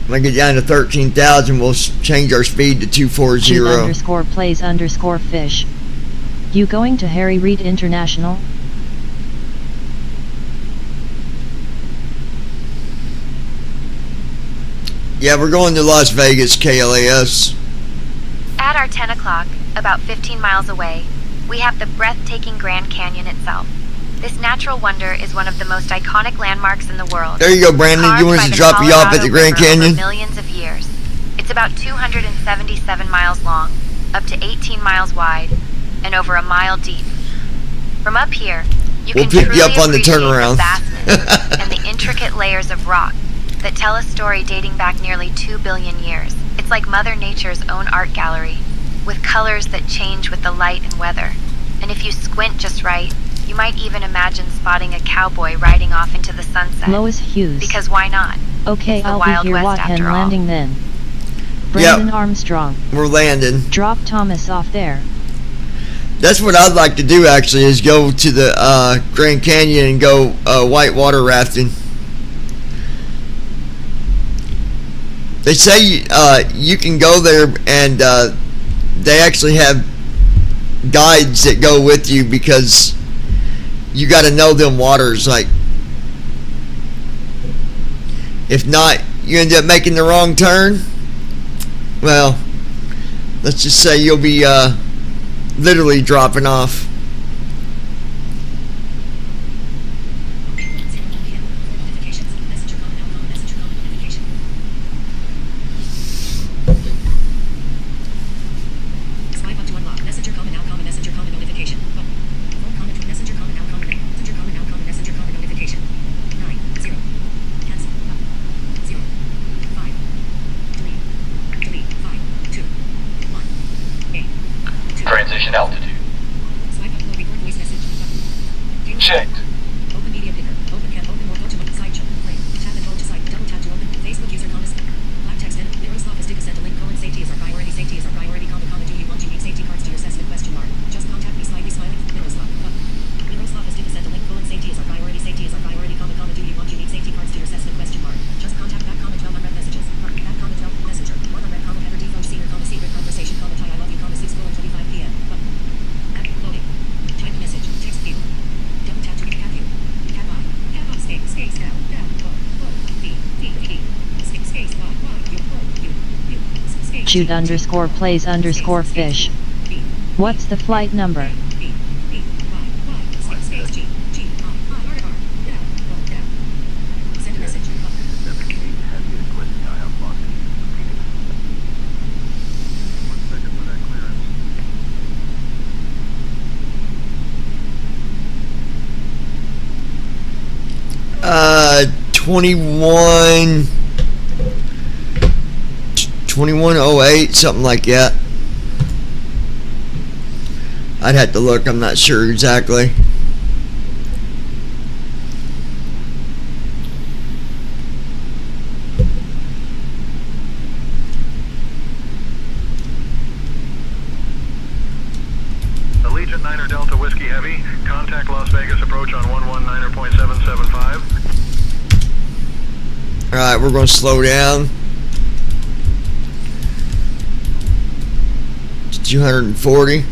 When I get down to 13,000, we'll change our speed to 240. Shoot_plays_fish. You going to Harry Reid International? Yeah, we're going to Las Vegas, KLAS. At our 10 o'clock, about 15 miles away, we have the breathtaking Grand Canyon itself. This natural wonder is one of the most iconic landmarks in the world. There you go, Brandon. You want us to drop you off at the Grand Canyon? Over millions of years. It's about 277 miles long, up to 18 miles wide, and over a mile deep. From up here, you can pick truly you up on the appreciate turnaround. the vastness and the intricate layers of rock that tell a story dating back nearly 2 billion years. It's like Mother Nature's own art gallery, with colors that change with the light and weather. And if you squint just right, you might even imagine spotting a cowboy riding off into the sunset. Lois Hughes. Because why not? Okay, It's the I'll Wild be here. West Wathen after all. landing then. Brandon Armstrong. We're landing. Drop Thomas off there. That's what I'd like to do, actually, is go to the Grand Canyon and go whitewater rafting. They say you can go there, and they actually have guides that go with you because you got to know them waters. Like, if not, you end up making the wrong turn. Well, let's just say you'll be literally dropping off. Swipe up to unlock. Messenger comment now comment messenger comment notification. Full comment from messenger comment now comment messenger comment now comment messenger comment notification. 9 0. Cancel. 0 5. Delete 5 2 1 8 2. Transition altitude. Swipe up low record voice message. Button. Checked. Open media picker. Open can open more go to side show. Play. Tap and hold to side. Double tap to open. Facebook user comments. Black text in. Mirror's office did send a link. Colon safety is our priority. Safety is our priority. Comma do you want? You need safety cards to your assessment question mark. Just contact me. Smiley smiling. Mirror's office did send a link. Colon safety is our priority. Safety is our priority. Comma do you want? You need safety cards to your assessment question mark. Just contact that comment. Well unread messages. That comment. Well messenger. One unread comment. Header default senior. Comma secret conversation. Comment I love you. Comma 6:25 p.m. App loading. Type a message. Text field. Double tap to recap you. Tab I. Tab up space down B space Y U space Shoot_plays_fish. What's the flight number? space G Send a message. Uh, 2108, something like that. I'd have to look. I'm not sure exactly. Allegiant 9er Delta Whiskey Heavy, contact Las Vegas approach on 119.775. Alright, we're going to slow down to 240.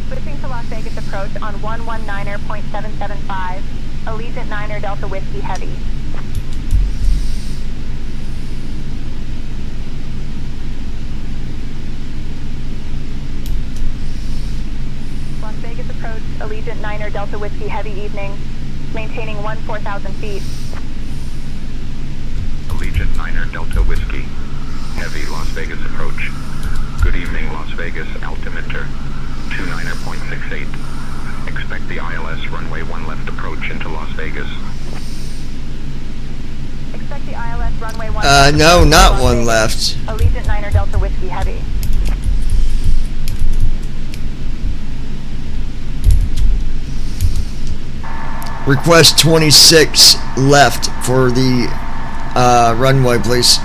Switching to Las Vegas approach on 119.775. Allegiant 9er Delta Whiskey Heavy. Las Vegas approach, Allegiant 9er Delta Whiskey Heavy evening, maintaining 14,000 feet. Allegiant 9er Delta Whiskey, heavy Las Vegas approach. Good evening, Las Vegas, altimeter 29.68. Expect the ILS runway 1 left approach into Las Vegas. Expect the ILS runway 1 No, not one left. Allegiant 9er Delta Whiskey Heavy. Request 26 left for the runway, please.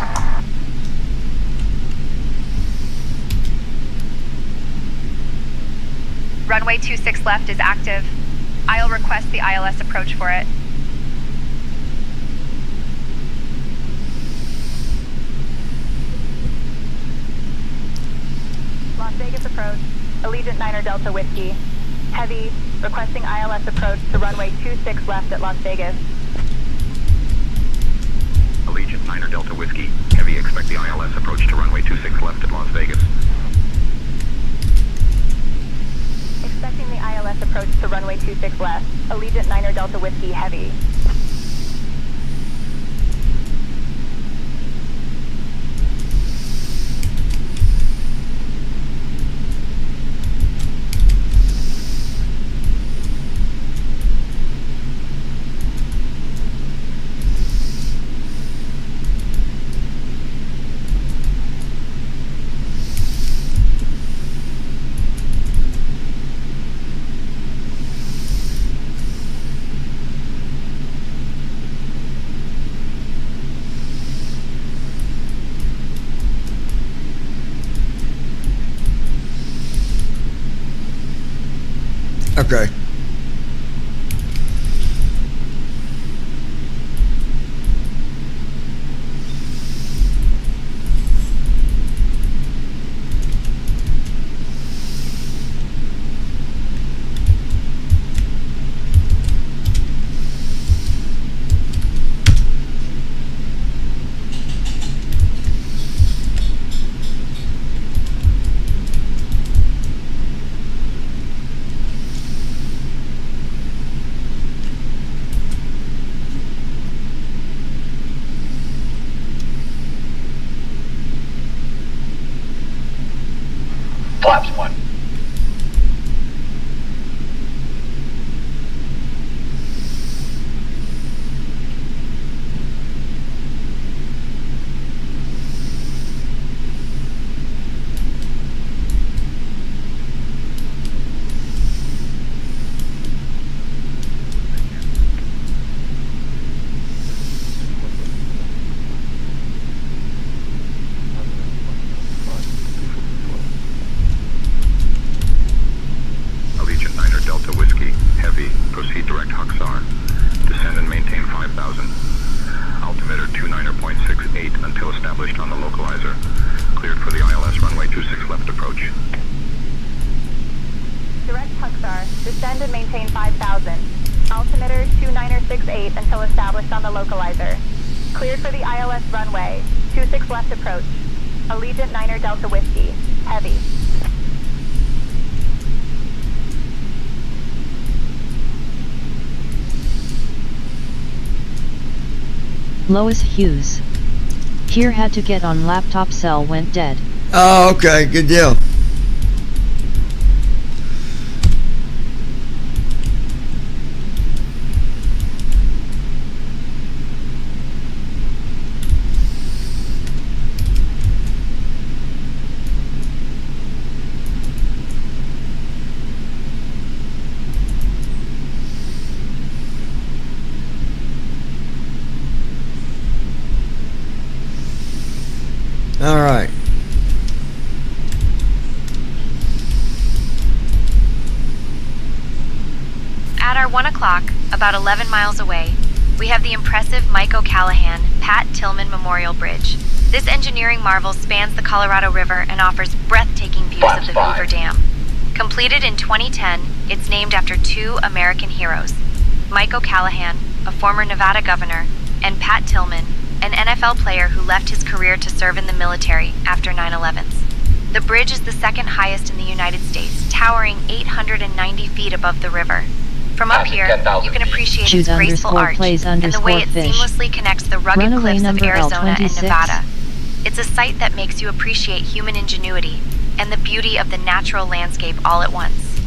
Runway 26 left is active. I'll request the ILS approach for it. Las Vegas approach. Allegiant 9er Delta Whiskey. Heavy, requesting ILS approach to runway 26 left at Las Vegas. Allegiant 9er Delta Whiskey. Heavy, expect the ILS approach to runway 26 left at Las Vegas. Expecting the ILS approach to runway 26 left. Allegiant 9er Delta Whiskey Heavy. Okay. Flaps 1. Allegiant 9er Delta Whiskey. Heavy, proceed direct Huxar. Descend and maintain 5,000. Altimeter 29.68 until established on the localizer. Cleared for the ILS runway 26 left approach. Direct Huxar. Descend and maintain 5,000. Altimeter 2968 until established on the localizer. Cleared for the ILS runway. 26 left approach. Allegiant 9er Delta Whiskey. Heavy. Lois Hughes. Here had to get on laptop cell went dead. Oh, okay, good deal. All right. At our 1 o'clock, about 11 miles away, we have the impressive Mike O'Callahan Pat Tillman Memorial Bridge. This engineering marvel spans the Colorado River and offers breathtaking views of the Hoover Dam. Completed in 2010, it's named after two American heroes, Mike O'Callahan, a former Nevada governor, and Pat Tillman, an NFL player who left his career to serve in the military after 9/11s. The bridge is the second highest in the United States, towering 890 feet above the river. From up here, you can appreciate its graceful arch and the way it seamlessly connects the rugged cliffs of Arizona and Nevada. It's a sight that makes you appreciate human ingenuity and the beauty of the natural landscape all at once.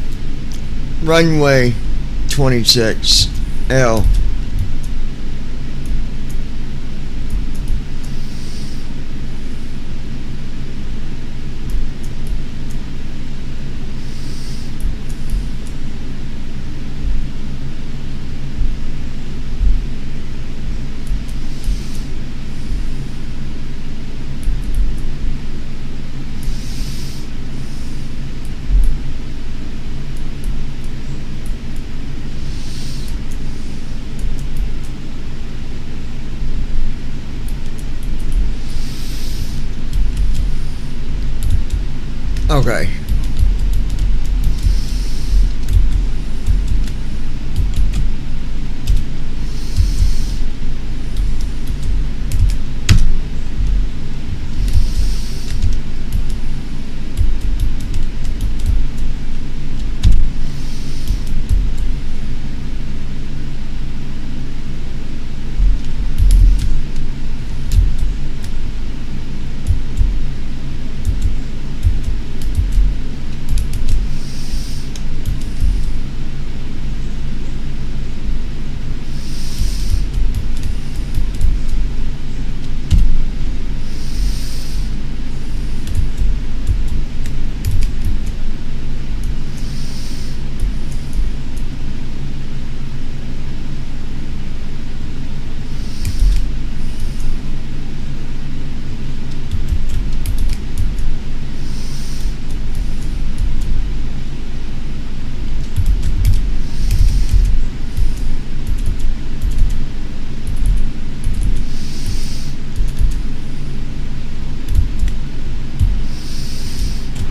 Runway 26 L. Okay.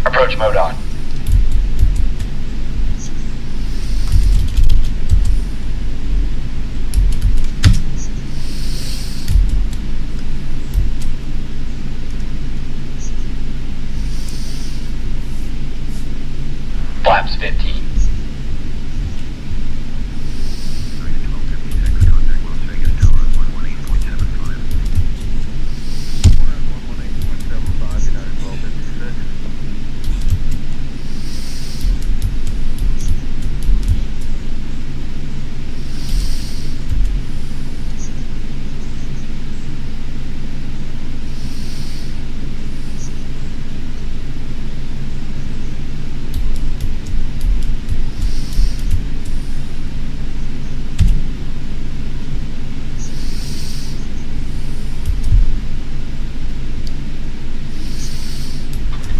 Approach mode on. Flaps 15.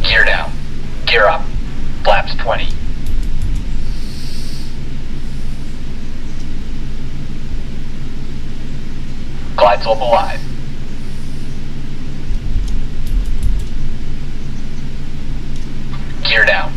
Gear down. Gear up. Flaps 20. Glide slope alive. Gear down.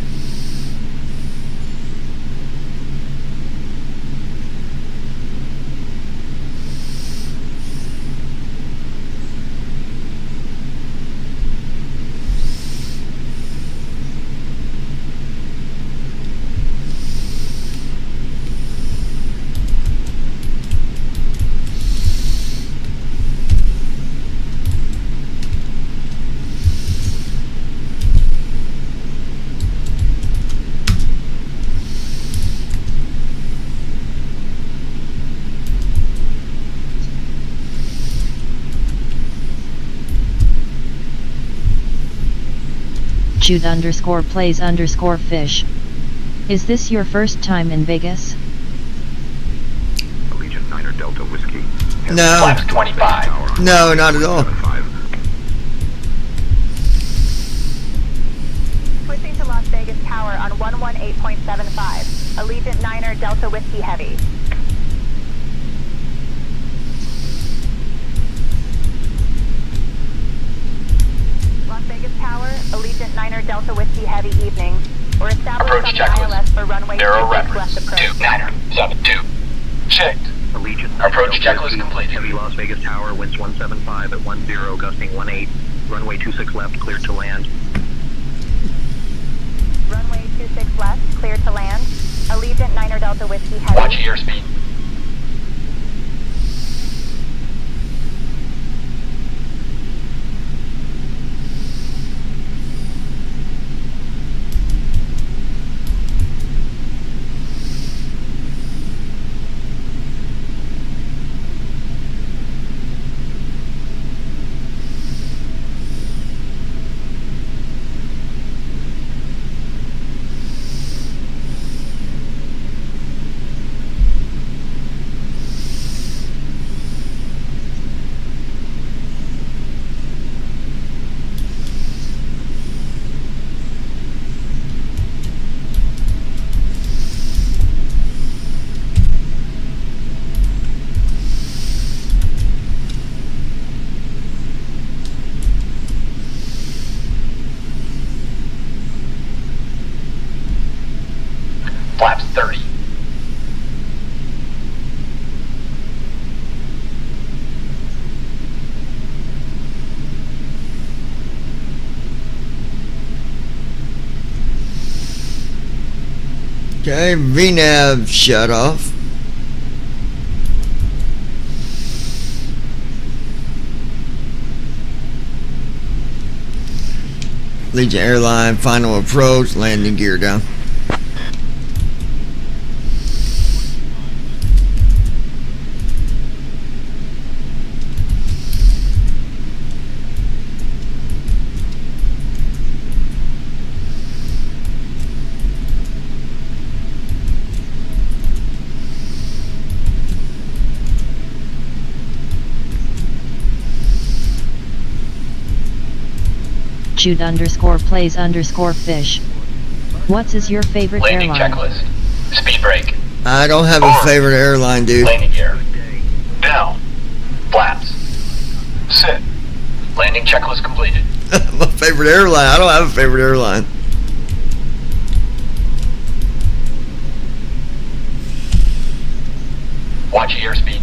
Jude_plays_fish. Is this your first time in Vegas? Allegiant 9 Delta Whiskey. No. Flaps 25. No, not at all. Switching to Las Vegas Tower on 118.75. Allegiant 9er Delta Whiskey Heavy. Las Vegas Tower, Allegiant 9er Delta Whiskey Heavy evening. We're established Approach on the checklist. ILS for runway Narrow 26 reference. left approach. 2972. Checked. Allegiant 9 Approach Delta checklist Whiskey, completed. Heavy Las Vegas Tower, winds 175 at 10, gusting 18. Runway 26 left, cleared to land. Runway 26 left, clear to land. Allegiant 9er Delta Whiskey Heavy. Watch airspeed. Okay, VNAV shut off. Legion Airline, final approach, landing gear down. Jude _ fish. What's is your favorite Landing airline? checklist. Speed brake. I don't have a favorite airline, dude. Landing gear. Down. Flaps. Sit. Landing checklist completed. My favorite airline. I don't have a favorite airline. Watch airspeed.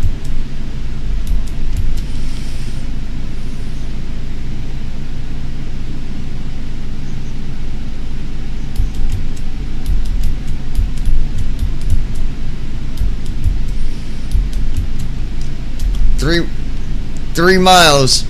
Three miles.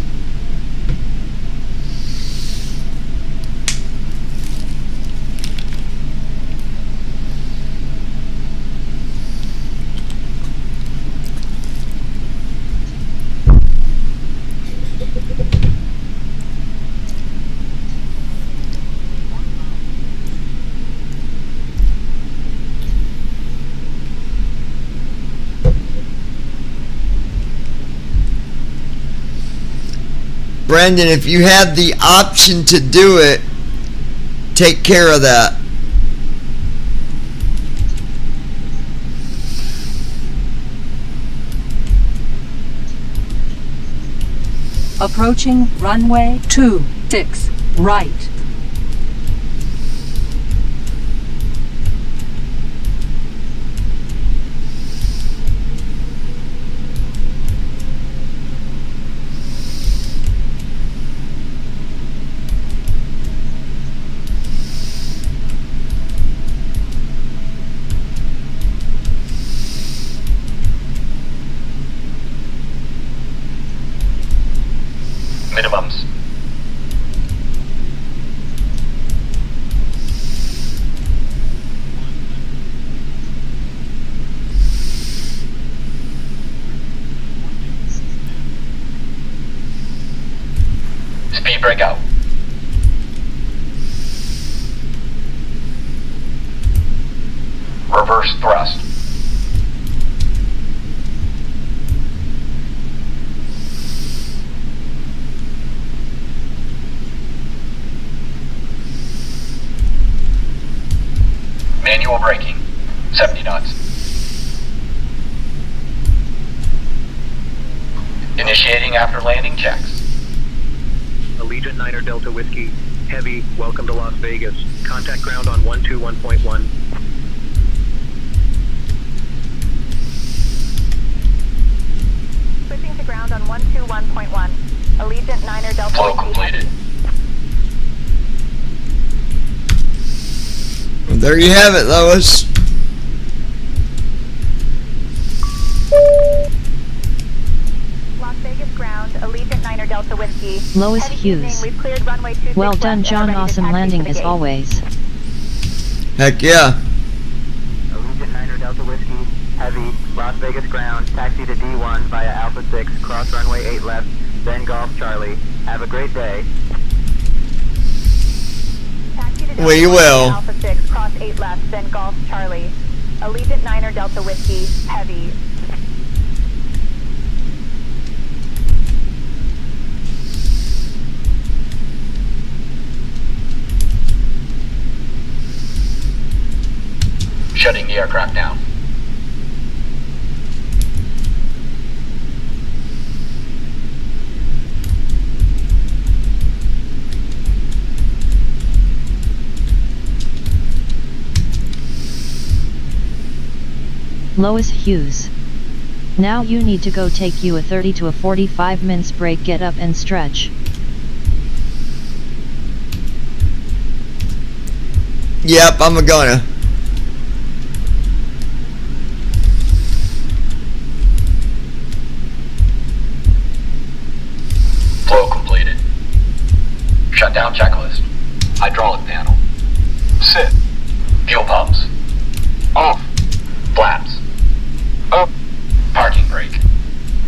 Brandon, if you have the option to do it, take care of that. Approaching runway 26, right. Minimums. Speed breakout. Reverse thrust. Manual braking. 70 knots. Initiating after landing checks. Allegiant Niner Delta Whiskey, Heavy, welcome to Las Vegas. Contact ground on 121.1. Switching to ground on 121.1. Allegiant Niner Delta Flow Whiskey completed. Well, there you have it, Lois. Las Vegas ground, Allegiant Niner Delta Whiskey. Lois Heavy evening, Hughes. we've cleared runway 26 Well done, left and are John. ready to Awesome taxi landing to the as gate. always. Heck yeah. Allegiant Niner Delta Whiskey, Heavy, Las Vegas ground, taxi to D1 via Alpha 6, cross runway 8 left, then Golf Charlie. Have a great day. Taxi to We Delta will. Alpha 6, cross 8 left, then Golf Charlie. Allegiant Niner Delta Whiskey, Heavy. Shutting the aircraft down. Lois Hughes. Now you need to go take you a 30 to a 45 minutes break, get up and stretch. Yep, I'm gonna. Shutdown checklist. Hydraulic panel. Sit. Fuel pumps. Off. Flaps. Up. Parking brake.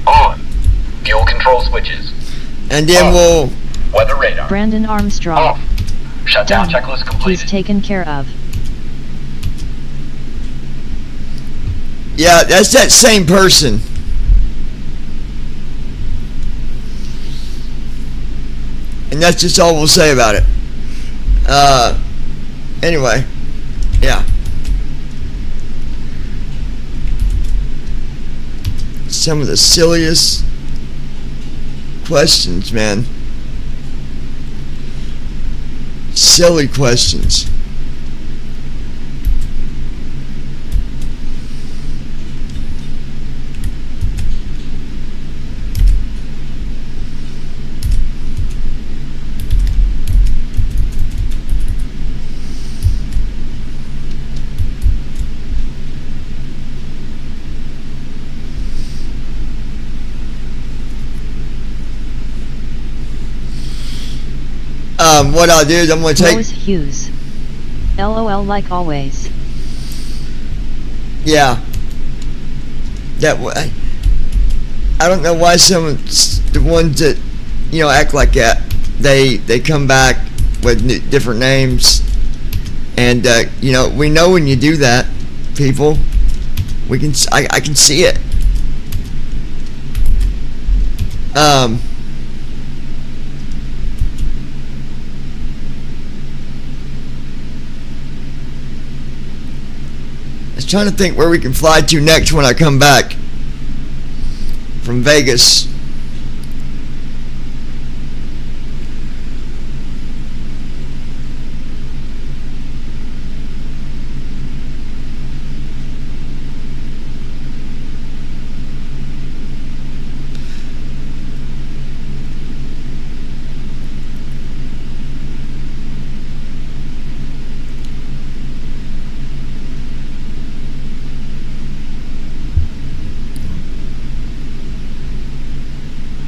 On. Fuel control switches. And then we'll... Weather radar. Brandon Armstrong. Off. Shutdown Done. checklist completed. He's taken care of. Yeah, that's that same person. And that's just all we'll say about it. Anyway, yeah. Some of the silliest questions, man. Silly questions. What I'll do is I'm going to take... Lois Hughes. LOL like always. Yeah. That way. I don't know why some of the ones that, you know, act like that, they come back with different names. And, you know, we know when you do that, people, we can, I can see it. Trying to think where we can fly to next when I come back from Vegas.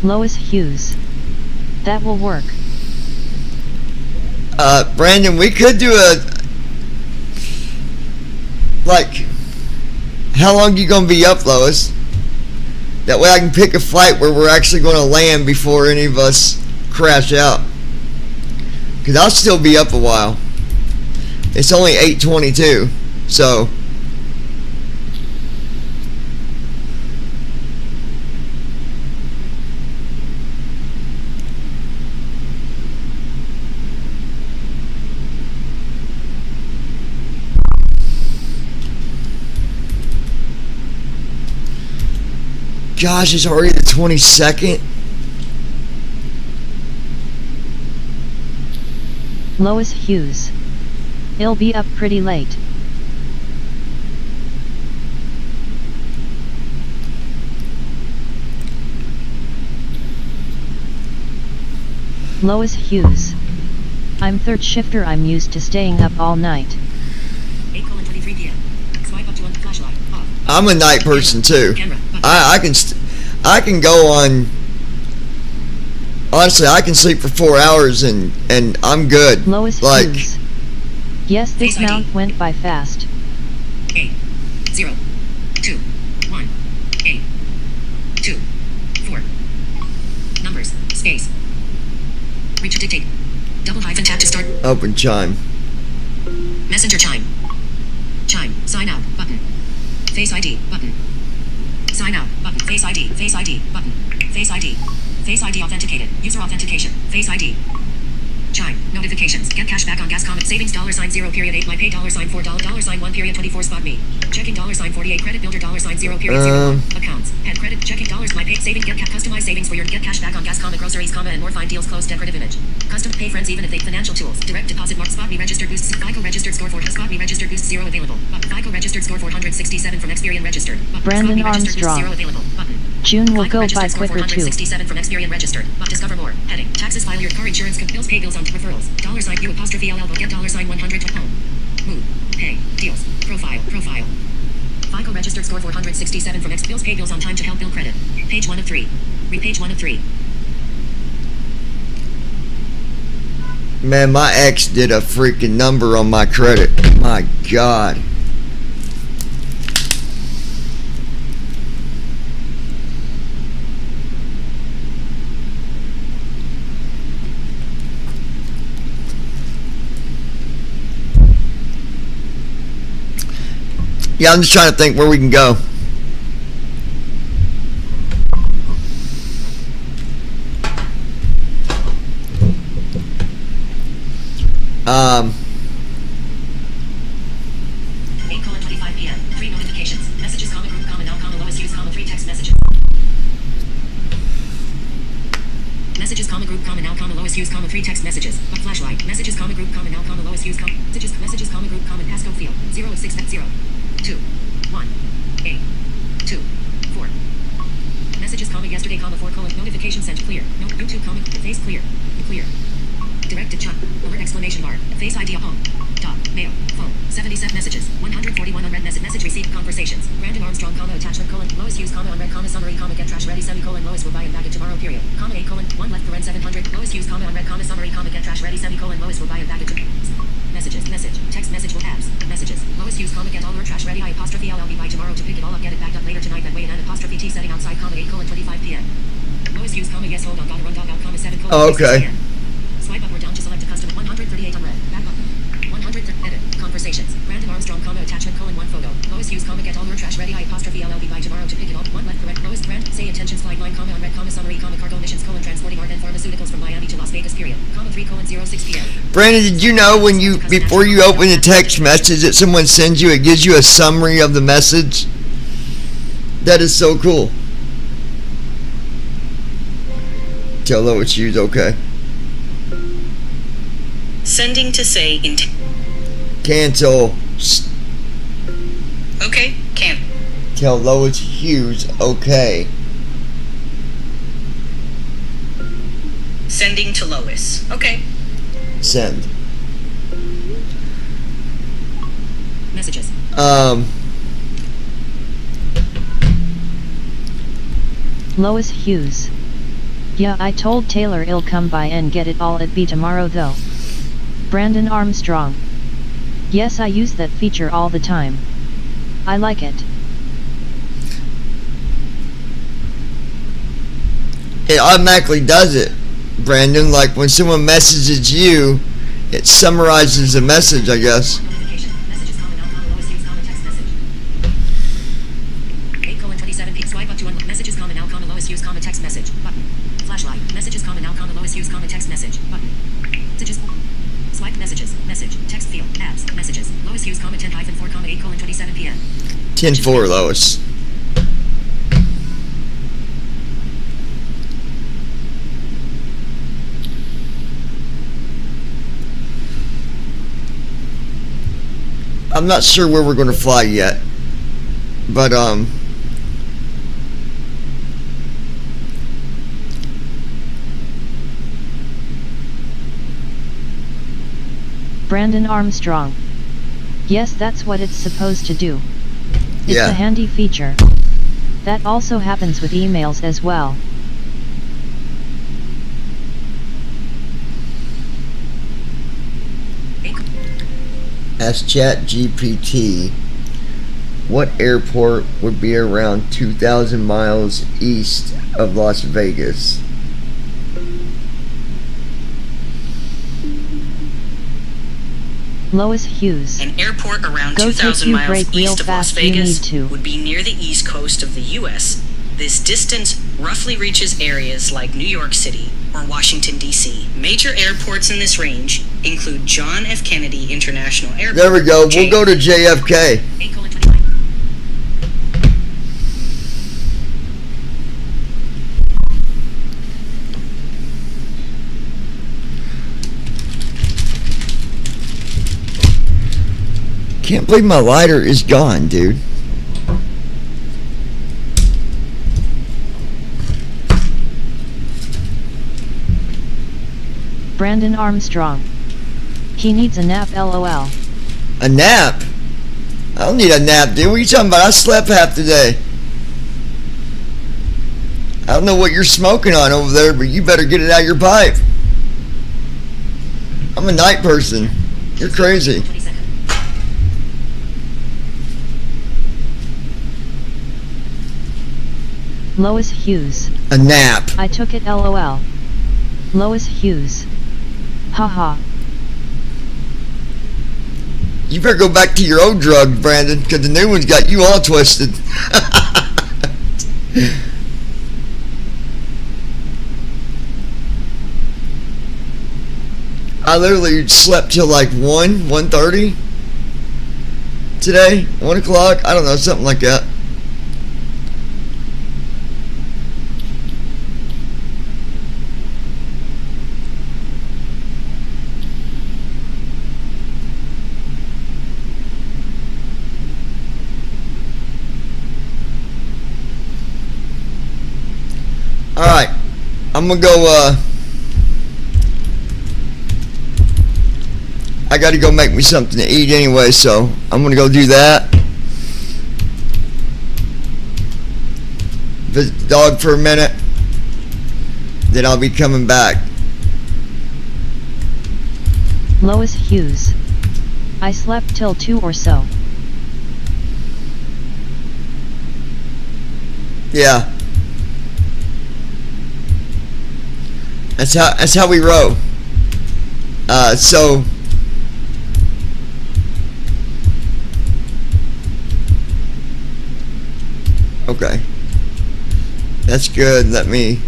Lois Hughes. That will work. Brandon, we could do a, like, how long you gonna be up, Lois? That way I can pick a flight where we're actually gonna land before any of us crash out. Cause I'll still be up a while. It's only 8:22, so. Gosh, it's already the 22nd. Lois Hughes. It'll be up pretty late. Lois Hughes. I'm third shifter. I'm used to staying up all night. 8:23 p.m. Swipe up to on flashlight. Off. I'm a night person too. I can go on. Honestly, I can sleep for 4 hours and I'm good. Lois like, Hughes. Yes, this mount went by fast. 8 0 2 1 8 2 4. Numbers. Space. Reach dictate. Double hyphen tap to start. Open chime. Messenger chime. Chime. Sign out button. Face ID button. Sign out button. Face ID. Face ID button. Face ID. Face ID authenticated. User authentication. Face ID. Chime. Notifications. Get cash back on gas comment. Savings $0 period 8. My pay $4 $1 period 24. Spot me. Checking $48. Credit builder $0 period 0. Accounts. Head credit. Checking $my pay. Saving. Get customized savings for your get cash back on gas comment groceries and more. Find deals. Close decorative image. Custom pay friends even if they financial tools. Direct deposit mark. Spot me registered boost. FICO registered score 4. Spot me registered boost 0 available. FICO registered score 467 from Experian registered. Brandon Armstrong. 0 available. Button. June will go by quicker too. 467 from Experian registered. Discover more. Heading. Taxes. File your car insurance. Bills. Pay bills on referrals. $U apostrophe LL. Get $100 home. Move. Pay. Deals. Profile. FICO registered score 467 from X. Bills. Pay bills on time to help bill credit. Page 1 of 3. Page 1 of 3. Man, my ex did a freaking number on my credit. My God. Yeah, I'm just trying to think where we can go. Um, 8:25 p.m. 3 notifications. Messages, comma, group, comma, now, comma, lowest use, comma, 3 text messages. Messages, comma, group, comma, now, comma, lowest use, comma, 3 text messages. Flashlight. Messages, comma, group, comma, now, comma, lowest use, comma, messages, comma, group, comma, passcode field. 0 of 6, 0, 2, 1, 8, 2, 4. Messages, comma, yesterday, comma, 4, colon, notification sent, clear. No, YouTube, comma, face clear. Clear. Directed Chuck. Alert exclamation bar. Face ID home. Dot. Mail. Phone. 77 messages. 141 unread message received. Conversations. Brandon Armstrong, comma, attachment, colon, lowest use, comma, unread, comma, summary, comma, get trash ready, semicolon, lowest will buy and bag it tomorrow, period. Comma, 8, colon, 1 left, paren, 700, lowest use, comma, unread, comma, summary, comma, get trash ready, semicolon, lowest will buy and bag it messages, message, text message will tabs, messages, lowest use, comma, get all your trash ready, I apostrophe LLB by tomorrow to pick it all up, get it backed up later tonight, that way, and an apostrophe T setting outside, comma, 8, colon, 25 p.m. Lowest use, comma, yes, hold on, gotta run, dog out, comma, 7, colon, oh, okay. Swipe up or down to select a custom 138 unread. Back button. 100 edit. Conversations. Brandon Armstrong, comma, attachment, colon, 1 photo. Lowest use, comma, get all your trash ready, I apostrophe LLB by tomorrow to pick it up. 1 left, correct. Lowest brand, say attention, slide line, comma, unread, comma, summary, comma, cargo missions, colon, transporting art and pharmaceuticals from Miami to Las Vegas, period. Comma, 3, colon, 06 p.m. Brandon, did you know when you, before you open the text message that someone sends you, it gives you a summary of the message? That is so cool. Tell Lois use okay. Sending to say cancel. Okay, can. Tell Lois Hughes okay. Sending to Lois. Okay. Send. Messages. Lois Hughes. Yeah, I told Taylor he'll come by and get it all at B tomorrow though. Brandon Armstrong. Yes, I use that feature all the time. I like it. It automatically does it, Brandon. Like when someone messages you, it summarizes the message, I guess. Swipe up to messages, comma, now, comma, lowest use, comma, text message button. Flashlight. Messages, comma, now, comma, lowest use, comma, text message button. Messages. Swipe messages. Message. Text field. Apps. Messages. Lowest use, comma, 10-4, comma, 8, colon, 27 p.m. 10-4, Lois. I'm not sure where we're going to fly yet, but Brandon Armstrong. Yes, that's what it's supposed to do. It's yeah. a handy feature. That also happens with emails as well. Ask ChatGPT what airport would be around 2,000 miles east of Las Vegas. Lois Hughes. An airport around 2,000 miles east of Las Vegas would be near the east coast of the U.S. This distance roughly reaches areas like New York City or Washington, D.C. Major airports in this range include John F. Kennedy International Airport. There we go. We'll go to JFK. Can't believe my lighter is gone, dude. Brandon Armstrong. He needs a nap, LOL. A nap? I don't need a nap, dude. What are you talking about? I slept half the day. I don't know what you're smoking on over there, but you better get it out of your pipe. I'm I'm a night person. You're crazy. Lois Hughes. A nap. I took it LOL. Lois Hughes. Haha. You better go back to your old drug, Brandon, because the new one's got you all twisted. I literally slept till like 1:30 today, 1 o'clock, I don't know, something like that. Alright, I'm gonna go, I gotta go make me something to eat anyway, so I'm gonna go do that. Visit the dog for a minute, then I'll be coming back. Lois Hughes. I slept till 2 or so. Yeah. That's how we row. So okay. That's good. Let me.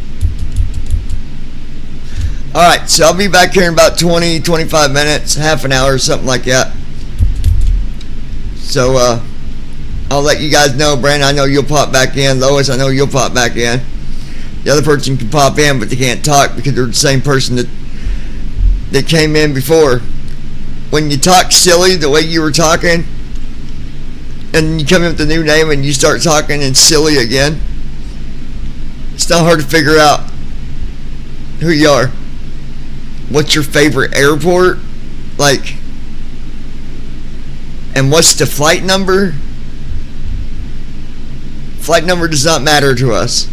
Alright, so I'll be back here in about 20-25 minutes, half an hour, something like that. So I'll let you guys know. Brandon, I know you'll pop back in. Lois, I know you'll pop back in. The other person can pop in, but they can't talk because they're the same person that came in before. When you talk silly the way you were talking, and you come in with a new name and you start talking in silly again, it's not hard to figure out who you are. What's your favorite airport? Like, and what's the flight number? Flight number does not matter to us.